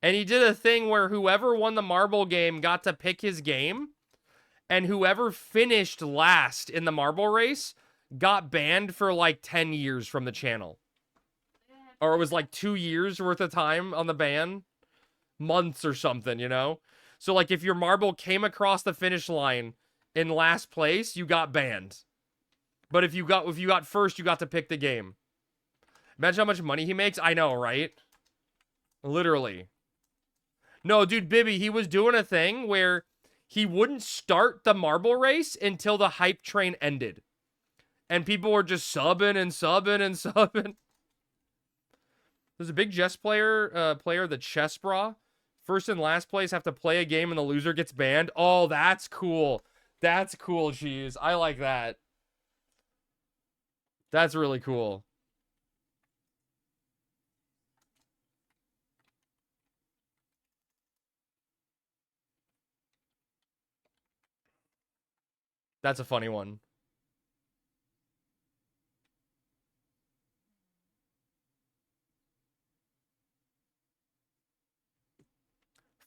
And he did a thing where whoever won the marble game got to pick his game. And whoever finished last in the marble race got banned for like 10 years from the channel. Or it was like 2 years worth of time on the ban. Months or something, you know? So like if your marble came across the finish line in last place, you got banned. But if you got first, you got to pick the game. Imagine how much money he makes. I know, right? Literally. No, dude, Bibby, he was doing a thing where he wouldn't start the marble race until the hype train ended. And people were just subbing and subbing and subbing. There's a big chess player, the chess bra. First and last place have to play a game and the loser gets banned. Oh, that's cool. That's cool, Cheese. I like that. That's really cool. That's a funny one.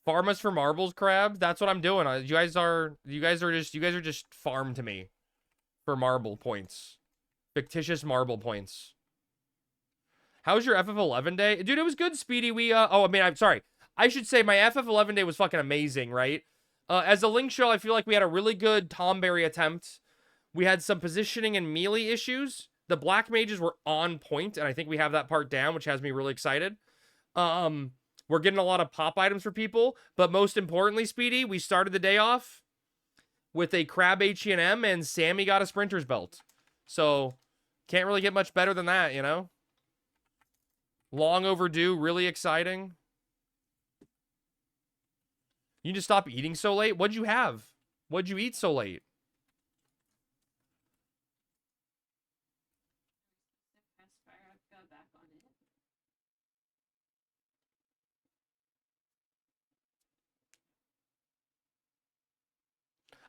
Farm us for marbles, Crab. That's what I'm doing. You guys are just farm to me for marble points. Fictitious marble points. How's your FF11 day? Dude, it was good, Speedy. I'm sorry. I should say my FF11 day was fucking amazing, right? As a Link show, I feel like we had a really good Tomberry attempt. We had some positioning and melee issues. The black mages were on point, and I think we have that part down, which has me really excited. We're getting a lot of pop items for people, but most importantly, Speedy, we started the day off with a Crab HENM, and Sammy got a Sprinter's belt. So, can't really get much better than that, you know? Long overdue, really exciting. You just stop eating so late? What'd you have? What'd you eat so late?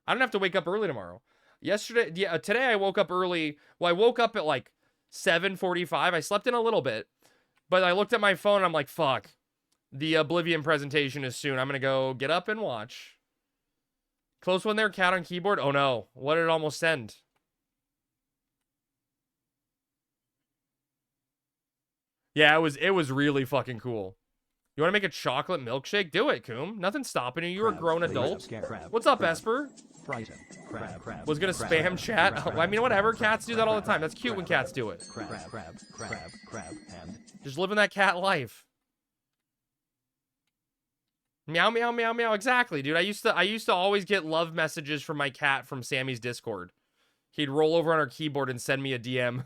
I don't have to wake up early tomorrow. Today I woke up early. Well, I woke up at like 7:45. I slept in a little bit, but I looked at my phone and I'm like, fuck. The Oblivion presentation is soon. I'm going to go get up and watch. Close one there, cat on keyboard. Oh no. What did it almost send? Yeah, it was really fucking cool. You want to make a chocolate milkshake? Do it, Coom. Nothing's stopping you. You're a grown adult. What's up, Esper? Was gonna spam chat. I mean, whatever. Cats do that all the time. That's cute when cats do it. Just living that cat life. Meow, meow, meow, meow. Exactly, dude. I used to always get love messages from my cat from Sammy's Discord. He'd roll over on our keyboard and send me a DM.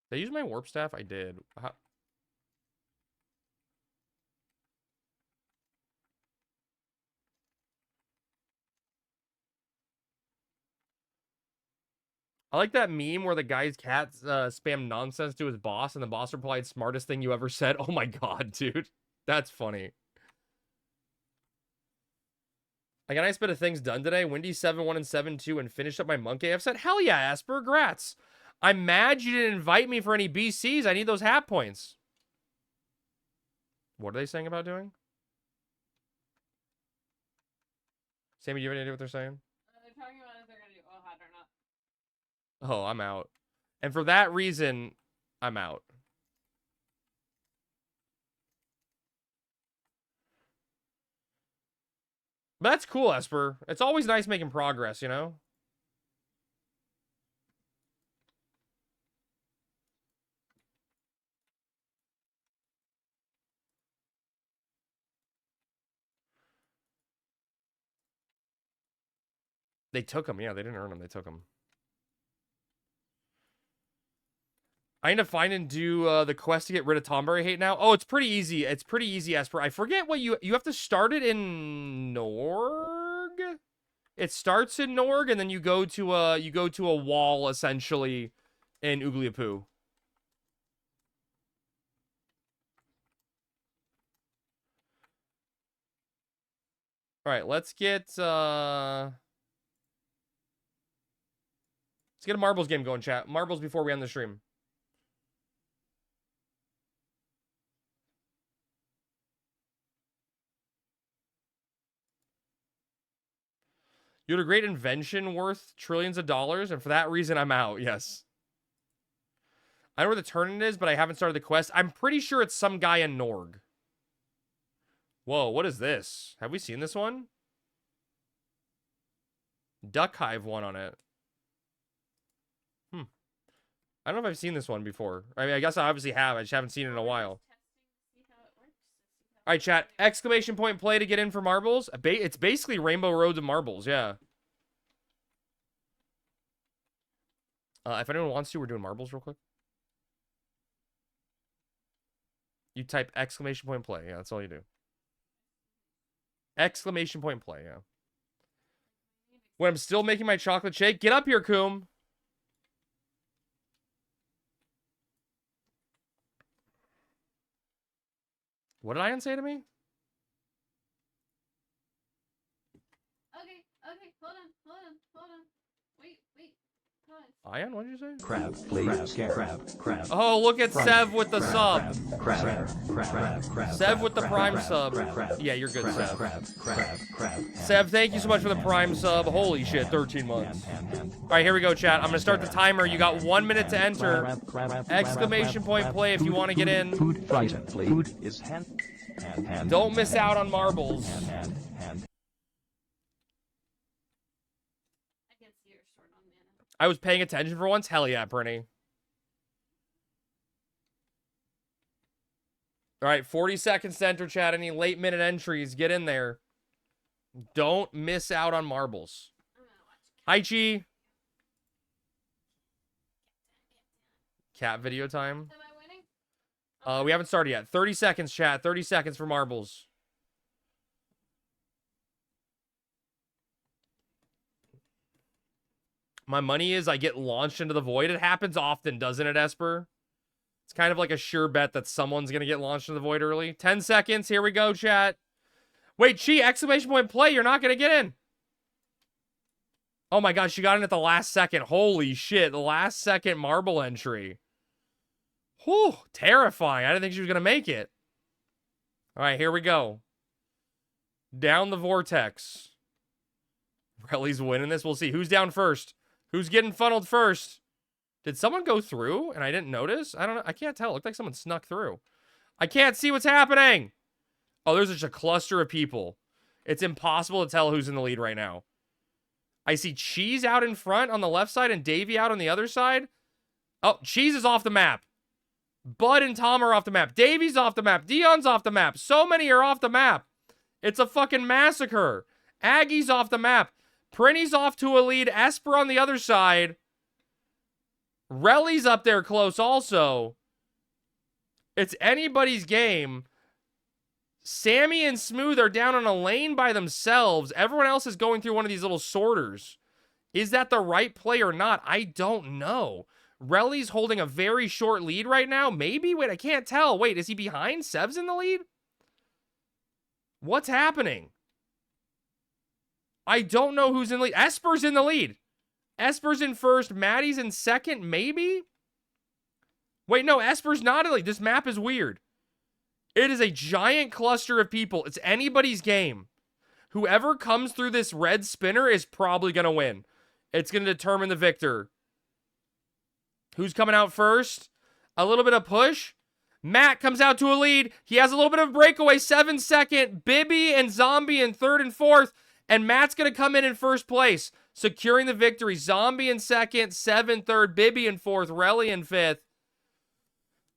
Did I use my warp staff? I did. I like that meme where the guy's cat spammed nonsense to his boss, and the boss replied, "Smartest thing you ever said." Oh my god, dude. That's funny. I got a nice bit of things done today. Windy 7-1 and 7-2 and finished up my Monk AF set. Hell yeah, Asper. Grats. I'm mad you didn't invite me for any BCs. I need those hat points. What are they saying about doing? Sammy, do you have any idea what they're saying? They're talking about if they're gonna do OHAD or not. Oh, I'm out. And for that reason, I'm out. But that's cool, Esper. It's always nice making progress, you know? They took him. Yeah, they didn't earn him. They took him. I need to find and do the quest to get rid of Tomberry hate now. Oh, it's pretty easy. It's pretty easy, Esper. I forget what you have to start it in Norg. It starts in Norg, and then you go to a wall essentially in Oogliapoo. All right, let's get a marbles game going, chat. Marbles before we end the stream. You had a great invention worth trillions of dollars, and for that reason, I'm out. Yes. I know where the tournament is, but I haven't started the quest. I'm pretty sure it's some guy in Norg. Whoa, what is this? Have we seen this one? Duck Hive one on it. I don't know if I've seen this one before. I mean, I guess I obviously have. I just haven't seen it in a while. All right, chat. Exclamation point play to get in for marbles. It's basically Rainbow Road to marbles, yeah. If anyone wants to, we're doing marbles real quick. You type exclamation point play. Yeah, that's all you do. Exclamation point play, yeah. When I'm still making my chocolate shake, get up here, Coom. What did Ian say to me? Okay, hold on. Wait, hold on. Ian, what did you say? Crab, please. Crab. Oh, look at Sev with the sub. Crab. Sev with the prime sub. Yeah, you're good, Sev. Crab. Sev, thank you so much for the prime sub. Holy shit, 13 months. All right, here we go, chat. I'm going to start the timer. You got 1 minute to enter. Exclamation point play if you want to get in. Food frightened, please. Food is hand. Don't miss out on marbles. Hand. I can see your sword on mana. I was paying attention for once. Hell yeah, Britney. All right, 40 seconds to enter, chat. Any late minute entries, get in there. Don't miss out on marbles. I'm gonna watch it. Hi, Chi. Cat video time. Am I winning? We haven't started yet. 30 seconds, chat. 30 seconds for marbles. My money is I get launched into the void. It happens often, doesn't it, Esper? It's kind of like a sure bet that someone's going to get launched in the void early. 10 seconds. Here we go, chat. Wait, Chi, exclamation point play. You're not going to get in. Oh my god, she got in at the last second. Holy shit, the last second marble entry. Whew, terrifying. I didn't think she was going to make it. All right, here we go. Down the vortex. Relly's winning this. We'll see. Who's down first? Who's getting funneled first? Did someone go through and I didn't notice? I don't know. I can't tell. It looked like someone snuck through. I can't see what's happening. Oh, there's just a cluster of people. It's impossible to tell who's in the lead right now. I see Cheese out in front on the left side and Davey out on the other side. Oh, Cheese is off the map. Bud and Tom are off the map. Davey's off the map. Dion's off the map. So many are off the map. It's a fucking massacre. Aggie's off the map. Prinny's off to a lead. Esper on the other side. Relly's up there close also. It's anybody's game. Sammy and Smooth are down on a lane by themselves. Everyone else is going through one of these little sorters. Is that the right play or not? I don't know. Relly's holding a very short lead right now. Maybe? Wait, I can't tell. Wait, is he behind? Sev's in the lead? What's happening? I don't know who's in the lead. Esper's in the lead. Esper's in first. Maddie's in second, maybe? Wait, no, Esper's not in the lead. This map is weird. It is a giant cluster of people. It's anybody's game. Whoever comes through this red spinner is probably going to win. It's going to determine the victor. Who's coming out first? A little bit of push. Matt comes out to a lead. He has a little bit of breakaway. 7 second. Bibby and Zombie in third and fourth. And Matt's going to come in first place, securing the victory. Zombie in second. 7 third. Bibby in fourth. Relly in fifth.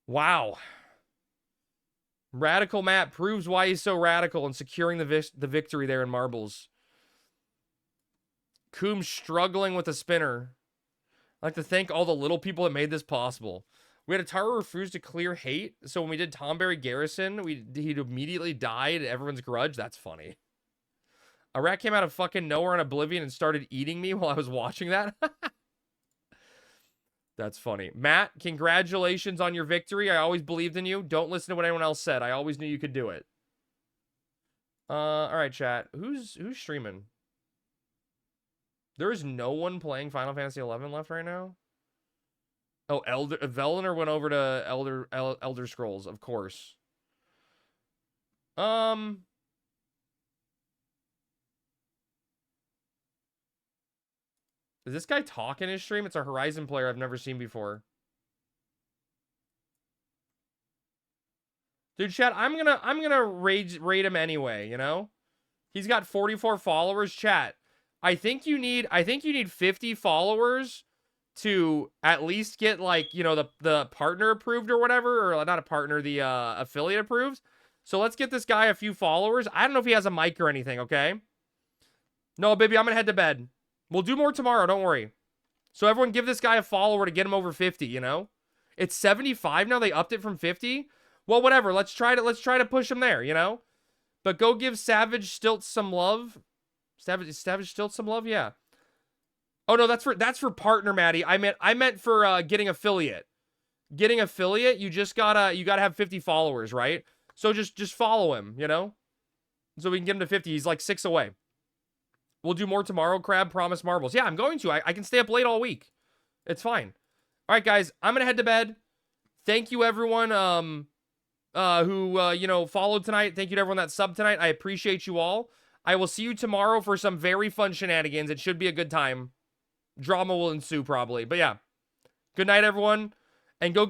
Wow. Radical Matt proves why he's so radical in securing the victory there in marbles. Coombs struggling with the spinner. I'd like to thank all the little people that made this possible. We had a Taro refuse to clear hate, so when we did Tomberry Garrison, he'd immediately died everyone's grudge. That's funny. A rat came out of fucking nowhere in Oblivion and started eating me while I was watching that. That's funny. Matt, congratulations on your victory. I always believed in you. Don't listen to what anyone else said. I always knew you could do it. All right, chat. Who's streaming? There is no one playing Final Fantasy XI left right now. Oh, Velener went over to Elder Scrolls, of course. Is this guy talking his stream? It's a Horizon player I've never seen before. Dude, chat, I'm gonna rate him anyway, you know? He's got 44 followers, chat. I think you need 50 followers to at least get, like, you know, the partner approved or whatever, or not a partner, the affiliate approved. So let's get this guy a few followers. I don't know if he has a mic or anything, okay? No, baby, I'm gonna head to bed. We'll do more tomorrow, don't worry. So everyone give this guy a follower to get him over 50, you know? It's 75 now, they upped it from 50. Well, whatever, let's try to push him there, you know? But go give Savage Stilts some love. Savage Stilts some love, yeah. Oh no, that's for partner, Maddie. I meant for getting affiliate. Getting affiliate, you gotta have 50 followers, right? So just follow him, you know? So we can get him to 50. He's like 6 away. We'll do more tomorrow, Crab. Promise marbles. Yeah, I'm going to. I can stay up late all week. It's fine. All right, guys. I'm going to head to bed. Thank you, everyone who, you know, followed tonight. Thank you to everyone that subbed tonight. I appreciate you all. I will see you tomorrow for some very fun shenanigans. It should be a good time. Drama will ensue, probably. But, yeah. Good night, everyone. And go get